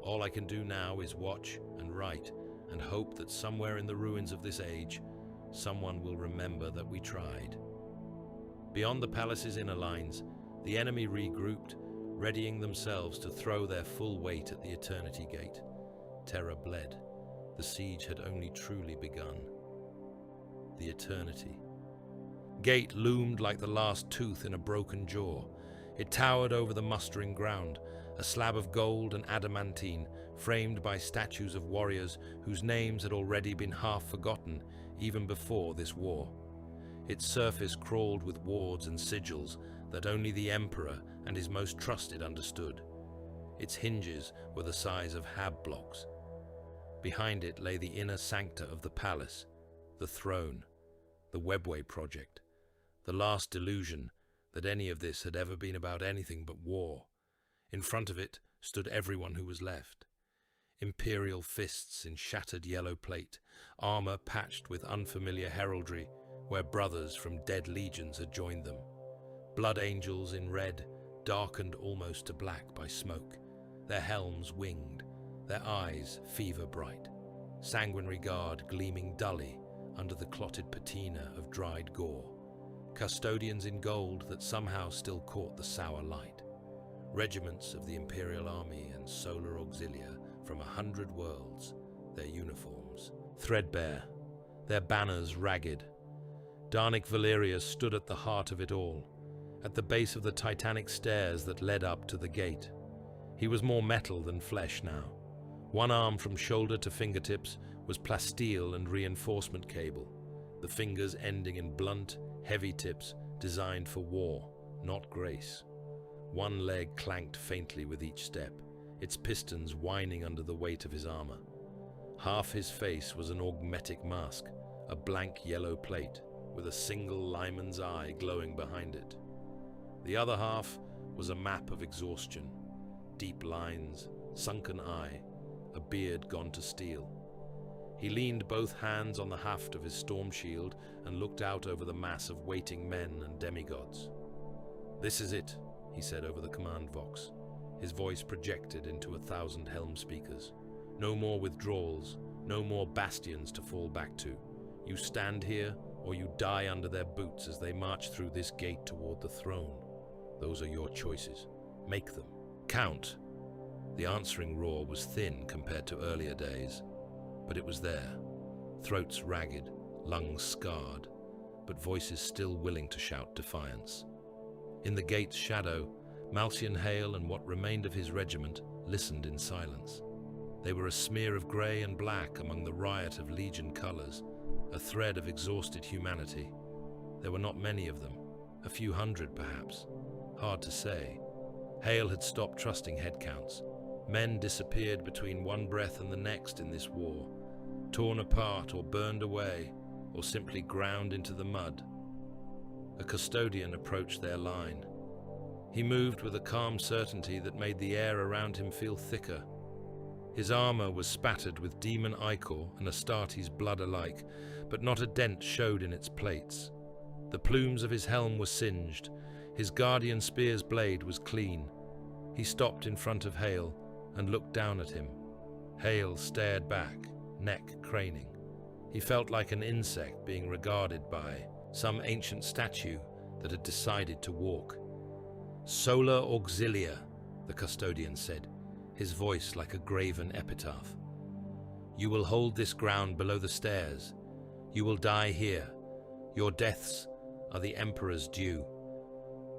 All I can do now is watch and write and hope that somewhere in the ruins of this age, someone will remember that we tried." Beyond the palace's inner lines, the enemy regrouped, readying themselves to throw their full weight at the Eternity Gate. Terra bled. The siege had only truly begun. The Eternity Gate loomed like the last tooth in a broken jaw. It towered over the mustering ground, a slab of gold and adamantine, framed by statues of warriors whose names had already been half forgotten even before this war. Its surface crawled with wards and sigils that only the Emperor and his most trusted understood. Its hinges were the size of hab blocks. Behind it lay the inner sancta of the palace, the throne, the Webway project, the last delusion that any of this had ever been about anything but war. In front of it stood everyone who was left. Imperial fists in shattered yellow plate, armor patched with unfamiliar heraldry where brothers from dead legions had joined them. Blood angels in red, darkened almost to black by smoke, their helms winged, their eyes fever-bright, sanguinary guard gleaming dully under the clotted patina of dried gore, custodians in gold that somehow still caught the sour light, regiments of the Imperial Army and Solar Auxilia from 100 worlds, their uniforms threadbare, their banners ragged. Darnic Valerius stood at the heart of it all, at the base of the titanic stairs that led up to the gate. He was more metal than flesh now. One arm from shoulder to fingertips was plasteel and reinforcement cable, the fingers ending in blunt, heavy tips designed for war, not grace. One leg clanked faintly with each step, its pistons whining under the weight of his armor. Half his face was an augmetic mask, a blank yellow plate, with a single liman's eye glowing behind it. The other half was a map of exhaustion, deep lines, sunken eye, a beard gone to steel. He leaned both hands on the haft of his storm shield and looked out over the mass of waiting men and demigods. "This is it," he said over the command vox, his voice projected into 1,000 helm speakers. "No more withdrawals, no more bastions to fall back to. You stand here, or you die under their boots as they march through this gate toward the throne. Those are your choices. Make them. Count." The answering roar was thin compared to earlier days, but it was there. Throats ragged, lungs scarred, but voices still willing to shout defiance. In the gate's shadow, Malcian Hale and what remained of his regiment listened in silence. They were a smear of grey and black among the riot of legion colours, a thread of exhausted humanity. There were not many of them, a few hundred perhaps. Hard to say. Hale had stopped trusting head counts. Men disappeared between one breath and the next in this war, torn apart or burned away, or simply ground into the mud. A custodian approached their line. He moved with a calm certainty that made the air around him feel thicker. His armor was spattered with demon ichor and Astartes blood alike, but not a dent showed in its plates. The plumes of his helm were singed. His guardian spear's blade was clean. He stopped in front of Hale and looked down at him. Hale stared back, neck craning. He felt like an insect being regarded by some ancient statue that had decided to walk. "Solar Auxilia," the custodian said, his voice like a graven epitaph. "You will hold this ground below the stairs. You will die here. Your deaths are the Emperor's due."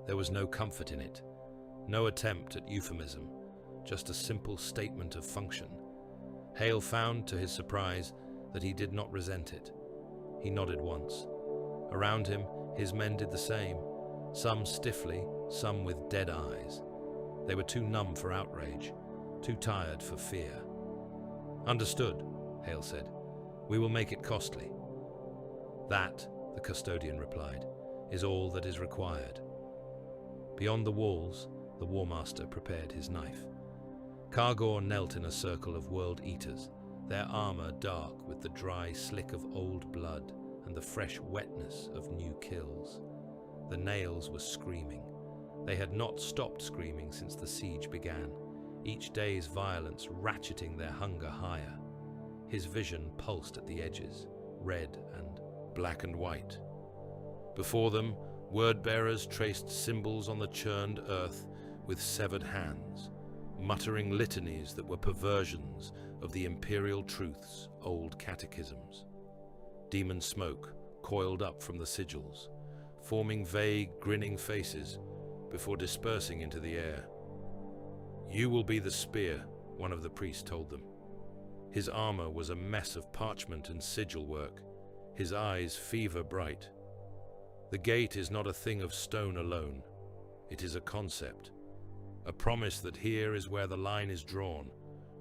There was no comfort in it, no attempt at euphemism, just a simple statement of function. Hale found, to his surprise, that he did not resent it. He nodded once. Around him, his men did the same, some stiffly, some with dead eyes. They were too numb for outrage, too tired for fear. "Understood," Hale said. "We will make it costly." "That," the custodian replied, "is all that is required." Beyond the walls, the Warmaster prepared his knife. Kargor knelt in a circle of world eaters, their armor dark with the dry slick of old blood and the fresh wetness of new kills. The nails were screaming. They had not stopped screaming since the siege began, each day's violence ratcheting their hunger higher. His vision pulsed at the edges, red and black and white. Before them, word-bearers traced symbols on the churned earth with severed hands, muttering litanies that were perversions of the imperial truth's old catechisms. Demon smoke coiled up from the sigils, forming vague, grinning faces before dispersing into the air. "You will be the spear," one of the priests told them. His armor was a mess of parchment and sigil work, his eyes fever bright. "The gate is not a thing of stone alone. It is a concept, a promise that here is where the line is drawn.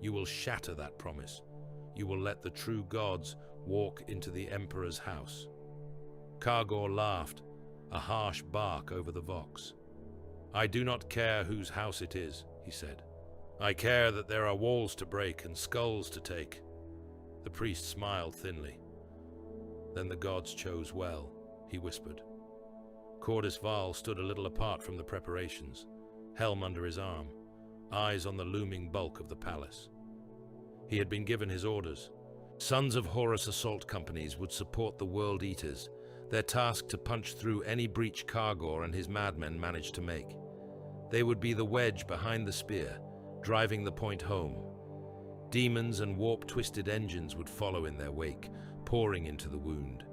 You will shatter that promise. You will let the true gods walk into the Emperor's house." Kargor laughed, a harsh bark over the vox. "I do not care whose house it is," he said. "I care that there are walls to break and skulls to take." The priest smiled thinly. "Then the gods chose well," he whispered. Cordis Val stood a little apart from the preparations, helm under his arm, eyes on the looming bulk of the palace. He had been given his orders. Sons of Horus assault companies would support the World Eaters, their task to punch through any breach Kargor and his madmen managed to make. They would be the wedge behind the spear, driving the point home. Demons and warp-twisted engines would follow in their wake, pouring into the wound.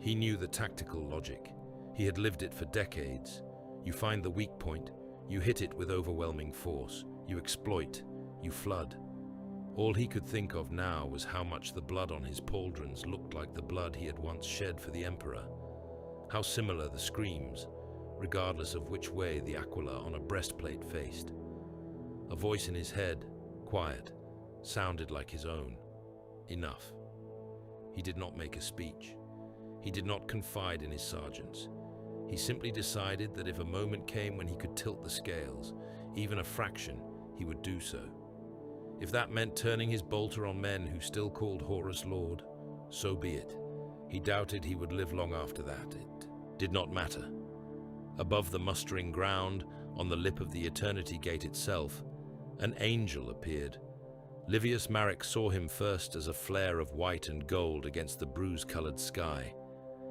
He knew the tactical logic. He had lived it for decades. You find the weak point, you hit it with overwhelming force, you exploit, you flood. All he could think of now was how much the blood on his pauldrons looked like the blood he had once shed for the Emperor. How similar the screams, regardless of which way the aquila on a breastplate faced. A voice in his head, quiet, sounded like his own. Enough. He did not make a speech. He did not confide in his sergeants. He simply decided that if a moment came when he could tilt the scales, even a fraction, he would do so. If that meant turning his bolter on men who still called Horus Lord, so be it. He doubted he would live long after that. It did not matter. Above the mustering ground, on the lip of the Eternity Gate itself, an angel appeared. Livius Marek saw him first as a flare of white and gold against the bruise-colored sky.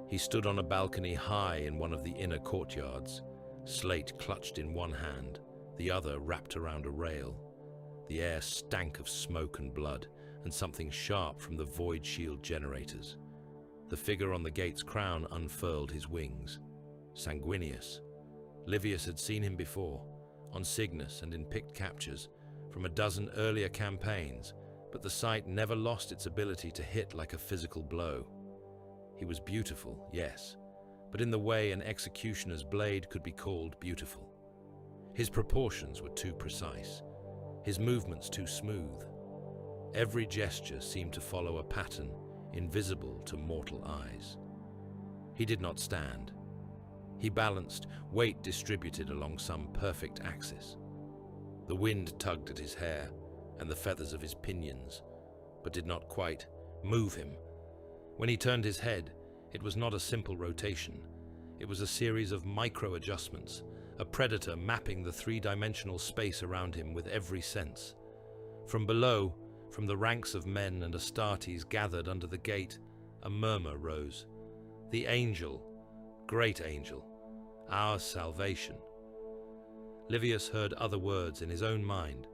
He stood on a balcony high in one of the inner courtyards, slate clutched in one hand, the other wrapped around a rail. The air stank of smoke and blood, and something sharp from the void shield generators. The figure on the gate's crown unfurled his wings. Sanguinius. Livius had seen him before, on Signus and in picked captures, from a dozen earlier campaigns, but the sight never lost its ability to hit like a physical blow. He was beautiful, yes, but in the way an executioner's blade could be called beautiful. His proportions were too precise, his movements too smooth. Every gesture seemed to follow a pattern invisible to mortal eyes. He did not stand. He balanced, weight distributed along some perfect axis. The wind tugged at his hair and the feathers of his pinions, but did not quite move him. When he turned his head, it was not a simple rotation. It was a series of micro-adjustments, a predator mapping the three-dimensional space around him with every sense. From below, from the ranks of men and Astartes gathered under the gate, a murmur rose. The angel, great angel, our salvation. Livius heard other words in his own mind.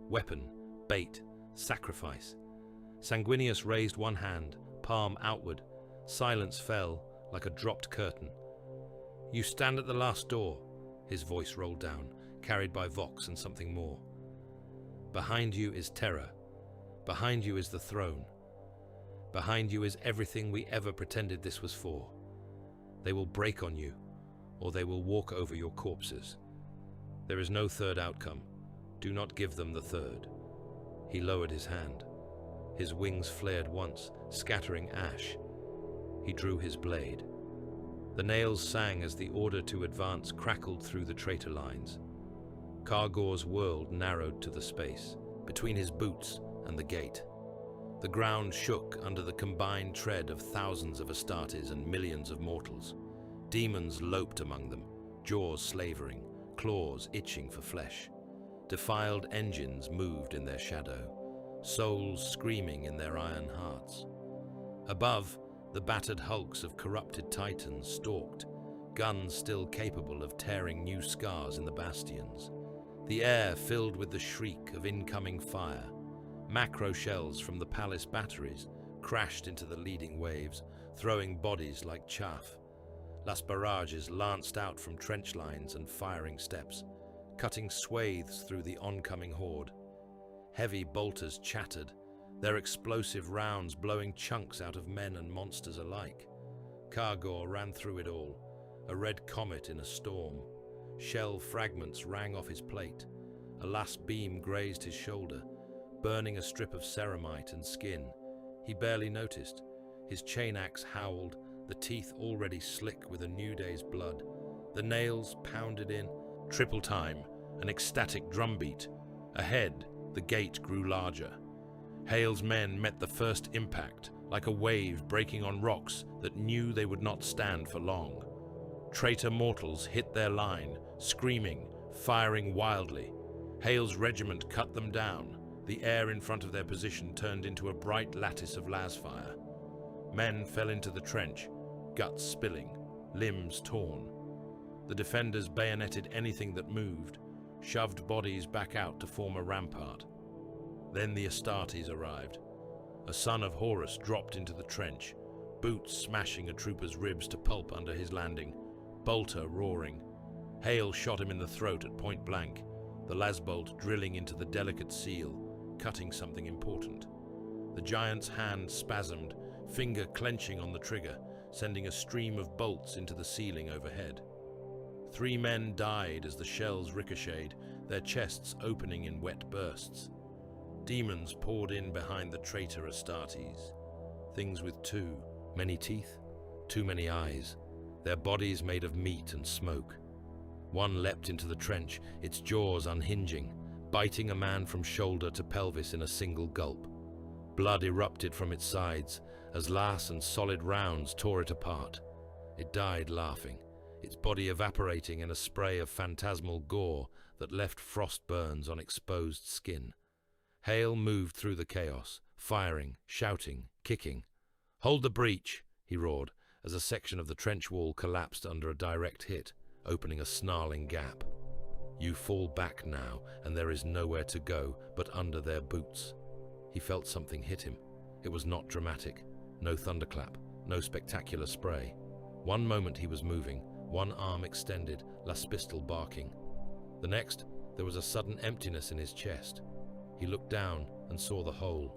Weapon, bait, sacrifice. Sanguinius raised one hand, palm outward. Silence fell like a dropped curtain. You stand at the last door, his voice rolled down, carried by Vox and something more. Behind you is Terra. Behind you is the throne. Behind you is everything we ever pretended this was for. They will break on you, or they will walk over your corpses. There is no third outcome. Do not give them the third. He lowered his hand. His wings flared once, scattering ash. He drew his blade. The nails sang as the order to advance crackled through the traitor lines. Kargor's world narrowed to the space, between his boots and the gate. The ground shook under the combined tread of thousands of Astartes and millions of mortals. Demons loped among them, jaws slavering, claws itching for flesh. Defiled engines moved in their shadow, souls screaming in their iron hearts. Above, the battered hulks of corrupted titans stalked, guns still capable of tearing new scars in the bastions. The air filled with the shriek of incoming fire. Macro shells from the palace batteries crashed into the leading waves, throwing bodies like chaff. Las barrages lanced out from trench lines and firing steps, cutting swathes through the oncoming horde. Heavy bolters chattered, their explosive rounds blowing chunks out of men and monsters alike. Kargor ran through it all, a red comet in a storm. Shell fragments rang off his plate. A last beam grazed his shoulder, burning a strip of ceramite and skin. He barely noticed. His chain axe howled, the teeth already slick with a new day's blood. The nails pounded in, triple time, an ecstatic drumbeat. Ahead, the gate grew larger. Hale's men met the first impact, like a wave breaking on rocks that knew they would not stand for long. Traitor mortals hit their line, screaming, firing wildly. Hale's regiment cut them down. The air in front of their position turned into a bright lattice of lasfire. Men fell into the trench, guts spilling, limbs torn. The defenders bayoneted anything that moved, shoved bodies back out to form a rampart. Then the Astartes arrived. A son of Horus dropped into the trench, boots smashing a trooper's ribs to pulp under his landing, bolter roaring. Hale shot him in the throat at point blank, the lasbolt drilling into the delicate seal, cutting something important. The giant's hand spasmed, finger clenching on the trigger, sending a stream of bolts into the ceiling overhead. 3 men died as the shells ricocheted, their chests opening in wet bursts. Demons poured in behind the traitor Astartes. Things with too many teeth, too many eyes, their bodies made of meat and smoke. One leapt into the trench, its jaws unhinging, biting a man from shoulder to pelvis in a single gulp. Blood erupted from its sides as las and solid rounds tore it apart. It died laughing, its body evaporating in a spray of phantasmal gore that left frost burns on exposed skin. Hale moved through the chaos, firing, shouting, kicking. "Hold the breach," he roared, as a section of the trench wall collapsed under a direct hit, opening a snarling gap. You fall back now, and there is nowhere to go but under their boots. He felt something hit him. It was not dramatic. No thunderclap, no spectacular spray. One moment he was moving, one arm extended, las pistol barking. The next, there was a sudden emptiness in his chest. He looked down and saw the hole.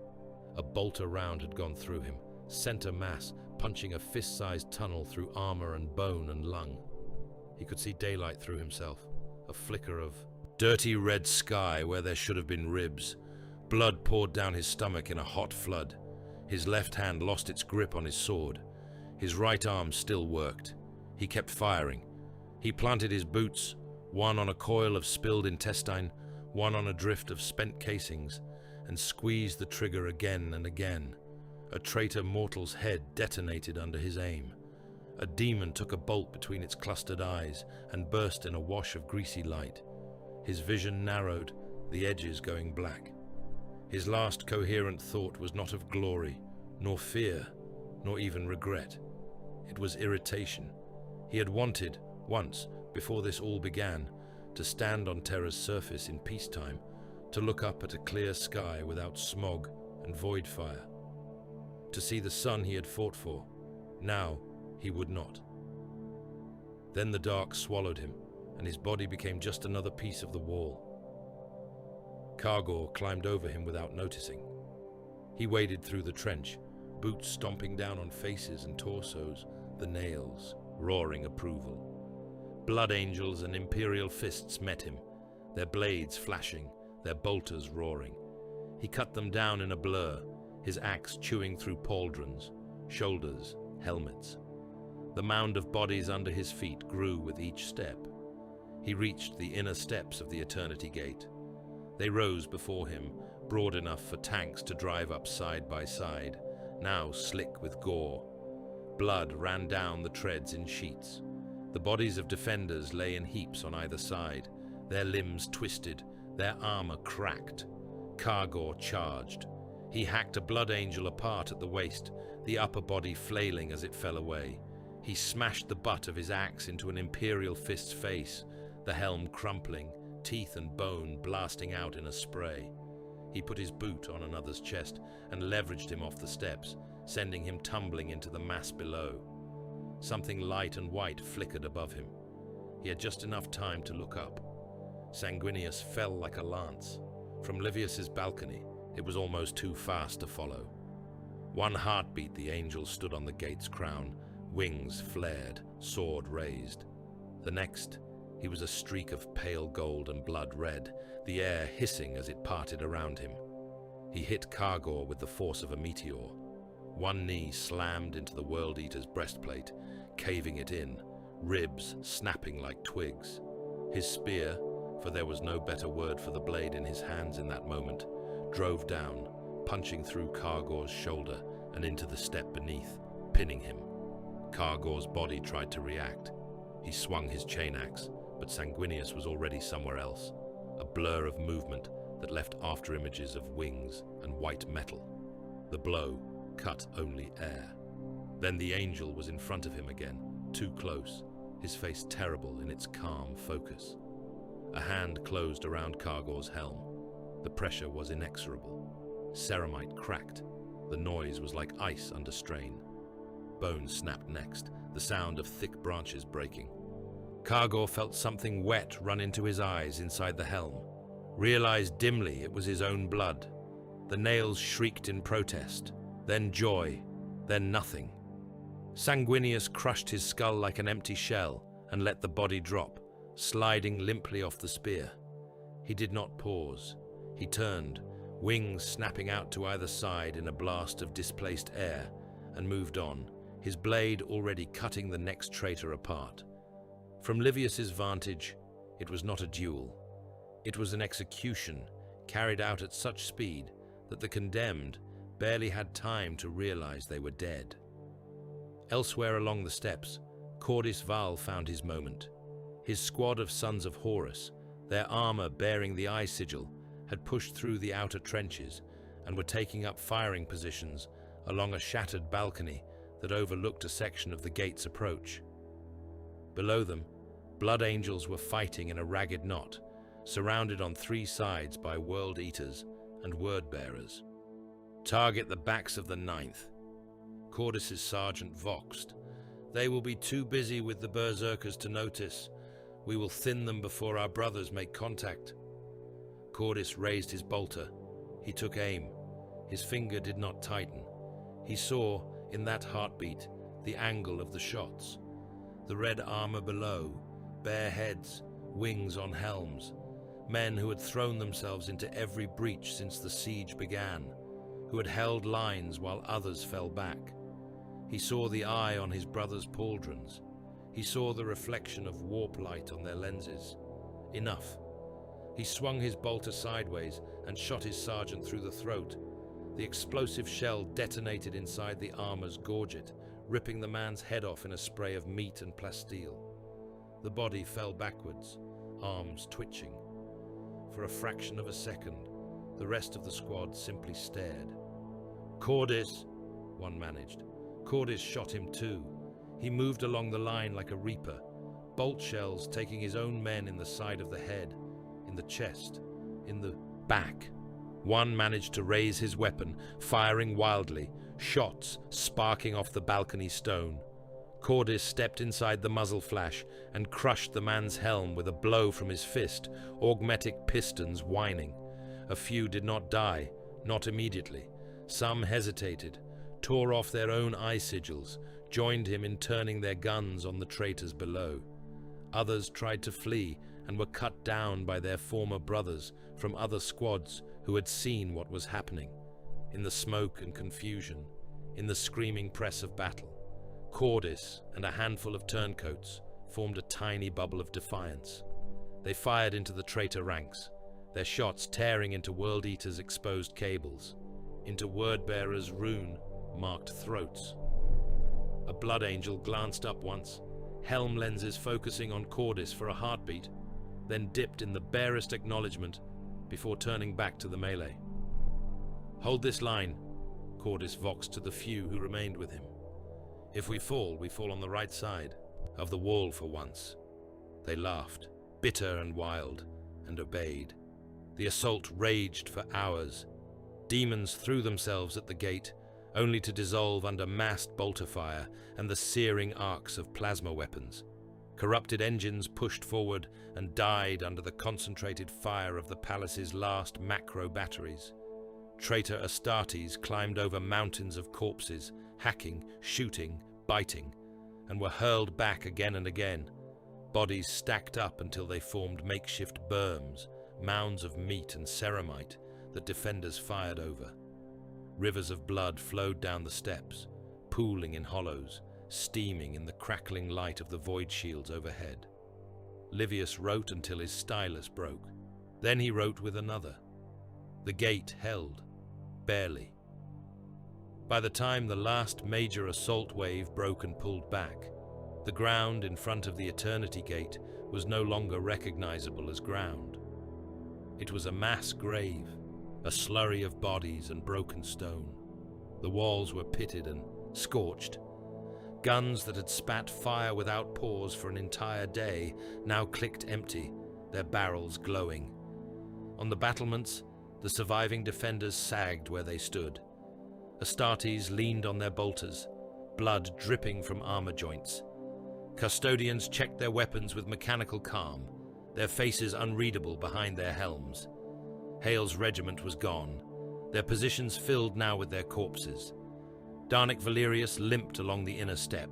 A bolter round had gone through him, center mass, punching a fist-sized tunnel through armor and bone and lung. He could see daylight through himself, a flicker of dirty red sky where there should have been ribs. Blood poured down his stomach in a hot flood. His left hand lost its grip on his sword. His right arm still worked. He kept firing. He planted his boots, one on a coil of spilled intestine, one on a drift of spent casings, and squeezed the trigger again and again. A traitor mortal's head detonated under his aim. A demon took a bolt between its clustered eyes and burst in a wash of greasy light. His vision narrowed, the edges going black. His last coherent thought was not of glory, nor fear, nor even regret. It was irritation. He had wanted, once, before this all began, to stand on Terra's surface in peacetime, to look up at a clear sky without smog and void fire, to see the sun he had fought for. Now he would not. Then the dark swallowed him, and his body became just another piece of the wall. Kargor climbed over him without noticing. He waded through the trench, boots stomping down on faces and torsos, the nails roaring approval. Blood angels and imperial fists met him, their blades flashing, their bolters roaring. He cut them down in a blur, his axe chewing through pauldrons, shoulders, helmets. The mound of bodies under his feet grew with each step. He reached the inner steps of the Eternity Gate. They rose before him, broad enough for tanks to drive up side by side, now slick with gore. Blood ran down the treads in sheets. The bodies of defenders lay in heaps on either side, their limbs twisted, their armor cracked. Kargor charged. He hacked a blood angel apart at the waist, the upper body flailing as it fell away. He smashed the butt of his axe into an imperial fist's face, the helm crumpling, teeth and bone blasting out in a spray. He put his boot on another's chest and leveraged him off the steps, sending him tumbling into the mass below. Something light and white flickered above him. He had just enough time to look up. Sanguinius fell like a lance. From Livius's balcony, it was almost too fast to follow. One heartbeat the angel stood on the gate's crown, wings flared, sword raised. The next, he was a streak of pale gold and blood red, the air hissing as it parted around him. He hit Kargor with the force of a meteor. One knee slammed into the World Eater's breastplate, caving it in, ribs snapping like twigs. His spear, for there was no better word for the blade in his hands in that moment, drove down, punching through Kargor's shoulder and into the step beneath, pinning him. Kargor's body tried to react. He swung his chain axe, but Sanguinius was already somewhere else, a blur of movement that left after-images of wings and white metal. The blow cut only air. Then the angel was in front of him again, too close, his face terrible in its calm focus. A hand closed around Kargor's helm. The pressure was inexorable. Ceramite cracked. The noise was like ice under strain. Bone snapped next, the sound of thick branches breaking. Kargor felt something wet run into his eyes inside the helm. Realized dimly it was his own blood. The nails shrieked in protest, then joy, then nothing. Sanguinius crushed his skull like an empty shell and let the body drop, sliding limply off the spear. He did not pause. He turned, wings snapping out to either side in a blast of displaced air, and moved on, his blade already cutting the next traitor apart. From Livius's vantage, it was not a duel. It was an execution carried out at such speed that the condemned barely had time to realize they were dead. Elsewhere along the steps, Cordis Val found his moment. His squad of sons of Horus, their armor bearing the eye sigil, had pushed through the outer trenches and were taking up firing positions along a shattered balcony that overlooked a section of the gate's approach. Below them, blood angels were fighting in a ragged knot, surrounded on three sides by world eaters and word bearers. "Target the backs of the Ninth." Cordis's sergeant voxed. "They will be too busy with the berserkers to notice. We will thin them before our brothers make contact." Cordis raised his bolter. He took aim. His finger did not tighten. He saw, in that heartbeat, the angle of the shots. The red armor below, bare heads, wings on helms. Men who had thrown themselves into every breach since the siege began, who had held lines while others fell back. He saw the eye on his brother's pauldrons. He saw the reflection of warp light on their lenses. Enough. He swung his bolter sideways and shot his sergeant through the throat. The explosive shell detonated inside the armor's gorget, ripping the man's head off in a spray of meat and plasteel. The body fell backwards, arms twitching. For a fraction of a second, the rest of the squad simply stared. "Cordis," one managed. Cordis shot him too. He moved along the line like a reaper, bolt shells taking his own men in the side of the head, in the chest, in the back. One managed to raise his weapon, firing wildly, shots sparking off the balcony stone. Cordis stepped inside the muzzle flash and crushed the man's helm with a blow from his fist, augmetic pistons whining. A few did not die, not immediately. Some hesitated, tore off their own eye sigils, joined him in turning their guns on the traitors below. Others tried to flee and were cut down by their former brothers from other squads who had seen what was happening. In the smoke and confusion, in the screaming press of battle, Cordis and a handful of turncoats formed a tiny bubble of defiance. They fired into the traitor ranks, their shots tearing into World Eater's exposed cables, into Wordbearer's rune-marked throats. A blood angel glanced up once, helm lenses focusing on Cordis for a heartbeat, then dipped in the barest acknowledgement before turning back to the melee. "Hold this line," Cordis voxed to the few who remained with him. "If we fall on the right side of the wall for once." They laughed, bitter and wild, and obeyed. The assault raged for hours. Demons threw themselves at the gate, only to dissolve under massed bolter fire and the searing arcs of plasma weapons. Corrupted engines pushed forward and died under the concentrated fire of the palace's last macro batteries. Traitor Astartes climbed over mountains of corpses, hacking, shooting, biting, and were hurled back again and again. Bodies stacked up until they formed makeshift berms, mounds of meat and ceramite that defenders fired over. Rivers of blood flowed down the steps, pooling in hollows, steaming in the crackling light of the void shields overhead. Livius wrote until his stylus broke. Then he wrote with another. The gate held, barely. By the time the last major assault wave broke and pulled back, The ground in front of the Eternity Gate was no longer recognizable as ground. It was a mass grave, a slurry of bodies and broken stone. The walls were pitted and scorched. Guns that had spat fire without pause for an entire day now clicked empty, their barrels glowing. On the battlements, the surviving defenders sagged where they stood. Astartes leaned on their bolters, blood dripping from armor joints. Custodians checked their weapons with mechanical calm, their faces unreadable behind their helms. Hale's regiment was gone, their positions filled now with their corpses. Darnic Valerius limped along the inner step,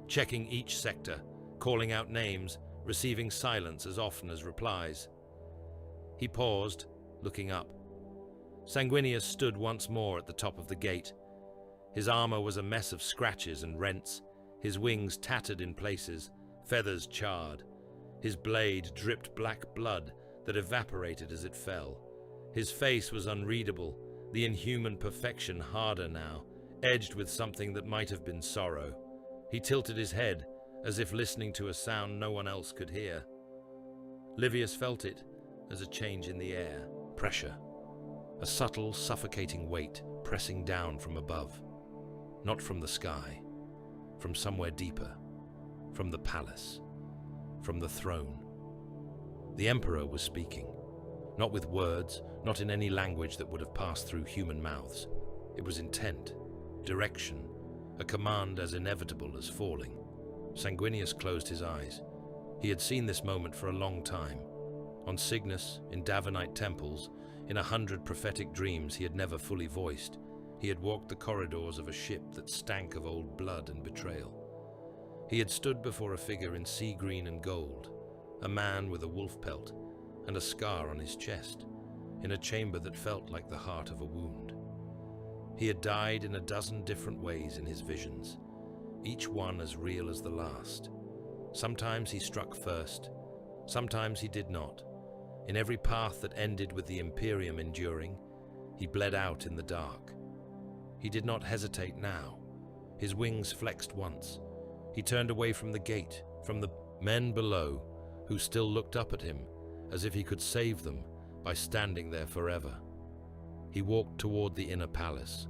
checking each sector, calling out names, receiving silence as often as replies. He paused, looking up. Sanguinius stood once more at the top of the gate. His armor was a mess of scratches and rents, his wings tattered in places, feathers charred. His blade dripped black blood that evaporated as it fell. His face was unreadable, the inhuman perfection harder now, edged with something that might have been sorrow. He tilted his head, as if listening to a sound no one else could hear. Livius felt it as a change in the air, pressure. A subtle, suffocating weight pressing down from above. Not from the sky, from somewhere deeper, from the palace, from the throne. The Emperor was speaking, not with words, not in any language that would have passed through human mouths. It was intent, direction, a command as inevitable as falling. Sanguinius closed his eyes. He had seen this moment for a long time. On Cygnus, in Davinite temples, in 100 prophetic dreams he had never fully voiced, he had walked the corridors of a ship that stank of old blood and betrayal. He had stood before a figure in sea green and gold, a man with a wolf pelt and a scar on his chest, in a chamber that felt like the heart of a wound. He had died in a dozen different ways in his visions, each one as real as the last. Sometimes he struck first, sometimes he did not. In every path that ended with the Imperium enduring, he bled out in the dark. He did not hesitate now. His wings flexed once. He turned away from the gate, from the men below, who still looked up at him, as if he could save them by standing there forever. He walked toward the inner palace.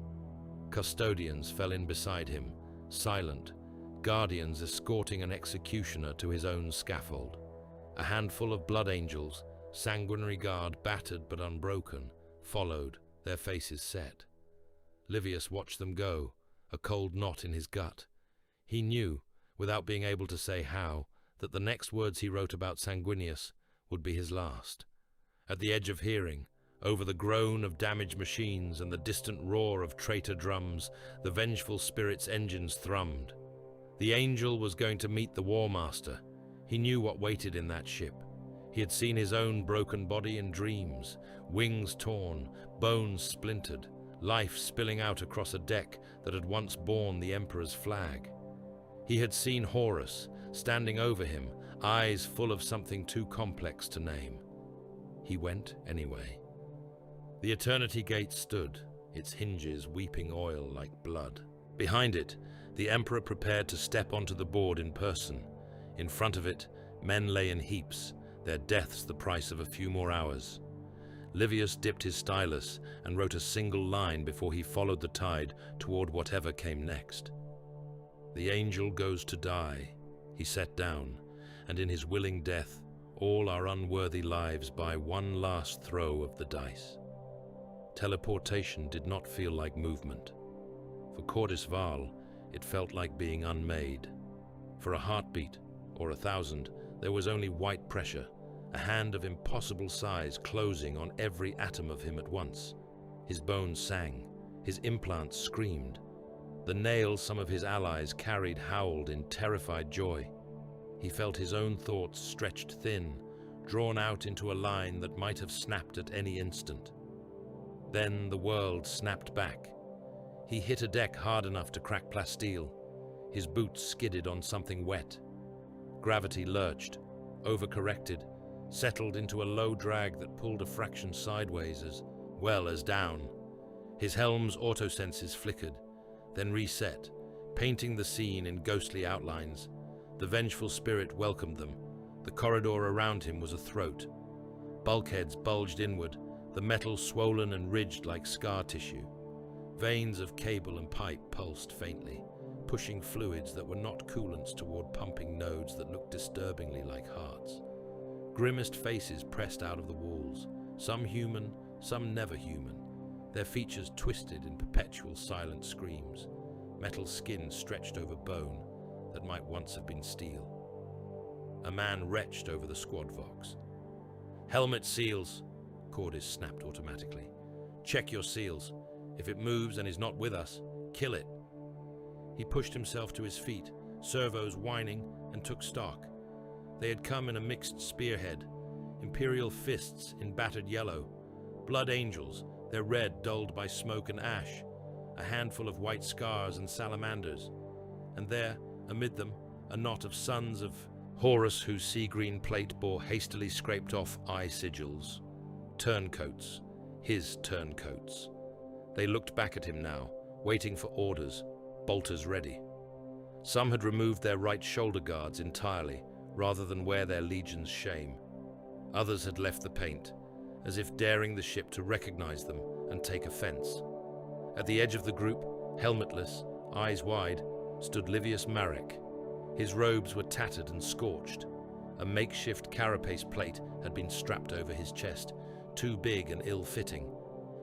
Custodians fell in beside him, silent, guardians escorting an executioner to his own scaffold. A handful of blood angels, sanguinary guard battered but unbroken, followed, their faces set. Livius watched them go, a cold knot in his gut. He knew, without being able to say how, that the next words he wrote about Sanguinius would be his last. At the edge of hearing, over the groan of damaged machines and the distant roar of traitor drums, the vengeful spirit's engines thrummed. The angel was going to meet the Warmaster. He knew what waited in that ship. He had seen his own broken body in dreams, wings torn, bones splintered, life spilling out across a deck that had once borne the Emperor's flag. He had seen Horus, standing over him, eyes full of something too complex to name. He went anyway. The Eternity Gate stood, its hinges weeping oil like blood. Behind it, the Emperor prepared to step onto the board in person. In front of it, men lay in heaps, their deaths the price of a few more hours. Livius dipped his stylus and wrote a single line before he followed the tide toward whatever came next. The angel goes to die, he sat down, and in his willing death, all our unworthy lives by one last throw of the dice. Teleportation did not feel like movement. For Cordis Val, it felt like being unmade. For a heartbeat, or 1,000, there was only white pressure, a hand of impossible size closing on every atom of him at once. His bones sang, his implants screamed. The nails some of his allies carried howled in terrified joy. He felt his own thoughts stretched thin, drawn out into a line that might have snapped at any instant. Then the world snapped back. He hit a deck hard enough to crack plasteel. His boots skidded on something wet. Gravity lurched, overcorrected, settled into a low drag that pulled a fraction sideways as well as down. His helm's autosenses flickered, then reset, painting the scene in ghostly outlines. The vengeful spirit welcomed them. The corridor around him was a throat. Bulkheads bulged inward, the metal swollen and ridged like scar tissue. Veins of cable and pipe pulsed faintly, pushing fluids that were not coolants toward pumping nodes that looked disturbingly like hearts. Grimaced faces pressed out of the walls, some human, some never human, their features twisted in perpetual silent screams, metal skin stretched over bone that might once have been steel. A man retched over the squad vox. "Helmet seals," Cordis snapped automatically. "Check your seals. If it moves and is not with us, kill it." He pushed himself to his feet, servos whining, and took stock. They had come in a mixed spearhead, Imperial fists in battered yellow, blood angels, their red dulled by smoke and ash, a handful of white scars and salamanders, and there, amid them, a knot of sons of Horus whose sea-green plate bore hastily scraped off eye sigils. Turncoats, his turncoats. They looked back at him now, waiting for orders, bolters ready. Some had removed their right shoulder guards entirely, rather than wear their legion's shame. Others had left the paint, as if daring the ship to recognize them and take offense. At the edge of the group, helmetless, eyes wide, stood Livius Marek. His robes were tattered and scorched. A makeshift carapace plate had been strapped over his chest, too big and ill-fitting.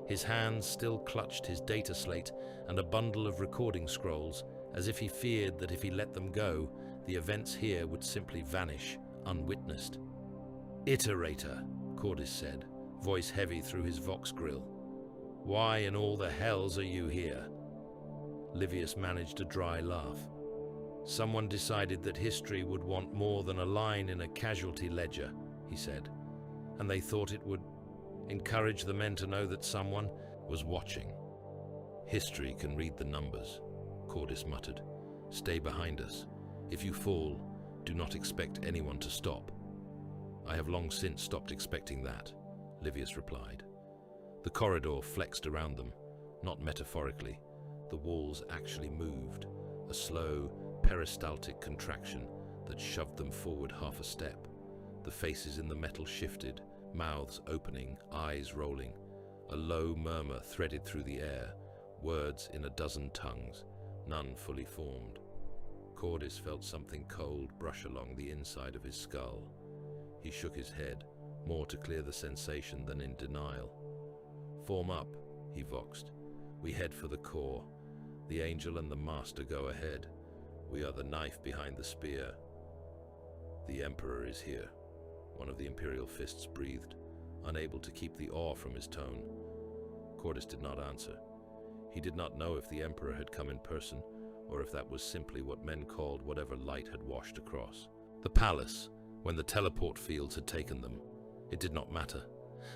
His hands still clutched his data slate and a bundle of recording scrolls, as if he feared that if he let them go, the events here would simply vanish, unwitnessed. "Iterator," Cordis said, voice heavy through his vox grill. "Why in all the hells are you here?" Livius managed a dry laugh. "Someone decided that history would want more than a line in a casualty ledger," he said, "and they thought it would encourage the men to know that someone was watching." "History can read the numbers," Cordis muttered. "Stay behind us. If you fall, do not expect anyone to stop." "I have long since stopped expecting that," Livius replied. The corridor flexed around them, not metaphorically. The walls actually moved, a slow, peristaltic contraction that shoved them forward half a step. The faces in the metal shifted, mouths opening, eyes rolling. A low murmur threaded through the air, words in a dozen tongues, none fully formed. Cordis felt something cold brush along the inside of his skull. He shook his head, more to clear the sensation than in denial. "Form up," he voxed. "We head for the core. The angel and the master go ahead. We are the knife behind the spear." "The Emperor is here," one of the Imperial fists breathed, unable to keep the awe from his tone. Cordis did not answer. He did not know if the Emperor had come in person, or if that was simply what men called whatever light had washed across. The palace, when the teleport fields had taken them. It did not matter.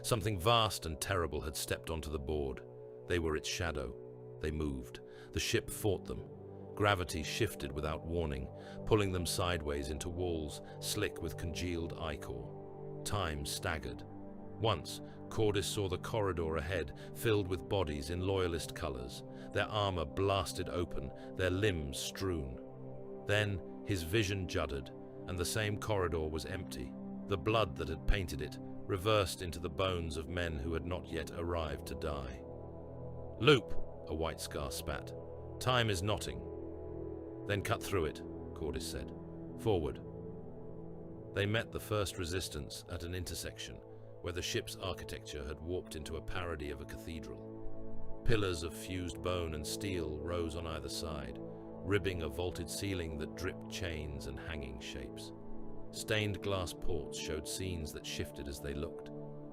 Something vast and terrible had stepped onto the board. They were its shadow. They moved. The ship fought them. Gravity shifted without warning, pulling them sideways into walls slick with congealed ichor. Time staggered. Once, Cordis saw the corridor ahead, filled with bodies in loyalist colors, their armor blasted open, their limbs strewn. Then, his vision juddered, and the same corridor was empty. The blood that had painted it reversed into the bones of men who had not yet arrived to die. "Loop," a white scar spat. "Time is knotting." "Then cut through it," Cordis said. "Forward." They met the first resistance at an intersection, where the ship's architecture had warped into a parody of a cathedral. Pillars of fused bone and steel rose on either side, ribbing a vaulted ceiling that dripped chains and hanging shapes. Stained glass ports showed scenes that shifted as they looked.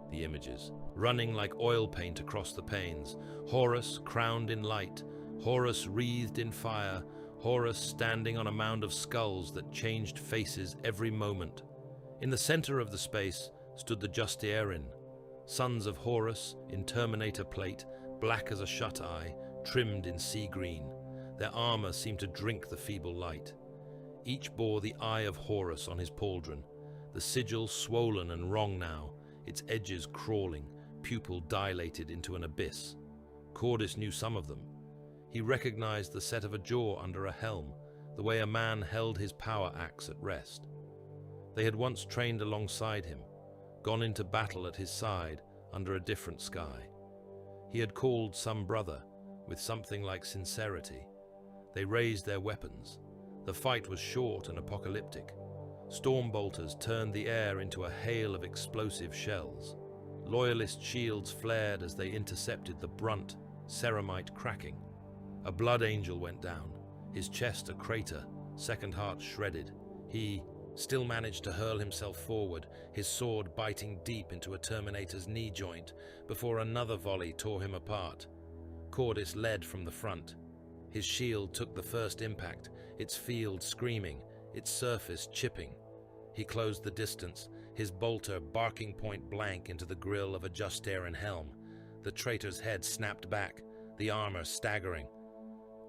The images, running like oil paint across the panes, Horus crowned in light, Horus wreathed in fire, Horus standing on a mound of skulls that changed faces every moment. In the center of the space stood the Justierin, sons of Horus in Terminator plate, black as a shut-eye, trimmed in sea green. Their armor seemed to drink the feeble light. Each bore the eye of Horus on his pauldron, the sigil swollen and wrong now, its edges crawling, pupil dilated into an abyss. Cordis knew some of them. He recognized the set of a jaw under a helm, the way a man held his power axe at rest. They had once trained alongside him, gone into battle at his side under a different sky. He had called some brother with something like sincerity. They raised their weapons. The fight was short and apocalyptic. Storm bolters turned the air into a hail of explosive shells. Loyalist shields flared as they intercepted the brunt, ceramite cracking. A blood angel went down, his chest a crater, second heart shredded. He still managed to hurl himself forward, his sword biting deep into a Terminator's knee joint, before another volley tore him apart. Cordis led from the front. His shield took the first impact, its field screaming, its surface chipping. He closed the distance, his bolter barking point blank into the grill of a Justaeran helm. The traitor's head snapped back, the armor staggering.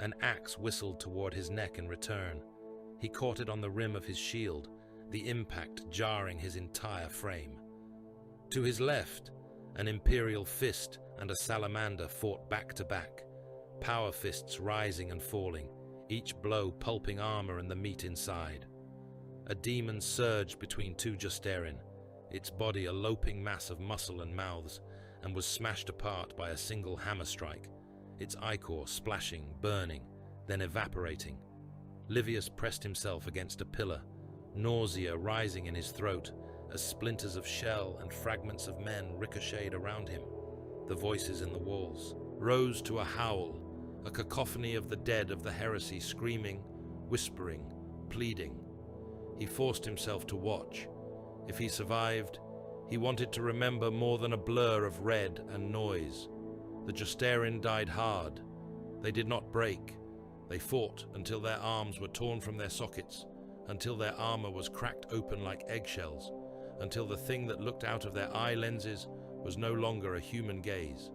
An axe whistled toward his neck in return. He caught it on the rim of his shield, the impact jarring his entire frame. To his left, an Imperial fist and a salamander fought back to back, power fists rising and falling, each blow pulping armor and the meat inside. A demon surged between two Justaeran, its body a loping mass of muscle and mouths, and was smashed apart by a single hammer strike, its ichor splashing, burning, then evaporating. Livius pressed himself against a pillar, nausea rising in his throat, as splinters of shell and fragments of men ricocheted around him. The voices in the walls rose to a howl, a cacophony of the dead of the heresy screaming, whispering, pleading. He forced himself to watch. If he survived, he wanted to remember more than a blur of red and noise. The Justaeran died hard. They did not break. They fought until their arms were torn from their sockets, until their armor was cracked open like eggshells, until the thing that looked out of their eye lenses was no longer a human gaze.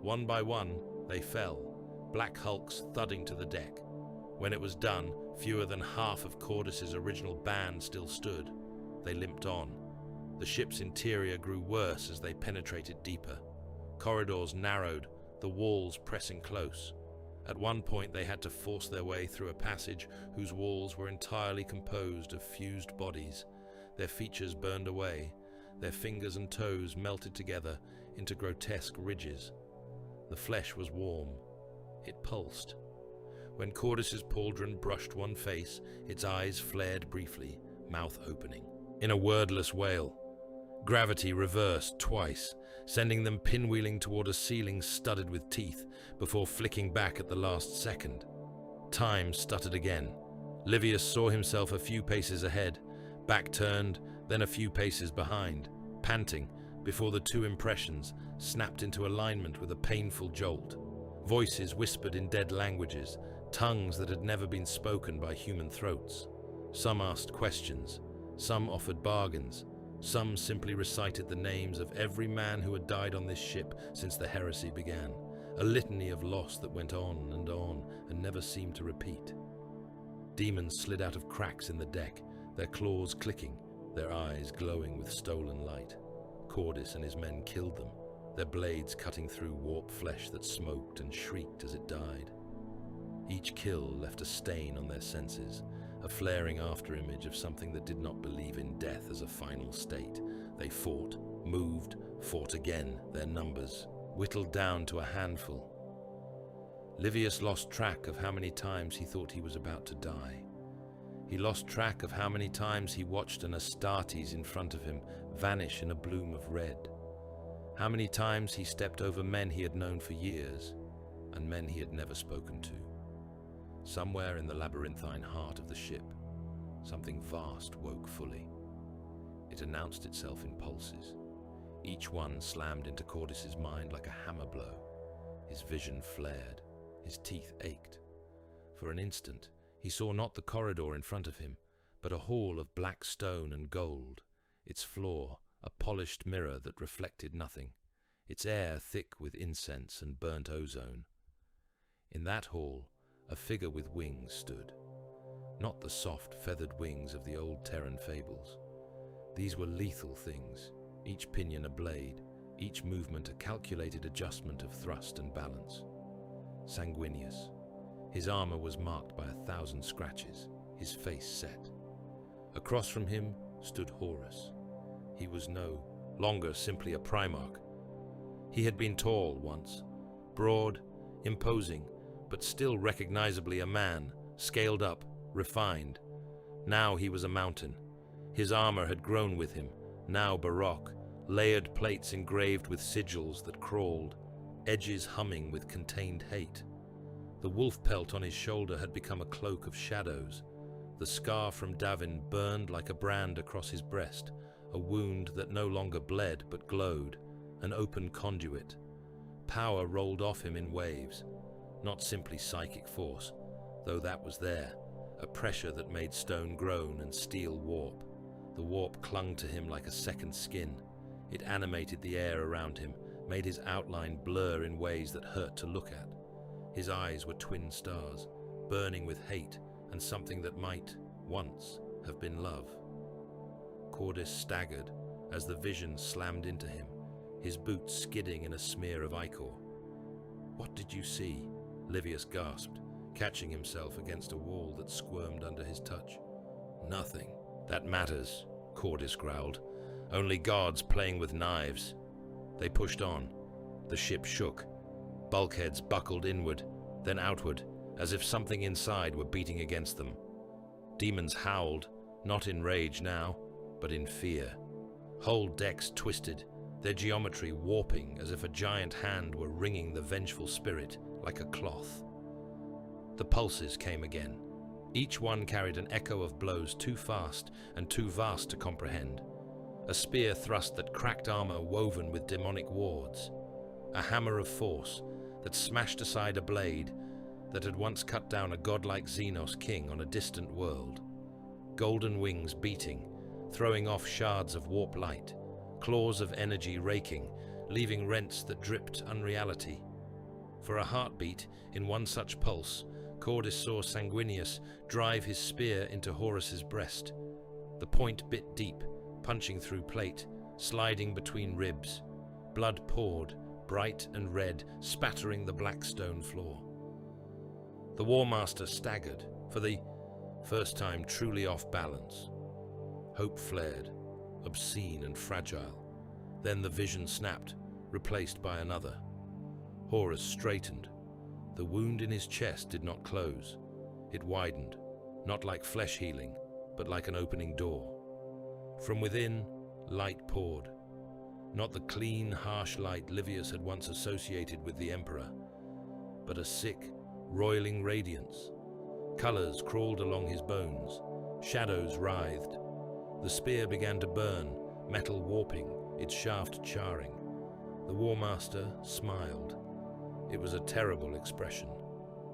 One by one, they fell, black hulks thudding to the deck. When it was done, fewer than half of Cordis's original band still stood. They limped on. The ship's interior grew worse as they penetrated deeper. Corridors narrowed, the walls pressing close. At one point they had to force their way through a passage whose walls were entirely composed of fused bodies, their features burned away, their fingers and toes melted together into grotesque ridges. The flesh was warm. It pulsed. When Cordis's pauldron brushed one face, its eyes flared briefly, mouth opening. In a wordless wail, gravity reversed twice, sending them pinwheeling toward a ceiling studded with teeth, before flicking back at the last second. Time stuttered again. Livius saw himself a few paces ahead, back turned, then a few paces behind, panting, before the two impressions snapped into alignment with a painful jolt. Voices whispered in dead languages, tongues that had never been spoken by human throats. Some asked questions, some offered bargains, some simply recited the names of every man who had died on this ship since the heresy began, a litany of loss that went on and never seemed to repeat. Demons slid out of cracks in the deck, their claws clicking, their eyes glowing with stolen light. Cordis and his men killed them, their blades cutting through warped flesh that smoked and shrieked as it died. Each kill left a stain on their senses, a flaring afterimage of something that did not believe in death as a final state. They fought, moved, fought again, their numbers, whittled down to a handful. Livius lost track of how many times he thought he was about to die. He lost track of how many times he watched an Astartes in front of him vanish in a bloom of red. How many times he stepped over men he had known for years, and men he had never spoken to. Somewhere in the labyrinthine heart of the ship, something vast woke fully. It announced itself in pulses. Each one slammed into Cordis's mind like a hammer blow. His vision flared. His teeth ached. For an instant, he saw not the corridor in front of him, but a hall of black stone and gold, its floor a polished mirror that reflected nothing, its air thick with incense and burnt ozone. In that hall, a figure with wings stood. Not the soft, feathered wings of the old Terran fables. These were lethal things, each pinion a blade, each movement a calculated adjustment of thrust and balance. Sanguinius. His armor was marked by 1,000 scratches, his face set. Across from him stood Horus. He was no longer simply a Primarch. He had been tall once, broad, imposing, but still recognizably a man, scaled up, refined. Now he was a mountain. His armor had grown with him, now baroque, layered plates engraved with sigils that crawled, edges humming with contained hate. The wolf pelt on his shoulder had become a cloak of shadows. The scar from Davin burned like a brand across his breast, a wound that no longer bled but glowed, an open conduit. Power rolled off him in waves, not simply psychic force, though that was there, a pressure that made stone groan and steel warp. The warp clung to him like a second skin. It animated the air around him, made his outline blur in ways that hurt to look at. His eyes were twin stars, burning with hate and something that might, once, have been love. Cordis staggered as the vision slammed into him, his boots skidding in a smear of ichor. "What did you see?" Livius gasped, catching himself against a wall that squirmed under his touch. "Nothing. That matters," Cordis growled. "Only gods playing with knives." They pushed on. The ship shook. Bulkheads buckled inward, then outward, as if something inside were beating against them. Demons howled, not in rage now, but in fear. Whole decks twisted, their geometry warping as if a giant hand were wringing the vengeful spirit like a cloth. The pulses came again. Each one carried an echo of blows too fast and too vast to comprehend. A spear thrust that cracked armor woven with demonic wards. A hammer of force that smashed aside a blade that had once cut down a godlike Xenos king on a distant world. Golden wings beating, throwing off shards of warp light, claws of energy raking, leaving rents that dripped unreality. For a heartbeat, in one such pulse, Cordis saw Sanguinius drive his spear into Horus's breast. The point bit deep, punching through plate, sliding between ribs. Blood poured, bright and red, spattering the black stone floor. The Warmaster staggered, for the first time truly off balance. Hope flared, obscene and fragile. Then the vision snapped, replaced by another. Horus straightened. The wound in his chest did not close. It widened, not like flesh healing, but like an opening door. From within, light poured. Not the clean, harsh light Livius had once associated with the Emperor, but a sick, roiling radiance. Colors crawled along his bones. Shadows writhed. The spear began to burn, metal warping, its shaft charring. The Warmaster smiled. It was a terrible expression.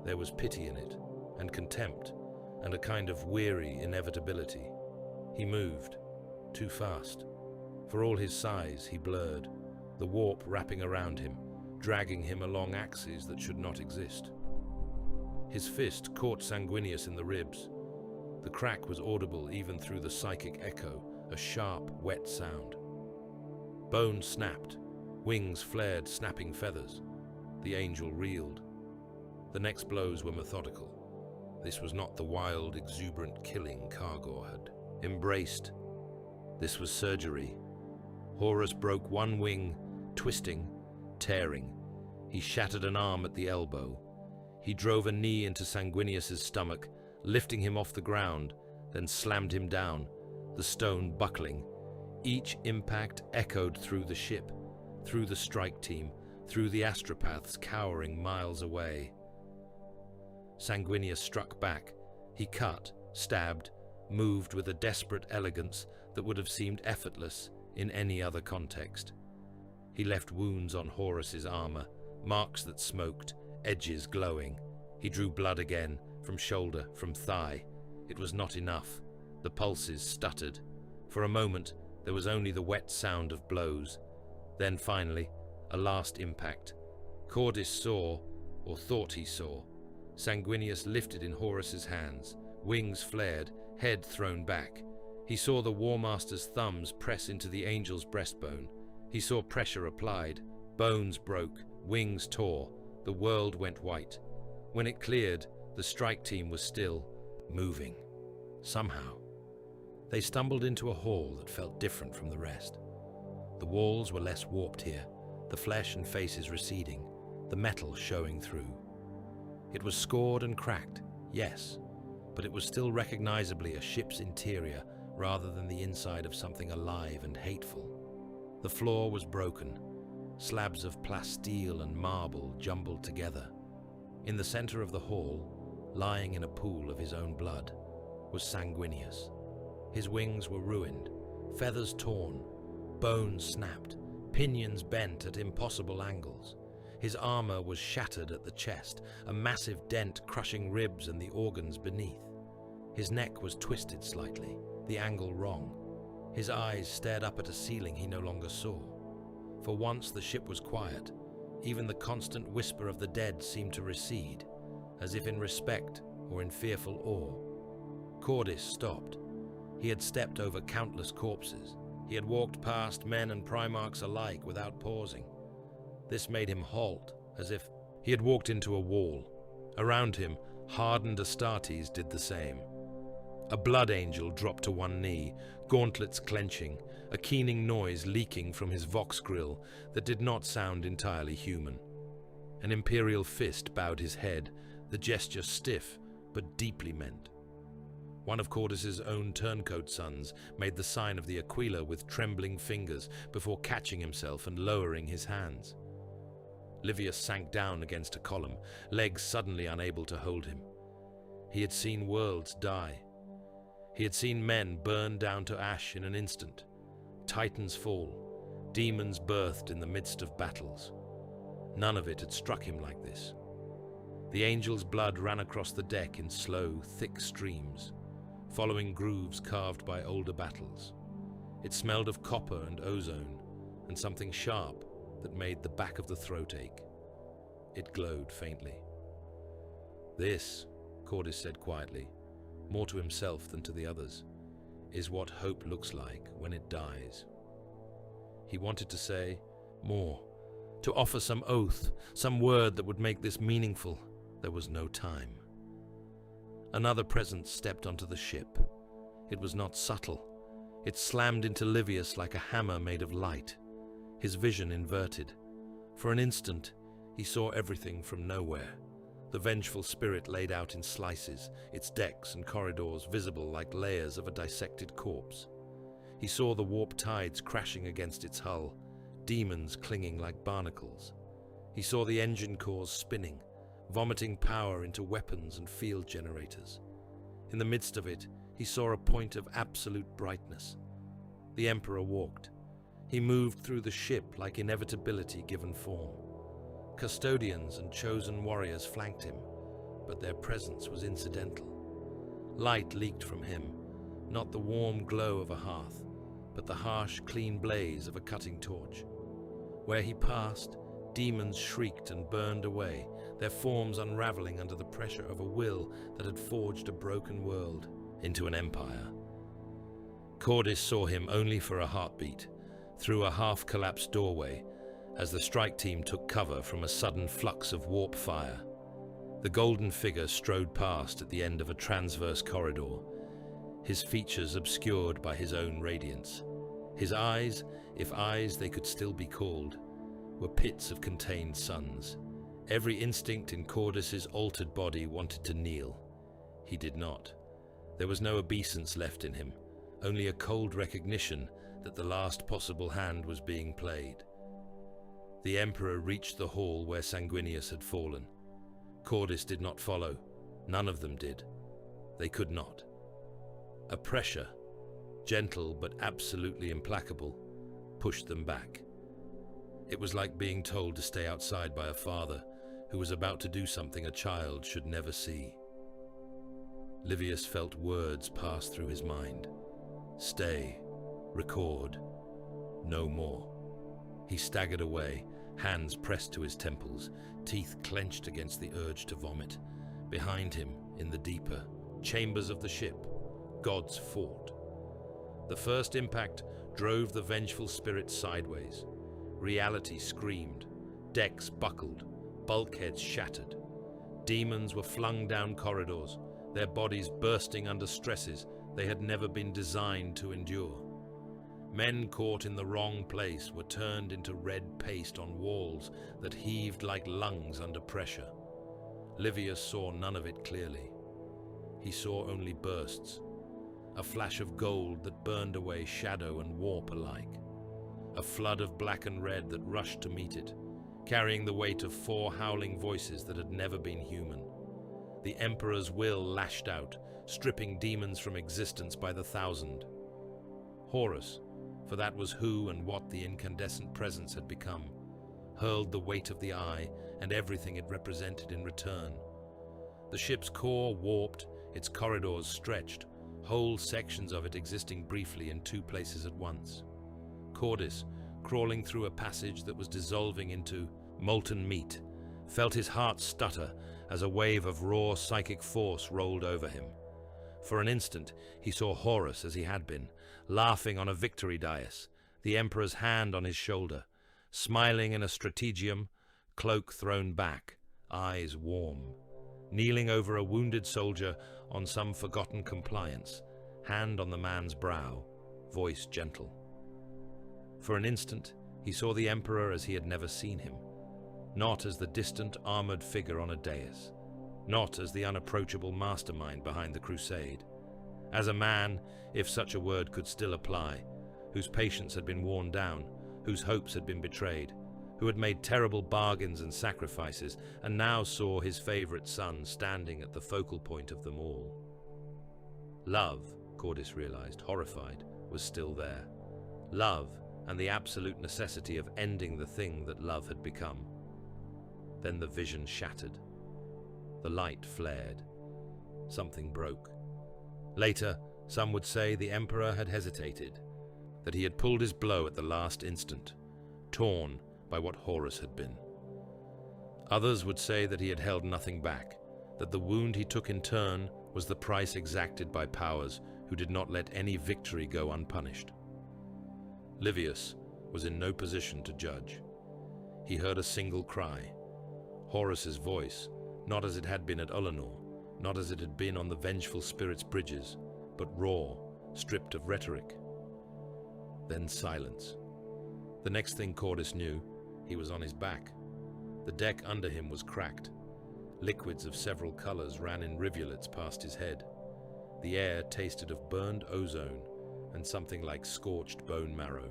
There was pity in it, and contempt, and a kind of weary inevitability. He moved, too fast. For all his size, he blurred, the warp wrapping around him, dragging him along axes that should not exist. His fist caught Sanguinius in the ribs. The crack was audible even through the psychic echo, a sharp, wet sound. Bone snapped, wings flared, snapping feathers. The angel reeled. The next blows were methodical. This was not the wild, exuberant killing Kargor had embraced. This was surgery. Horus broke one wing, twisting, tearing. He shattered an arm at the elbow. He drove a knee into Sanguinius's stomach, lifting him off the ground, then slammed him down, the stone buckling. Each impact echoed through the ship, through the strike team, through the astropaths cowering miles away. Sanguinius struck back. He cut, stabbed, moved with a desperate elegance that would have seemed effortless in any other context. He left wounds on Horus's armor, marks that smoked, edges glowing. He drew blood again, from shoulder, from thigh. It was not enough. The pulses stuttered. For a moment, there was only the wet sound of blows. Then finally, a last impact. Cordis saw, or thought he saw. Sanguinius lifted in Horus's hands, wings flared, head thrown back. He saw the Warmaster's thumbs press into the angel's breastbone. He saw pressure applied. Bones broke, wings tore. The world went white. When it cleared, The strike team was still moving. Somehow. They stumbled into a hall that felt different from the rest. The walls were less warped here, the flesh and faces receding, the metal showing through. It was scored and cracked, yes, but it was still recognizably a ship's interior rather than the inside of something alive and hateful. The floor was broken, slabs of plasteel and marble jumbled together. In the center of the hall, lying in a pool of his own blood, was Sanguinius. His wings were ruined, feathers torn, bones snapped, pinions bent at impossible angles. His armor was shattered at the chest, a massive dent crushing ribs and the organs beneath. His neck was twisted slightly, the angle wrong. His eyes stared up at a ceiling he no longer saw. For once the ship was quiet. Even the constant whisper of the dead seemed to recede, as if in respect or in fearful awe. Cordis stopped. He had stepped over countless corpses. He had walked past men and Primarchs alike without pausing. This made him halt, as if he had walked into a wall. Around him, hardened Astartes did the same. A blood angel dropped to one knee, gauntlets clenching, a keening noise leaking from his vox grill that did not sound entirely human. An imperial fist bowed his head, the gesture stiff but deeply meant. One of Cordis's own turncoat sons made the sign of the Aquila with trembling fingers before catching himself and lowering his hands. Livius sank down against a column, legs suddenly unable to hold him. He had seen worlds die. He had seen men burn down to ash in an instant, titans fall, demons birthed in the midst of battles. None of it had struck him like this. The angel's blood ran across the deck in slow, thick streams, following grooves carved by older battles. It smelled of copper and ozone, and something sharp that made the back of the throat ache. It glowed faintly. "This," Cordis said quietly, more to himself than to the others, "is what hope looks like when it dies." He wanted to say more, to offer some oath, some word that would make this meaningful. There was no time. Another presence stepped onto the ship. It was not subtle. It slammed into Livius like a hammer made of light, his vision inverted. For an instant, he saw everything from nowhere. The vengeful spirit laid out in slices, its decks and corridors visible like layers of a dissected corpse. He saw the warp tides crashing against its hull, demons clinging like barnacles. He saw the engine cores spinning, vomiting power into weapons and field generators. In the midst of it, he saw a point of absolute brightness. The Emperor walked. He moved through the ship like inevitability given form. Custodians and chosen warriors flanked him, but their presence was incidental. Light leaked from him, not the warm glow of a hearth, but the harsh, clean blaze of a cutting torch. Where he passed, demons shrieked and burned away, their forms unraveling under the pressure of a will that had forged a broken world into an empire. Cordis saw him only for a heartbeat, through a half-collapsed doorway, as the strike team took cover from a sudden flux of warp fire. The golden figure strode past at the end of a transverse corridor, his features obscured by his own radiance. His eyes, if eyes they could still be called, were pits of contained suns. Every instinct in Cordis's altered body wanted to kneel. He did not. There was no obeisance left in him, only a cold recognition that the last possible hand was being played. The Emperor reached the hall where Sanguinius had fallen. Cordis did not follow. None of them did. They could not. A pressure, gentle but absolutely implacable, pushed them back. It was like being told to stay outside by a father who was about to do something a child should never see. Livius felt words pass through his mind. Stay. Record. No more. He staggered away, hands pressed to his temples, teeth clenched against the urge to vomit. Behind him, in the deeper chambers of the ship, gods fought. The first impact drove the vengeful spirit sideways. Reality screamed. Decks buckled. Bulkheads shattered. Demons were flung down corridors, their bodies bursting under stresses they had never been designed to endure. Men caught in the wrong place were turned into red paste on walls that heaved like lungs under pressure. Livius saw none of it clearly. He saw only bursts, a flash of gold that burned away shadow and warp alike, a flood of black and red that rushed to meet it, carrying the weight of 4 howling voices that had never been human. The Emperor's will lashed out, stripping demons from existence by the thousand. Horus, for that was who and what the incandescent presence had become, hurled the weight of the eye and everything it represented in return. The ship's core warped, its corridors stretched, whole sections of it existing briefly in 2 places at once. Cordis, crawling through a passage that was dissolving into molten meat, felt his heart stutter as a wave of raw psychic force rolled over him. For an instant, he saw Horus as he had been, laughing on a victory dais, the Emperor's hand on his shoulder, smiling in a strategium, cloak thrown back, eyes warm, kneeling over a wounded soldier on some forgotten compliance, hand on the man's brow, voice gentle. For an instant, he saw the Emperor as he had never seen him, not as the distant armored figure on a dais, not as the unapproachable mastermind behind the crusade, as a man, if such a word could still apply, whose patience had been worn down, whose hopes had been betrayed, who had made terrible bargains and sacrifices, and now saw his favorite son standing at the focal point of them all. Love, Cordis realized, horrified, was still there. Love and the absolute necessity of ending the thing that love had become. Then the vision shattered. The light flared. Something broke. Later, some would say the Emperor had hesitated, that he had pulled his blow at the last instant, torn by what Horus had been. Others would say that he had held nothing back, that the wound he took in turn was the price exacted by powers who did not let any victory go unpunished. Livius was in no position to judge. He heard a single cry, Horus's voice, not as it had been at Ulanor, not as it had been on the vengeful spirit's bridges, but raw, stripped of rhetoric. Then silence. The next thing Cordis knew, he was on his back. The deck under him was cracked. Liquids of several colors ran in rivulets past his head. The air tasted of burned ozone and something like scorched bone marrow.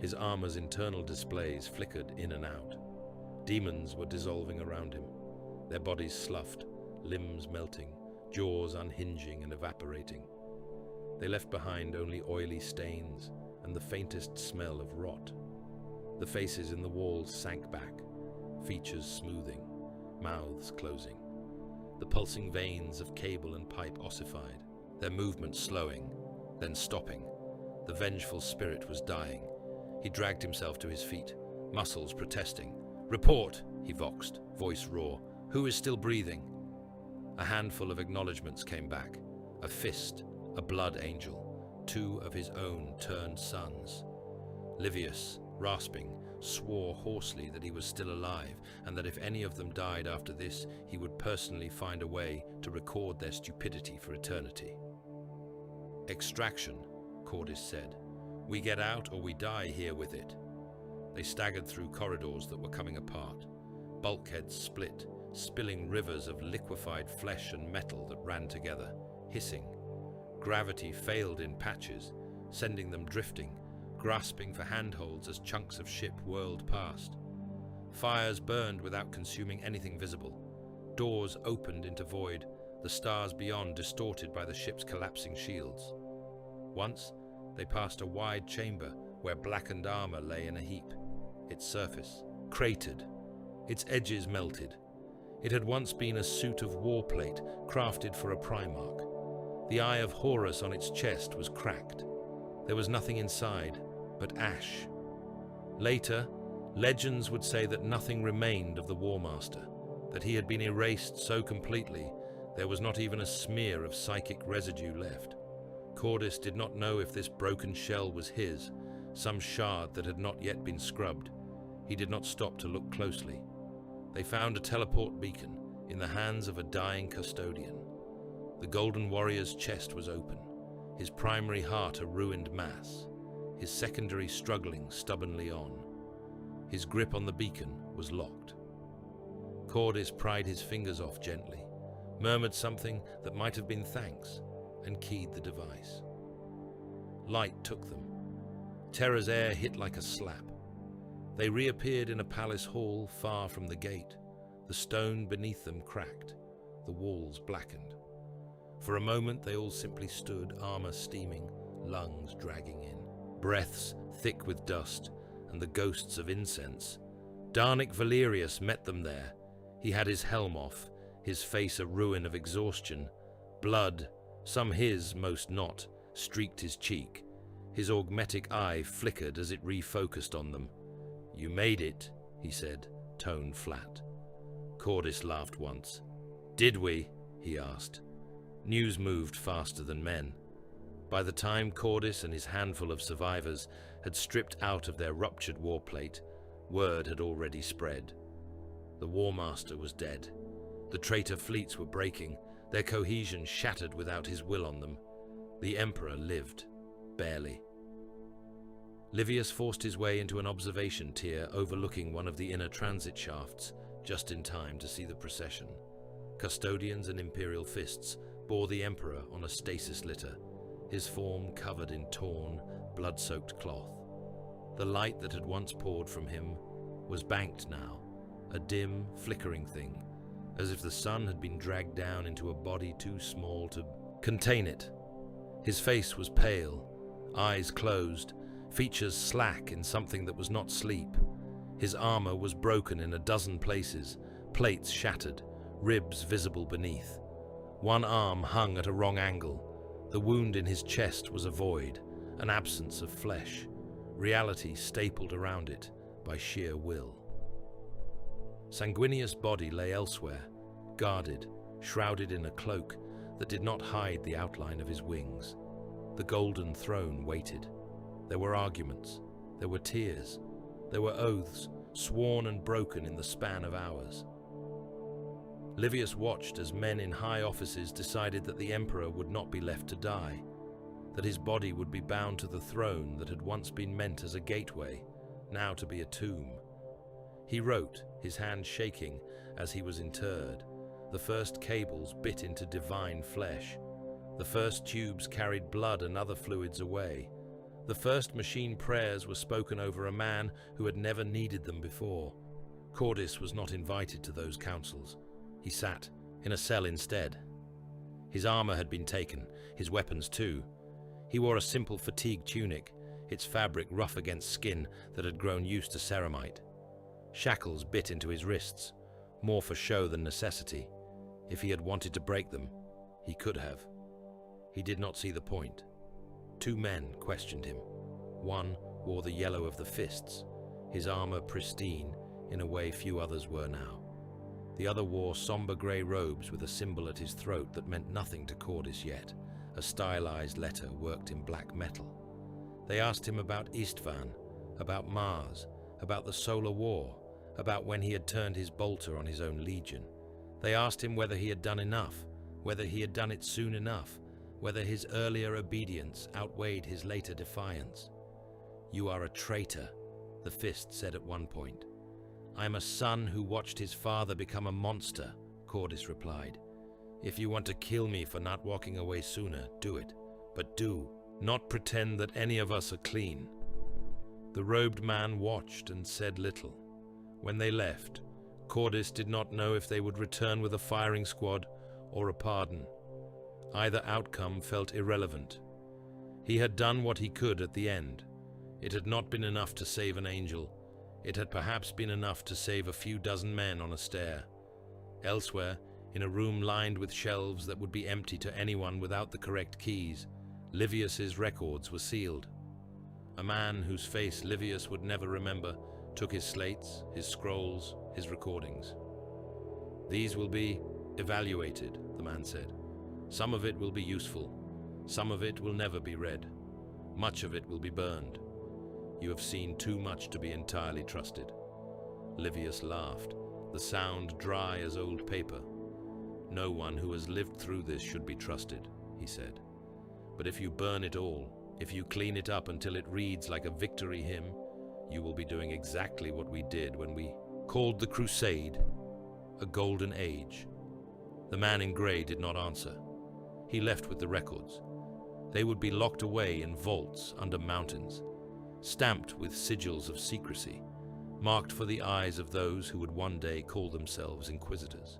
His armor's internal displays flickered in and out. Demons were dissolving around him, their bodies sloughed, limbs melting, jaws unhinging and evaporating. They left behind only oily stains and the faintest smell of rot. The faces in the walls sank back, features smoothing, mouths closing. The pulsing veins of cable and pipe ossified, their movement slowing, then stopping. The vengeful spirit was dying. He dragged himself to his feet, muscles protesting. "Report," he voxed, voice raw. "Who is still breathing?" A handful of acknowledgements came back. A fist, a blood angel, 2 of his own turned sons. Livius, rasping, swore hoarsely that he was still alive, and that if any of them died after this, he would personally find a way to record their stupidity for eternity. "Extraction," Cordis said. "We get out or we die here with it." They staggered through corridors that were coming apart. Bulkheads split, spilling rivers of liquefied flesh and metal that ran together, hissing. Gravity failed in patches, sending them drifting, grasping for handholds as chunks of ship whirled past. Fires burned without consuming anything visible. Doors opened into void, the stars beyond distorted by the ship's collapsing shields. Once, they passed a wide chamber where blackened armor lay in a heap, its surface cratered, its edges melted. It had once been a suit of warplate crafted for a Primarch. The eye of Horus on its chest was cracked. There was nothing inside but ash. Later, legends would say that nothing remained of the Warmaster, that he had been erased so completely there was not even a smear of psychic residue left. Cordis did not know if this broken shell was his, some shard that had not yet been scrubbed. He did not stop to look closely. They found a teleport beacon, in the hands of a dying custodian. The Golden Warrior's chest was open, his primary heart a ruined mass, his secondary struggling stubbornly on. His grip on the beacon was locked. Cordis pried his fingers off gently, murmured something that might have been thanks, and keyed the device. Light took them. Terra's air hit like a slap. They reappeared in a palace hall far from the gate. The stone beneath them cracked, the walls blackened. For a moment they all simply stood, armor steaming, lungs dragging in, breaths thick with dust and the ghosts of incense. Darnic Valerius met them there. He had his helm off, his face a ruin of exhaustion. Blood, some his, most not, streaked his cheek. His augmetic eye flickered as it refocused on them. "You made it," he said, tone flat. Cordis laughed once. "Did we?" he asked. News moved faster than men. By the time Cordis and his handful of survivors had stripped out of their ruptured warplate, word had already spread. The Warmaster was dead. The traitor fleets were breaking, their cohesion shattered without his will on them. The Emperor lived. Barely. Livius forced his way into an observation tier overlooking one of the inner transit shafts, just in time to see the procession. Custodians and Imperial fists bore the Emperor on a stasis litter, his form covered in torn, blood-soaked cloth. The light that had once poured from him was banked now, a dim, flickering thing, as if the sun had been dragged down into a body too small to contain it. His face was pale, eyes closed, features slack in something that was not sleep. His armor was broken in a dozen places, plates shattered, ribs visible beneath. One arm hung at a wrong angle. The wound in his chest was a void, an absence of flesh, reality stapled around it by sheer will. Sanguinius' body lay elsewhere, guarded, shrouded in a cloak that did not hide the outline of his wings. The golden throne waited. There were arguments, there were tears, there were oaths, sworn and broken in the span of hours. Livius watched as men in high offices decided that the Emperor would not be left to die, that his body would be bound to the throne that had once been meant as a gateway, now to be a tomb. He wrote, his hand shaking as he was interred. The first cables bit into divine flesh. The first tubes carried blood and other fluids away. The first machine prayers were spoken over a man who had never needed them before. Cordis was not invited to those councils. He sat in a cell instead. His armor had been taken, his weapons too. He wore a simple fatigue tunic, its fabric rough against skin that had grown used to ceramite. Shackles bit into his wrists, more for show than necessity. If he had wanted to break them, he could have. He did not see the point. Two men questioned him. One wore the yellow of the fists, his armor pristine in a way few others were now. The other wore somber grey robes with a symbol at his throat that meant nothing to Cordis yet, a stylized letter worked in black metal. They asked him about Istvan, about Mars, about the Solar War, about when he had turned his bolter on his own legion. They asked him whether he had done enough, whether he had done it soon enough, whether his earlier obedience outweighed his later defiance. "You are a traitor," the fist said at one point. "I am a son who watched his father become a monster," Cordis replied. "If you want to kill me for not walking away sooner, do it. But do not pretend that any of us are clean." The robed man watched and said little. When they left, Cordis did not know if they would return with a firing squad or a pardon. Either outcome felt irrelevant. He had done what he could at the end. It had not been enough to save an angel. It had perhaps been enough to save a few dozen men on a stair. Elsewhere, in a room lined with shelves that would be empty to anyone without the correct keys, Livius's records were sealed. A man whose face Livius would never remember took his slates, his scrolls, his recordings. "These will be evaluated," the man said. "Some of it will be useful. Some of it will never be read. Much of it will be burned. You have seen too much to be entirely trusted." Livius laughed, the sound dry as old paper. No one who has lived through this should be trusted, he said. But if you burn it all, if you clean it up until it reads like a victory hymn, you will be doing exactly what we did when we called the crusade a golden age. The man in grey did not answer. He left with the records. They would be locked away in vaults under mountains, stamped with sigils of secrecy, marked for the eyes of those who would one day call themselves inquisitors.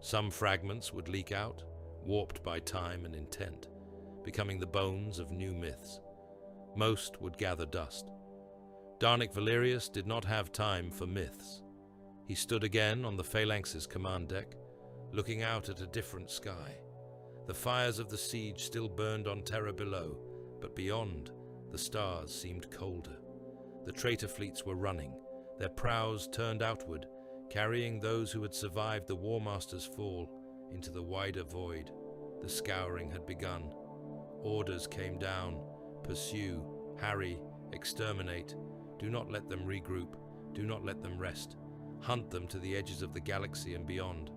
Some fragments would leak out, warped by time and intent, becoming the bones of new myths. Most would gather dust. Darnic Valerius did not have time for myths. He stood again on the Phalanx's command deck, looking out at a different sky. The fires of the siege still burned on Terra below, but beyond, the stars seemed colder. The traitor fleets were running, their prows turned outward, carrying those who had survived the Warmaster's fall into the wider void. The scouring had begun. Orders came down: pursue, harry, exterminate. Do not let them regroup. Do not let them rest. Hunt them to the edges of the galaxy and beyond.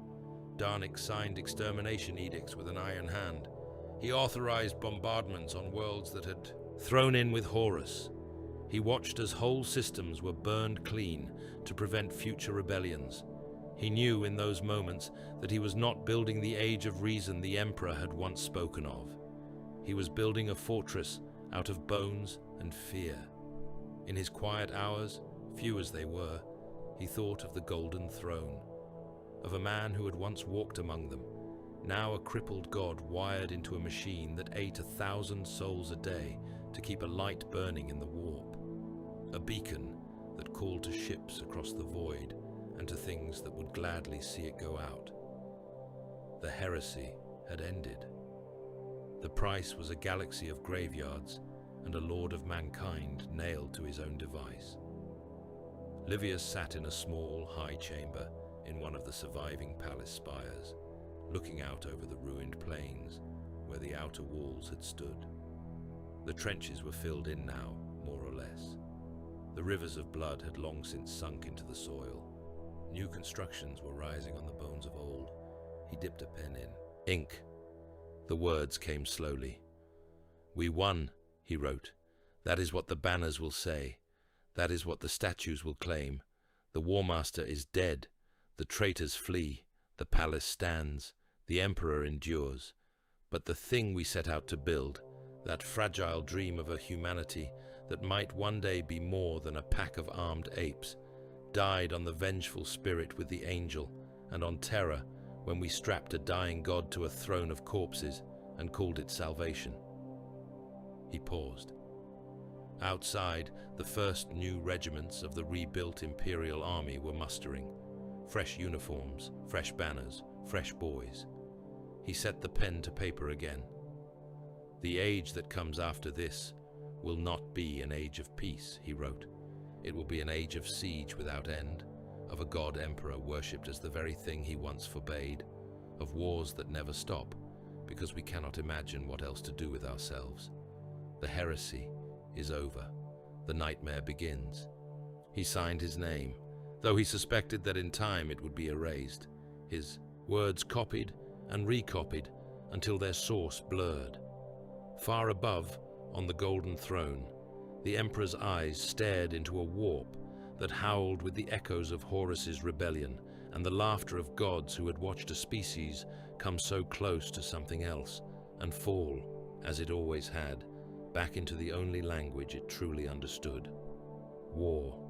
Darnic signed extermination edicts with an iron hand. He authorized bombardments on worlds that had thrown in with Horus. He watched as whole systems were burned clean to prevent future rebellions. He knew in those moments that he was not building the age of reason the Emperor had once spoken of. He was building a fortress out of bones and fear. In his quiet hours, few as they were, he thought of the Golden Throne, of a man who had once walked among them, now a crippled god wired into a machine that ate 1,000 souls a day to keep a light burning in the warp, a beacon that called to ships across the void and to things that would gladly see it go out. The heresy had ended. The price was a galaxy of graveyards and a lord of mankind nailed to his own device. Livius sat in a small, high chamber in one of the surviving palace spires, looking out over the ruined plains where the outer walls had stood. The trenches were filled in now, more or less. The rivers of blood had long since sunk into the soil. New constructions were rising on the bones of old. He dipped a pen in. Ink. The words came slowly. "We won," he wrote. "That is what the banners will say. That is what the statues will claim. The Warmaster is dead. The traitors flee. The palace stands. The Emperor endures. But the thing we set out to build, that fragile dream of a humanity that might one day be more than a pack of armed apes, died on the vengeful spirit with the angel and on Terra when we strapped a dying god to a throne of corpses and called it salvation." He paused. Outside, the first new regiments of the rebuilt Imperial army were mustering. Fresh uniforms, fresh banners, fresh boys. He set the pen to paper again. "The age that comes after this will not be an age of peace," he wrote. "It will be an age of siege without end, of a god-emperor worshipped as the very thing he once forbade, of wars that never stop, because we cannot imagine what else to do with ourselves. The heresy is over. The nightmare begins." He signed his name, though he suspected that in time it would be erased, his words copied and recopied until their source blurred. Far above, on the Golden Throne, the Emperor's eyes stared into a warp that howled with the echoes of Horus's rebellion and the laughter of gods who had watched a species come so close to something else and fall, as it always had, back into the only language it truly understood: war.